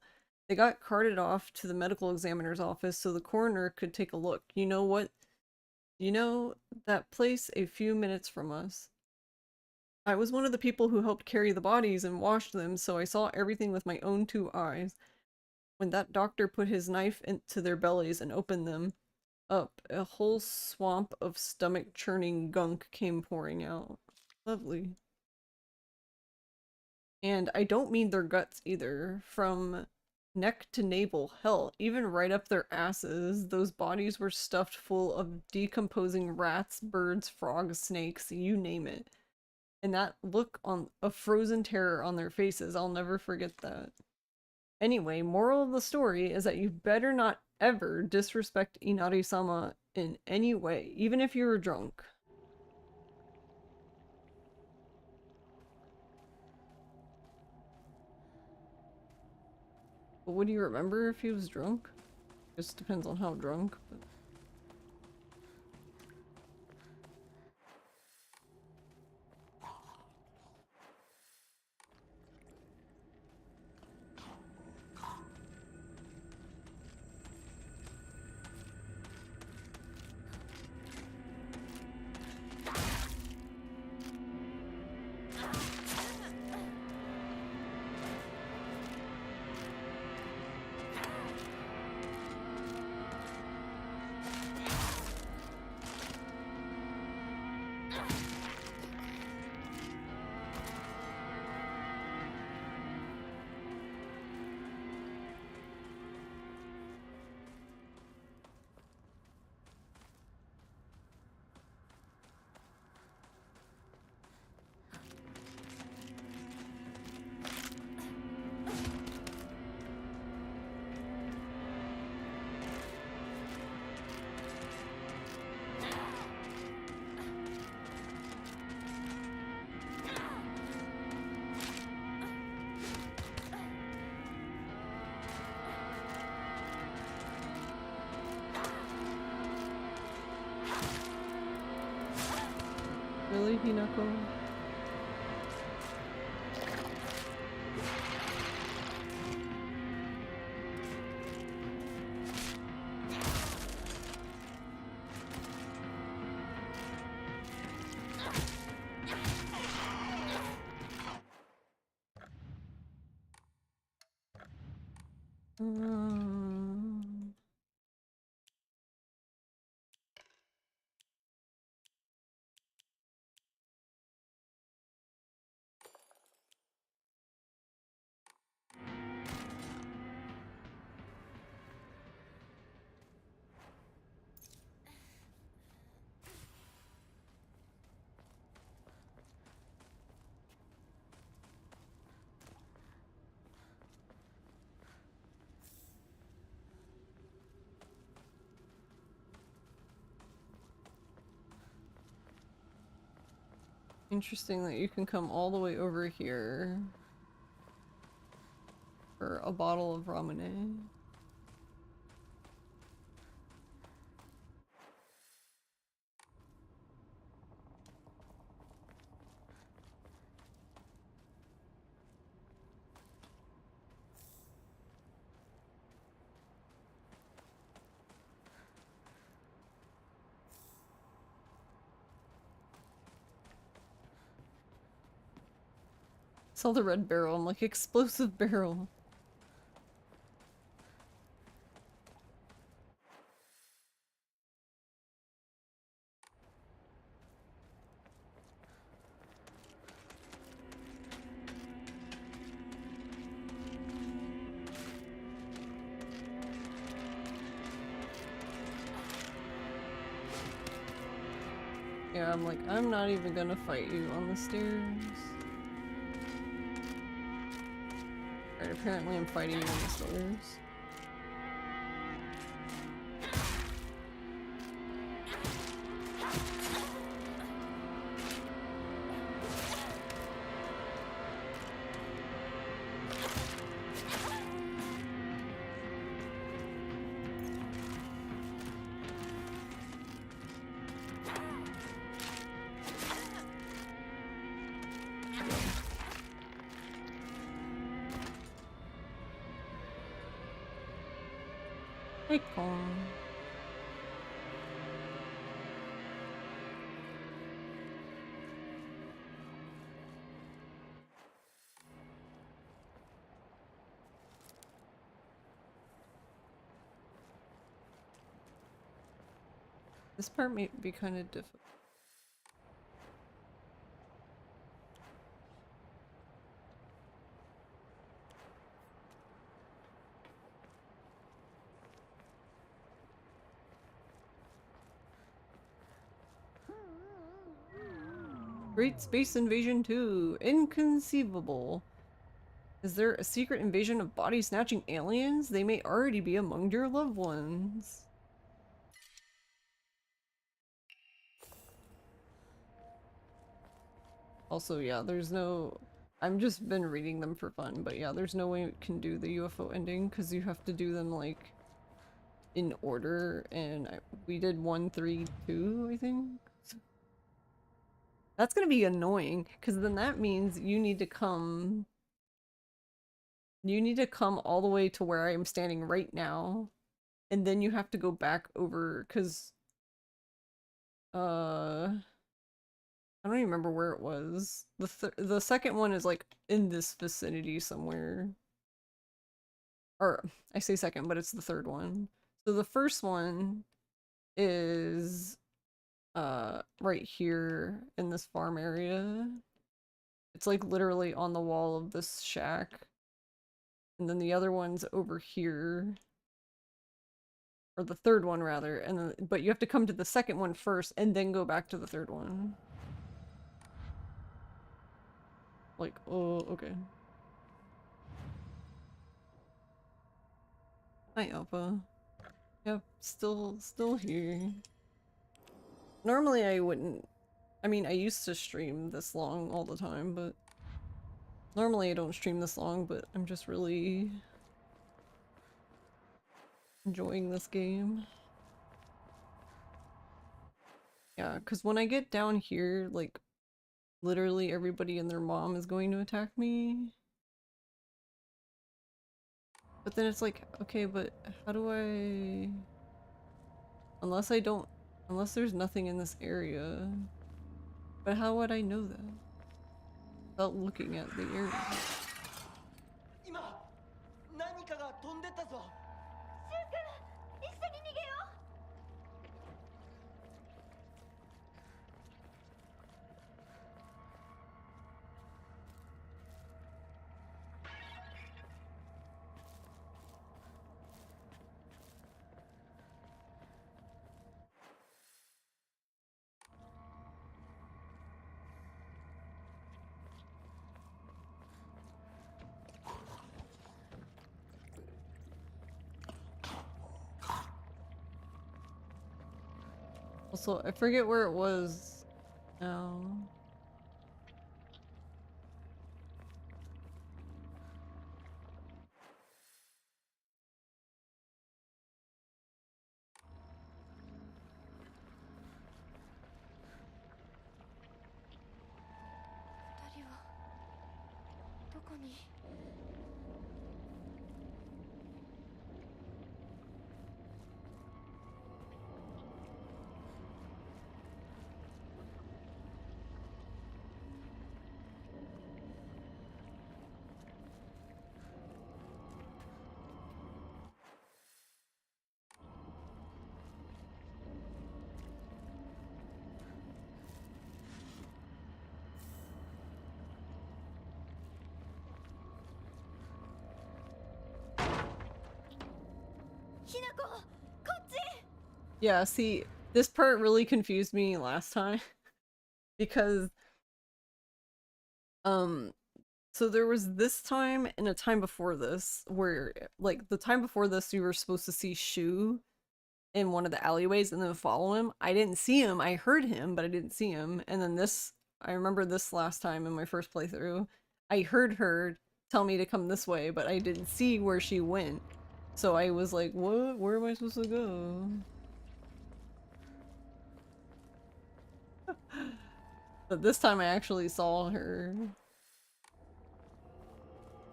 They got carted off to the medical examiner's office so the coroner could take a look. You know what? You know, that place a few minutes from us. I was one of the people who helped carry the bodies and washed them, so I saw everything with my own two eyes. when that doctor put his knife into their bellies and opened them up, a whole swamp of stomach-churning gunk came pouring out. Lovely. And I don't mean their guts either. From neck to navel, hell, even right up their asses, those bodies were stuffed full of decomposing rats, birds, frogs, snakes, you name it. And that look of frozen terror on their faces, I'll never forget that. Anyway, moral of the story is that you better not ever disrespect Inari-sama in any way, even if you're drunk. But would you remember if he was drunk? Just depends on how drunk, but... Really, Hinako? Interesting that you can come all the way over here for a bottle of Ramune. Saw the red barrel, I'm like, explosive barrel. Yeah, I'm like, I'm not even gonna fight you on the stairs. Alright, apparently I'm fighting you on the stairs. Hey, Kong. This part may be kind of difficult. Great Space Invasion 2. Inconceivable. Is there a secret invasion of body-snatching aliens? They may already be among your loved ones. Also, yeah, there's no... I've just been reading them for fun, but yeah, there's no way we can do the UFO ending, because you have to do them, like, in order, and we did 1, 3, 2, I think? That's gonna be annoying, because then that means you need to come... You need to come all the way to where I am standing right now, and then you have to go back over, because... I don't even remember where it was. The second one is like in this vicinity somewhere. Or I say second, but it's the third one. So the first one is right here in this farm area. It's like literally on the wall of this shack. And then the other one's over here. Or the third one rather. And then, but you have to come to the second one first and then go back to the third one. Like, oh, okay. Hi, Alpha. Yep, still here. Normally I wouldn't... I mean, I used to stream this long all the time, but... Normally I don't stream this long, but I'm just really... enjoying this game. Yeah, because when I get down here, like... literally everybody and their mom is going to attack me. But then it's like, okay, but how do I... Unless there's nothing in this area. But how would I know that? Without looking at the area. 今何かが飛んでったぞ。シュウ君、一緒に逃げよう。Also, I forget where it was now. Yeah, see, this part really confused me last time because so there was this time and a time before this where like the time before this you were supposed to see Shu in one of the alleyways and then follow him. I didn't see him. I heard him, but I didn't see him. And then this, I remember this last time in my first playthrough, I heard her tell me to come this way, but I didn't see where she went. So I was like, what? Where am I supposed to go? But this time I actually saw her.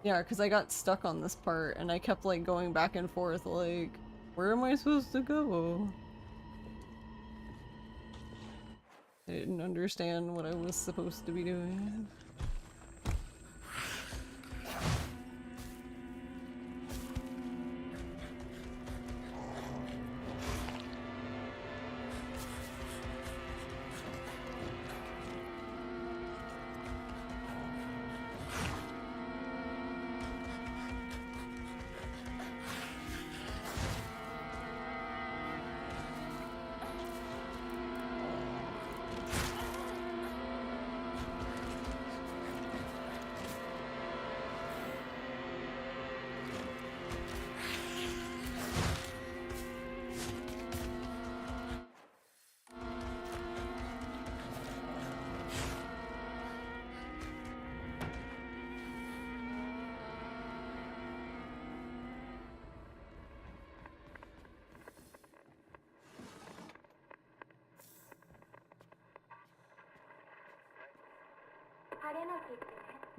Yeah, because I got stuck on this part and I kept like going back and forth like, where am I supposed to go? I didn't understand what I was supposed to be doing.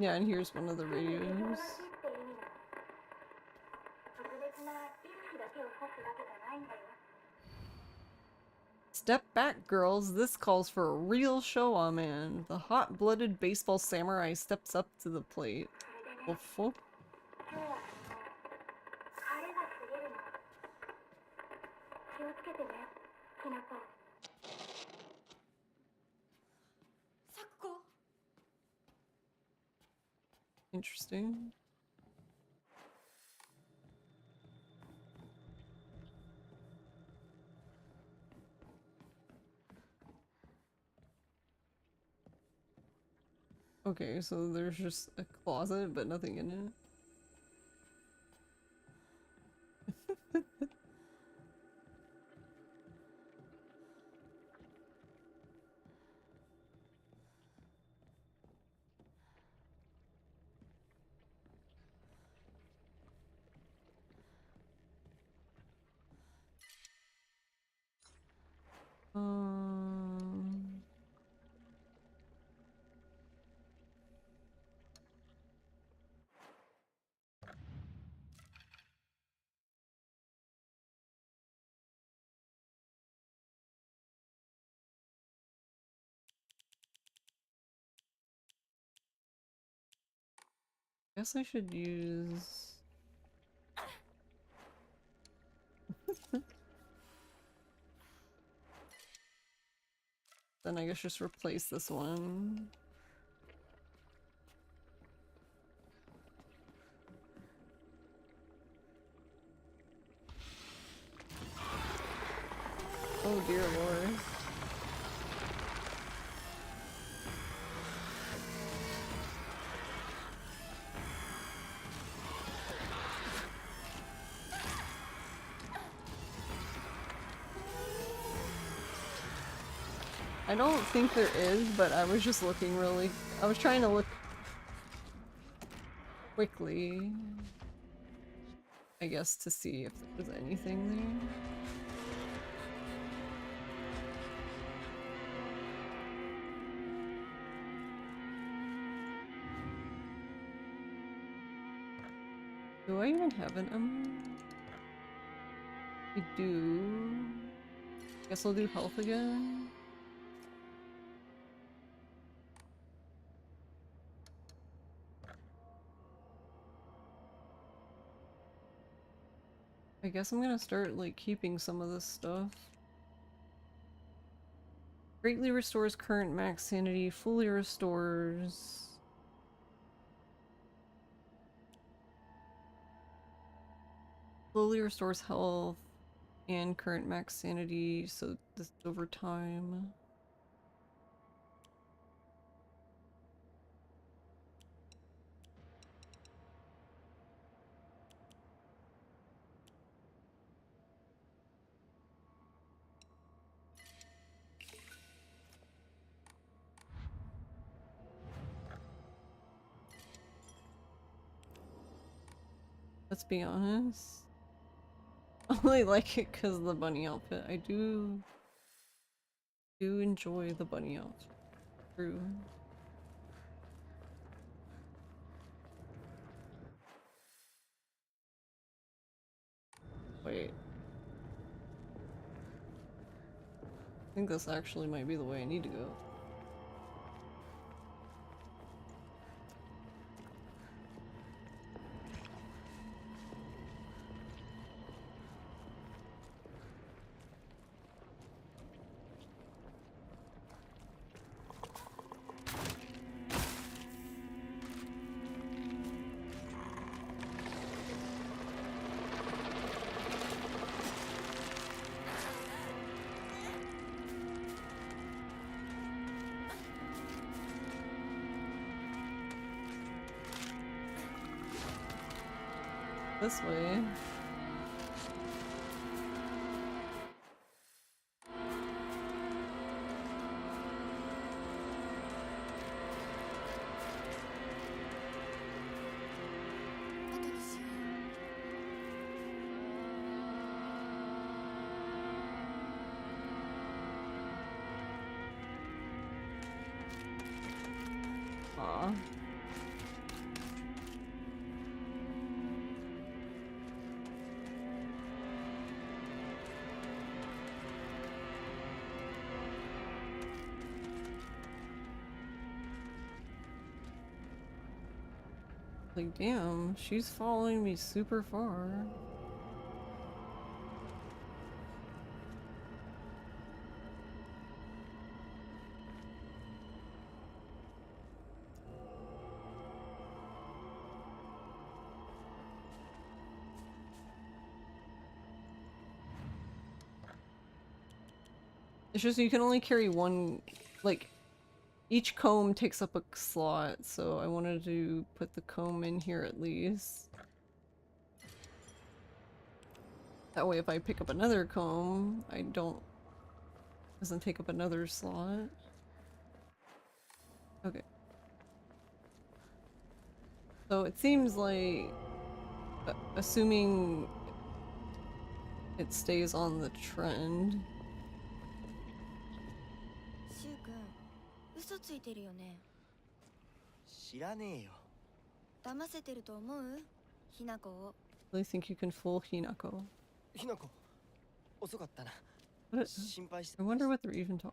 Yeah, and here's one of the radios. Step back, girls. This calls for a real show, man. The hot-blooded baseball samurai steps up to the plate. Hopeful. Interesting. Okay, so there's just a closet, but nothing in it. Um... Guess I should use... Then I guess just replace this one. Oh dear lord. I don't think there is, but I was just looking really... I was trying to look quickly, I guess, to see if there was anything there. Do I even have an I do. Guess I'll do health again. I guess I'm gonna start like keeping some of this stuff. Greatly restores current max sanity, fully restores... Slowly restores health and current max sanity, so this is over time. Let's be honest. I only like it because of the bunny outfit. I do enjoy the bunny outfit. True. Wait. I think this actually might be the way I need to go. This way. Aw. Like, damn, she's following me super far. It's just you can only carry one, like, each comb takes up a slot, so I wanted to put the comb in here at least. That way if I pick up another comb, doesn't take up another slot. Okay. So it seems like, assuming it stays on the trend. シュウ君嘘ついてるよね。知らねえよ。騙せてると思う？ひなこを。 I really think you can fool Hinako. ひなこ、遅かったな。 What? 心配して I wonder what they're even talking.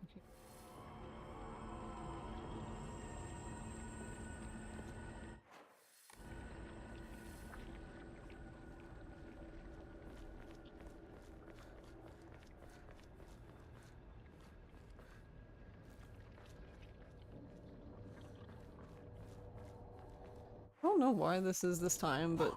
I don't know why this is this time, but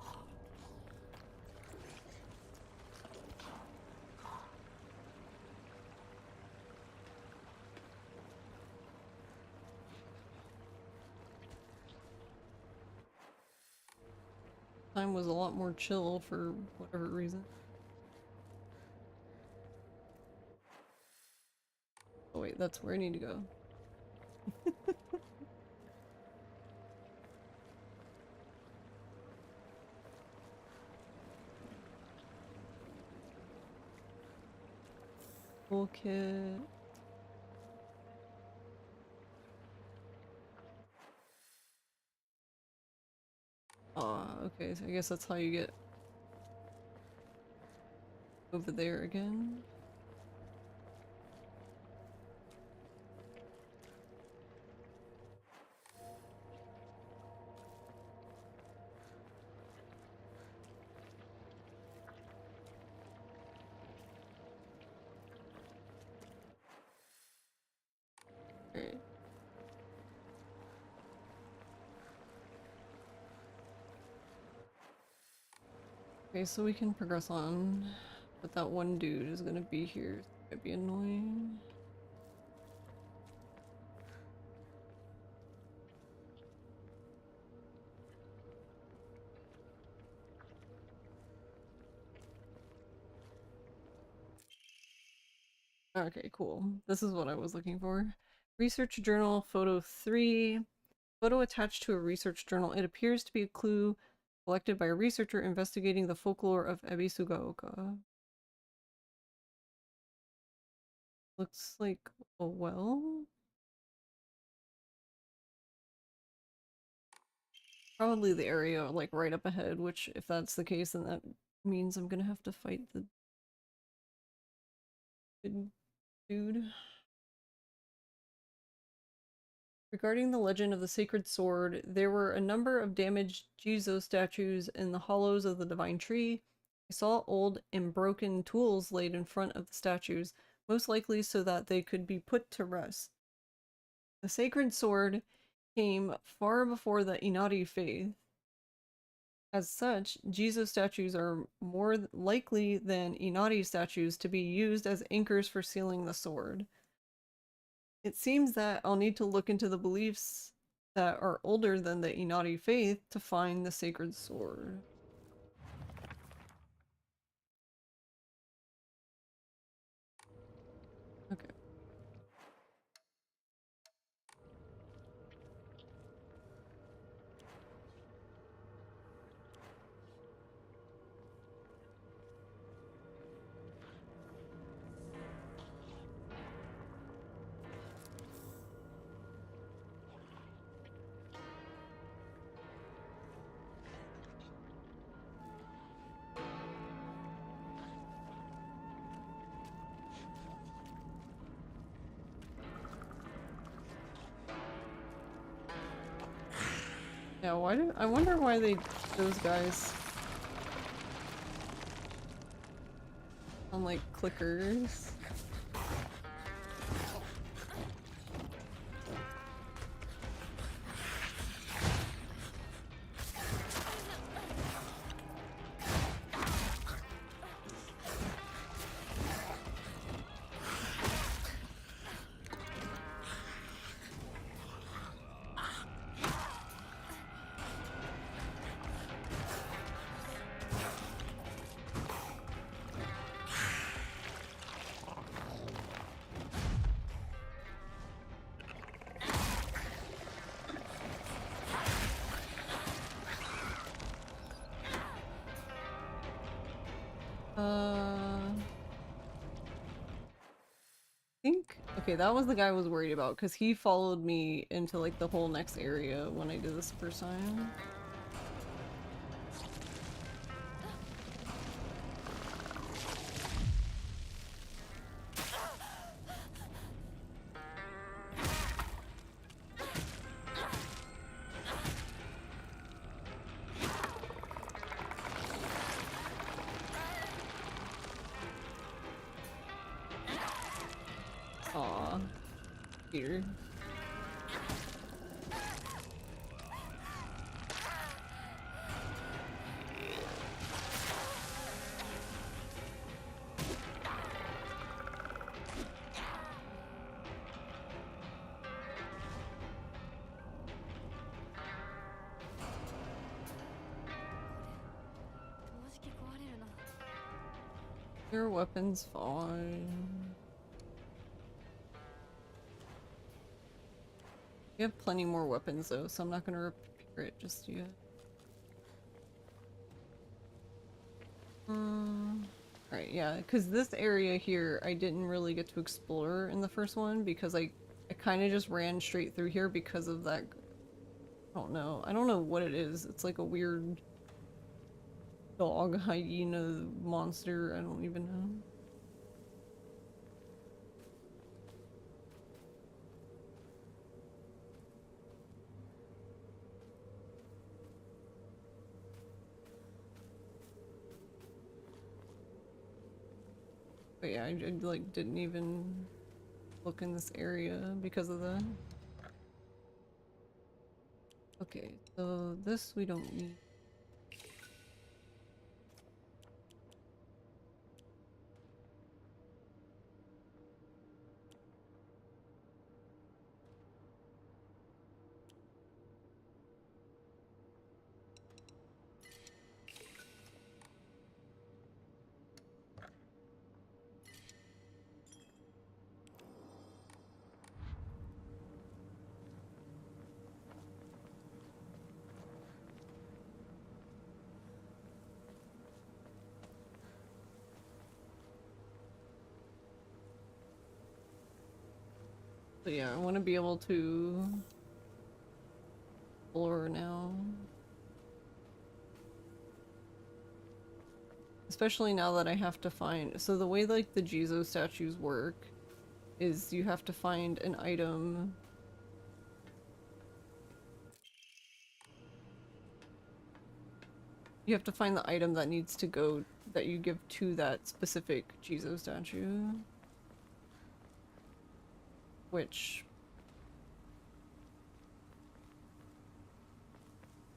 time was a lot more chill for whatever reason. Oh wait, that's where I need to go. Full kit. Okay, so I guess that's how you get over there again. Alright. Okay, so we can progress on, but that one dude is gonna be here. It might be annoying. Okay, cool. This is what I was looking for. Research journal photo 3. Photo attached to a research journal. It appears to be a clue collected by a researcher investigating the folklore of Ebisugaoka. Looks like a well? Probably the area like right up ahead, which if that's the case then that means I'm gonna have to fight the good dude. Regarding the legend of the sacred sword, there were a number of damaged Jizo statues in the hollows of the divine tree. I saw old and broken tools laid in front of the statues, most likely so that they could be put to rest. The sacred sword came far before the Inari faith. As such, Jizo statues are more likely than Inari statues to be used as anchors for sealing the sword. It seems that I'll need to look into the beliefs that are older than the Inari faith to find the sacred sword. Okay. Yeah, why do I wonder why those guys on like clickers? Think okay, that was the guy I was worried about because he followed me into like the whole next area when I did this first time. Aw, Peter. Your weapon's fine. We have plenty more weapons though, so I'm not gonna repair it just yet. Alright, yeah, because this area here I didn't really get to explore in the first one because I kind of just ran straight through here because of that. I don't know what it is. It's like a weird dog hyena monster. I don't even know. But yeah, I like didn't even look in this area because of that. Okay, so this we don't need. But yeah, I want to be able to explore now. Especially now that I have to find- so the way like the Jizo statues work is you have to find an item. You have to find the item that needs to go- that you give to that specific Jizo statue. Which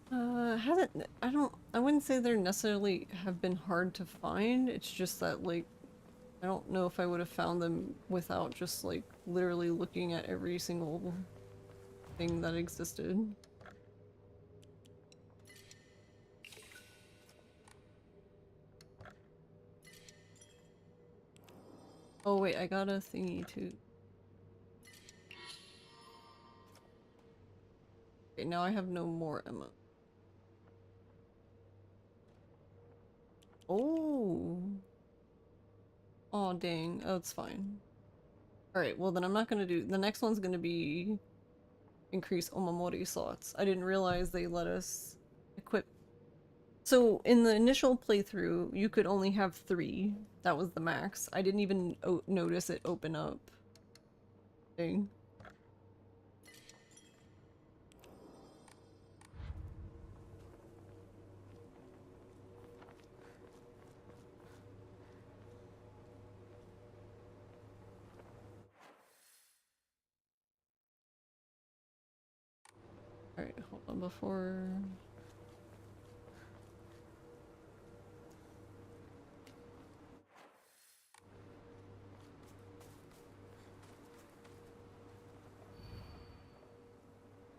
hasn't- I wouldn't say they're necessarily have been hard to find, it's just that like I don't know if I would have found them without just like literally looking at every single thing that existed. Oh wait, I got a thingy too. Okay, now I have no more ammo. Oh. Oh dang, oh it's fine. Alright, well then I'm not gonna do- the next one's gonna be increase Omamori slots. I didn't realize they let us equip- so in the initial playthrough, you could only have 3. That was the max. I didn't even notice it open up. Dang. Alright, hold on before...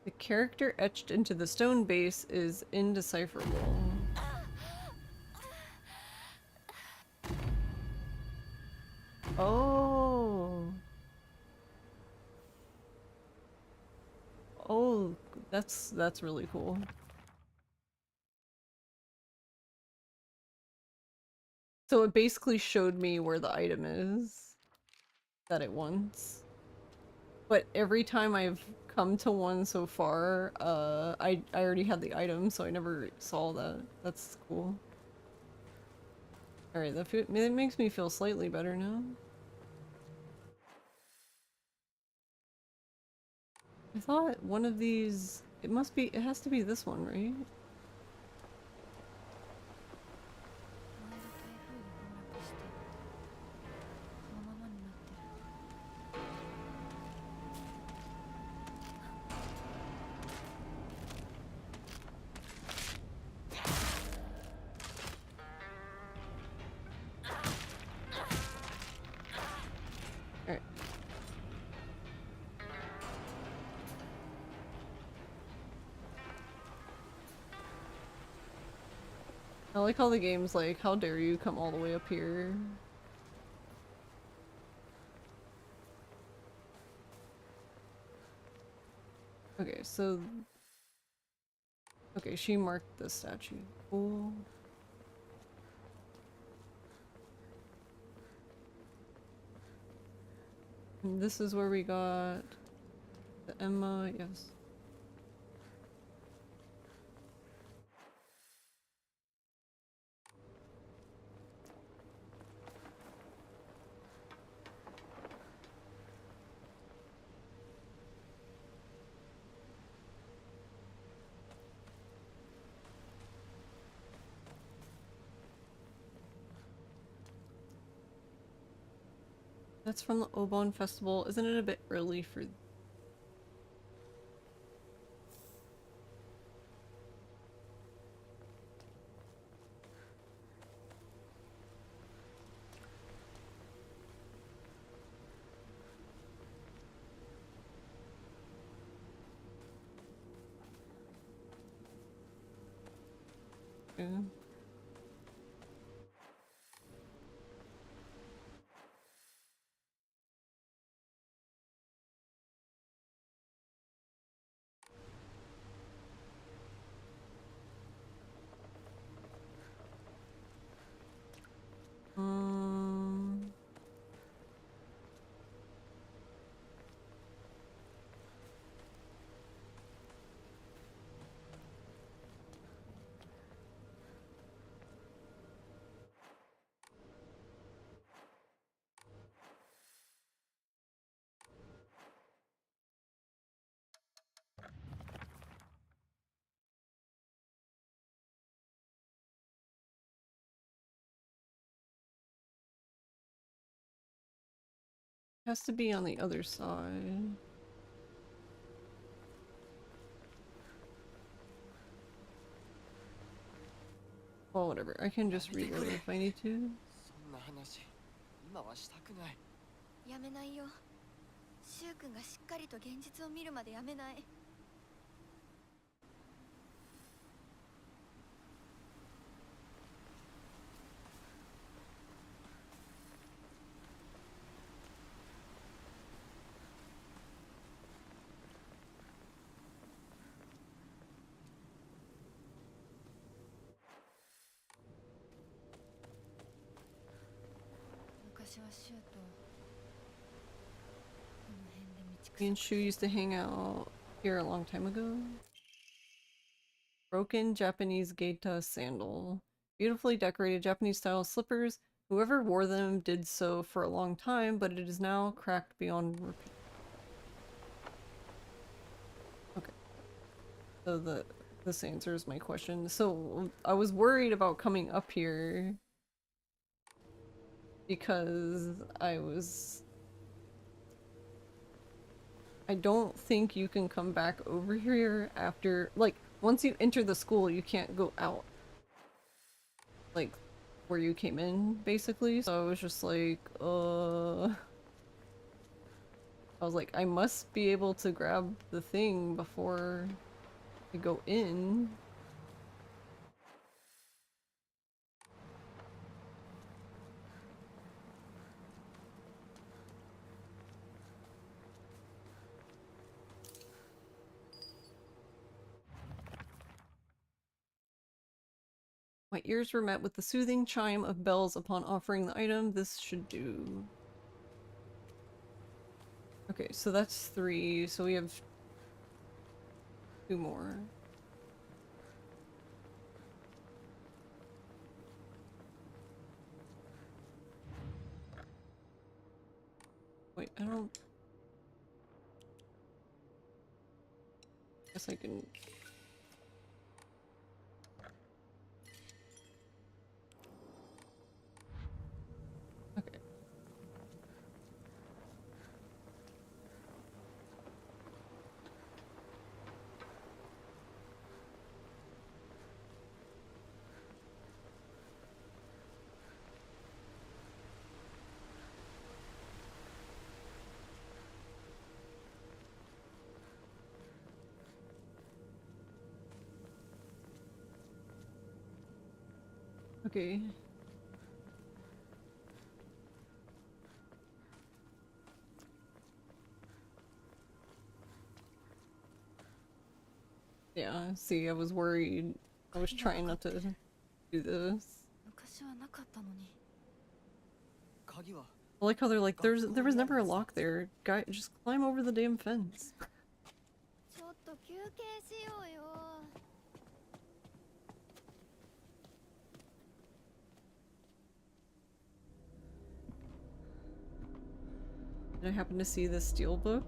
The character etched into the stone base is indecipherable. Oh. Oh, that's really cool. So it basically showed me where the item is that it wants. But every time I've come to one so far, I already had the item, so I never saw that. That's cool. Alright, that makes me feel slightly better now. I thought one of these... it has to be this one, right? Alright. I like how the game's like, how dare you come all the way up here? Okay, so... Okay, she marked the statue. Cool. And this is where we got the Emma, yes. That's from the Obon Festival. Isn't it a bit early for... Yeah. Um... Has to be on the other side. Well, whatever. I can just read it if I need to. そんな話今はしたくない。やめないよ。シュウ君がしっかりと現実を見るまでやめない。昔はシュウとこの辺で道草 Me and Shu used to hang out here a long time ago. Broken Japanese Geita sandal. Beautifully decorated Japanese style slippers. Whoever wore them did so for a long time, but it is now cracked beyond repair. Okay. So this answers my question. So I was worried about coming up here because I was I don't think you can come back over here after, like, once you enter the school, you can't go out. Like, where you came in, basically. So I was just like, I was like, I must be able to grab the thing before I go in. My ears were met with the soothing chime of bells upon offering the item. This should do. Okay, so that's 3, so we have 2 more. Wait, I don't... Guess I can... Okay. Okay. Yeah, see, I was worried. I was trying not to do this. 昔はなかったのに。 鍵は I like how they're like, there was never a lock there. Guy, just climb over the damn fence. ちょっと休憩しようよ。 Did I happen to see the steel book?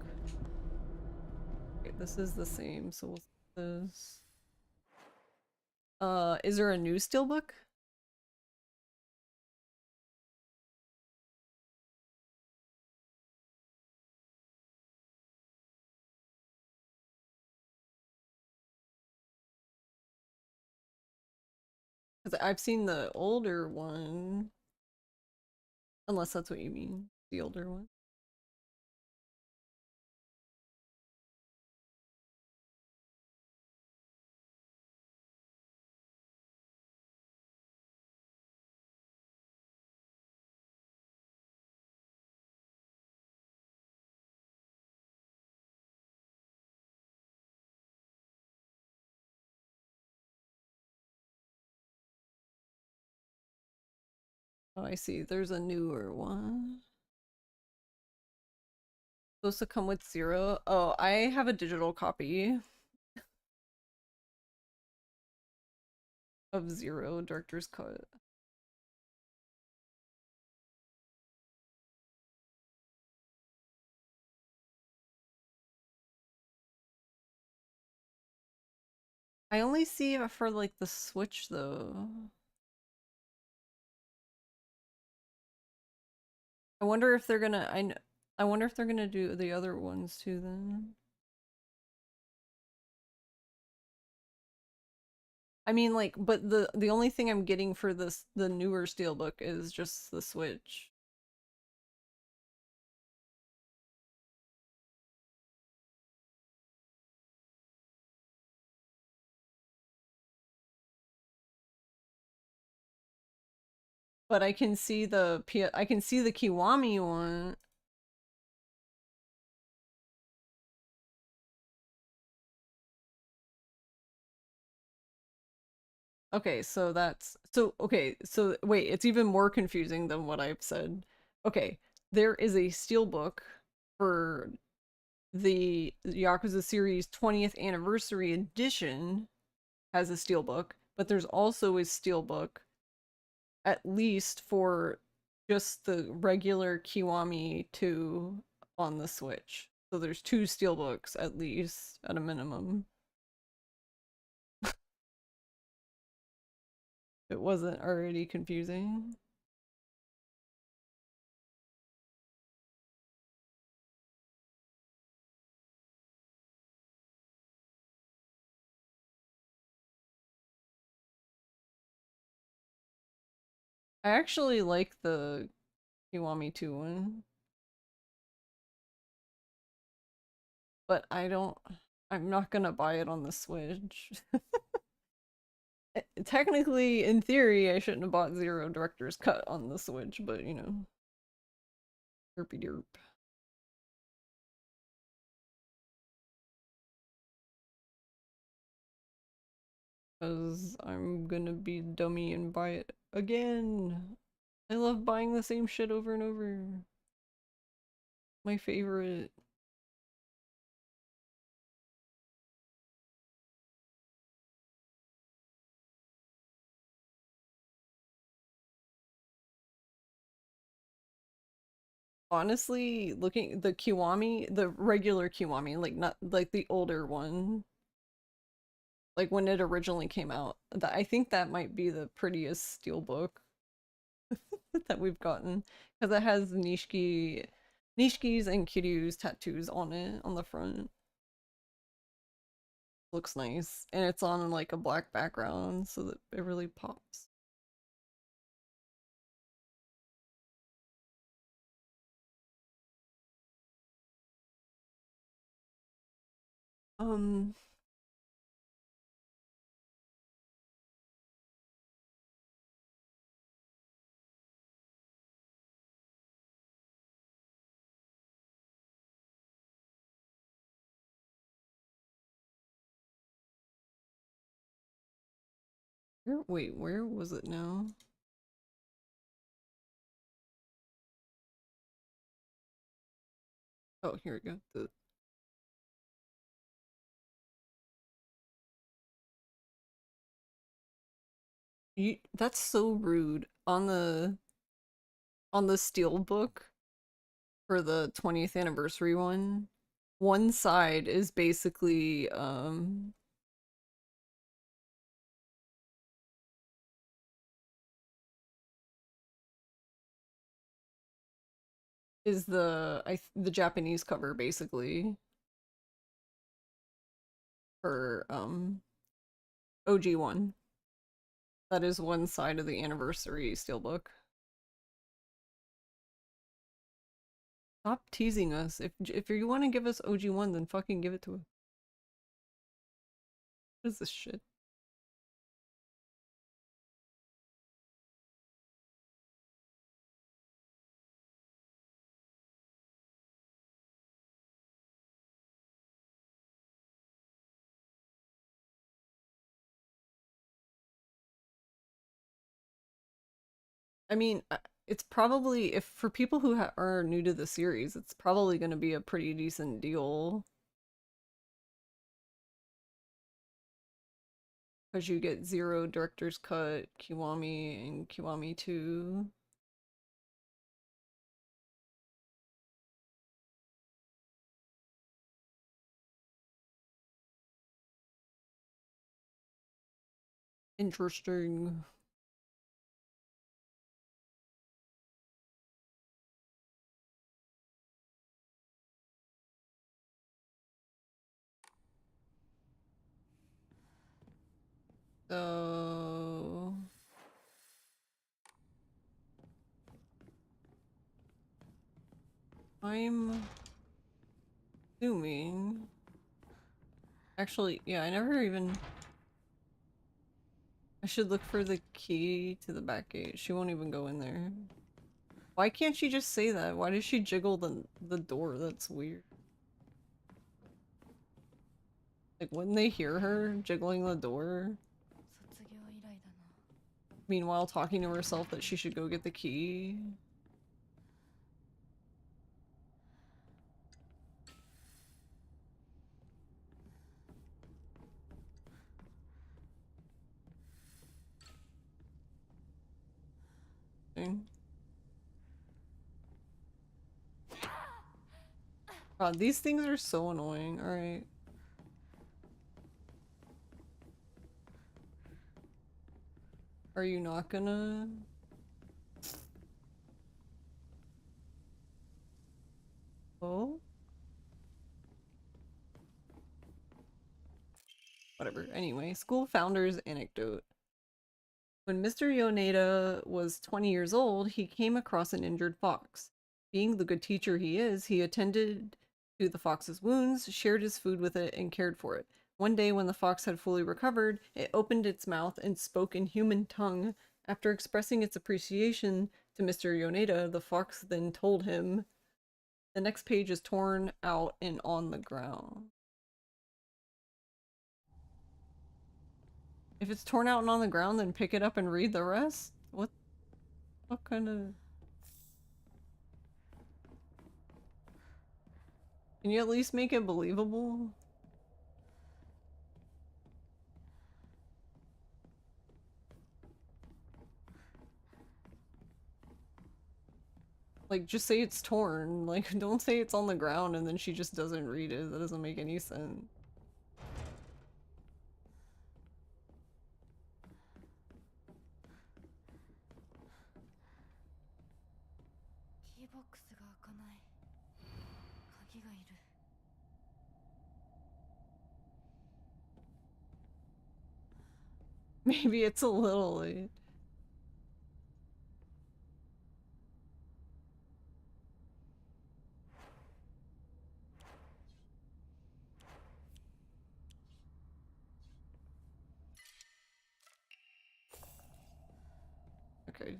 Okay, this is the same, so we'll this. Is there a new steel book? Because I've seen the older one. Unless that's what you mean. The older one. Oh, I see. There's a newer one. Supposed to come with 0. Oh, I have a digital copy of 0 Director's Cut. I only see it for like the Switch though. I wonder if they're gonna I wonder if they're gonna do the other ones too then. I mean like, but the only thing I'm getting for this the newer Steelbook is just the Switch. But I can see I can see the Kiwami one. Okay, so that's okay, so wait, it's even more confusing than what I've said. Okay, there is a steelbook for the Yakuza series 20th anniversary edition has a steelbook, but there's also a steelbook at least for just the regular Kiwami 2 on the Switch. So there's 2 steelbooks at least at a minimum. It wasn't already confusing. I actually like the Kiwami 2 one. But I'm not gonna buy it on the Switch. Technically, in theory, I shouldn't have bought Zero Director's Cut on the Switch, but you know. Derpy derp. Because I'm gonna be dummy and buy it again. I love buying the same shit over and over. My favorite. Honestly, looking the Kiwami, the regular Kiwami, like not like the older one, like when it originally came out, I think that might be the prettiest steelbook that we've gotten because it has Nishiki's and Kiryu's tattoos on it on the front. Looks nice, and it's on like a black background so that it really pops. Um, wait, where was it now? Oh, here we go. That's so rude. On the steelbook for the 20th anniversary one side is basically is the Japanese cover basically for OG1. That is one side of the anniversary steelbook. Stop teasing us. If you want to give us OG1, then fucking give it to us. What is this shit? I mean, it's probably, if for people who are new to the series, it's probably going to be a pretty decent deal. Because you get Zero Director's Cut, Kiwami, and Kiwami 2. Interesting. So I'm assuming. Actually, yeah, I never even. I should look for the key to the back gate. She won't even go in there. Why can't she just say that? Why does she jiggle the door? That's weird. Like, wouldn't they hear her jiggling the door? Meanwhile, talking to herself that she should go get the key. God, these things are so annoying. Alright. Are you not gonna... Oh? Whatever. Anyway, school founders anecdote. When Mr. Yoneda was 20 years old, he came across an injured fox. Being the good teacher he is, he attended to the fox's wounds, shared his food with it, and cared for it. One day, when the fox had fully recovered, it opened its mouth and spoke in human tongue. After expressing its appreciation to Mr. Yoneda, the fox then told him. The next page is torn out and on the ground. If it's torn out and on the ground, then pick it up and read the rest? What kind of... Can you at least make it believable? Like, just say it's torn. Like, don't say it's on the ground and then she just doesn't read it. That doesn't make any sense. Maybe it's a little late. Okay.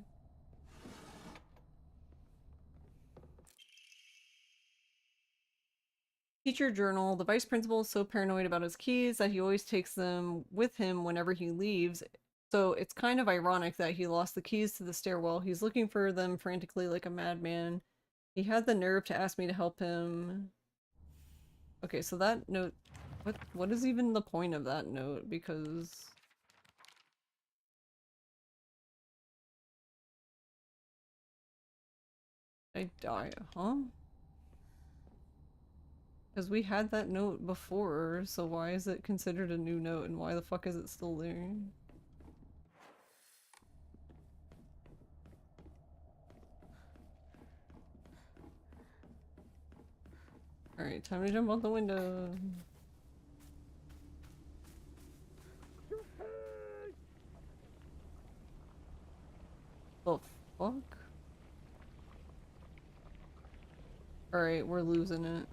Teacher journal. The vice principal is so paranoid about his keys that he always takes them with him whenever he leaves. So it's kind of ironic that he lost the keys to the stairwell. He's looking for them frantically like a madman. He had the nerve to ask me to help him. Okay, so that note... What is even the point of that note? Because... I die, huh? Because we had that note before, so why is it considered a new note and why the fuck is it still there? Alright, time to jump out the window. The fuck? Alright, we're losing it.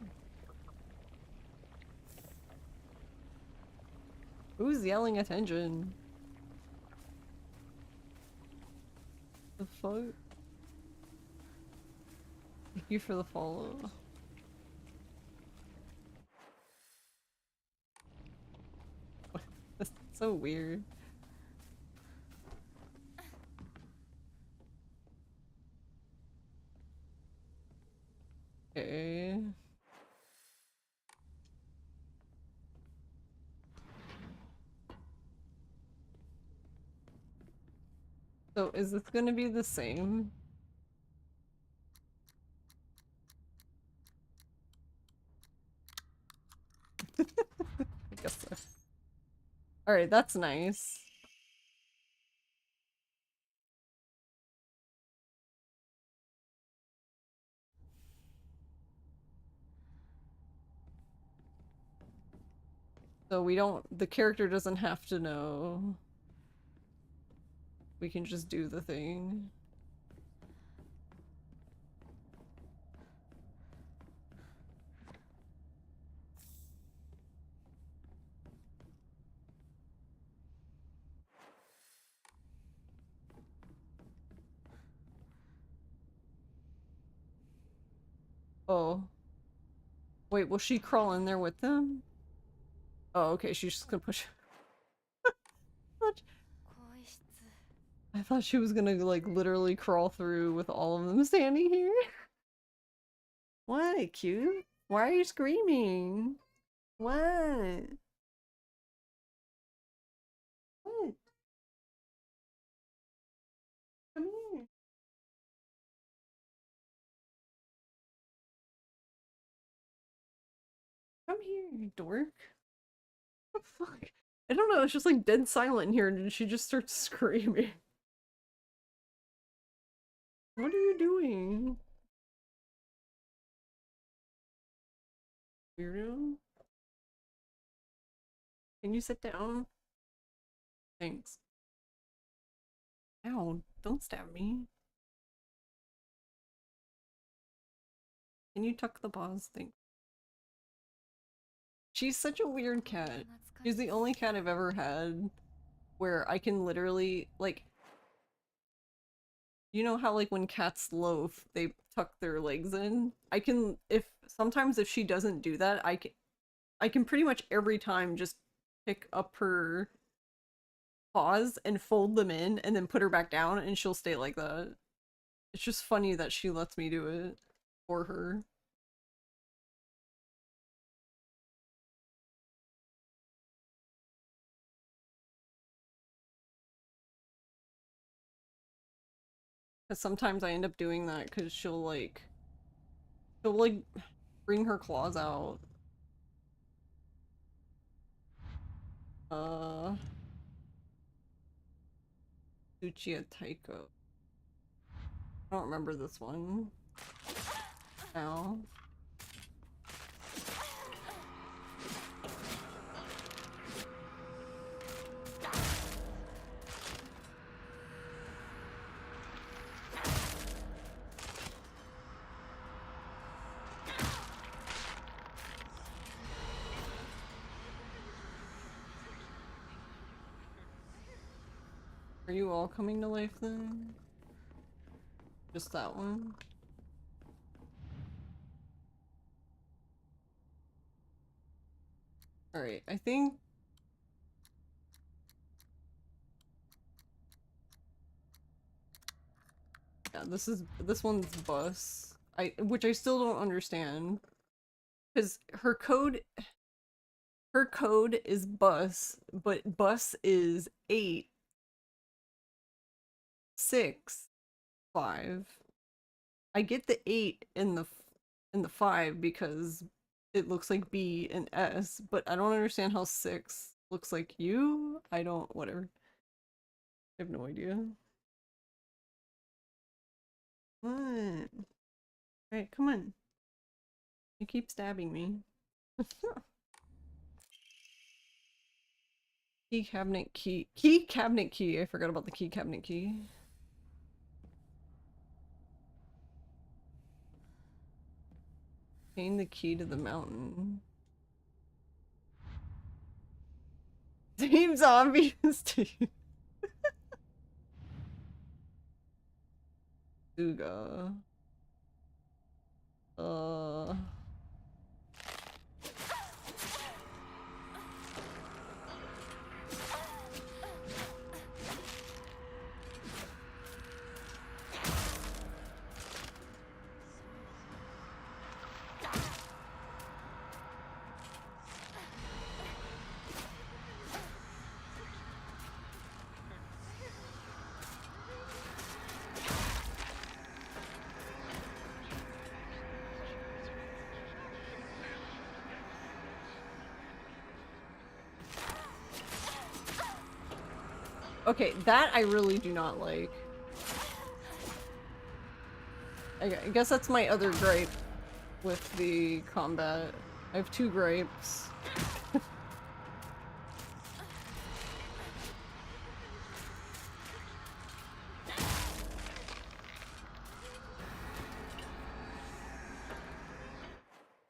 Who's yelling attention? The fuck? Thank you for the follow. That's so weird. Okay. So is this gonna be the same? I guess so. Alright, that's nice. So we don't- the character doesn't have to know. We can just do the thing. Oh. Wait, will she crawl in there with them? Oh, okay, she's just gonna push. I thought she was gonna, like, literally crawl through with all of them standing here. What, cute? Why are you screaming? What? What? Come here. Come here, you dork. What the fuck? I don't know, it's just like dead silent in here and she just starts screaming. What are you doing? Weirdo? Can you sit down? Thanks. Ow, don't stab me. Can you tuck the paws thing? She's such a weird cat. She's the only cat I've ever had where I can literally, like, you know how, like, when cats loaf, they tuck their legs in? Sometimes if she doesn't do that, I can pretty much every time just pick up her paws and fold them in and then put her back down and she'll stay like that. It's just funny that she lets me do it for her. Because sometimes I end up doing that because she'll like bring her claws out. Tsuchiya Taiko. I don't remember this one. Ow. Are you all coming to life then? Just that one? Alright, I think... yeah, this one's Bus. Which I still don't understand. Because her code is Bus, but Bus is 8, 6, 5. I get the 8 in the 5 because it looks like B and S, but I don't understand how 6 looks like U. Whatever. I have no idea. Come on. Alright, come on. You keep stabbing me. Key cabinet key. Key cabinet key. I forgot about the key cabinet key. Obtain the key to the mountain. Seems obvious to you. Suga. Okay, that I really do not like. I guess that's my other gripe with the combat. I have 2 gripes.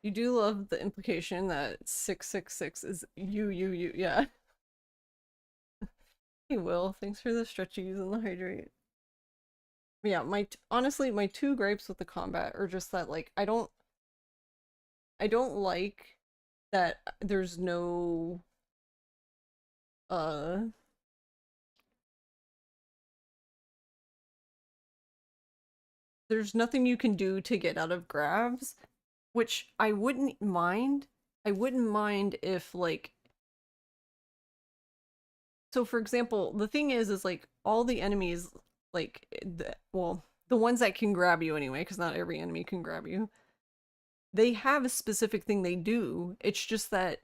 You do love the implication that 666 is you, yeah. Hey Will, thanks for the stretchies and the hydrate. Yeah, honestly, my 2 gripes with the combat are just that, like, I don't like that there's no there's nothing you can do to get out of grabs, which I wouldn't mind. I wouldn't mind if, like, so for example, the thing is like all the enemies, like, the ones that can grab you anyway, because not every enemy can grab you, they have a specific thing they do. It's just that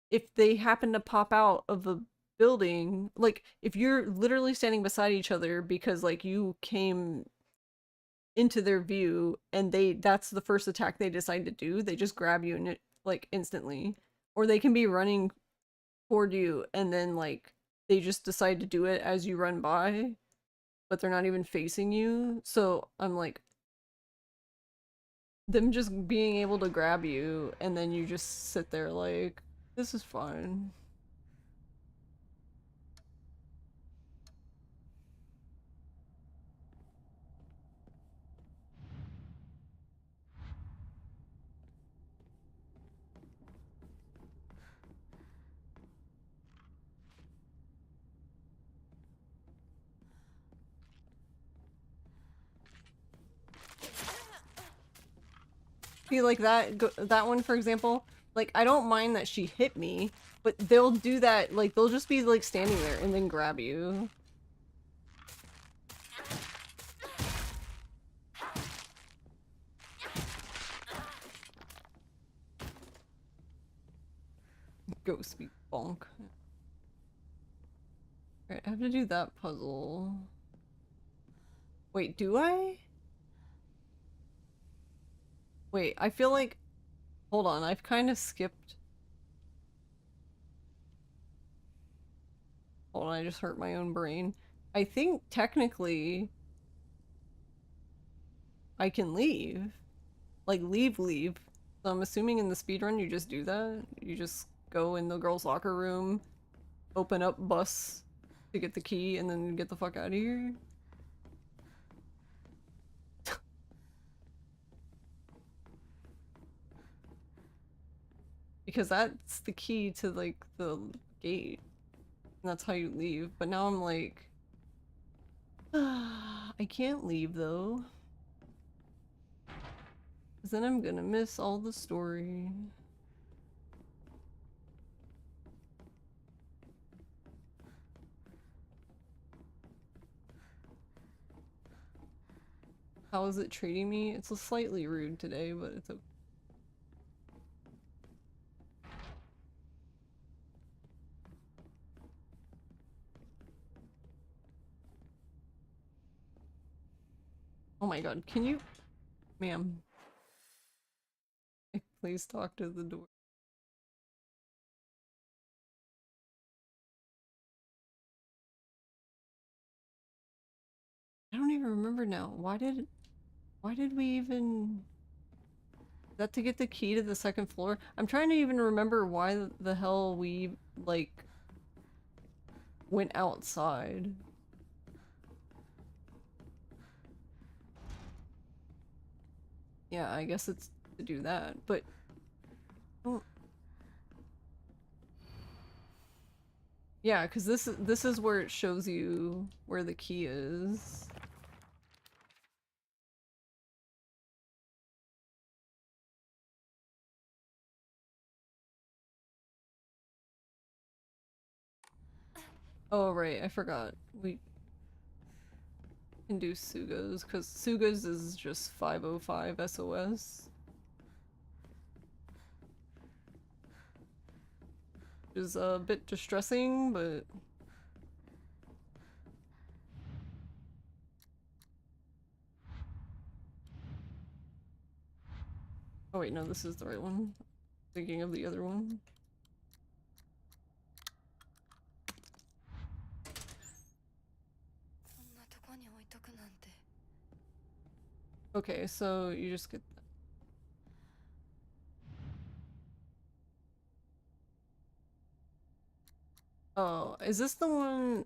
if they happen to pop out of the building, like if you're literally standing beside each other because like you came into their view and that's the first attack they decide to do, they just grab you and like instantly. Or they can be running toward you, and then like they just decide to do it as you run by, but they're not even facing you. So I'm like, them just being able to grab you, and then you just sit there like, this is fine. See, like that one, for example, like, I don't mind that she hit me, but they'll do that, like, they'll just be, like, standing there and then grab you. Ghost be bonk. Alright, I have to do that puzzle. Wait, do I? Wait, I feel like... Hold on, I've kind of skipped... Hold on, I just hurt my own brain. I think, technically... I can leave. Like, leave. So I'm assuming in the speedrun you just do that? You just go in the girls' locker room, open up bus to get the key, and then get the fuck out of here? Because that's the key to, like, the gate. And that's how you leave. But now I'm like... I can't leave, though. Because then I'm gonna miss all the story. How is it treating me? It's a slightly rude today, but it's okay. Oh my god, can you... Ma'am. Please talk to the door. I don't even remember now. Why did we even... Is that to get the key to the second floor? I'm trying to even remember why the hell we, like, went outside. Yeah, I guess it's to do that, but... Oh. Yeah, because this is where it shows you where the key is. Oh, right, I forgot. We can do Sugo's, because Sugo's is just 505 SOS. Which is a bit distressing, but... Oh wait, no, this is the right one. Thinking of the other one. Okay, so you just get that. Oh, is this the one?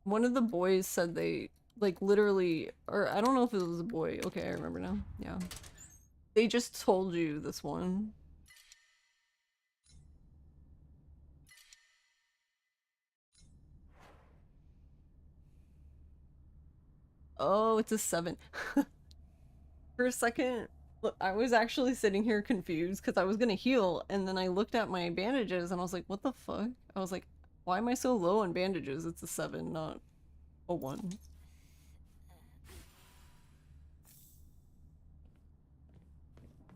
One of the boys said they, like, literally, or I don't know if it was a boy. Okay, I remember now. Yeah. They just told you this one. Oh, it's a 7. For a second, look, I was actually sitting here confused because I was gonna heal, and then I looked at my bandages and I was like, what the fuck? I was like, why am I so low on bandages? It's a 7, not a 1.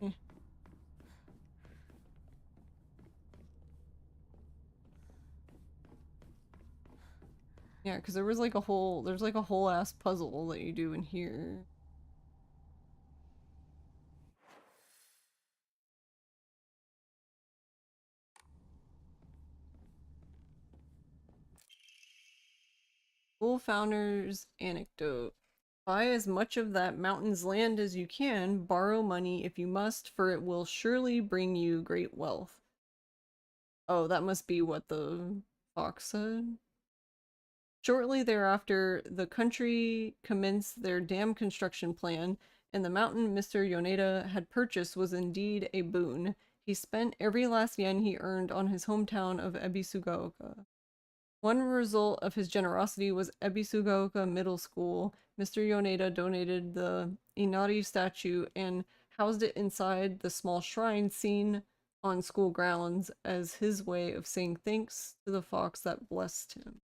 Eh. Yeah, because there's like a whole ass puzzle that you do in here. School founder's anecdote. Buy as much of that mountain's land as you can, borrow money if you must, for it will surely bring you great wealth. Oh, that must be what the fox said. Shortly thereafter, the country commenced their dam construction plan, and the mountain Mr. Yoneda had purchased was indeed a boon. He spent every last yen he earned on his hometown of Ebisugaoka. One result of his generosity was Ebisugaoka Middle School. Mr. Yoneda donated the Inari statue and housed it inside the small shrine seen on school grounds as his way of saying thanks to the fox that blessed him.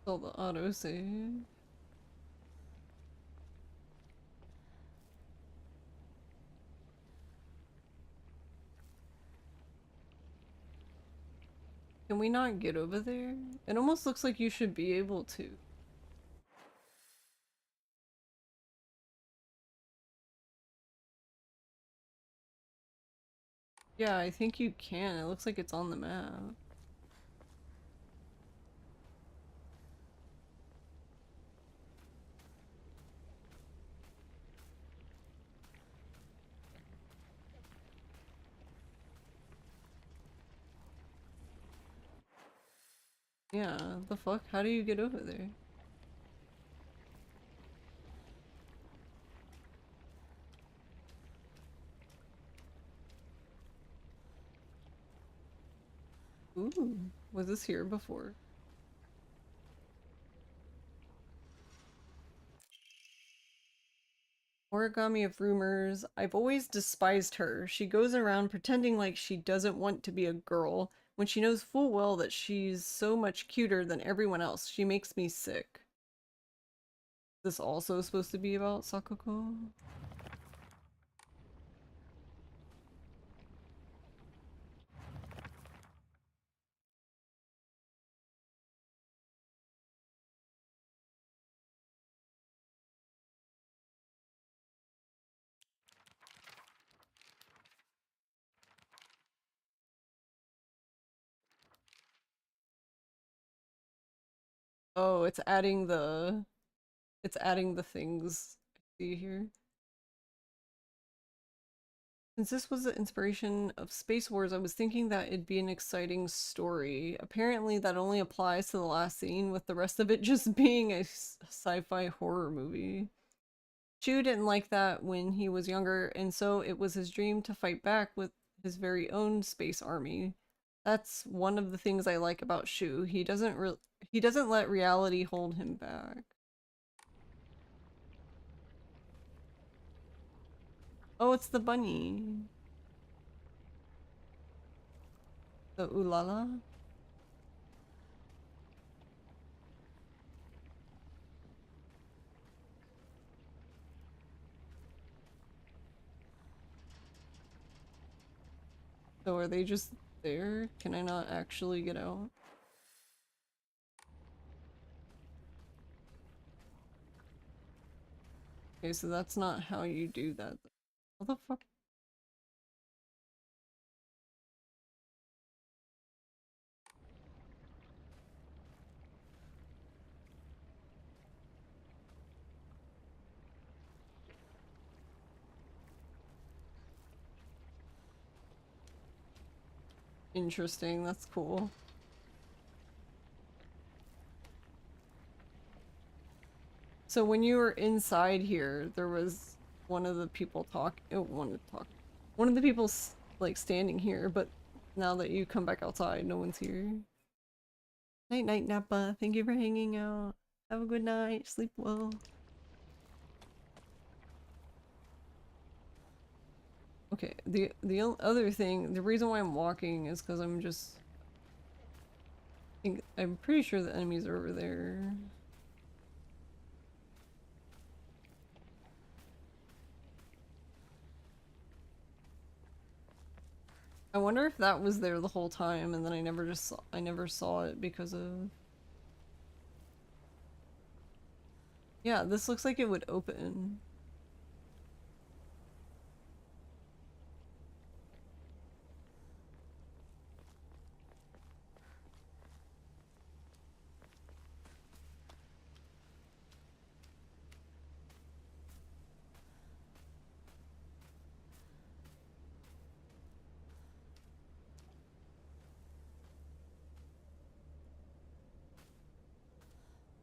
All the autosave. Can we not get over there? It almost looks like you should be able to. Yeah, I think you can. It looks like it's on the map. Yeah, the fuck? How do you get over there? Ooh, was this here before? Origami of rumors. I've always despised her. She goes around pretending like she doesn't want to be a girl when she knows full well that she's so much cuter than everyone else. She makes me sick. Is this also supposed to be about Sakako? Oh, it's adding the things I see here. Since this was the inspiration of Space Wars, I was thinking that it'd be an exciting story. Apparently that only applies to the last scene, with the rest of it just being a sci-fi horror movie. Shu didn't like that when he was younger, and so it was his dream to fight back with his very own space army. That's one of the things I like about Shu. He doesn't let reality hold him back. Oh, it's the bunny. The Ulala? So are they just there? Can I not actually get out? Okay, so that's not how you do that. How the fuck? Interesting, that's cool. So when you were inside here, there was one of the people one of the people like standing here, but now that you come back outside, no one's here. Night night, Nappa. Thank you for hanging out. Have a good night. Sleep well. Okay, other thing, the reason why I'm walking is because I'm pretty sure the enemies are over there. I wonder if that was there the whole time and then I never saw it because of... Yeah, this looks like it would open.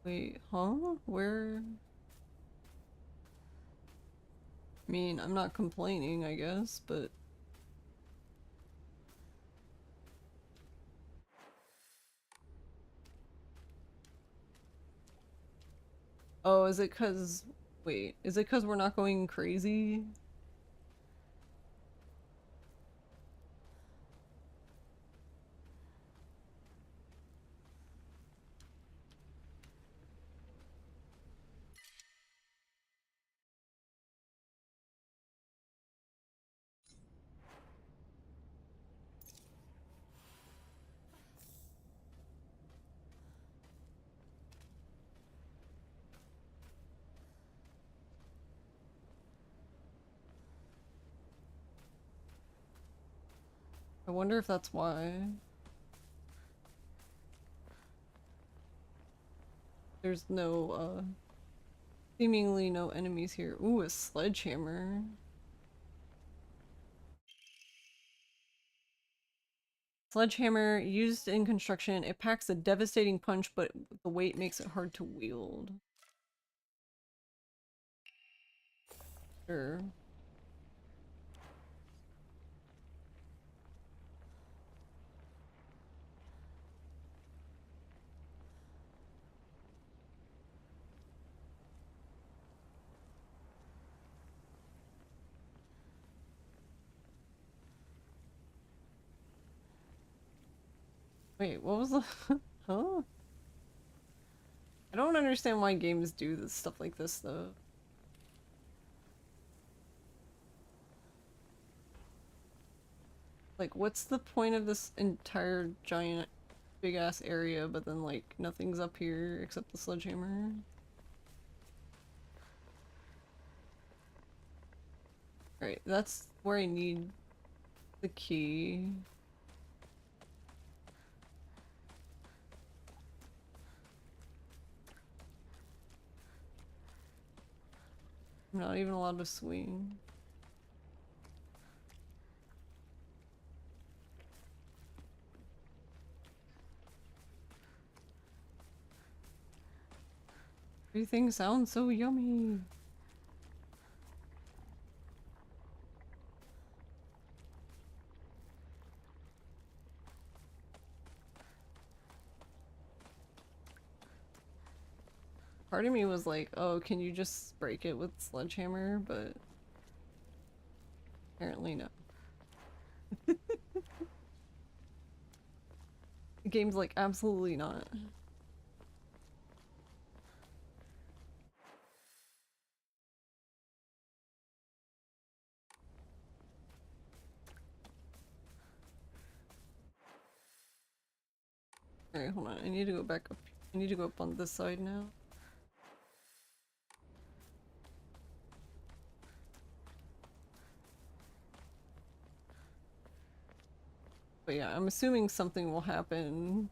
Wait, huh? Where? I mean, I'm not complaining, I guess, but... Oh, is it 'cause... Wait, is it 'cause we're not going crazy? I wonder if that's why. There's no, seemingly no enemies here. Ooh, a sledgehammer. Sledgehammer, used in construction. It packs a devastating punch, but the weight makes it hard to wield. Sure. Wait, what was the... Huh? I don't understand why games do this stuff like this, though. Like, what's the point of this entire giant, big-ass area, but then, like, nothing's up here except the sledgehammer? Alright, that's where I need the key. I'm not even allowed to swing. Everything sounds so yummy. Part of me was like, oh, can you just break it with sledgehammer? But apparently no. The game's like, absolutely not. Alright, hold on. I need to go back up. I need to go up on this side now. But yeah, I'm assuming something will happen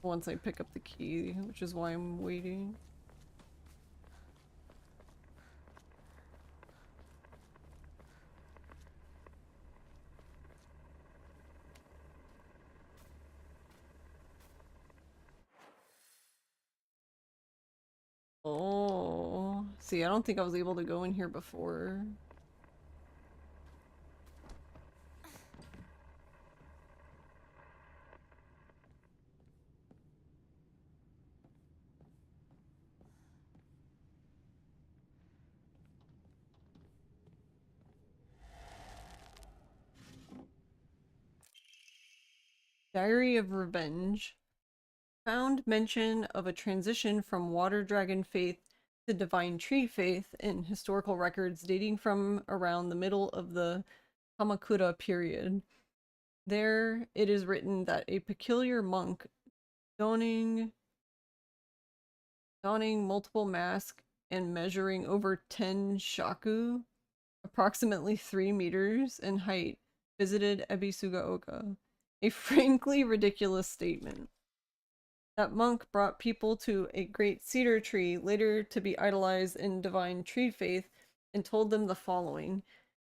once I pick up the key, which is why I'm waiting. Oh, see, I don't think I was able to go in here before. Diary of Revenge found mention of a transition from water dragon faith to divine tree faith in historical records dating from around the middle of the Kamakura period. There it is written that a peculiar monk donning multiple masks and measuring over 10 shaku, approximately 3 meters in height, visited Ebisugaoka. A frankly ridiculous statement. That monk brought people to a great cedar tree, later to be idolized in divine tree faith, and told them the following: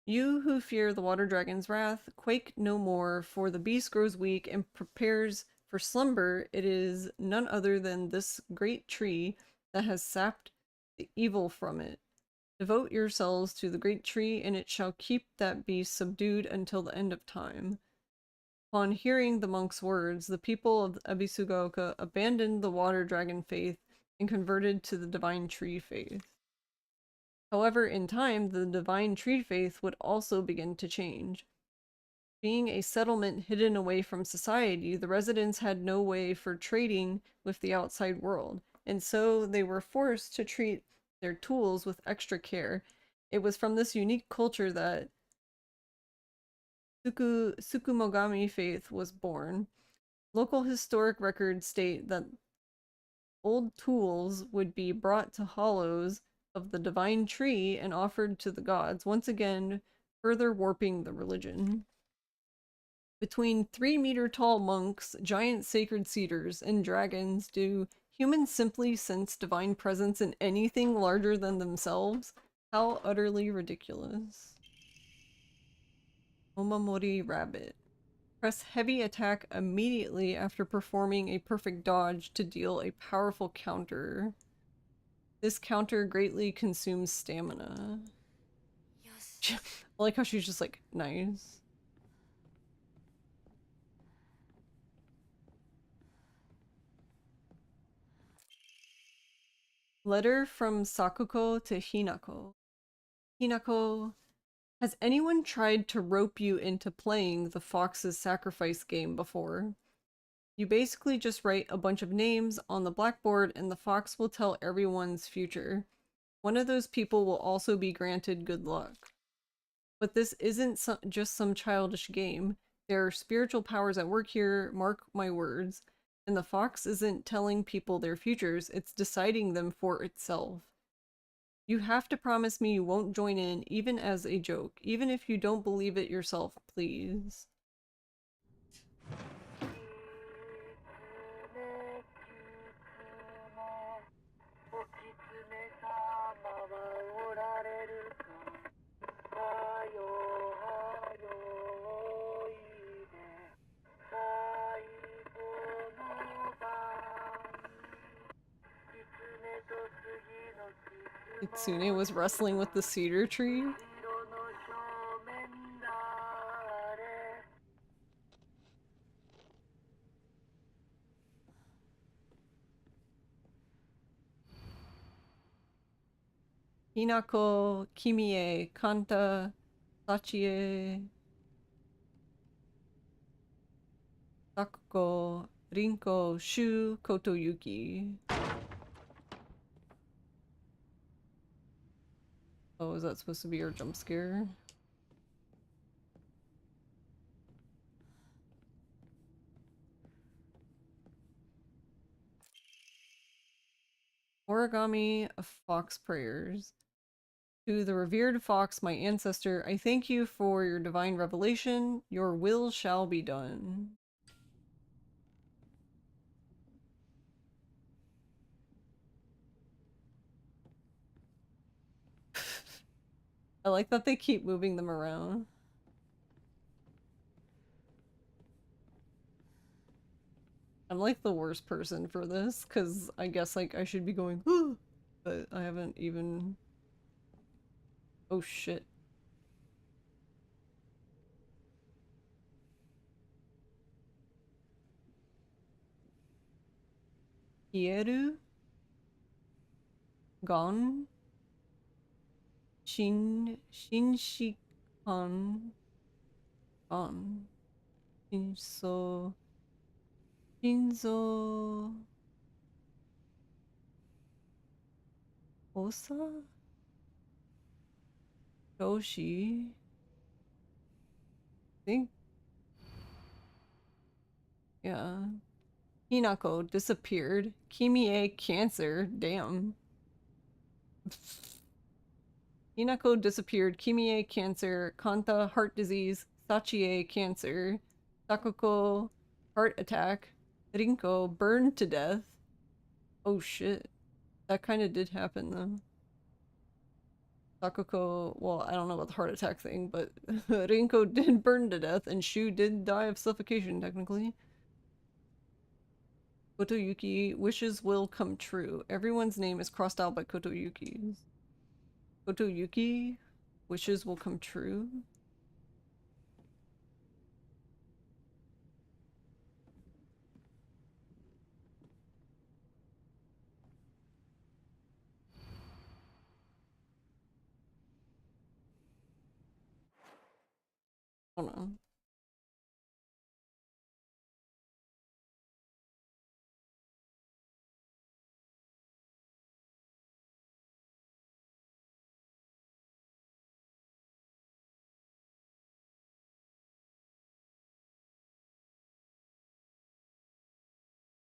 "You who fear the water dragon's wrath, quake no more, for the beast grows weak and prepares for slumber. It is none other than this great tree that has sapped the evil from it. Devote yourselves to the great tree, and it shall keep that beast subdued until the end of time." Upon hearing the monk's words, the people of Ebisugaoka abandoned the water dragon faith and converted to the divine tree faith. However, in time, the divine tree faith would also begin to change. Being a settlement hidden away from society, the residents had no way for trading with the outside world, and so they were forced to treat their tools with extra care. It was from this unique culture that Tsukumogami faith was born. Local historic records state that old tools would be brought to hollows of the divine tree and offered to the gods, once again further warping the religion. Between 3-meter-tall monks, giant sacred cedars, and dragons, do humans simply sense divine presence in anything larger than themselves? How utterly ridiculous. Omamori Rabbit. Press heavy attack immediately after performing a perfect dodge to deal a powerful counter. This counter greatly consumes stamina. I like how she's just like, nice. Letter from Sakuko to Hinako. Hinako, has anyone tried to rope you into playing the Fox's Sacrifice game before? You basically just write a bunch of names on the blackboard and the fox will tell everyone's future. One of those people will also be granted good luck. But this isn't just some childish game. There are spiritual powers at work here, mark my words. And the fox isn't telling people their futures, it's deciding them for itself. You have to promise me you won't join in, even as a joke. Even if you don't believe it yourself, please. Kitsune was wrestling with the cedar tree. Hinako, Kimie, Kanta, Sachie, Sakuko, Rinko, Shu, Kotoyuki. Oh, is that supposed to be your jump scare? Origami of Fox Prayers. To the revered fox, my ancestor, I thank you for your divine revelation. Your will shall be done. I like that they keep moving them around. I'm like the worst person for this, because I guess like I should be going, "Ooh," but I haven't even... Oh shit. Hieru? Gon? Shinshikan? Gon? Shinso... Shinzo Osa? Yoshi? Think? Yeah. Hinako disappeared. Kimie cancer. Damn. Hinako disappeared. Kimie cancer. Kanta heart disease. Sachie cancer. Sakako heart attack. Rinko burned to death. Oh shit. That kind of did happen though. Sakako, well, I don't know about the heart attack thing, but Rinko did burn to death, and Shu did die of suffocation, technically. Kotoyuki, wishes will come true. Everyone's name is crossed out by Kotoyuki's. Kotoyuki, wishes will come true. I don't know.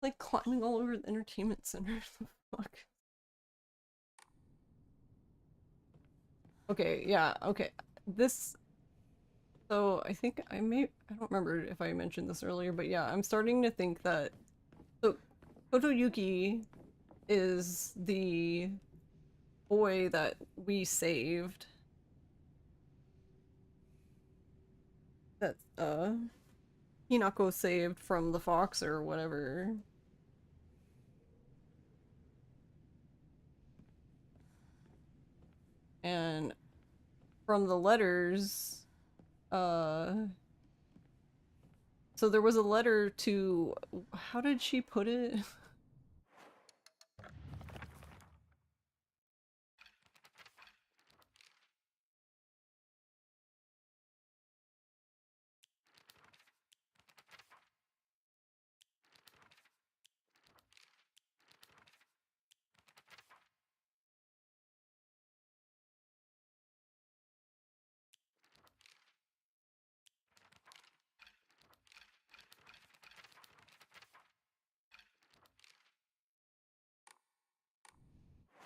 Like climbing all over the entertainment center. Fuck. Okay, yeah, okay. This. So I think I don't remember if I mentioned this earlier, but yeah, I'm starting to think that. So Kotoyuki is the boy that we saved. That, Hinako saved from the fox or whatever. And from the letters, so there was a letter to, how did she put it?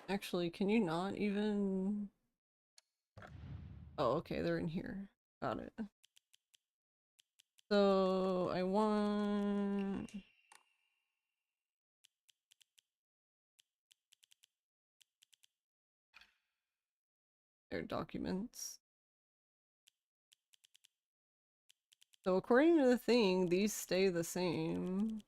Actually, can you not even... Oh, okay, they're in here. Got it. So, I want... Their documents. So according to the thing, these stay the same.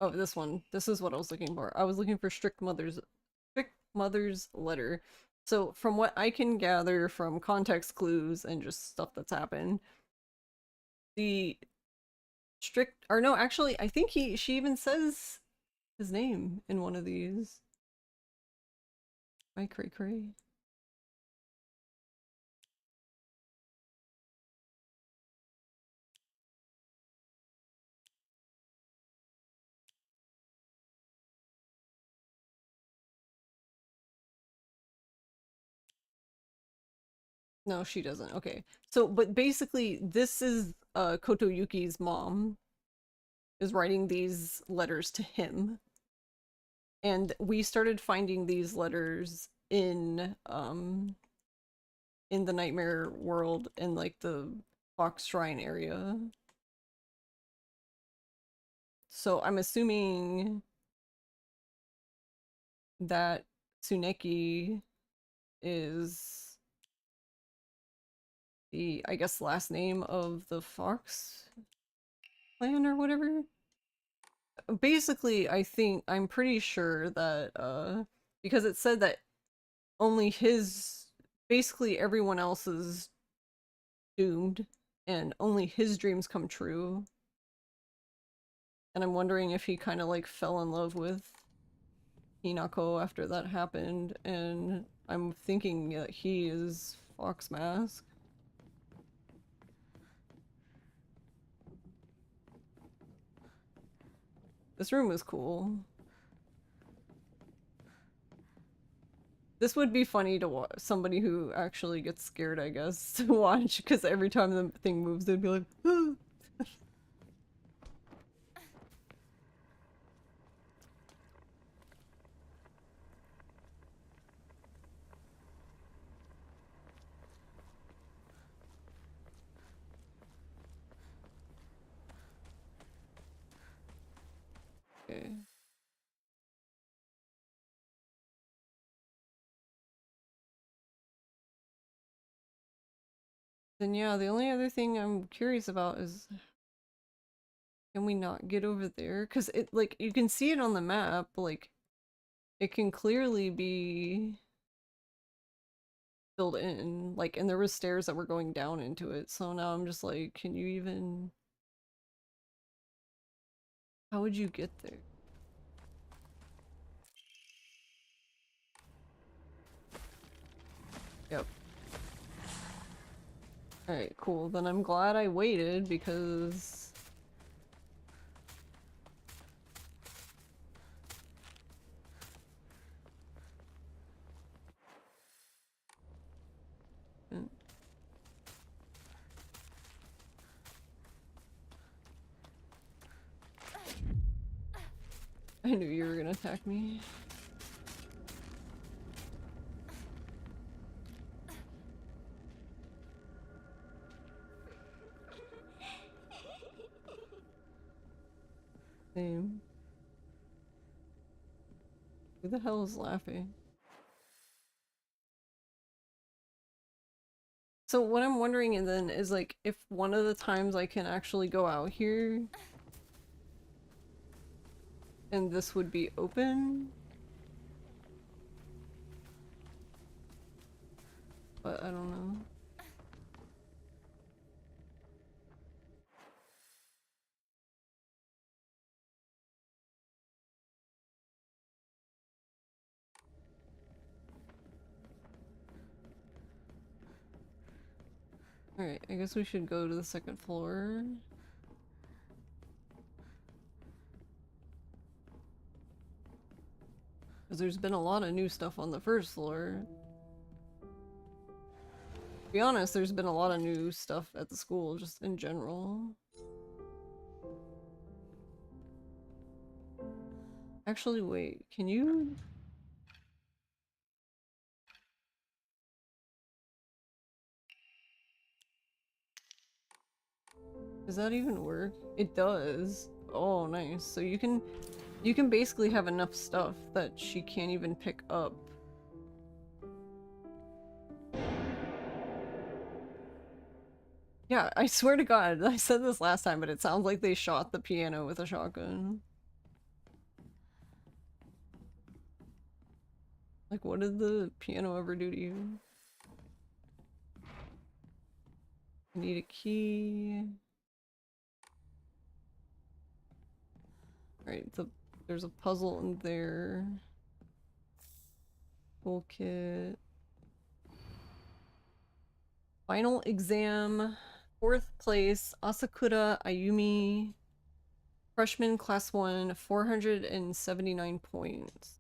Oh, this one. This is what I was looking for. I was looking for Strict Mother's letter. So from what I can gather from context clues and just stuff that's happened, the Strict, or no, actually, I think she even says his name in one of these. My cray cray. No, she doesn't. Okay. So, but basically, this is Kotoyuki's mom is writing these letters to him. And we started finding these letters in the Nightmare World in like the Fox Shrine area. So I'm assuming that Tsuneki is the, I guess, last name of the Fox clan or whatever. Basically, I'm pretty sure that, because it said that only his basically everyone else is doomed and only his dreams come true. And I'm wondering if he kind of like fell in love with Hinako after that happened, and I'm thinking that he is Fox Mask. This room is cool. This would be funny to watch. Somebody who actually gets scared, I guess, to watch, because every time the thing moves, they'd be like, ah. Okay. Then yeah, the only other thing I'm curious about is, can we not get over there? Because it, like, you can see it on the map, like, it can clearly be filled in, like, and there was stairs that were going down into it, so now I'm just like, can you even... How would you get there? Yep. Alright, cool. Then I'm glad I waited because... I knew you were gonna attack me. Same. Who the hell is laughing? So what I'm wondering then is like, if one of the times I can actually go out here and this would be open, but I don't know. Alright, I guess we should go to the second floor. Because there's been a lot of new stuff on the first floor. To be honest, there's been a lot of new stuff at the school, just in general. Actually, wait, can you... Does that even work? It does. Oh, nice. So you can basically have enough stuff that she can't even pick up. Yeah, I swear to God, I said this last time, but it sounds like they shot the piano with a shotgun. Like, what did the piano ever do to you? I need a key. Right, there's a puzzle in there. Toolkit. Final exam. 4th place, Asakura Ayumi. Freshman class 1, 479 points.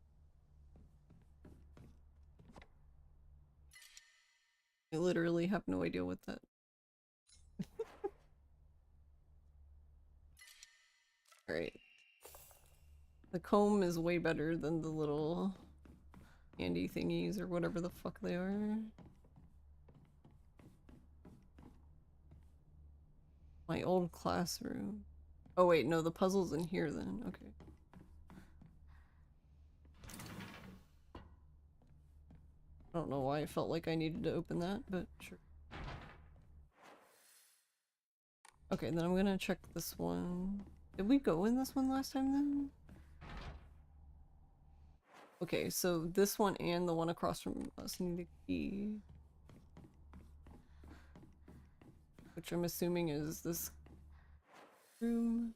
I literally have no idea what that... Alright. The comb is way better than the little handy thingies or whatever the fuck they are. My old classroom. Oh wait, no, the puzzle's in here then. Okay. I don't know why I felt like I needed to open that, but sure. Okay, then I'm gonna check this one. Did we go in this one last time then? Okay, so this one and the one across from us need a key. which I'm assuming is this room.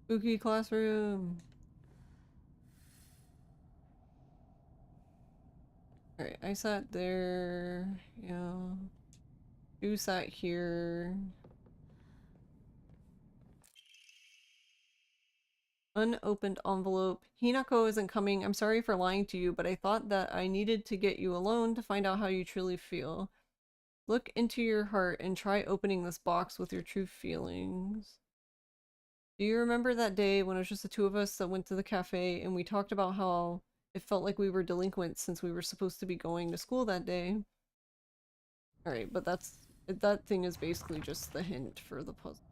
Spooky classroom. Alright, I sat there. Yeah. You sat here. Unopened envelope. Hinako isn't coming. I'm sorry for lying to you, but I thought that I needed to get you alone to find out how you truly feel. Look into your heart and try opening this box with your true feelings. Do you remember that day when it was just the two of us that went to the cafe and we talked about how it felt like we were delinquents since we were supposed to be going to school that day? Alright, but that thing is basically just the hint for the puzzle.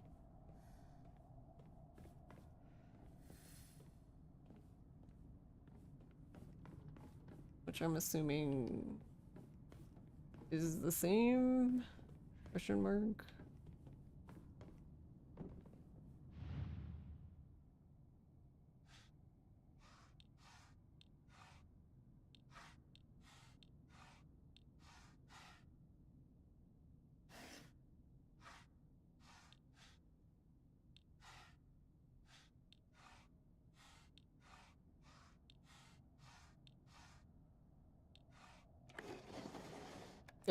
Which I'm assuming is the same? Question mark.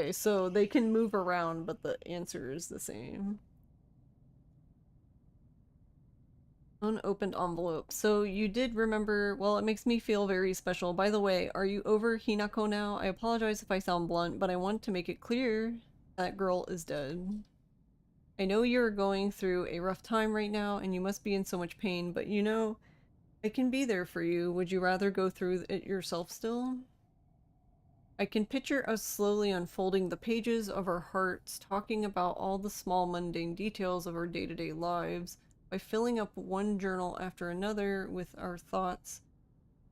Okay, so they can move around, but the answer is the same. Unopened envelope. So you did remember, well, it makes me feel very special. By the way, are you over Hinako now? I apologize if I sound blunt, but I want to make it clear that girl is dead. I know you're going through a rough time right now, and you must be in so much pain, but you know, I can be there for you. Would you rather go through it yourself still? I can picture us slowly unfolding the pages of our hearts, talking about all the small mundane details of our day-to-day lives, by filling up one journal after another with our thoughts.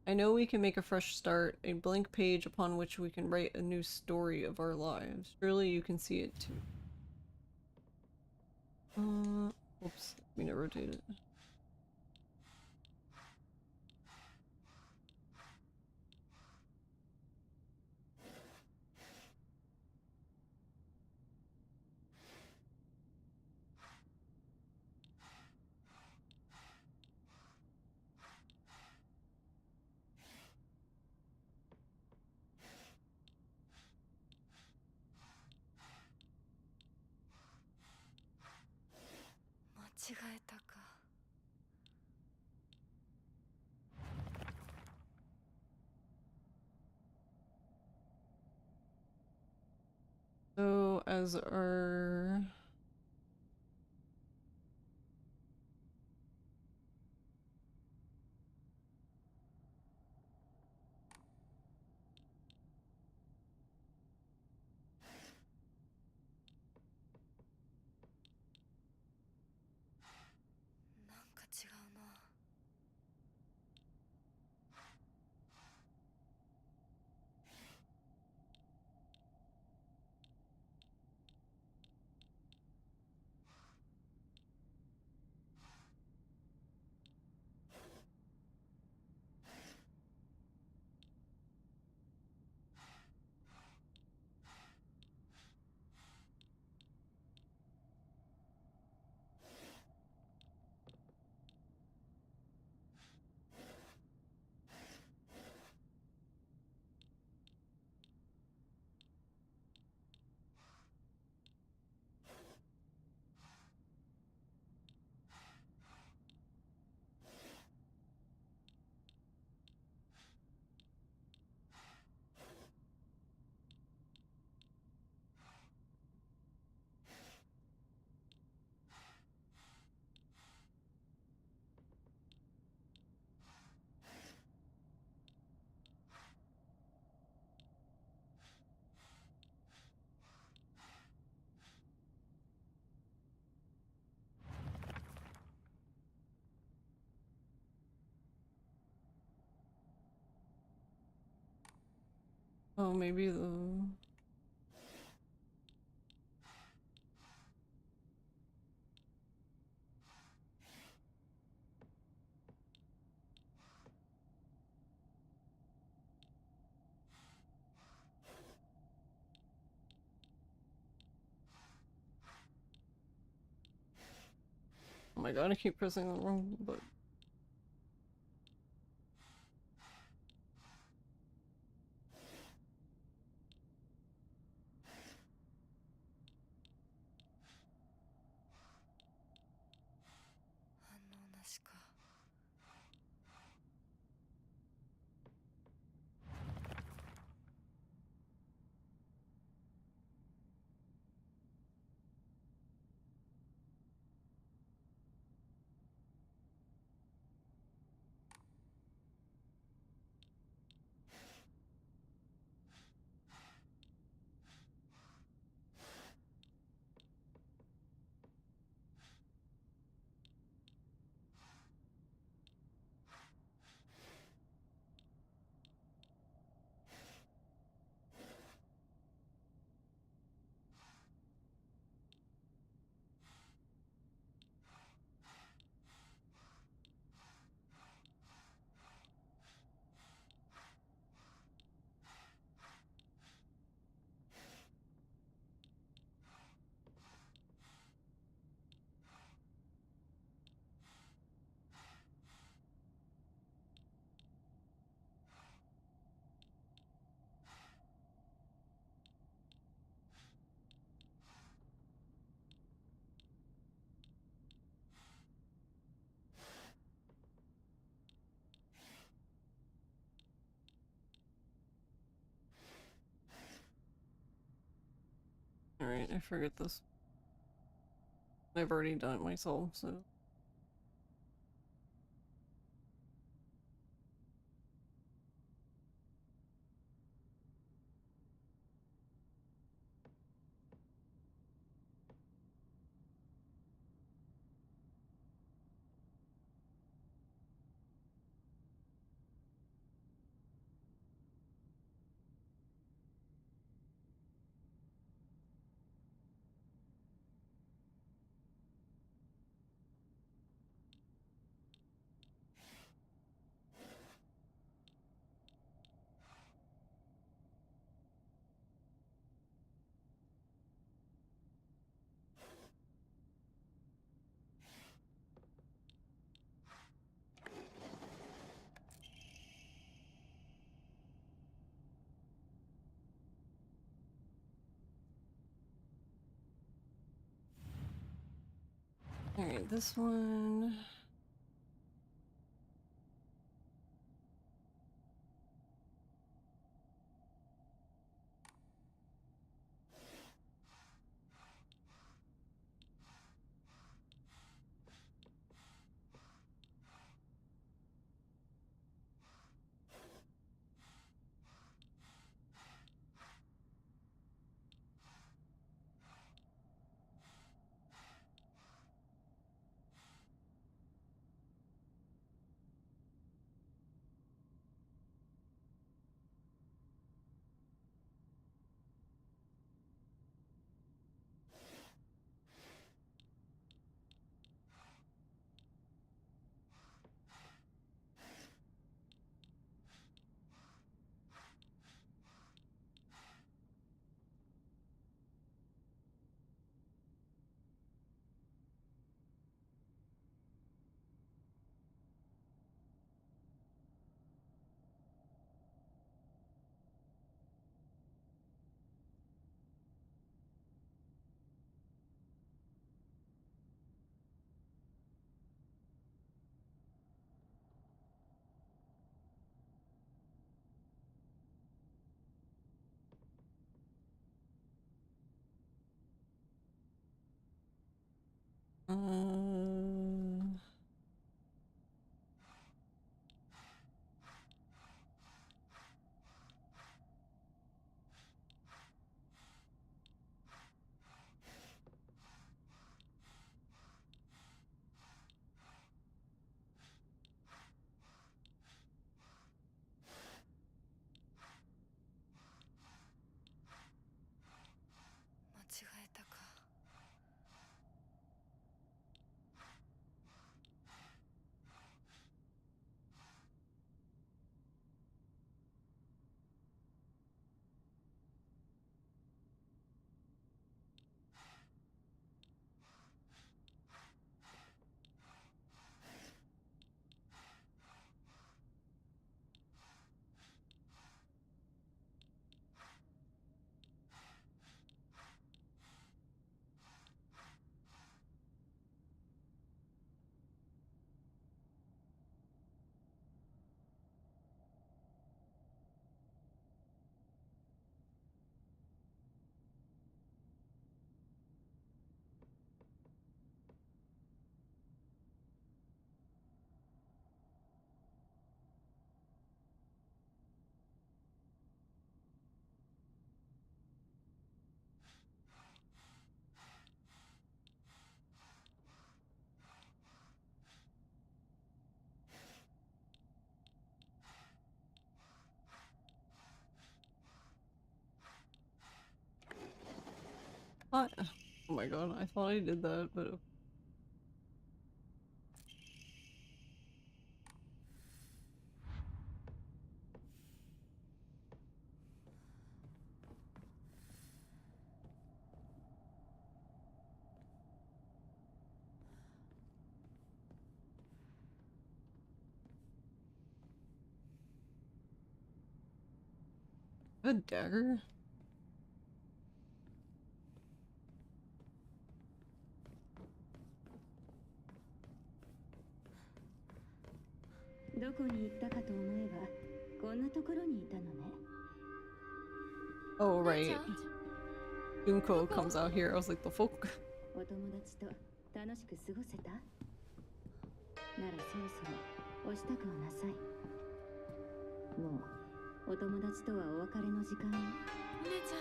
I know we can make a fresh start, a blank page upon which we can write a new story of our lives. Surely you can see it too. Oops, I mean to rotate it. So, as our... Oh, maybe the... Oh my god, I keep pressing the wrong button. Alright, I forget this. I've already done it myself, so. Alright, this one. Uh... Oh my god, I thought I did that, but a dagger? どこに行ったかと思えばこんなところにいたのね。 Oh 姉ち right. ゃん Junko comes out here. I was like, the fuck? お友達と楽しく過ごせた？ならそろそろお支度をなさい。もうお友達とはお別れの時間よ。お姉ち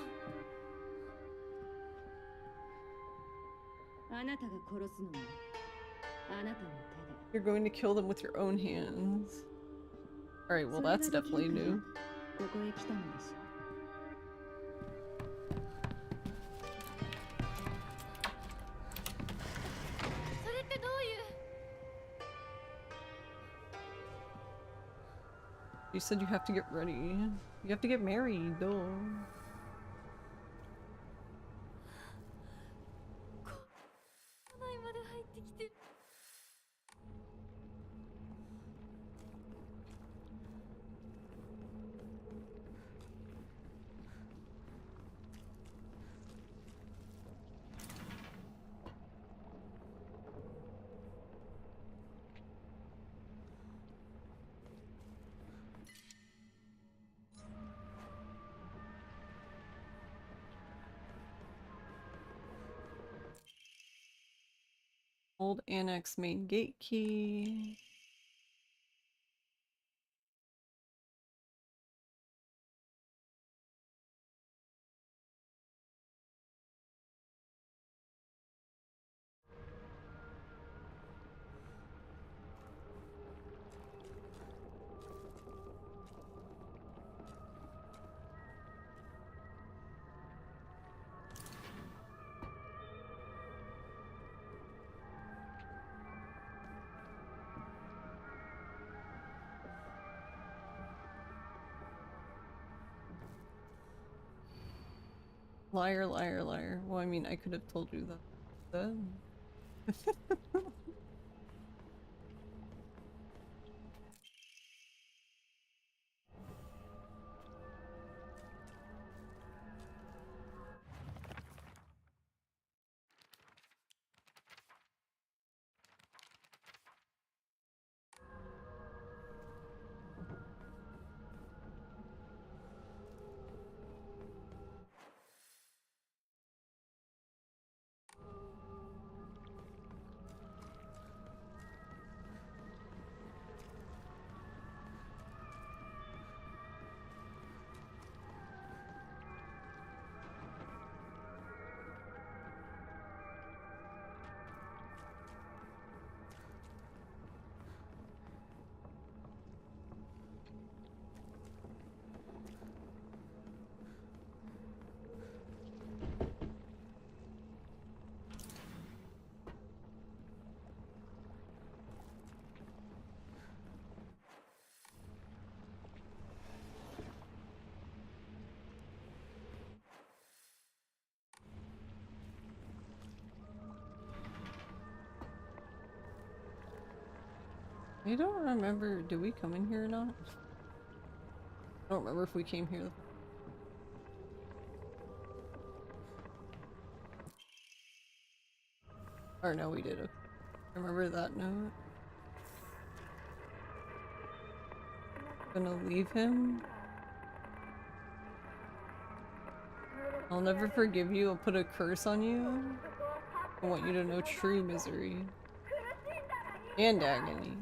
ゃんあなたが殺すのもあなたの手で。 You're going to kill them with your own hands. Alright, well, that's definitely new. ここへ来たのでしょ。 それってどういう You said you have to get ready. You have to get married, though. 内まで入ってきてる Old annex main gate key. Liar, liar, liar. Well, I mean, I could have told you that then. I don't remember. Did we come in here or not? I don't remember if we came here. Or no, we did. Okay. Remember that note? Gonna leave him? I'll never forgive you. I'll put a curse on you. I want you to know true misery. And agony.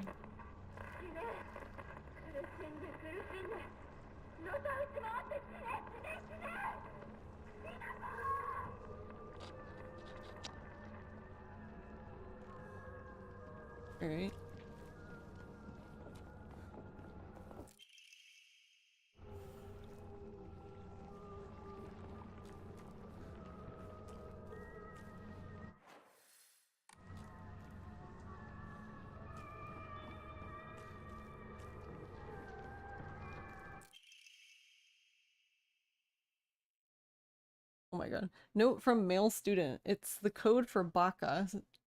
Alright. Oh my god. Note from male student. It's the code for baka.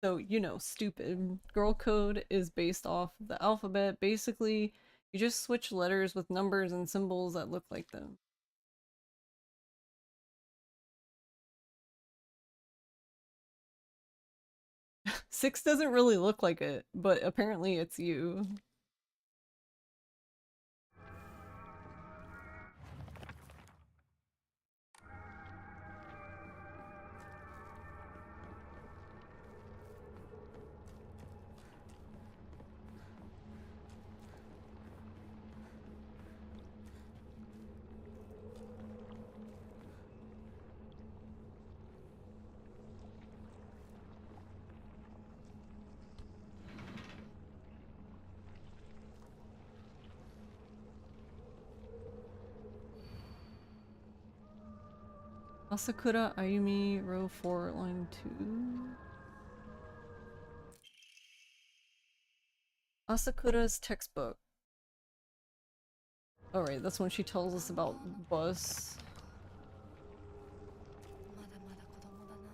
So, you know, stupid. Girl code is based off the alphabet. Basically, you just switch letters with numbers and symbols that look like them. Six doesn't really look like it, but apparently it's you. Asakura Ayumi, row 4, line 2. Asakura's textbook. Oh right, that's when she tells us about bus. まだまだ子供だな。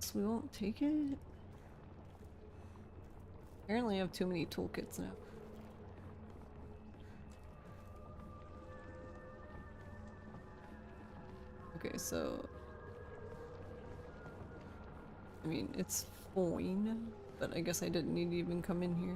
So we won't take it? Apparently I have too many toolkits now. Okay, so... I mean, it's fine, but I guess I didn't need to even come in here.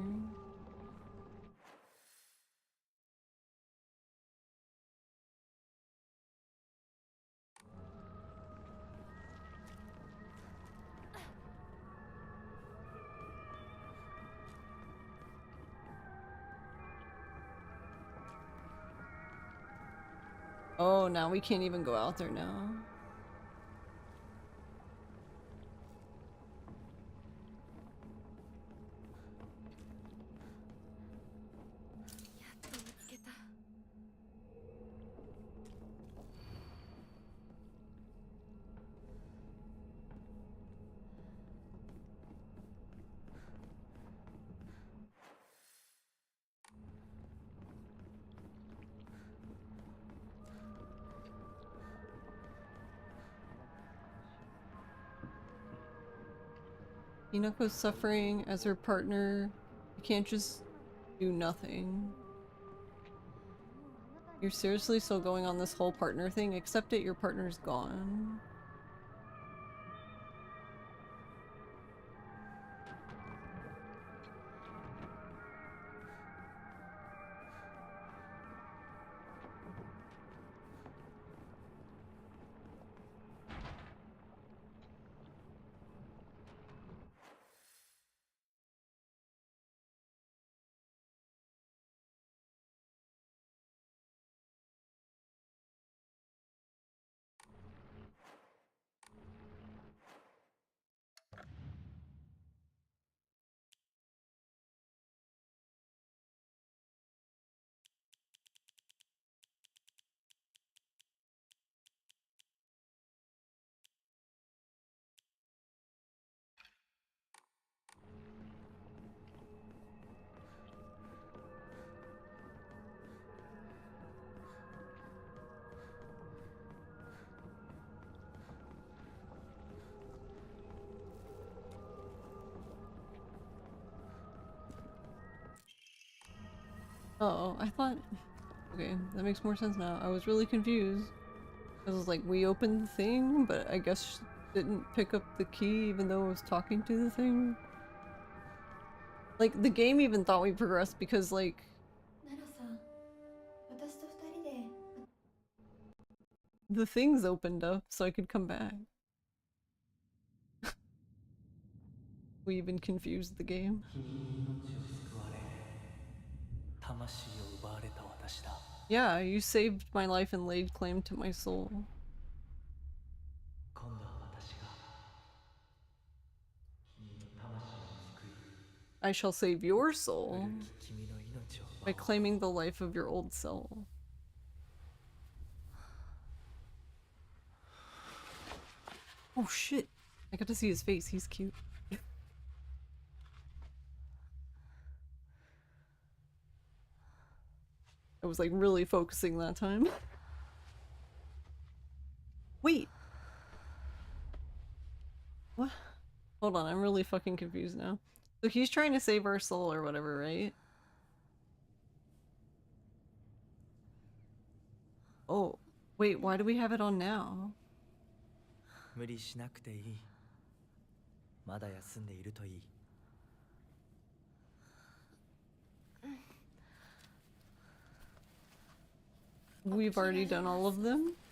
Oh, now we can't even go out there now. Hinako's suffering as her partner. You can't just do nothing. You're seriously still going on this whole partner thing? Accept it, your partner's gone. Oh, I thought... Okay, that makes more sense now. I was really confused. I was like, we opened the thing, but I guess didn't pick up the key even though I was talking to the thing. Like, the game even thought we progressed because, like... ナロさん、私と二人で the things opened up so I could come back. We even confused the game. Yeah, you saved my life and laid claim to my soul. I shall save your soul 古き君の命を by claiming the life of your old soul. Oh shit! I got to see his face. He's cute. I was like really focusing that time. Wait! What? Hold on, I'm really fucking confused now. So he's trying to save our soul or whatever, right? Oh, wait, why do we have it on now? 無理しなくていい。まだ休んでいるといい。We've already done all of them?「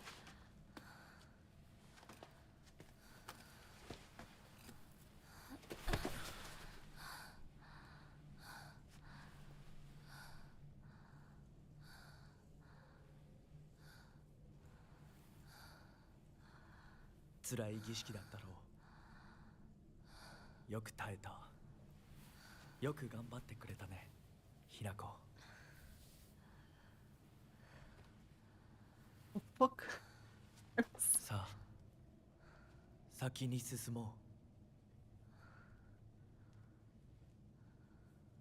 辛い儀式だったろう。よく耐えた。よく頑張ってくれたね、ひなこ。 Fuck. さあ、先に進も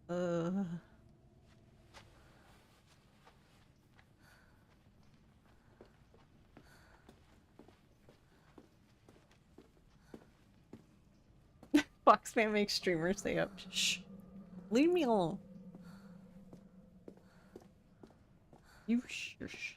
う。Foxman makes streamers stay up. Shh. Leave me alone. You shush.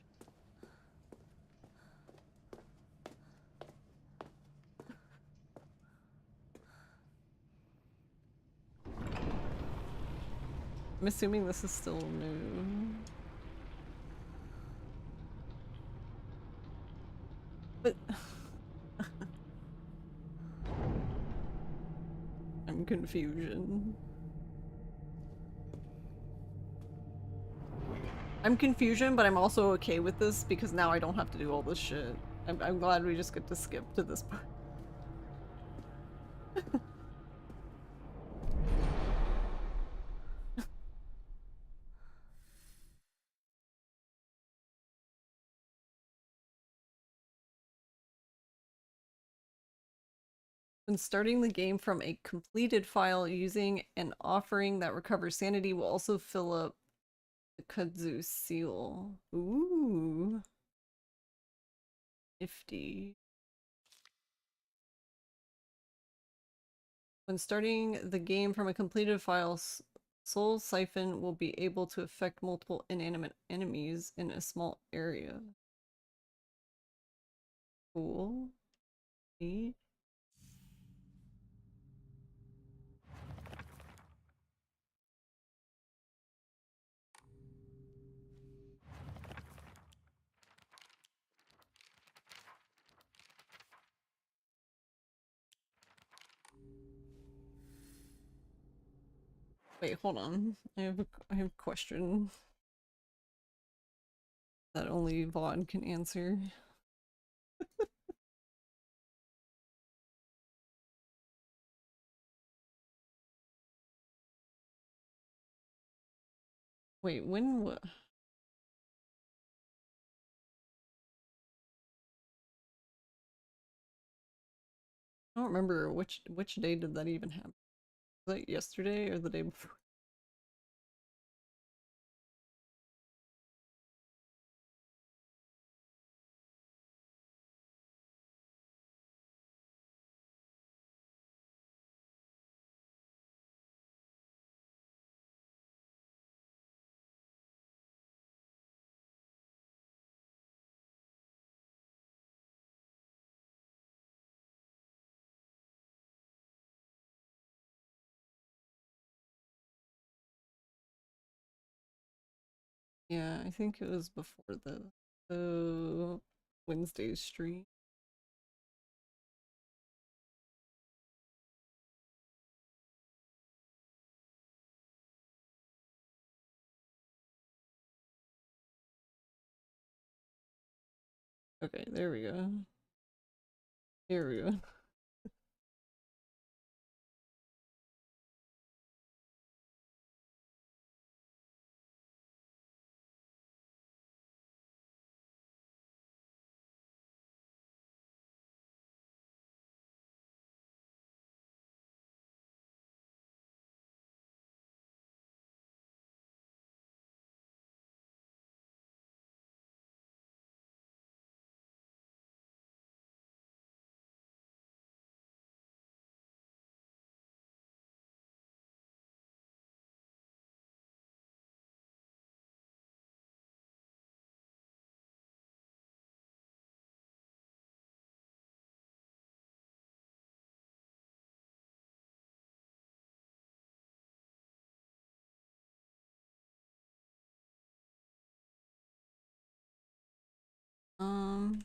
I'm assuming this is still new. But I'm confusion. I'm confusion, but I'm also okay with this because now I don't have to do all this shit. I'm glad we just get to skip to this part. When starting the game from a completed file using an offering that recovers sanity will also fill up the kudzu seal. Ooh. Nifty. When starting the game from a completed file, Soul Siphon will be able to affect multiple inanimate enemies in a small area. Cool. Neat. Wait, hold on. I have a question that only Vaughn can answer. Wait, when what? I don't remember which day did that even happen. Was that yesterday or the day before? Yeah, I think it was before the Wednesday stream. Okay, there we go. Here we go. Um.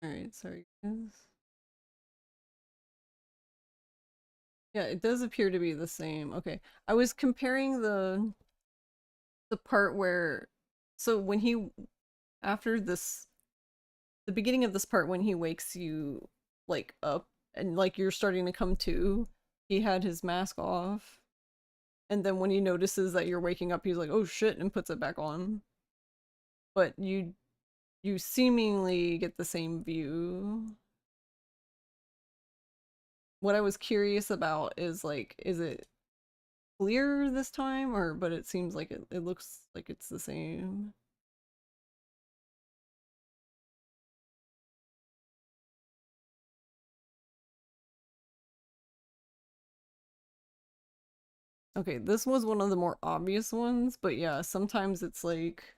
Alright, sorry guys. Yeah, it does appear to be the same. Okay. I was comparing the part where, so when he, after this, the beginning of this part when he wakes you like up and like you're starting to come to, he had his mask off. And then when he notices that you're waking up, he's like, "Oh shit," and puts it back on. But you seemingly get the same view. What I was curious about is like, is it clear this time, or but it seems like it looks like it's the same. Okay, this was one of the more obvious ones, but yeah, sometimes it's like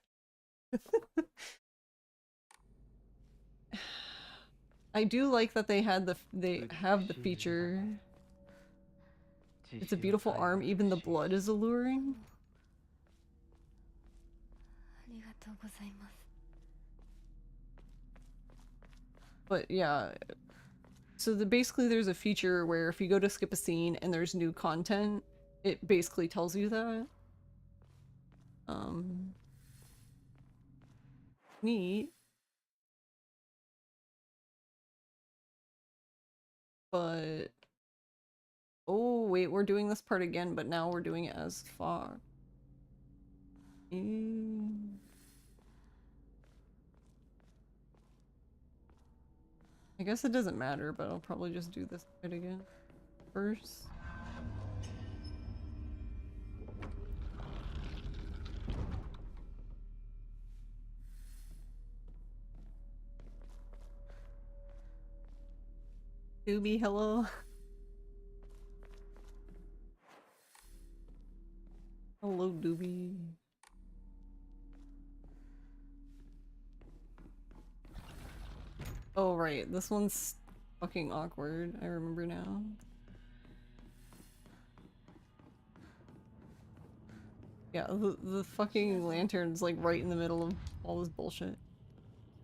I do like that they have the feature. It's a beautiful arm, even the blood is alluring. ありがとうございます。 But yeah, so basically there's a feature where if you go to skip a scene and there's new content, it basically tells you that. Neat. But oh wait, we're doing this part again, but now we're doing it as Fox. I guess it doesn't matter, but I'll probably just do this bit again first. Doobie, hello. Hello, Doobie. Oh, right. This one's fucking awkward. I remember now. Yeah, the fucking lantern's like right in the middle of all this bullshit.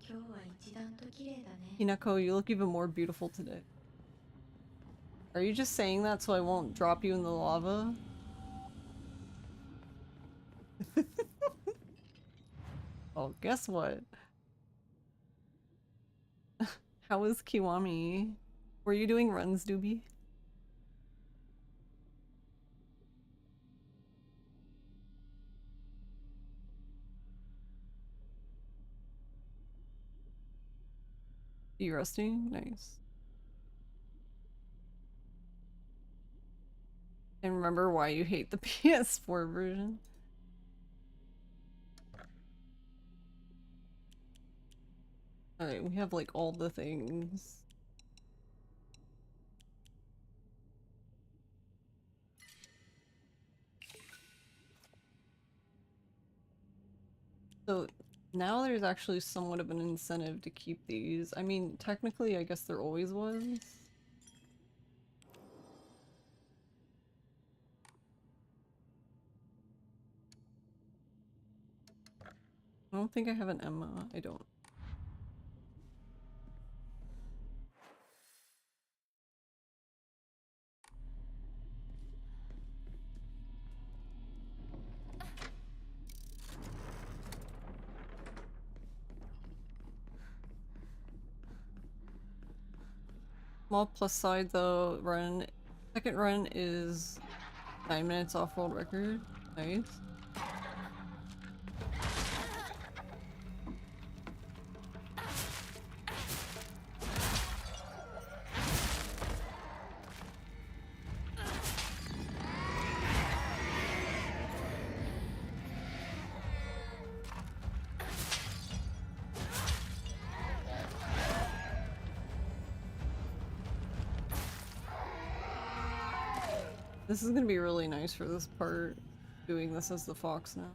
今日は一段と綺麗だね。 Hinako, you look even more beautiful today. Are you just saying that so I won't drop you in the lava? Oh, guess what? How is Kiwami? Were you doing runs, Doobie? You resting? Nice. And remember why you hate the PS4 version. Alright, we have like all the things. So now there's actually somewhat of an incentive to keep these. I mean, technically, I guess there always was. I don't think I have an Emma. I don't. Small plus side though, second run is 9 minutes off world record. Nice. This is gonna be really nice for this part, doing this as the fox now.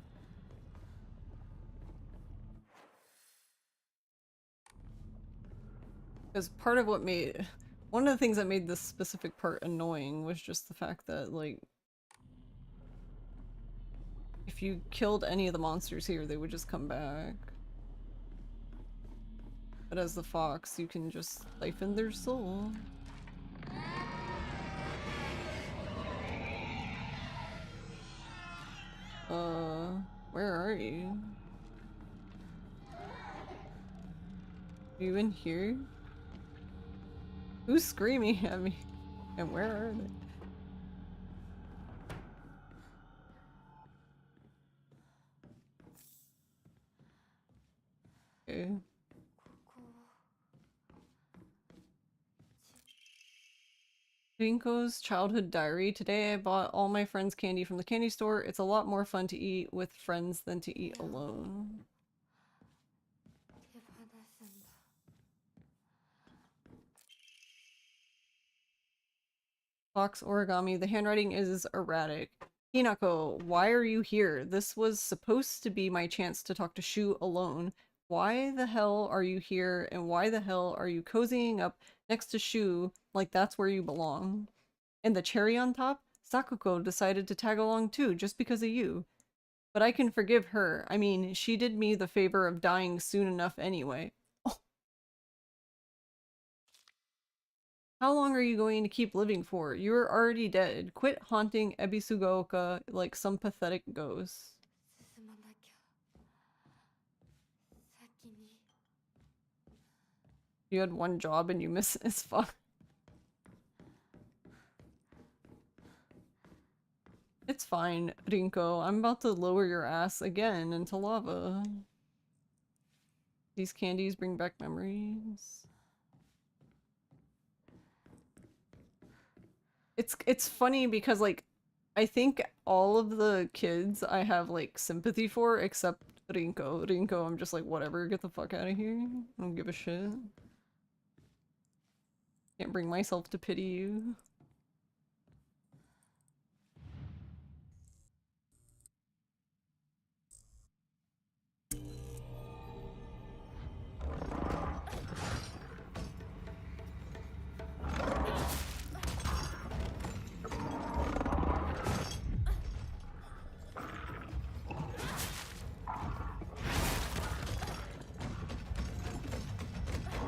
Because part of what made One of the things that made this specific part annoying was just the fact that, like, if you killed any of the monsters here, they would just come back. But as the fox, you can just siphon their soul. Where are you? Are you in here? Who's screaming at me? And where are they? Okay. Rinko's childhood diary. Today I bought all my friends candy from the candy store. It's a lot more fun to eat with friends than to eat alone. Fox origami. The handwriting is erratic. Hinako, why are you here? This was supposed to be my chance to talk to Shu alone. Why the hell are you here, and why the hell are you cozying up next to Shu like that's where you belong? And the cherry on top? Sakuko decided to tag along too, just because of you. But I can forgive her. I mean, she did me the favor of dying soon enough anyway. Oh. How long are you going to keep living for? You're already dead. Quit haunting Ebisugaoka like some pathetic ghost. You had one job and you miss it as fuck. It's fine, Rinko. I'm about to lower your ass again into lava. These candies bring back memories. It's funny because, like, I think all of the kids I have, like, sympathy for except Rinko. Rinko, I'm just like, whatever, get the fuck out of here. I don't give a shit. Can't bring myself to pity you.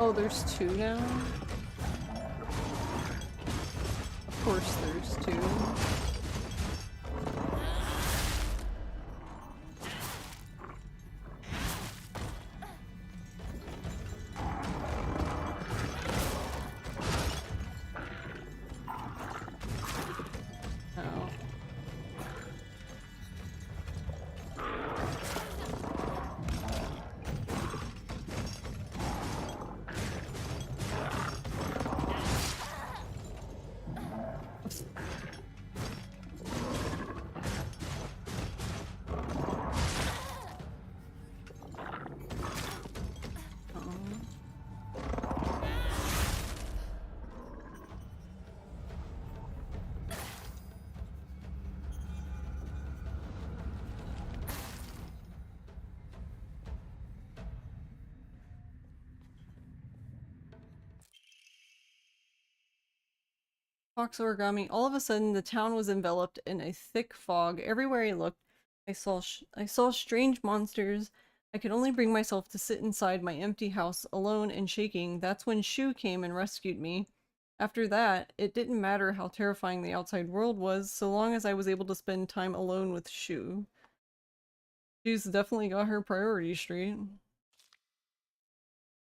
Oh, there's two now? Of course there's two. Oh. Fox origami. All of a sudden, the town was enveloped in a thick fog. Everywhere I looked, I saw strange monsters. I could only bring myself to sit inside my empty house, alone and shaking. That's when Shu came and rescued me. After that, it didn't matter how terrifying the outside world was, so long as I was able to spend time alone with Shu. She's definitely got her priorities straight.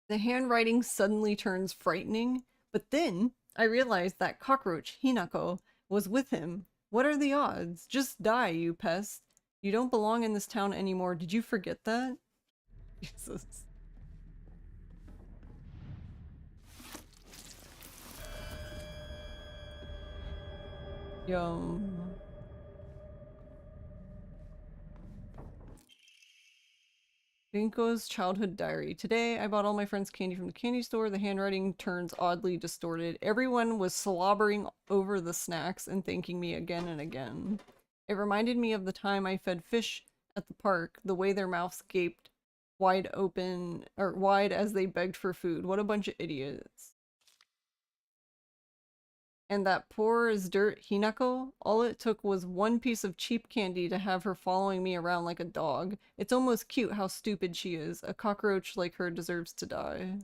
The handwriting suddenly turns frightening, but then I realized that cockroach, Hinako, was with him. What are the odds? Just die, you pest. You don't belong in this town anymore. Did you forget that? Jesus. Yum. Rinko's childhood diary. Today, I bought all my friends candy from the candy store. The handwriting turns oddly distorted. Everyone was slobbering over the snacks and thanking me again and again. It reminded me of the time I fed fish at the park, the way their mouths gaped wide open, or wide as they begged for food. What a bunch of idiots. And that poor as dirt Hinako, all it took was one piece of cheap candy to have her following me around like a dog. It's almost cute how stupid she is. A cockroach like her deserves to die.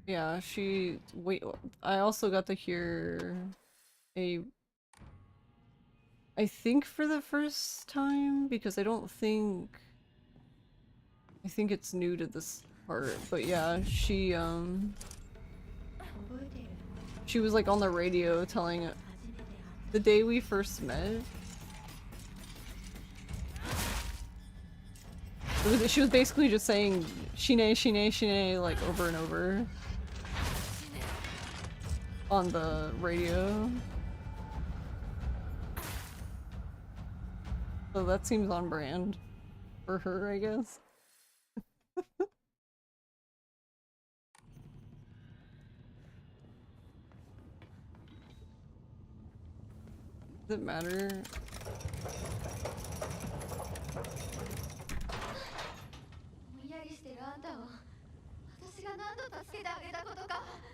Yeah, wait, I also got to hear I think for the first time, because I think it's new to this part, but yeah, she was like on the radio telling the day we first met. She was basically just saying Shine, Shine, Shine like over and over on the radio. So that seems on brand for her, I guess. Does it matter?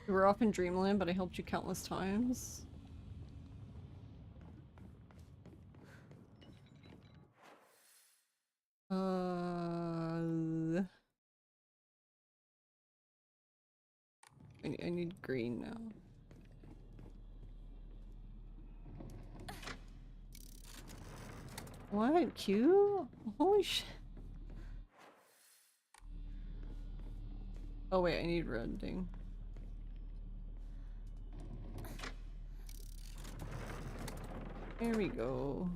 You were off in Dreamland, but I helped you countless times. I need green now. What? Q? Holy shit. Oh wait, I need red, dang. There we go.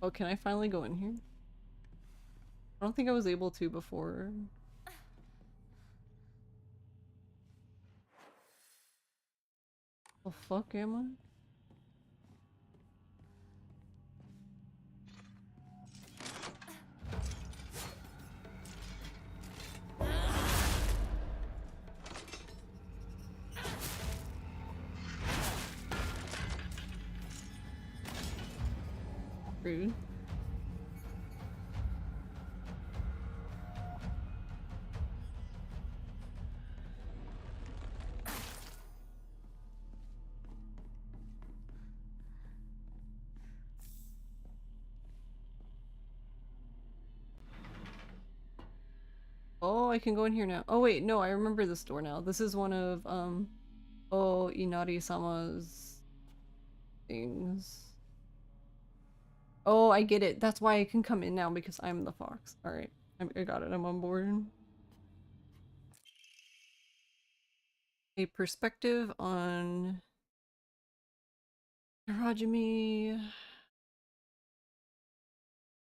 Oh, can I finally go in here? I don't think I was able to before. The fuck am I? Rude. Oh, I can go in here now. Oh wait, no, I remember this door now. This is one of, oh, Inari-sama's things. Oh, I get it. That's why I can come in now, because I'm the fox. Alright, I got it. I'm on board. A perspective on Hirajimi.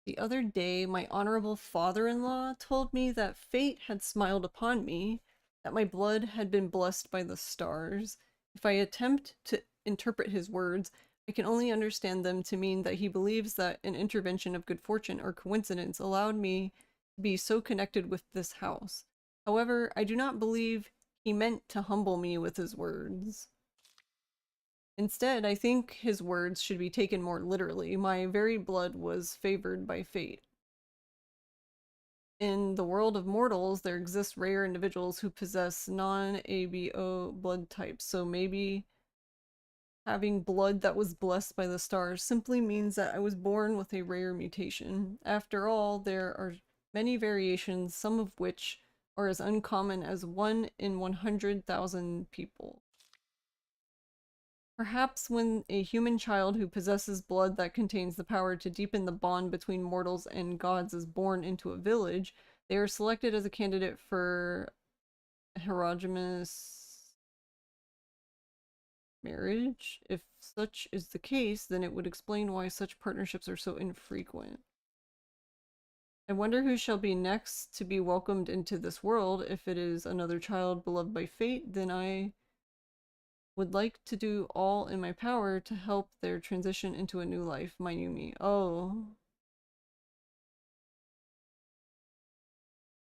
The other day, my honorable father-in-law told me that fate had smiled upon me, that my blood had been blessed by the stars. If I attempt to interpret his words, I can only understand them to mean that he believes that an intervention of good fortune or coincidence allowed me to be so connected with this house. However, I do not believe he meant to humble me with his words. Instead, I think his words should be taken more literally. My very blood was favored by fate. In the world of mortals, there exist rare individuals who possess non-ABO blood types, so maybe having blood that was blessed by the stars simply means that I was born with a rare mutation. After all, there are many variations, some of which are as uncommon as 1 in 100,000 people. Perhaps when a human child who possesses blood that contains the power to deepen the bond between mortals and gods is born into a village, they are selected as a candidate for heterogeneous marriage. If such is the case, then it would explain why such partnerships are so infrequent. I wonder who shall be next to be welcomed into this world. If it is another child beloved by fate, then I would like to do all in my power to help their transition into a new life. Mayumi. Oh.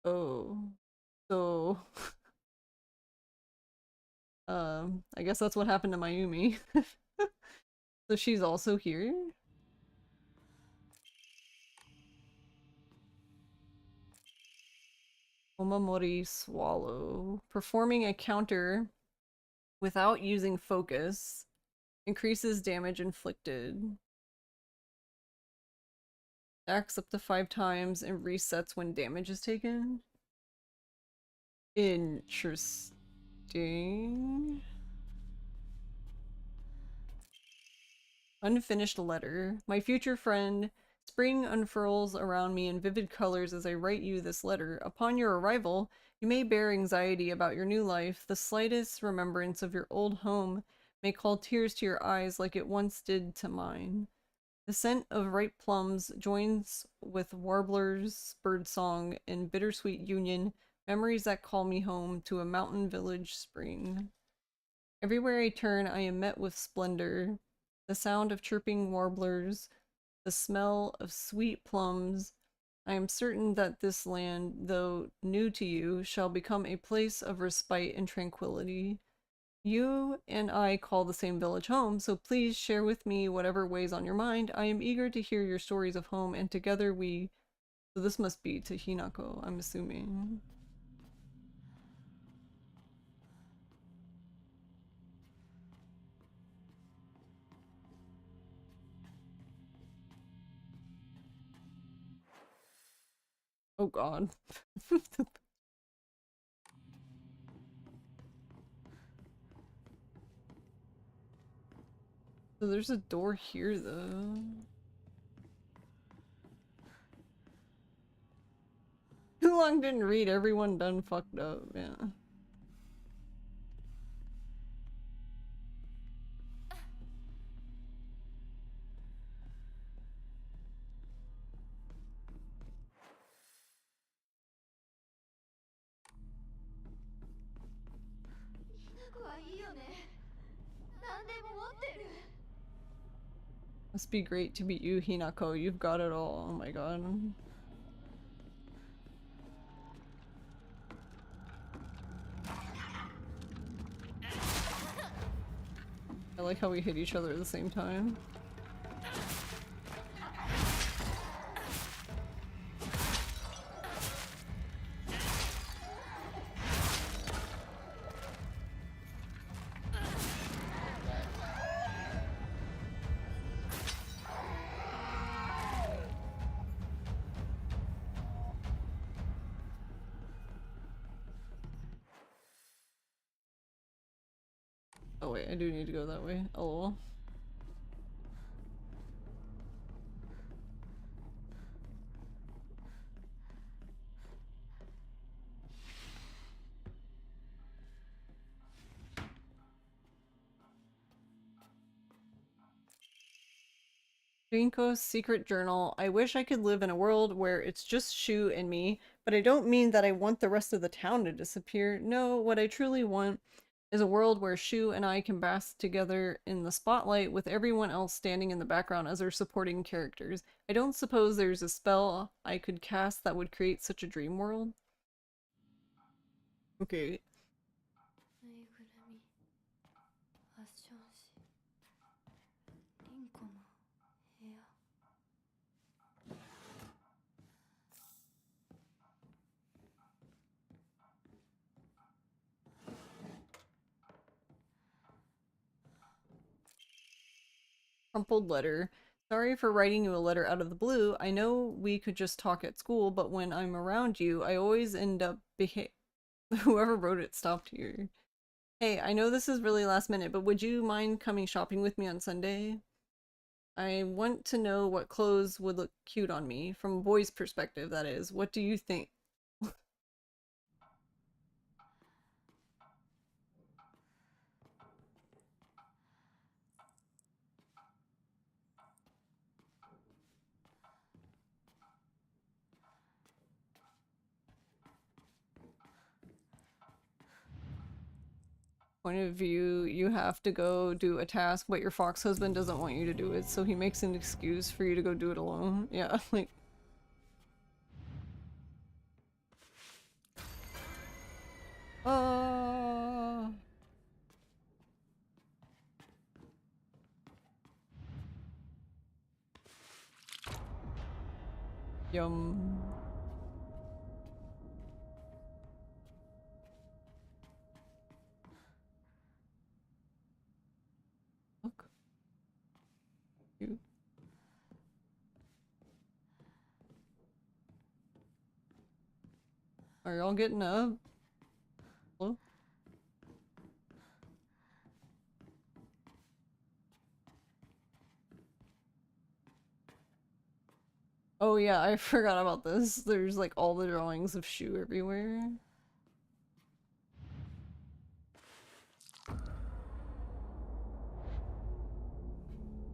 Oh. So... I guess that's what happened to Mayumi. So she's also here? Omamori Swallow. Performing a counter without using focus increases damage inflicted. Acts up to 5 times and resets when damage is taken. Interesting. Unfinished letter. My future friend, spring unfurls around me in vivid colors as I write you this letter. Upon your arrival, you may bear anxiety about your new life. The slightest remembrance of your old home may call tears to your eyes like it once did to mine. The scent of ripe plums joins with warblers' birdsong in bittersweet union, memories that call me home to a mountain village spring. Everywhere I turn, I am met with splendor. The sound of chirping warblers, the smell of sweet plums. I am certain that this land, though new to you, shall become a place of respite and tranquility. You and I call the same village home, so please share with me whatever weighs on your mind. I am eager to hear your stories of home, and together we... So this must be to Hinako, I'm assuming. Oh god. So there's a door here though. Too long didn't read, everyone done fucked up, yeah. Must be great to meet you, Hinako. You've got it all. Oh my god. I like how we hit each other at the same time. Oh wait, I do need to go that way. Oh. Junko's secret journal. I wish I could live in a world where it's just Shu and me, but I don't mean that I want the rest of the town to disappear. No, what I truly want is a world where Shu and I can bask together in the spotlight with everyone else standing in the background as our supporting characters. I don't suppose there's a spell I could cast that would create such a dream world. Okay. Crumpled letter. Sorry for writing you a letter out of the blue. I know we could just talk at school, but when I'm around you, I always end up whoever wrote it stopped here. Hey, I know this is really last minute, but would you mind coming shopping with me on Sunday? I want to know what clothes would look cute on me, from a boy's perspective, that is. What do you think? Point of view, you have to go do a task, but your fox husband doesn't want you to do it, so he makes an excuse for you to go do it alone. Yeah, like... Yum. Look. You. Are y'all getting up? Hello? Oh yeah, I forgot about this. There's like all the drawings of Shu everywhere.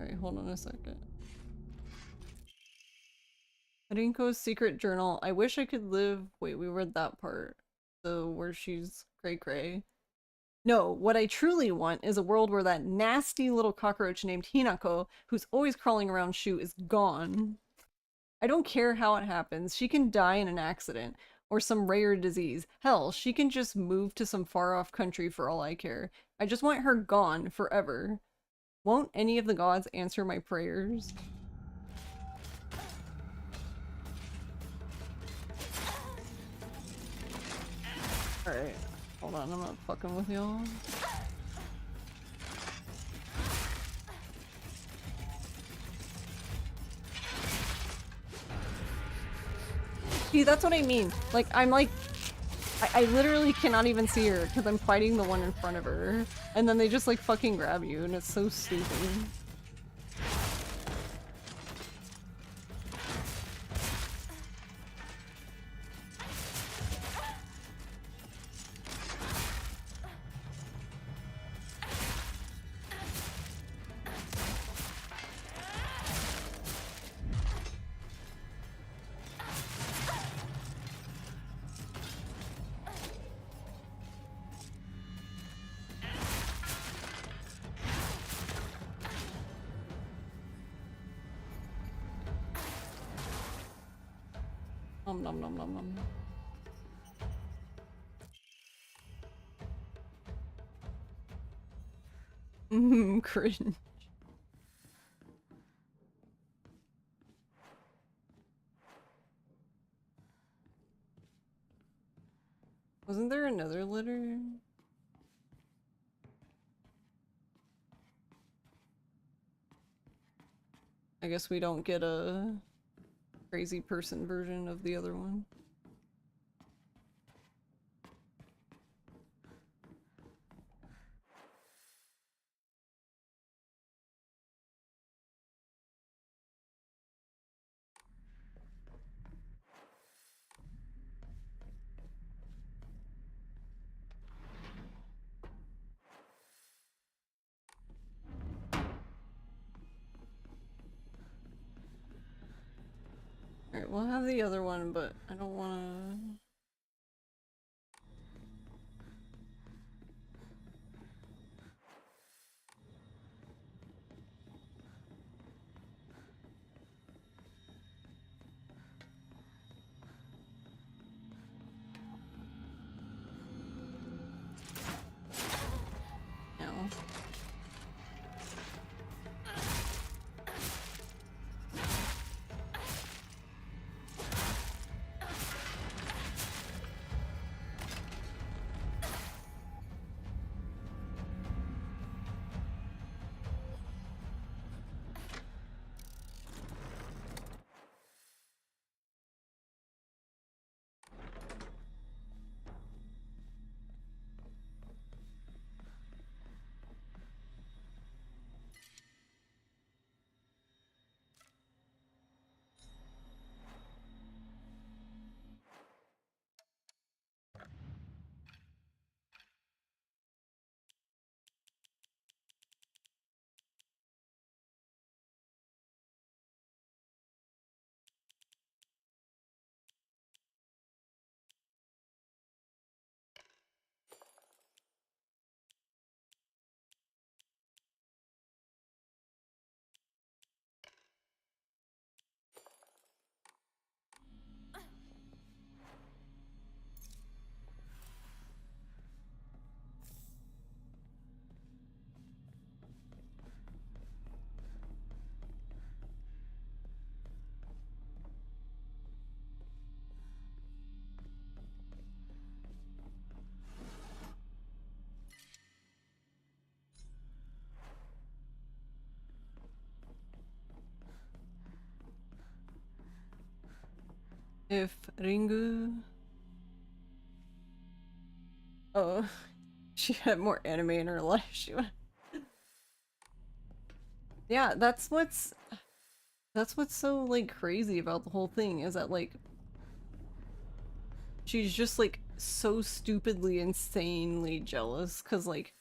Alright, hold on a second. Rinko's secret journal. I wish I could live. Wait, we read that part. So where she's cray. No, what I truly want is a world where that nasty little cockroach named Hinako, who's always crawling around Shu, is gone. I don't care how it happens. She can die in an accident or some rare disease. Hell, she can just move to some far-off country for all I care. I just want her gone forever. Won't any of the gods answer my prayers? Alright, hold on, I'm not fucking with y'all. See, that's what I mean. Like, I'm like... I literally cannot even see her because I'm fighting the one in front of her. And then they just like fucking grab you and it's so stupid. Nom nom nom nom nom. Cringe. Wasn't there another litter? I guess we don't get a crazy person version of the other one. Alright, we'll have the other one, but I don't wanna... No. If Ringu... Oh, she had more anime in her life. She would... Yeah, that's what's so, like, crazy about the whole thing, is that, like, she's just, like, so stupidly, insanely jealous, because, like,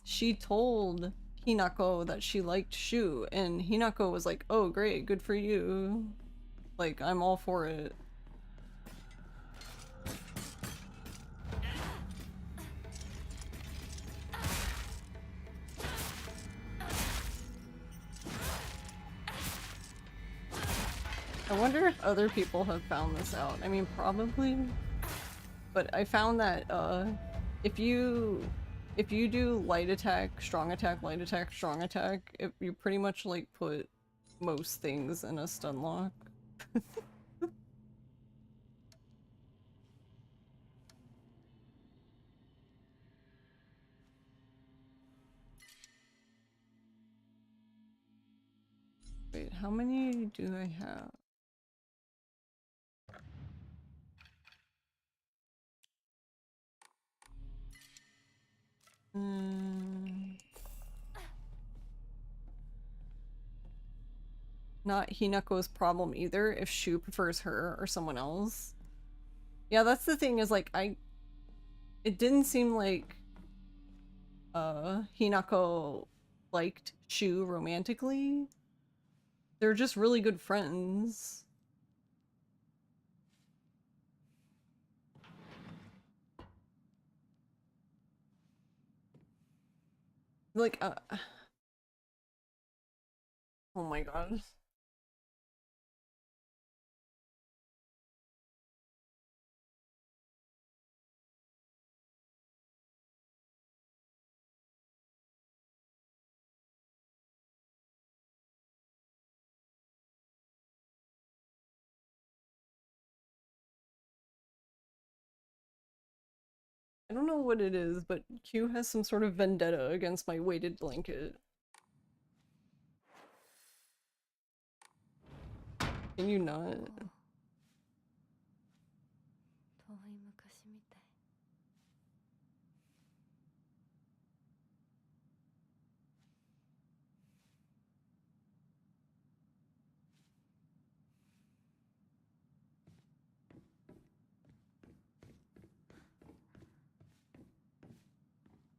she told Hinako that she liked Shu, and Hinako was like, oh, great, good for you. Like, I'm all for it. I wonder if other people have found this out. I mean, probably. But I found that, if you do light attack, strong attack, light attack, strong attack, you pretty much, like, put most things in a stun lock. Wait, how many do I have? Not Hinako's problem either, if Shu prefers her or someone else. Yeah, that's the thing, is like, it didn't seem like Hinako liked Shu romantically. They're just really good friends. Like, oh my god. I don't know what it is, but Q has some sort of vendetta against my weighted blanket. Can you not? 遠い昔みたい。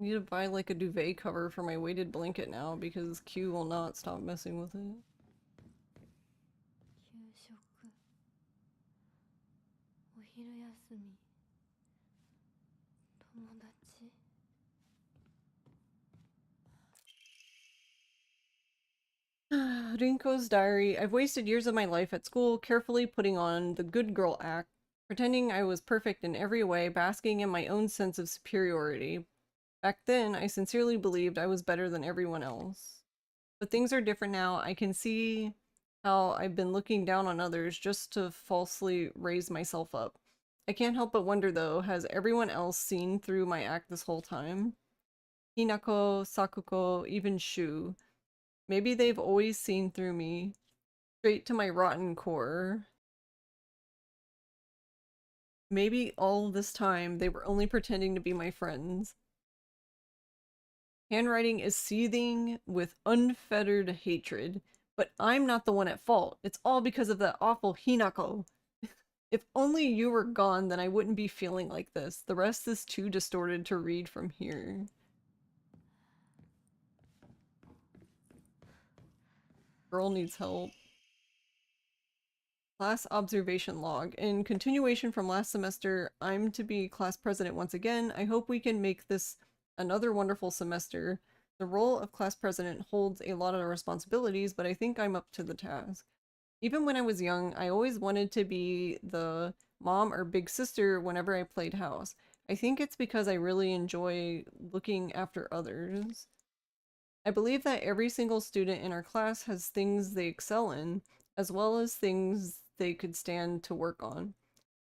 I need to buy like a duvet cover for my weighted blanket now because Q will not stop messing with it. 給食。お昼休み。友達。 Rinko's diary. I've wasted years of my life at school carefully putting on the good girl act, pretending I was perfect in every way, basking in my own sense of superiority. Back then, I sincerely believed I was better than everyone else. But things are different now. I can see how I've been looking down on others just to falsely raise myself up. I can't help but wonder though, has everyone else seen through my act this whole time? Hinako, Sakuko, even Shu. Maybe they've always seen through me, straight to my rotten core. Maybe all this time they were only pretending to be my friends. Handwriting is seething with unfettered hatred, but I'm not the one at fault. It's all because of that awful Hinako. If only you were gone, then I wouldn't be feeling like this. The rest is too distorted to read from here. Girl needs help. Class observation log. In continuation from last semester, I'm to be class president once again. I hope we can make this another wonderful semester. The role of class president holds a lot of responsibilities, but I think I'm up to the task. Even when I was young, I always wanted to be the mom or big sister whenever I played house. I think it's because I really enjoy looking after others. I believe that every single student in our class has things they excel in, as well as things they could stand to work on.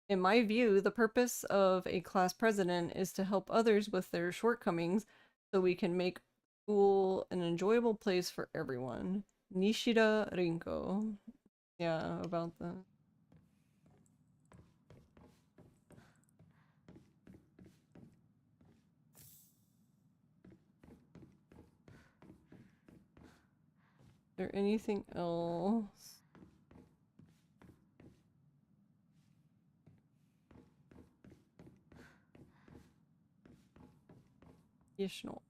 In my view, the purpose of a class president is to help others with their shortcomings so we can make school an enjoyable place for everyone. Nishida Rinko. Yeah, about that. there anything else? Additional.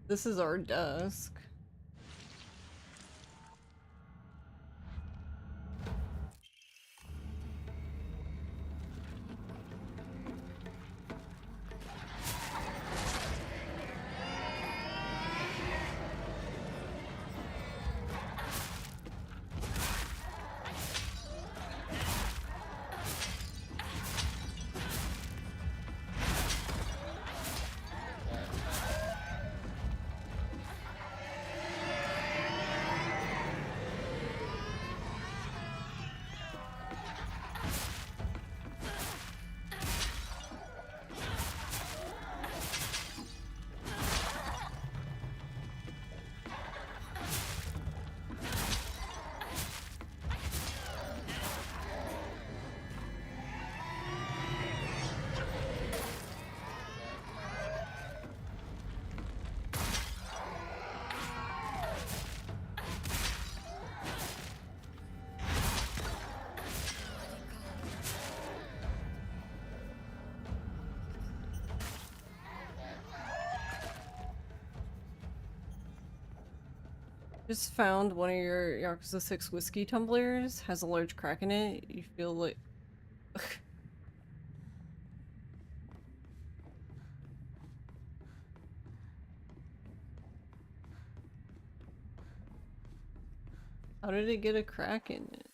This is our desk. Just found one of your Yakuza 6 whiskey tumblers has a large crack in it. You feel like how did it get a crack in it?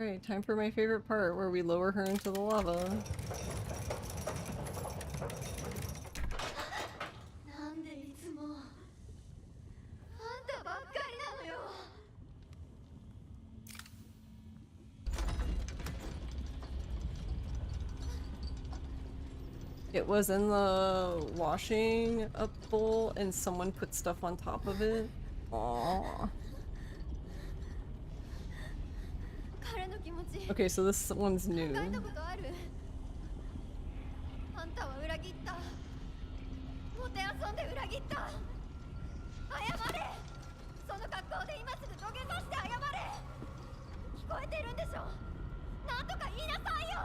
Alright, time for my favorite part where we lower her into the lava. なんでいつもあんたばっかりなのよ。 It was in the washing up bowl and someone put stuff on top of it. Aww. 彼の気持ち Okay, so this one's new. 考えたことある？あんたは裏切った。もてあそんで裏切った。謝れ。その格好で今すぐ土下座して謝れ。聞こえてるんでしょ。なんとか言いなさいよ。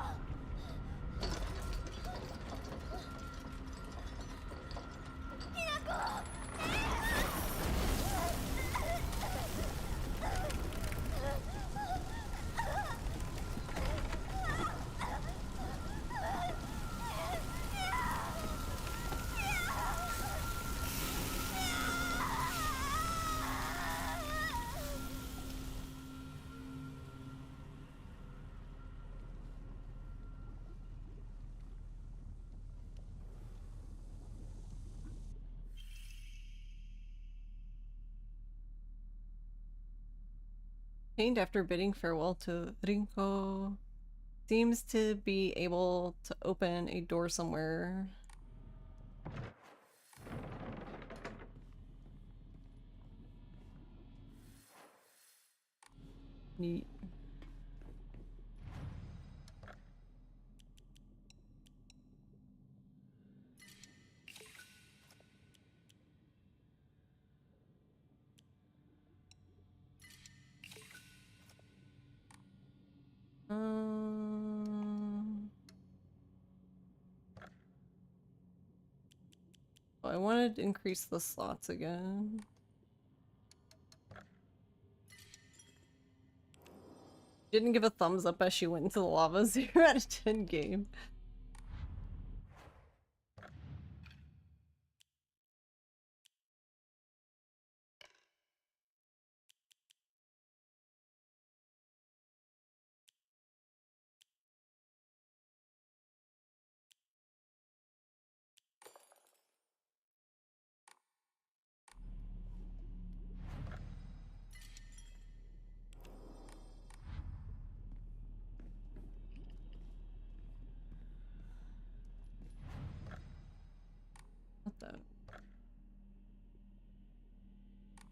Pained after bidding farewell to Rinko. Seems to be able to open a door somewhere. Neat. I wanted to increase the slots again. Didn't give a thumbs up as she went into the lava. 0 out of 10 game.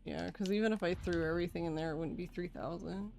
Yeah, because even if I threw everything in there, it wouldn't be 3,000.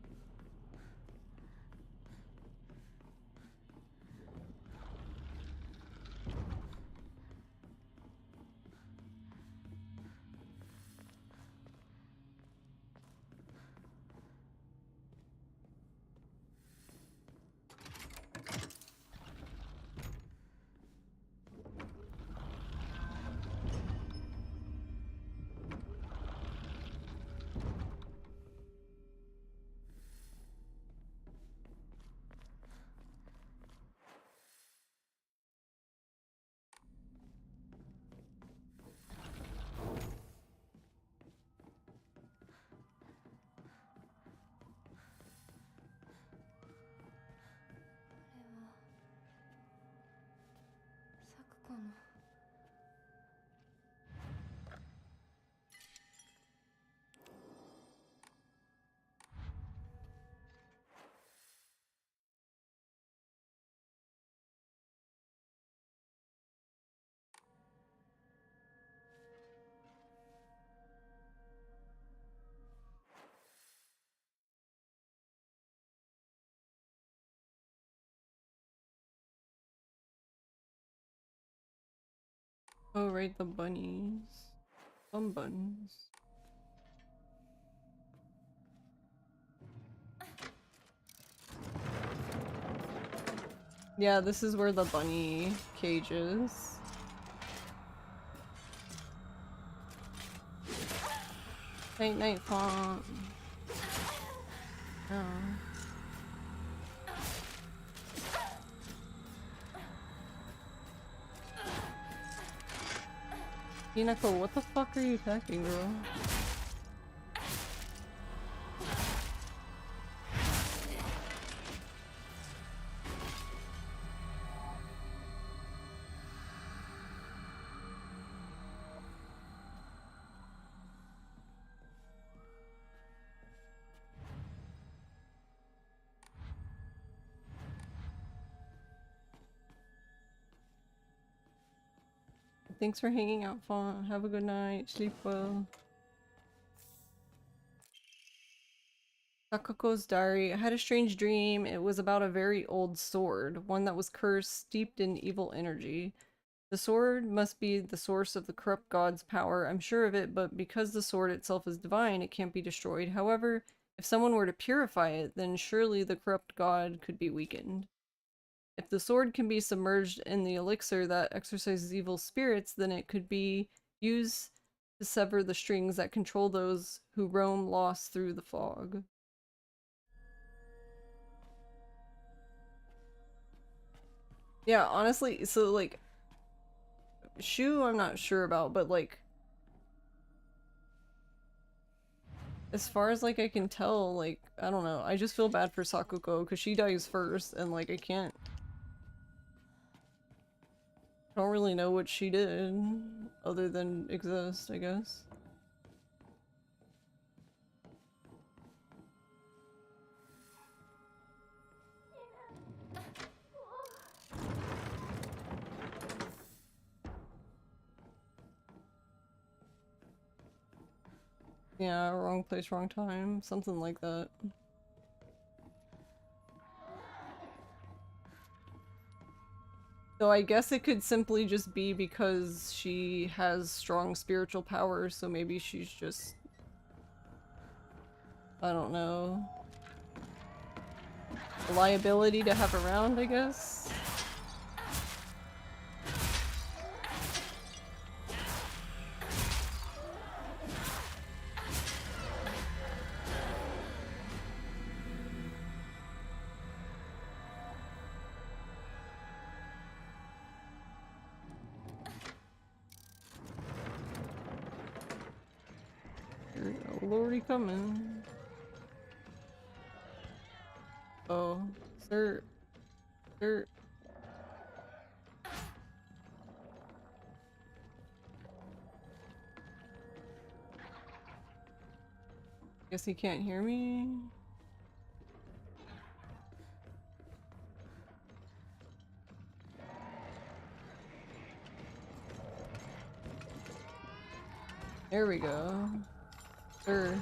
Oh, right, the bunnies. Some buns. Yeah, this is where the bunny cage is. Night night font. Oh. Hinako, what the fuck are you attacking, girl? Thanks for hanging out, Fawn. Have a good night. Sleep well. Sakako's diary. I had a strange dream. It was about a very old sword, one that was cursed, steeped in evil energy. The sword must be the source of the corrupt god's power. I'm sure of it, but because the sword itself is divine, it can't be destroyed. However, if someone were to purify it, then surely the corrupt god could be weakened. If the sword can be submerged in the elixir that exorcises evil spirits, then it could be used to sever the strings that control those who roam lost through the fog. Yeah, honestly, so like, Shu I'm not sure about, but like, as far as like I can tell, like, I don't know, I just feel bad for Sakuko because she dies first and like I don't really know what she did other than exist, I guess. Yeah, wrong place, wrong time, something like that. So I guess it could simply just be because she has strong spiritual power, so maybe she's just, I don't know, a liability to have around, I guess? Lordy coming. Oh, sir. Sir. Guess he can't hear me. There we go. Sure.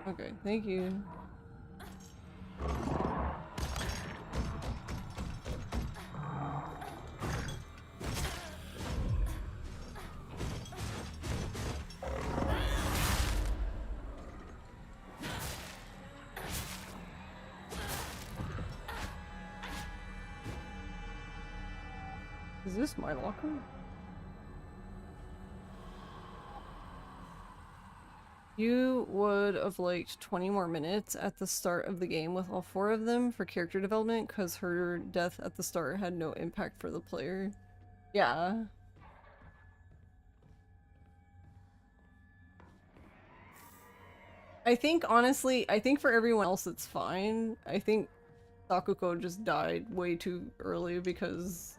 Okay, thank you. Is this my locker? You would have liked 20 more minutes at the start of the game with all 4 of them for character development because her death at the start had no impact for the player. Yeah. I think, honestly, I think for everyone else it's fine. I think Sakuko just died way too early because,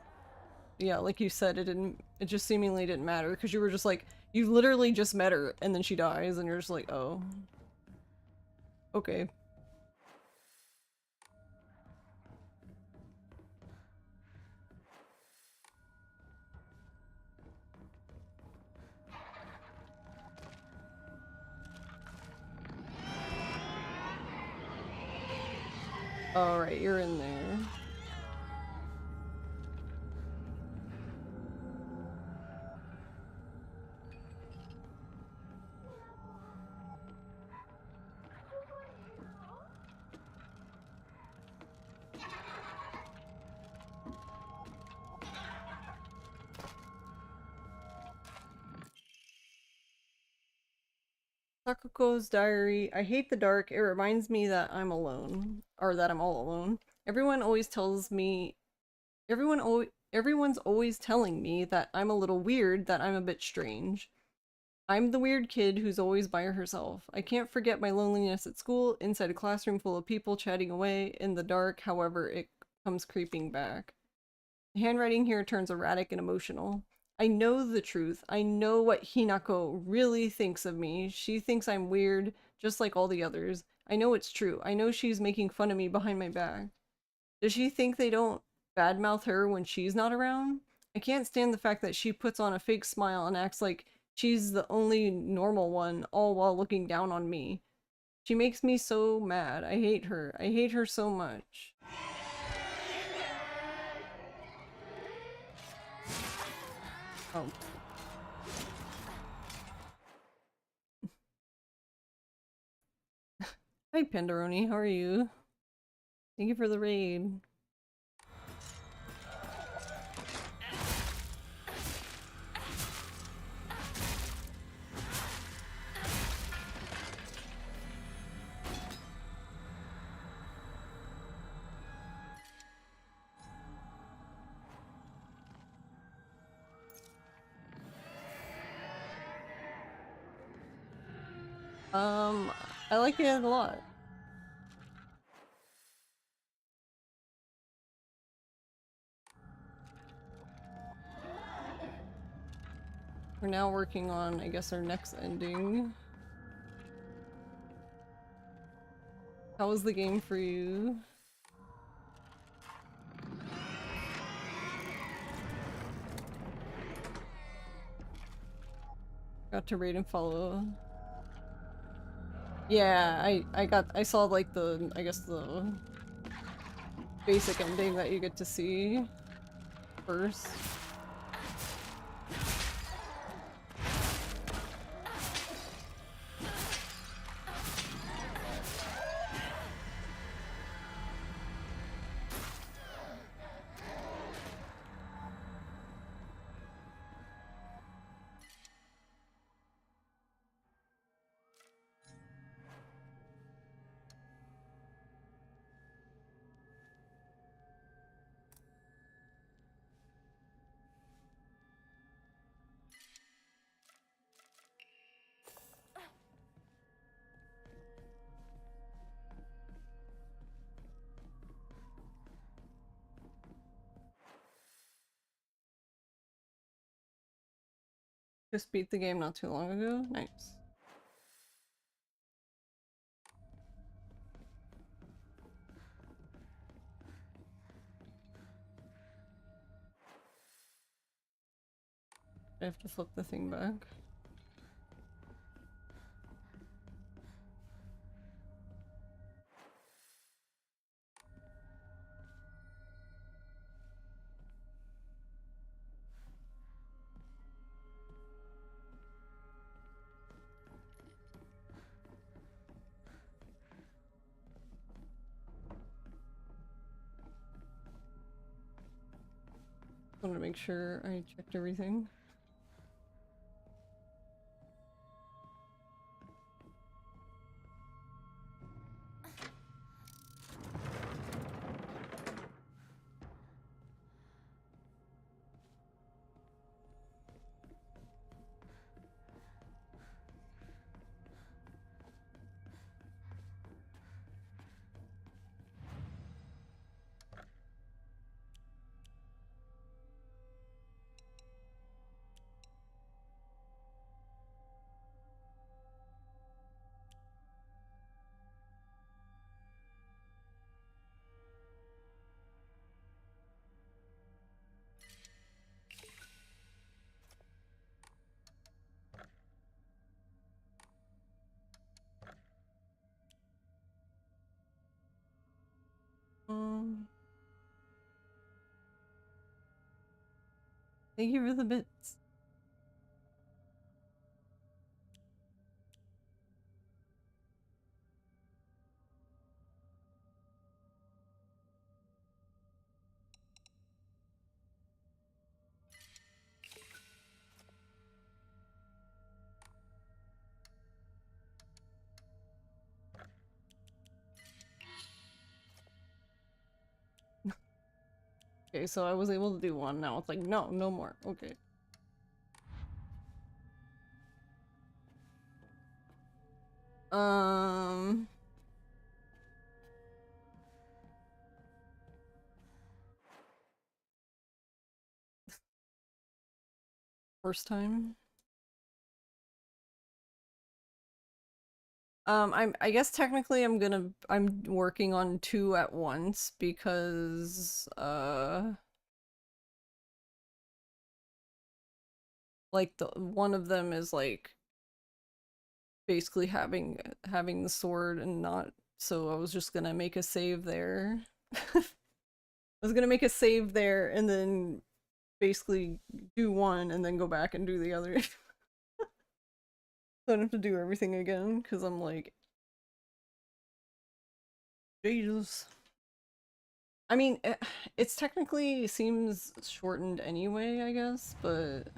yeah, like you said, it just seemingly didn't matter because you were just like, you literally just met her and then she dies and you're just like, oh. Okay. Alright, you're in there. Sakuko's diary. I hate the dark. It reminds me that I'm alone. Or that I'm all alone. Everyone always tells me... Everyone's always telling me that I'm a little weird, that I'm a bit strange. I'm the weird kid who's always by herself. I can't forget my loneliness at school, inside a classroom full of people chatting away, in the dark, however it comes creeping back. The handwriting here turns erratic and emotional. I know the truth. I know what Hinako really thinks of me. She thinks I'm weird, just like all the others. I know it's true. I know she's making fun of me behind my back. Does she think they don't badmouth her when she's not around? I can't stand the fact that she puts on a fake smile and acts like she's the only normal one, all while looking down on me. She makes me so mad. I hate her. I hate her so much. Oh. Hi, Penderoni. How are you? Thank you for the raid. I like it a lot. We're now working on, I guess, our next ending. How was the game for you? Got to rate and follow. Yeah, I saw like the, I guess the basic ending that you get to see first. Just beat the game not too long ago. Nice. I have to flip the thing back. I want to make sure I checked everything. Thank you for the bits. Okay, so I was able to do one, now it's like, no, no more. Okay. First time. I guess technically I'm working on 2 at once because like one of them is like basically having the sword and not, so I was just gonna make a save there. I was gonna make a save there and then basically do one and then go back and do the other. I don't have to do everything again, because I'm like, Jesus. I mean, it's technically seems shortened anyway, I guess, but...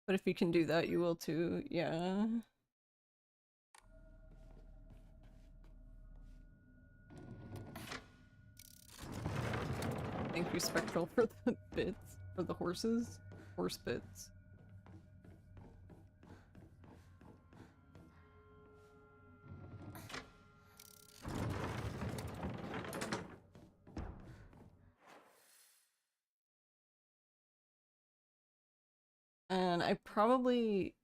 But if you can do that, you will too, yeah. Thank you, Spectral, for the bits. For the horses. Horse bits. And I probably...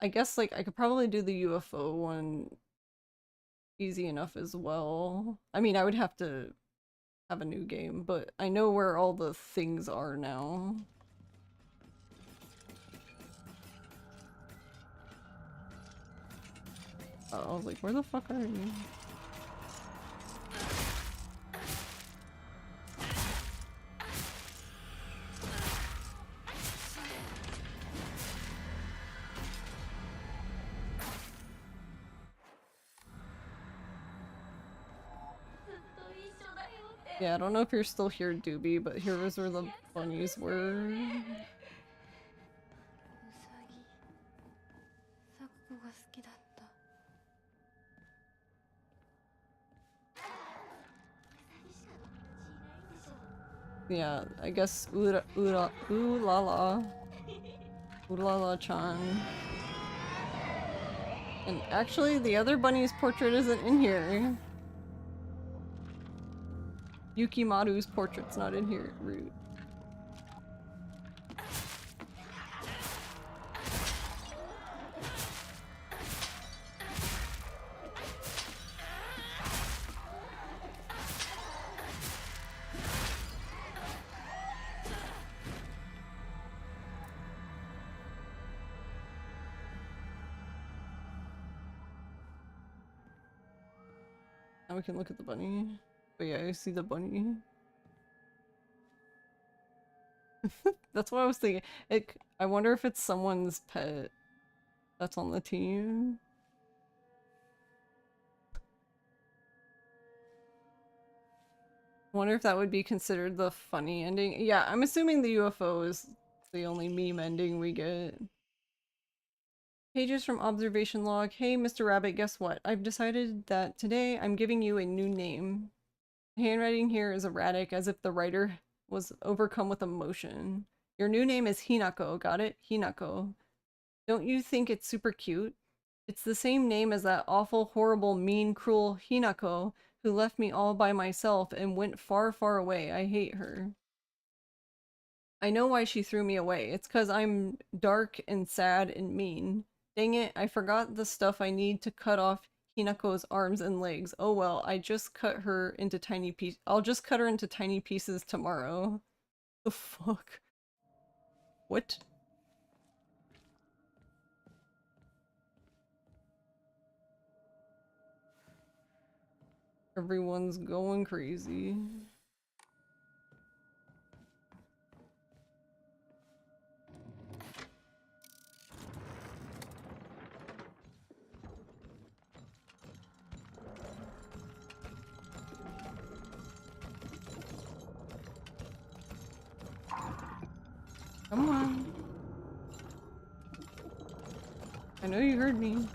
I guess, like, I could probably do the UFO one easy enough as well. I mean, I would have to have a new game, but I know where all the things are now. I was like, where the fuck are you? Yeah, I don't know if you're still here, Doobie, but here was where the bunnies were. Yeah, I guess Ulala-chan. And actually, the other bunny's portrait isn't in here. Yukimaru's portrait's not in here, rude. Now we can look at the bunny. But yeah, I see the bunny. That's what I was thinking. I wonder if it's someone's pet that's on the team. I wonder if that would be considered the funny ending. Yeah, I'm assuming the UFO is the only meme ending we get. Pages from observation log. Hey, Mr. Rabbit, guess what? I've decided that today I'm giving you a new name. The handwriting here is erratic, as if the writer was overcome with emotion. Your new name is Hinako, got it? Hinako. Don't you think it's super cute? It's the same name as that awful, horrible, mean, cruel Hinako who left me all by myself and went far, far away. I hate her. I know why she threw me away. It's 'cause I'm dark and sad and mean. Dang it, I forgot the stuff I need to cut off Hinako's arms and legs. Oh well, I'll just cut her into tiny pieces tomorrow. The fuck? What? Everyone's going crazy. Come on. I know you heard me.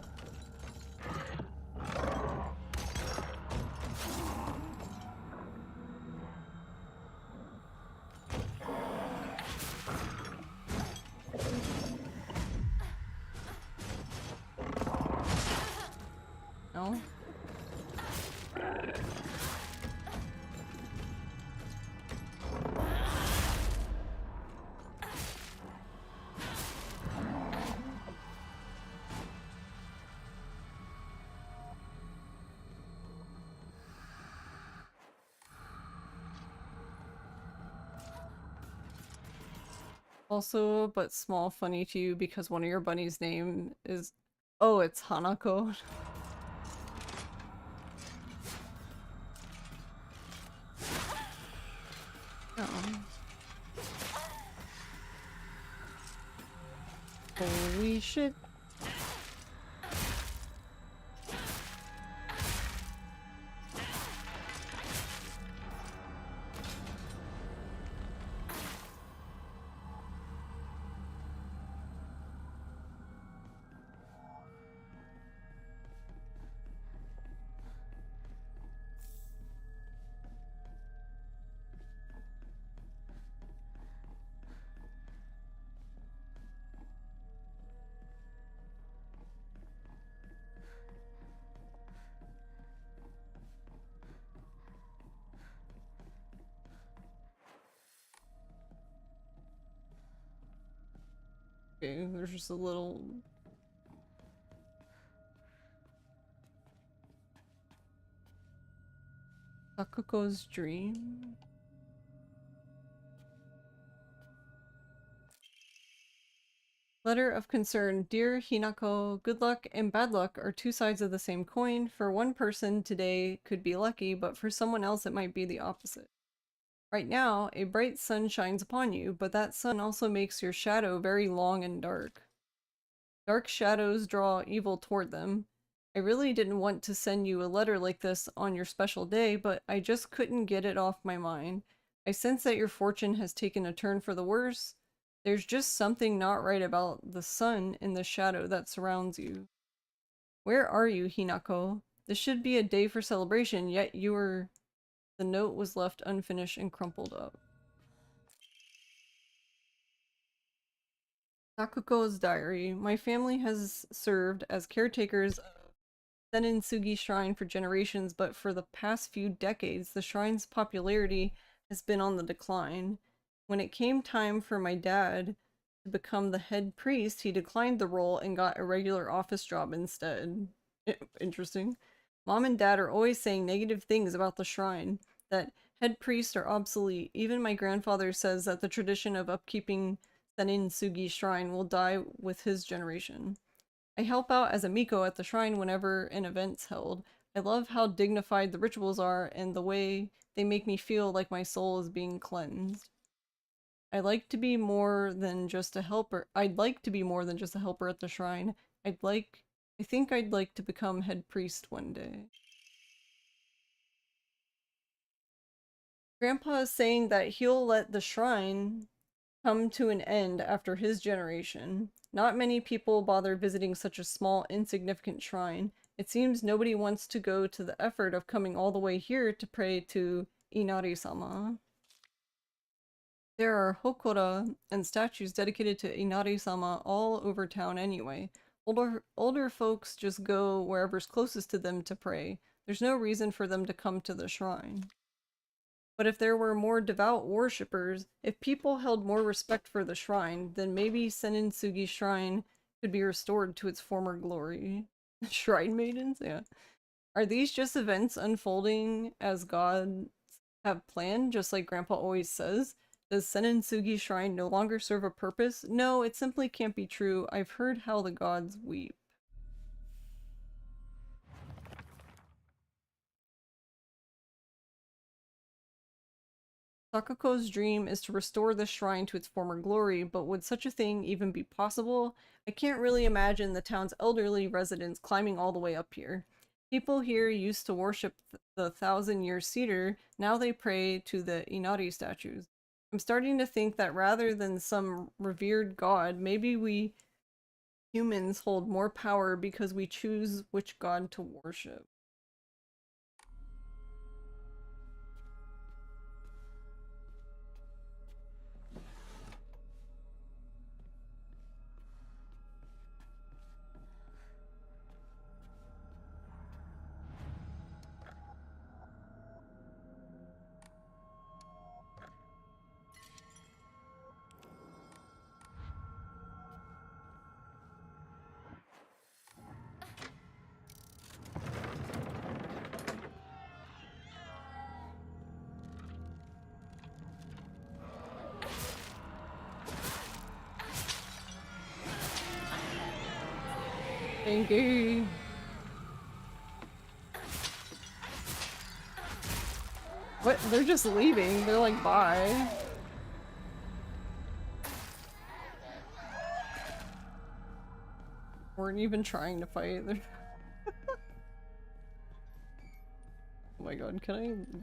No? Also, but small funny to you because one of your bunny's name is... Oh, it's Hanako. Oh. Holy shit. Okay, there's just a little... Sakuko's dream? Letter of concern. Dear Hinako, good luck and bad luck are two sides of the same coin. For one person, today could be lucky, but for someone else it might be the opposite. Right now, a bright sun shines upon you, but that sun also makes your shadow very long and dark. Dark shadows draw evil toward them. I really didn't want to send you a letter like this on your special day, but I just couldn't get it off my mind. I sense that your fortune has taken a turn for the worse. There's just something not right about the sun in the shadow that surrounds you. Where are you, Hinako? This should be a day for celebration, yet you are... The note was left unfinished and crumpled up. Sakuko's diary. My family has served as caretakers of Sennin-Sugi Shrine for generations, but for the past few decades, the shrine's popularity has been on the decline. When it came time for my dad to become the head priest, he declined the role and got a regular office job instead. Interesting. Mom and Dad are always saying negative things about the shrine, that head priests are obsolete. Even my grandfather says that the tradition of upkeeping Sennin-Sugi Shrine will die with his generation. I help out as a Miko at the shrine whenever an event's held. I love how dignified the rituals are and the way they make me feel like my soul is being cleansed. I'd like to be more than just a helper. I'd like to be more than just a helper at the shrine. I think I'd like to become head priest one day. Grandpa is saying that he'll let the shrine come to an end after his generation. Not many people bother visiting such a small, insignificant shrine. It seems nobody wants to go to the effort of coming all the way here to pray to Inari-sama. There are hokora and statues dedicated to Inari-sama all over town anyway. Older folks just go wherever's closest to them to pray. There's no reason for them to come to the shrine. But if there were more devout worshippers, if people held more respect for the shrine, then maybe Senninsugi Shrine could be restored to its former glory. Shrine maidens? Yeah. Are these just events unfolding as gods have planned, just like Grandpa always says? Does Senninsugi Shrine no longer serve a purpose? No, it simply can't be true. I've heard how the gods weep. Sakako's dream is to restore the shrine to its former glory, but would such a thing even be possible? I can't really imagine the town's elderly residents climbing all the way up here. People here used to worship the 1,000-year cedar, now they pray to the Inari statues. I'm starting to think that rather than some revered god, maybe we humans hold more power because we choose which god to worship. Thank you. What? They're just leaving. They're like, bye. Weren't even trying to fight. Oh my god, can I?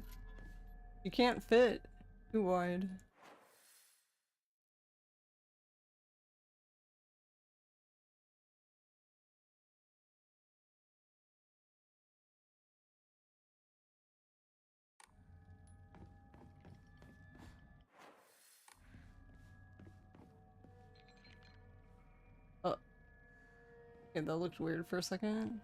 You can't fit. Too wide. Oh. Okay, that looked weird for a second.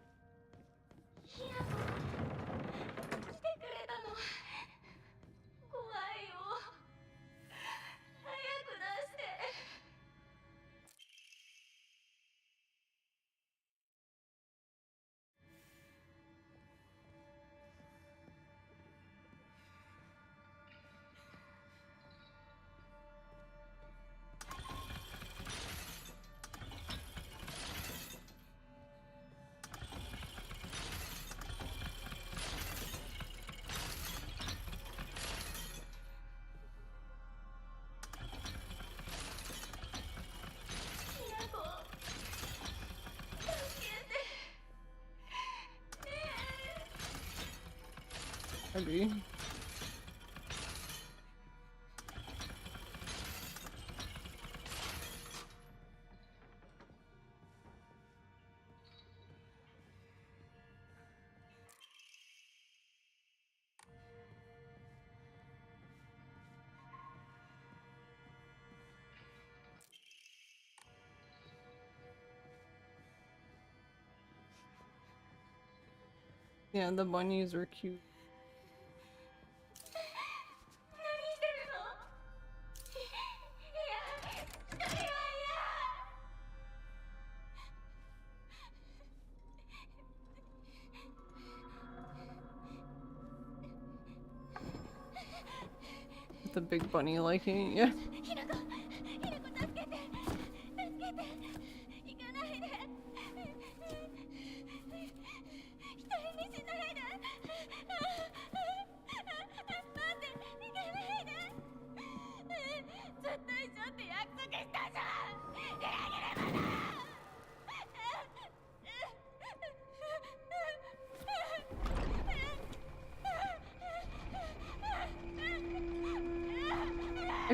Maybe. Yeah, the bunnies were cute. The big bunny liking, yeah.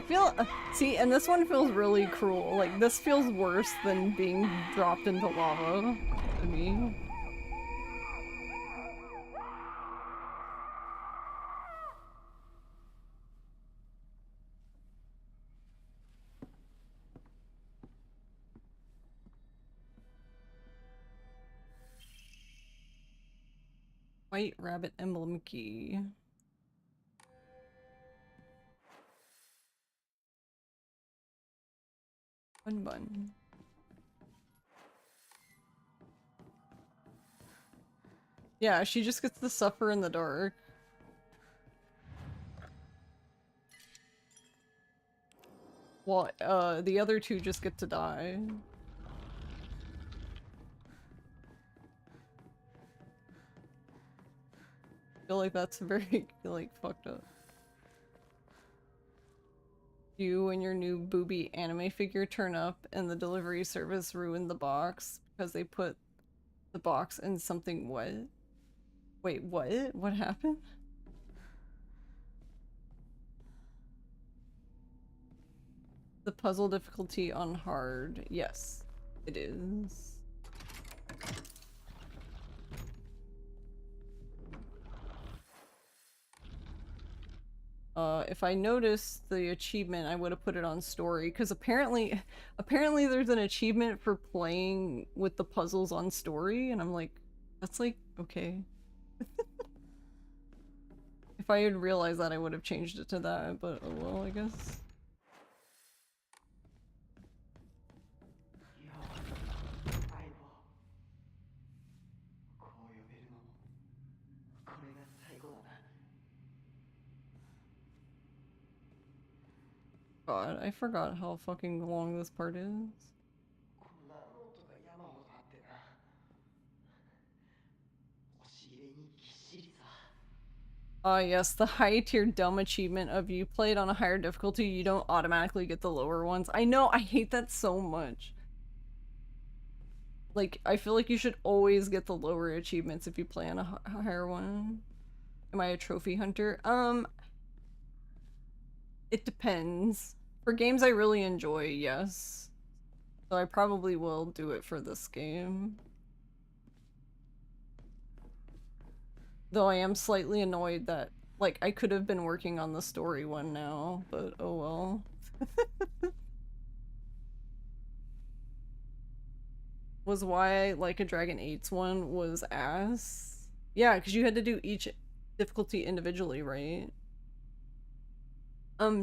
feel see, and this one feels really cruel. Like this feels worse than being dropped into lava to me. White rabbit emblem key. One bun. Yeah, she just gets to suffer in the dark. Well, the other two just get to die. I feel like that's very, like, fucked up. You and your new booby anime figure turn up and the delivery service ruined the box because they put the box in something wet. Wait, what? What happened? The puzzle difficulty on hard. Yes, it is. If I noticed the achievement, I would have put it on story, because apparently there's an achievement for playing with the puzzles on story, and I'm like, that's like, okay. If I had realized that, I would have changed it to that, but oh well, I guess. God, I forgot how fucking long this part is. Yes, the high tier dumb achievement of you played on a higher difficulty, you don't automatically get the lower ones. I know, I hate that so much. Like, I feel like you should always get the lower achievements if you play on a higher one. Am I a trophy hunter? It depends. For games I really enjoy, yes. So I probably will do it for this game. Though I am slightly annoyed that, like, I could have been working on the story one now, but oh well. Was why Like a Dragon 8's one was ass. Yeah, because you had to do each difficulty individually, right?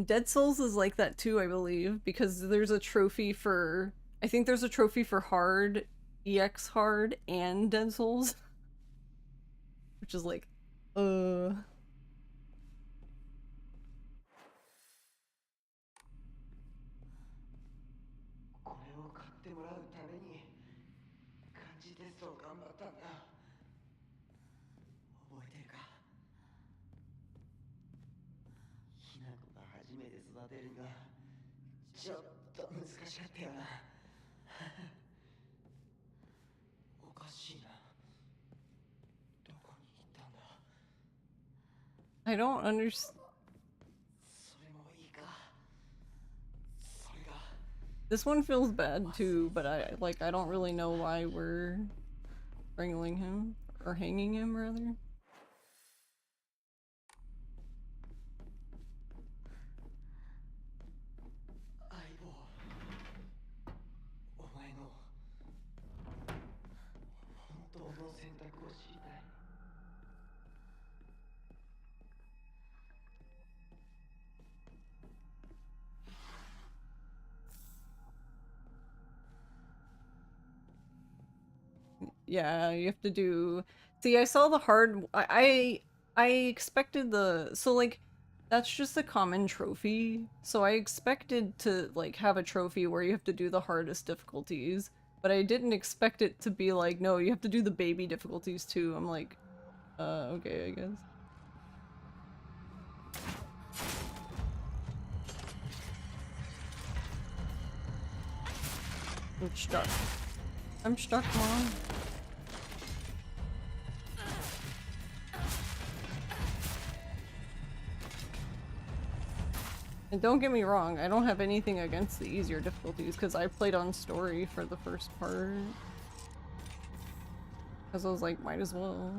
Dead Souls is like that too, I believe, because there's a trophy for, I think there's a trophy for hard, EX hard, and Dead Souls. Which is like, I don't understand. This one feels bad too, but I don't really know why we're strangling him, or hanging him rather. Yeah, you have to do. See, I saw the hard. I expected the. So like, that's just a common trophy. So I expected to like have a trophy where you have to do the hardest difficulties, but I didn't expect it to be like, no, you have to do the baby difficulties too. I'm like, okay, I guess. I'm stuck. I'm stuck, Mom. And don't get me wrong, I don't have anything against the easier difficulties because I played on story for the first part. Because I was like, might as well.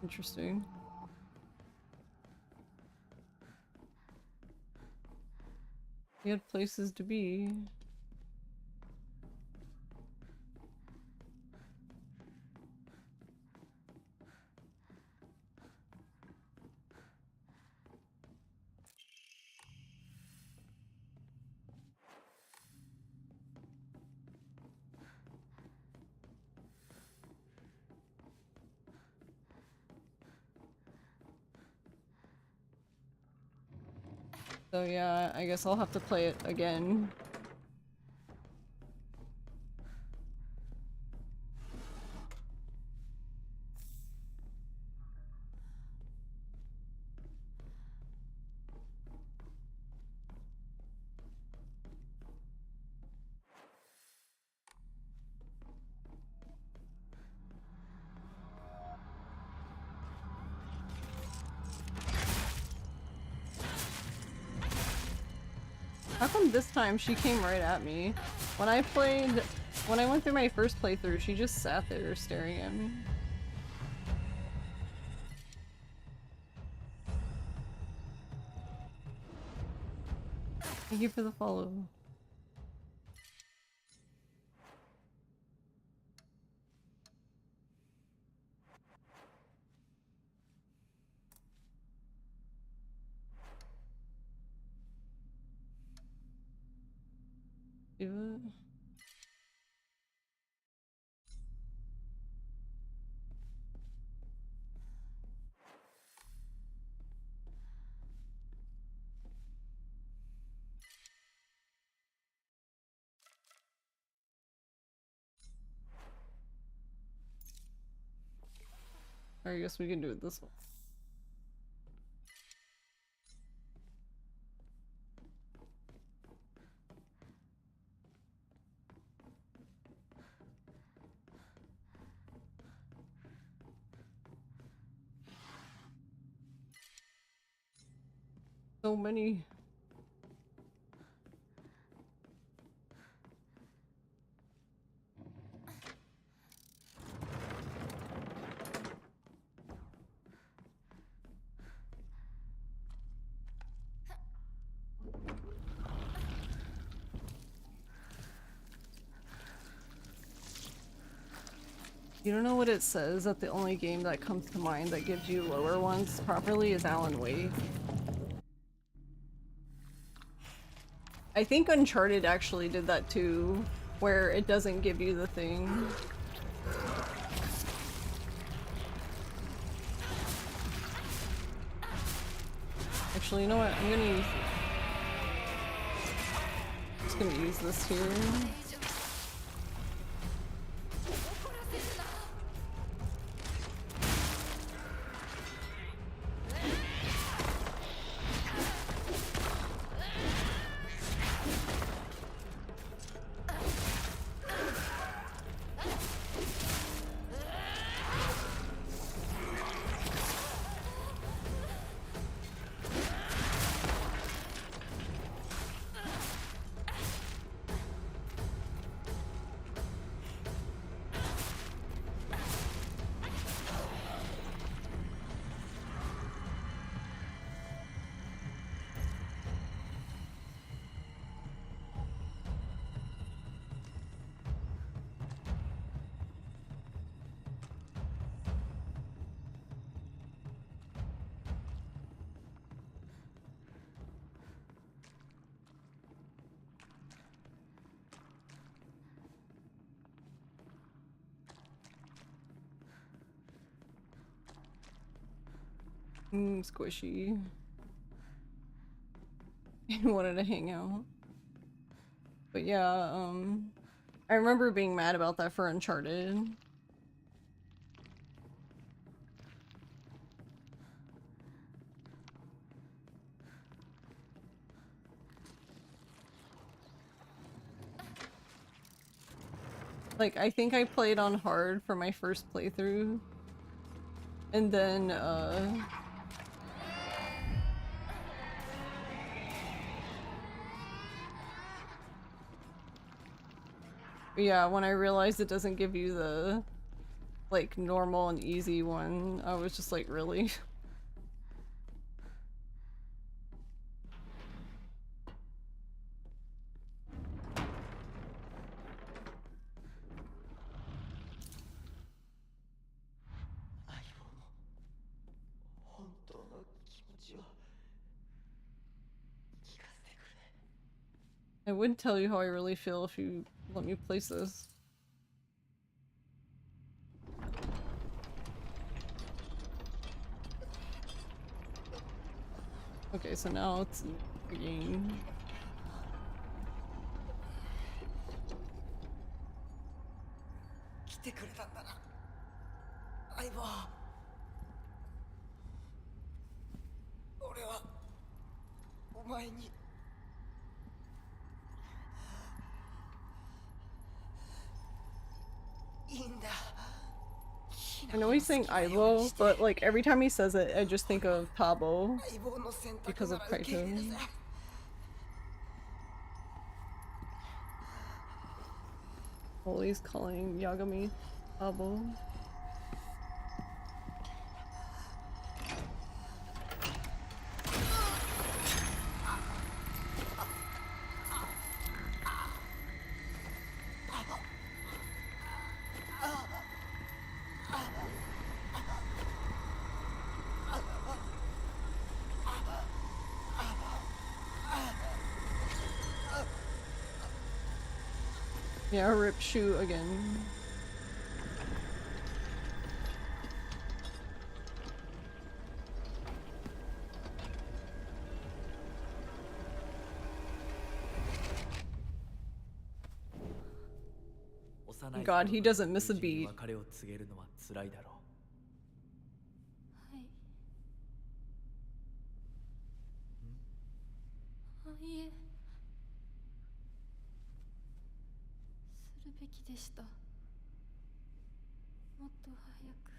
Interesting. We had places to be. So yeah, I guess I'll have to play it again. How come this time she came right at me? When I went through my first playthrough, she just sat there staring at me. Thank you for the follow. Do it. I guess we can do it this way. So many. You don't know what it says that the only game that comes to mind that gives you lower ones properly is Alan Wake. I think Uncharted actually did that too, where it doesn't give you the thing. Actually, you know what? I'm just gonna use this here. Squishy. He wanted to hang out. But yeah, I remember being mad about that for Uncharted. Like, I think I played on hard for my first playthrough. And then, yeah, when I realized it doesn't give you the, like, normal and easy one, I was just like, really? I would tell you how I really feel if you let me place this. Okay, so now it's a game. I know he's saying Ivo, but like every time he says it, I just think of Tabo because of Kaito. Always calling Yagami Tabo. Yeah, rip shoot again. God, he doesn't miss a beat. いえするべきでした。もっと早く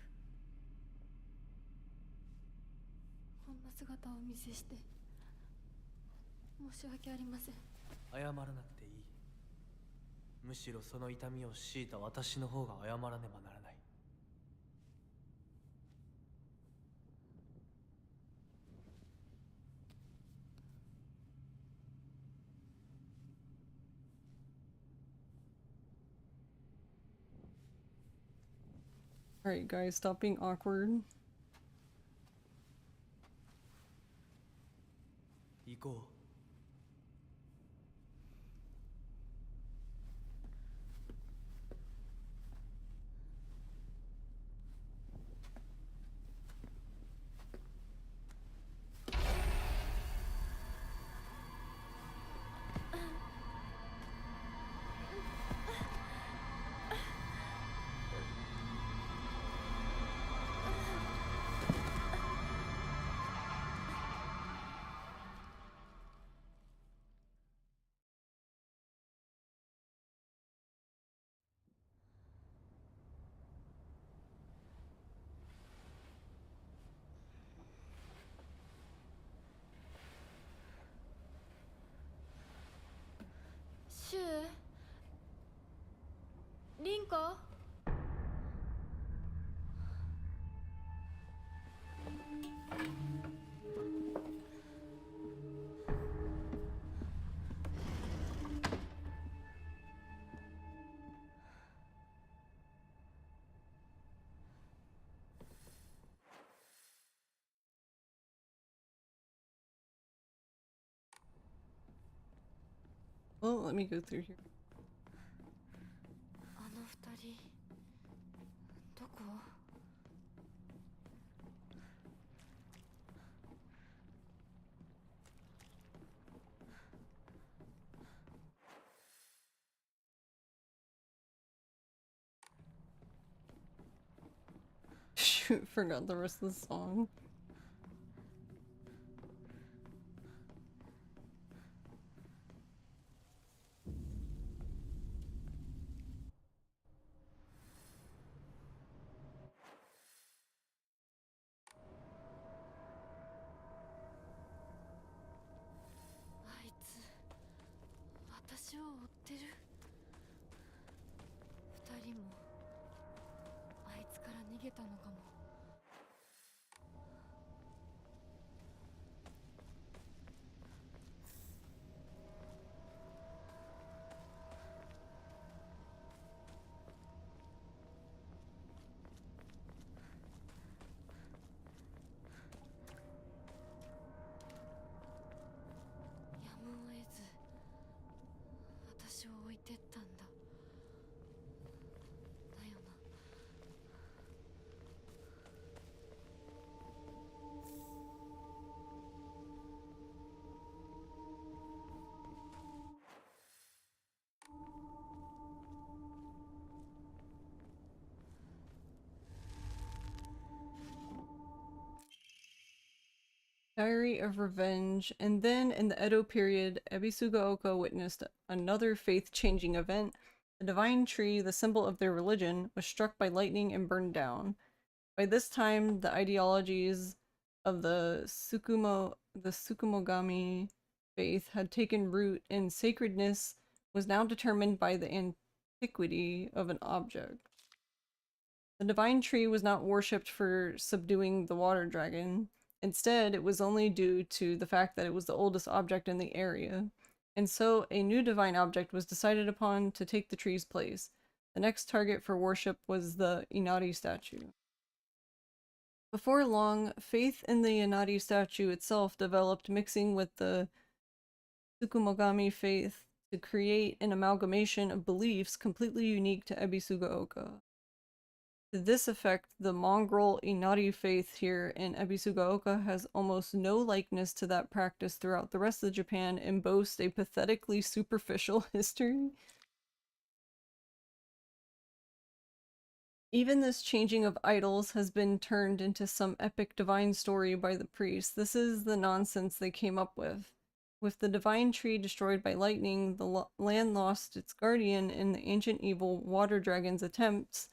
こんな姿をお見せして申し訳ありません。謝らなくていい。むしろその痛みを強いた私の方が謝らねばならない。Alright guys, stop being awkward. 行こう。シュウ、リンコ。Well, let me go through here. あの二人どこ？ Shoot, forgot the rest of the song. Diary of Revenge, and then in the Edo period, Ebisugaoka witnessed another faith-changing event. The divine tree, the symbol of their religion, was struck by lightning and burned down. By this time, the ideologies of the Tsukumogami faith had taken root, and sacredness was now determined by the antiquity of an object. The divine tree was not worshipped for subduing the water dragon. Instead, it was only due to the fact that it was the oldest object in the area, and so a new divine object was decided upon to take the tree's place. The next target for worship was the Inari statue. Before long, faith in the Inari statue itself developed, mixing with the Tsukumogami faith to create an amalgamation of beliefs completely unique to Ebisugaoka. To this effect, the mongrel Inari faith here in Ebisugaoka has almost no likeness to that practice throughout the rest of Japan and boasts a pathetically superficial history. Even this changing of idols has been turned into some epic divine story by the priests. This is the nonsense they came up with. With the divine tree destroyed by lightning, the land lost its guardian in the ancient evil water dragon's attempts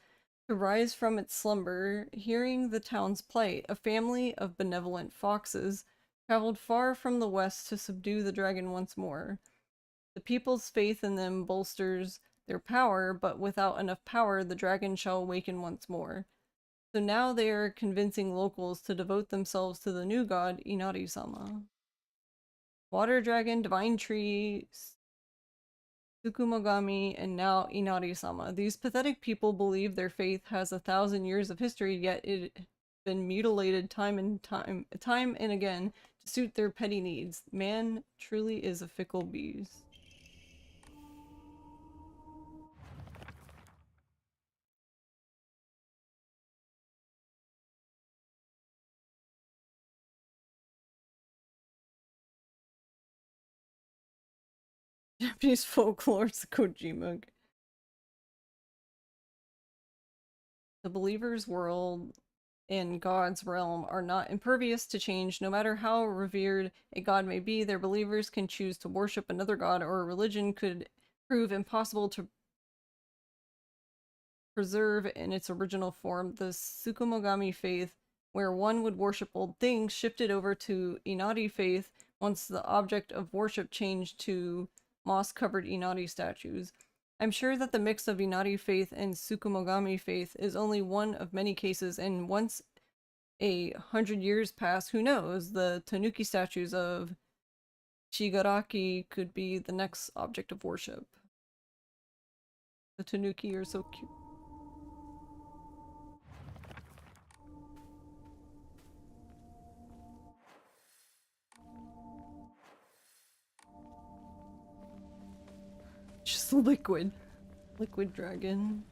to rise from its slumber. Hearing the town's plight, a family of benevolent foxes traveled far from the west to subdue the dragon once more. The people's faith in them bolsters their power, but without enough power, the dragon shall awaken once more. So now they are convincing locals to devote themselves to the new god, Inari-sama. Water dragon, divine tree, Tsukumogami, and now Inari-sama. These pathetic people believe their faith has 1,000 years of history, yet it has been mutilated time and again to suit their petty needs. Man truly is a fickle beast. Japanese folklore, it's Kojima. The believer's world and God's realm are not impervious to change. No matter how revered a god may be, their believers can choose to worship another god, or a religion could prove impossible to preserve in its original form. The Tsukumogami faith, where one would worship old things, shifted over to Inari faith once the object of worship changed to moss-covered Inari statues. I'm sure that the mix of Inari faith and Tsukumogami faith is only one of many cases, and once 100 years pass, who knows, the Tanuki statues of Shigaraki could be the next object of worship. The Tanuki are so cute. Just liquid dragon.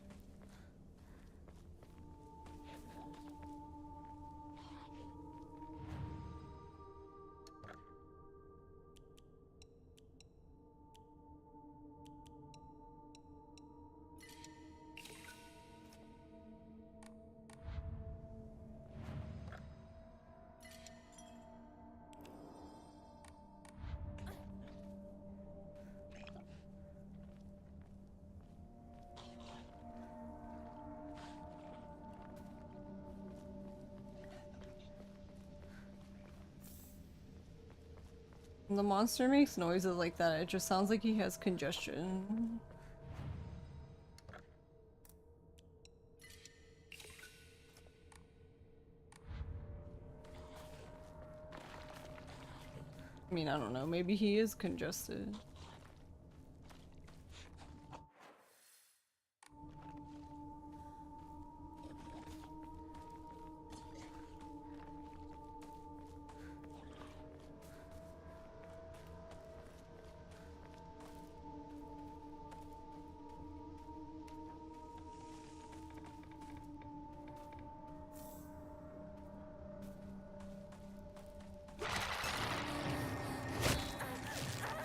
When the monster makes noises like that, it just sounds like he has congestion. I mean, I don't know, maybe he is congested.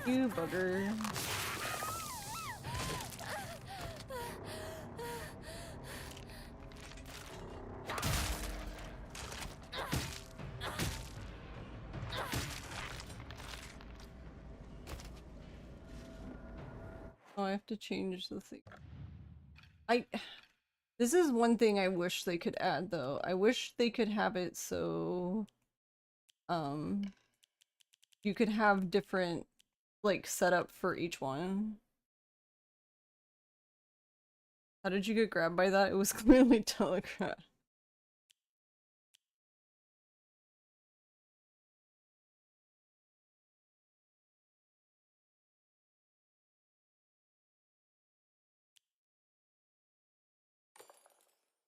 You bugger. Oh, I have to change the thing. This is one thing I wish they could add though. I wish they could have it so you could have different like setup for each one. How did you get grabbed by that? It was clearly telegraphed.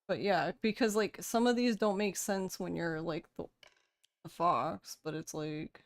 But yeah, because like some of these don't make sense when you're like the fox, but it's like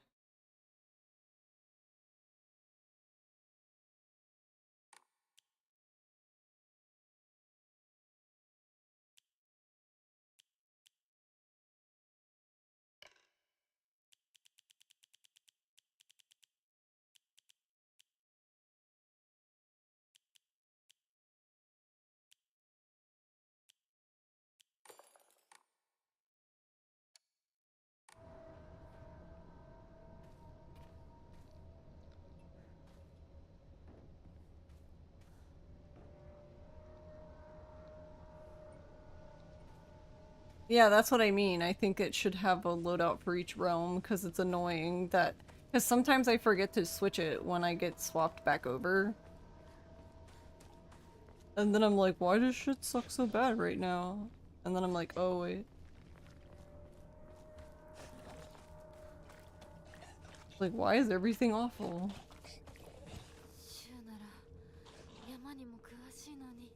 yeah, that's what I mean. I think it should have a loadout for each realm because it's annoying that because sometimes I forget to switch it when I get swapped back over. And then I'm like, why does shit suck so bad right now? And then I'm like, oh wait. Like, why is everything awful? シュウなら山にも詳しいのに。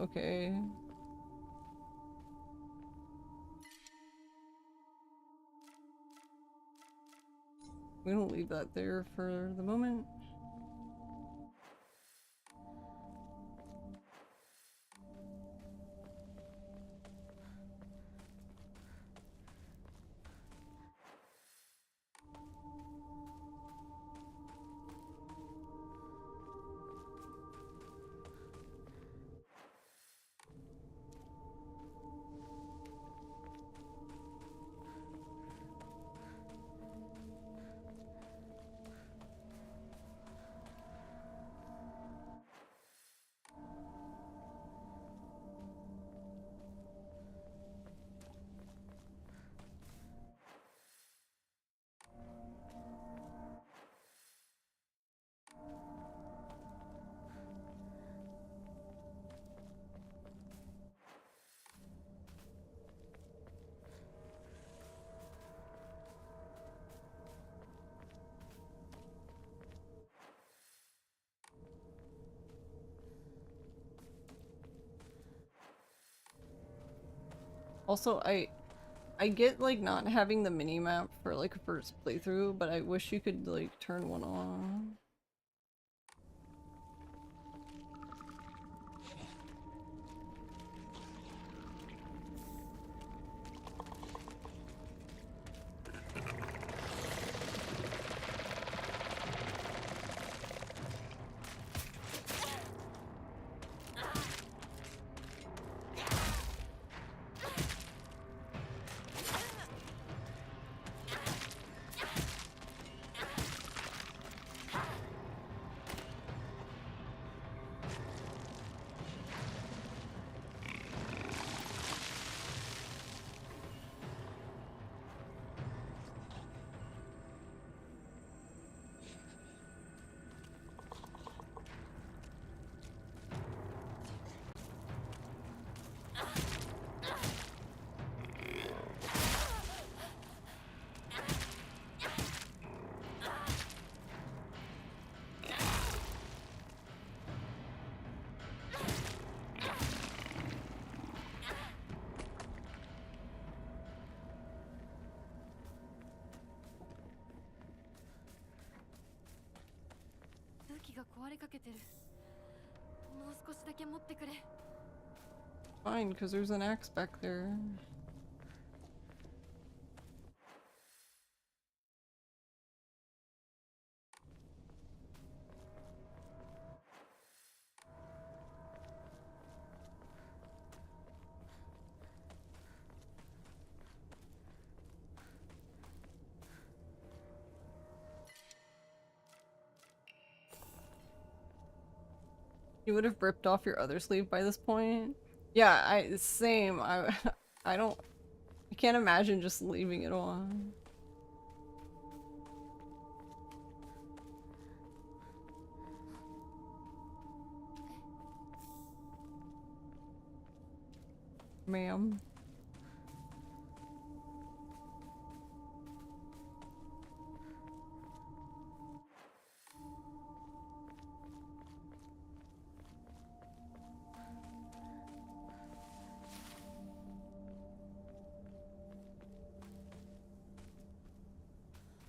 Okay. We don't leave that there for the moment. Also, I get like not having the mini map for like a first playthrough, but I wish you could like turn one on. が壊れかけてる。もう少しだけ持ってくれ。 Fine, because there's an axe back there. You would have ripped off your other sleeve by this point. Yeah, same. I can't imagine just leaving it on. Ma'am.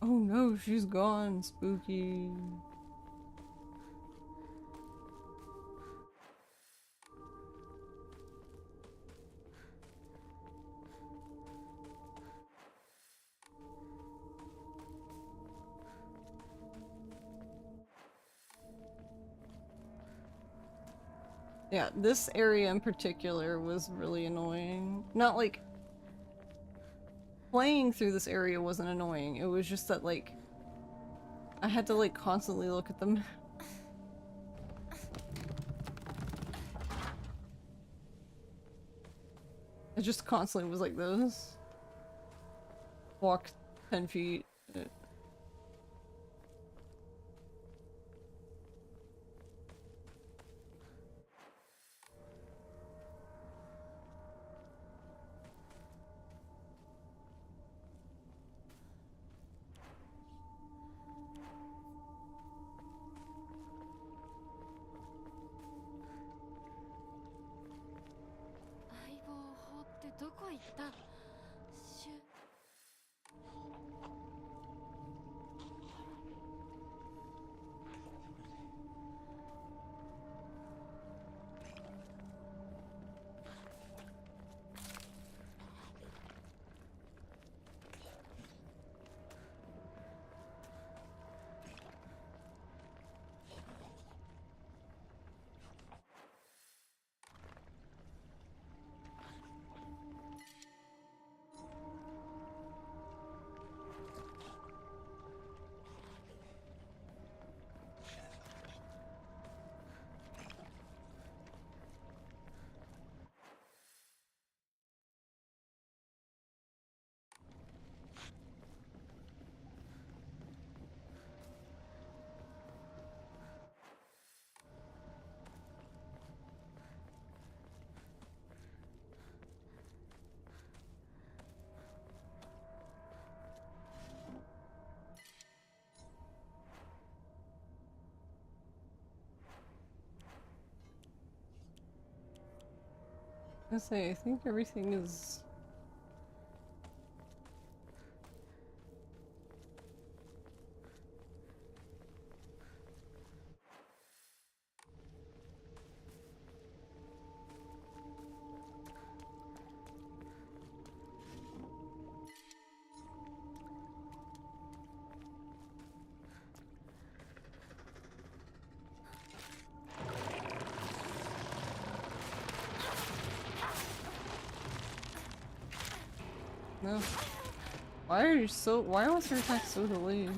Oh no, she's gone, spooky. Yeah, this area in particular was really annoying. Not like playing through this area wasn't annoying, it was just that like I had to like constantly look at them. It just constantly was like this. Walk 10 feet. I say, I think everything is... No. Why was her attack so delayed?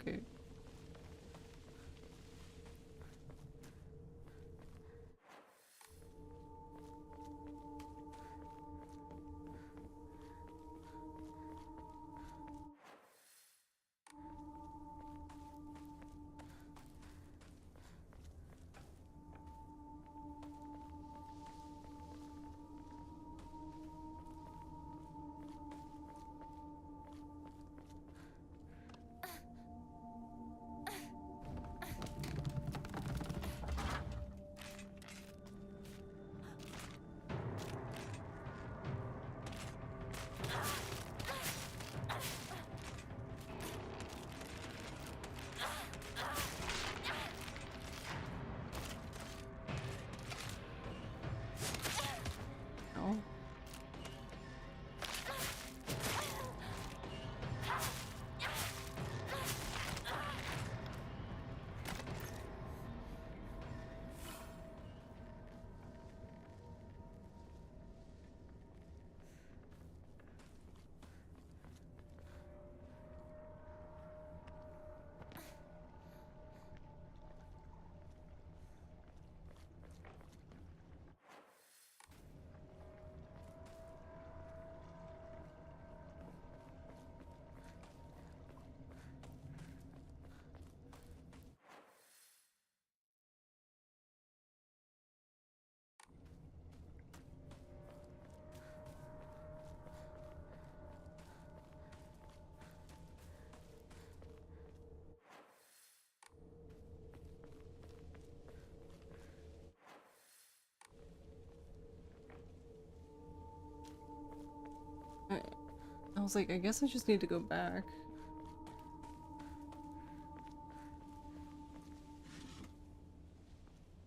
Okay. No. I was like, I guess I just need to go back.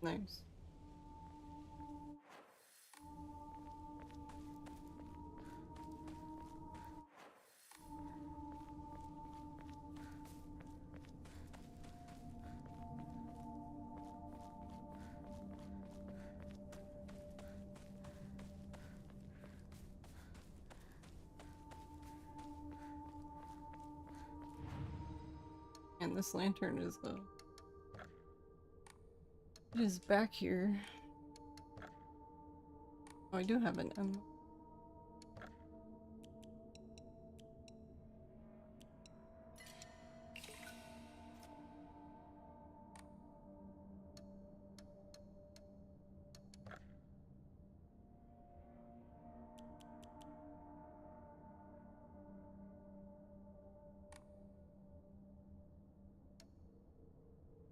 Nice. And this lantern is it is back here. Oh, I do have an M.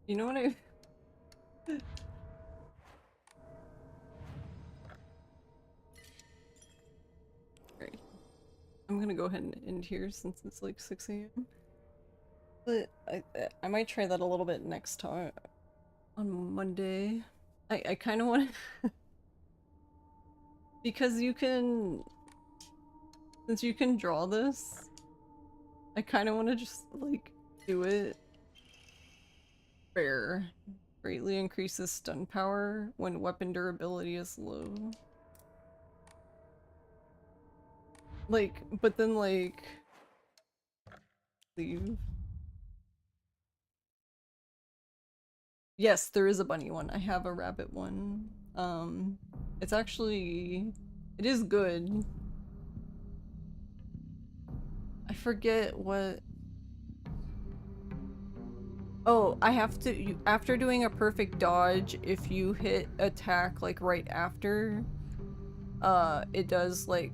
You know what I... Right. I'm gonna go ahead and end here since it's like 6 a.m. But I might try that a little bit next time on Monday. I kind of want to... Because you can... Since you can draw this, I kind of want to just, like, do it. Rare. Greatly increases stun power when weapon durability is low. Like, but then, like... Leave. Yes, there is a bunny one. I have a rabbit one. It's actually... It is good. I forget what... Oh, I have to... After doing a perfect dodge, if you hit attack, like, right after, it does, like,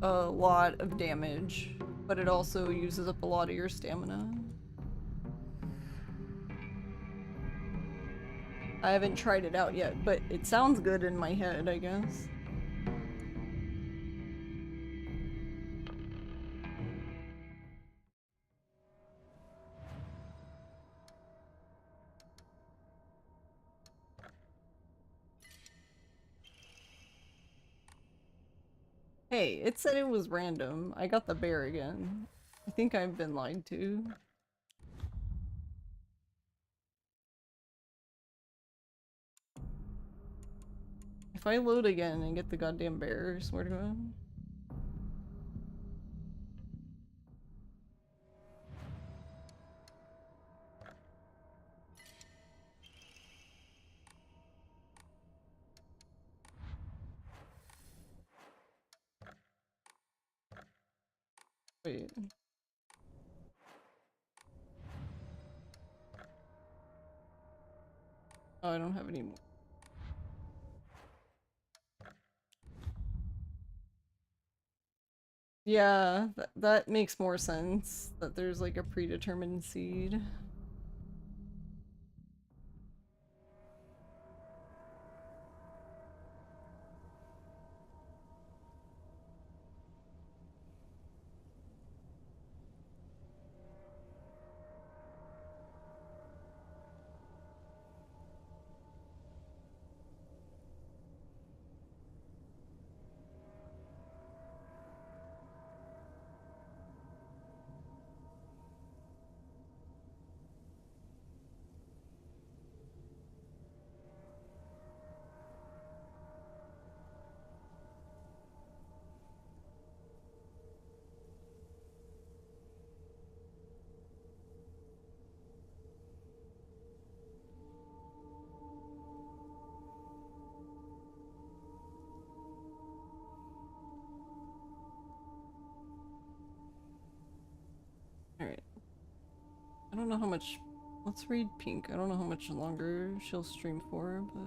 a lot of damage. But it also uses up a lot of your stamina. I haven't tried it out yet, but it sounds good in my head, I guess. Hey, it said it was random. I got the bear again. I think I've been lied to. If I load again and get the goddamn bear, swear to God. Wait. Oh, I don't have any more. Yeah, that makes more sense, that there's like a predetermined seed. Alright. I don't know how much. Let's read Pink. I don't know how much longer she'll stream for, but.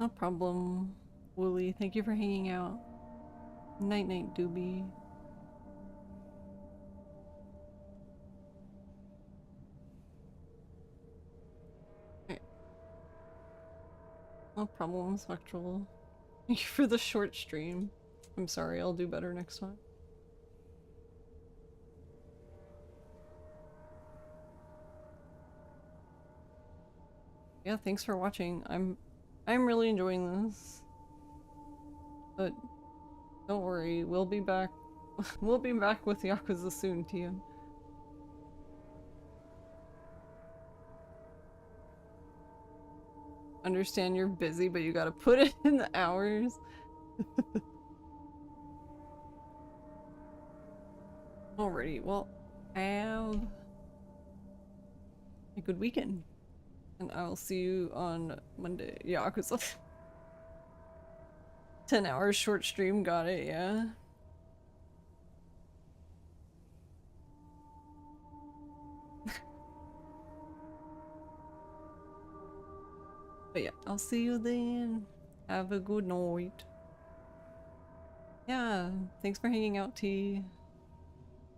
No problem, Wooly. Thank you for hanging out. Night night, Doobie. Right. No problem, Spectral. Thank you for the short stream. I'm sorry, I'll do better next time. Yeah, thanks for watching. I'm really enjoying this. But don't worry, we'll be back. We'll be back with Yakuza soon, Tia. Understand you're busy, but you gotta put it in the hours. Alrighty, well, have a good weekend. And I'll see you on Monday. Yakuza. 10 hours short stream, got it, yeah. But yeah, I'll see you then. Have a good night. Yeah, thanks for hanging out, T.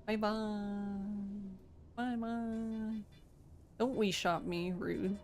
Bye bye. Bye bye. Don't we shop me, rude.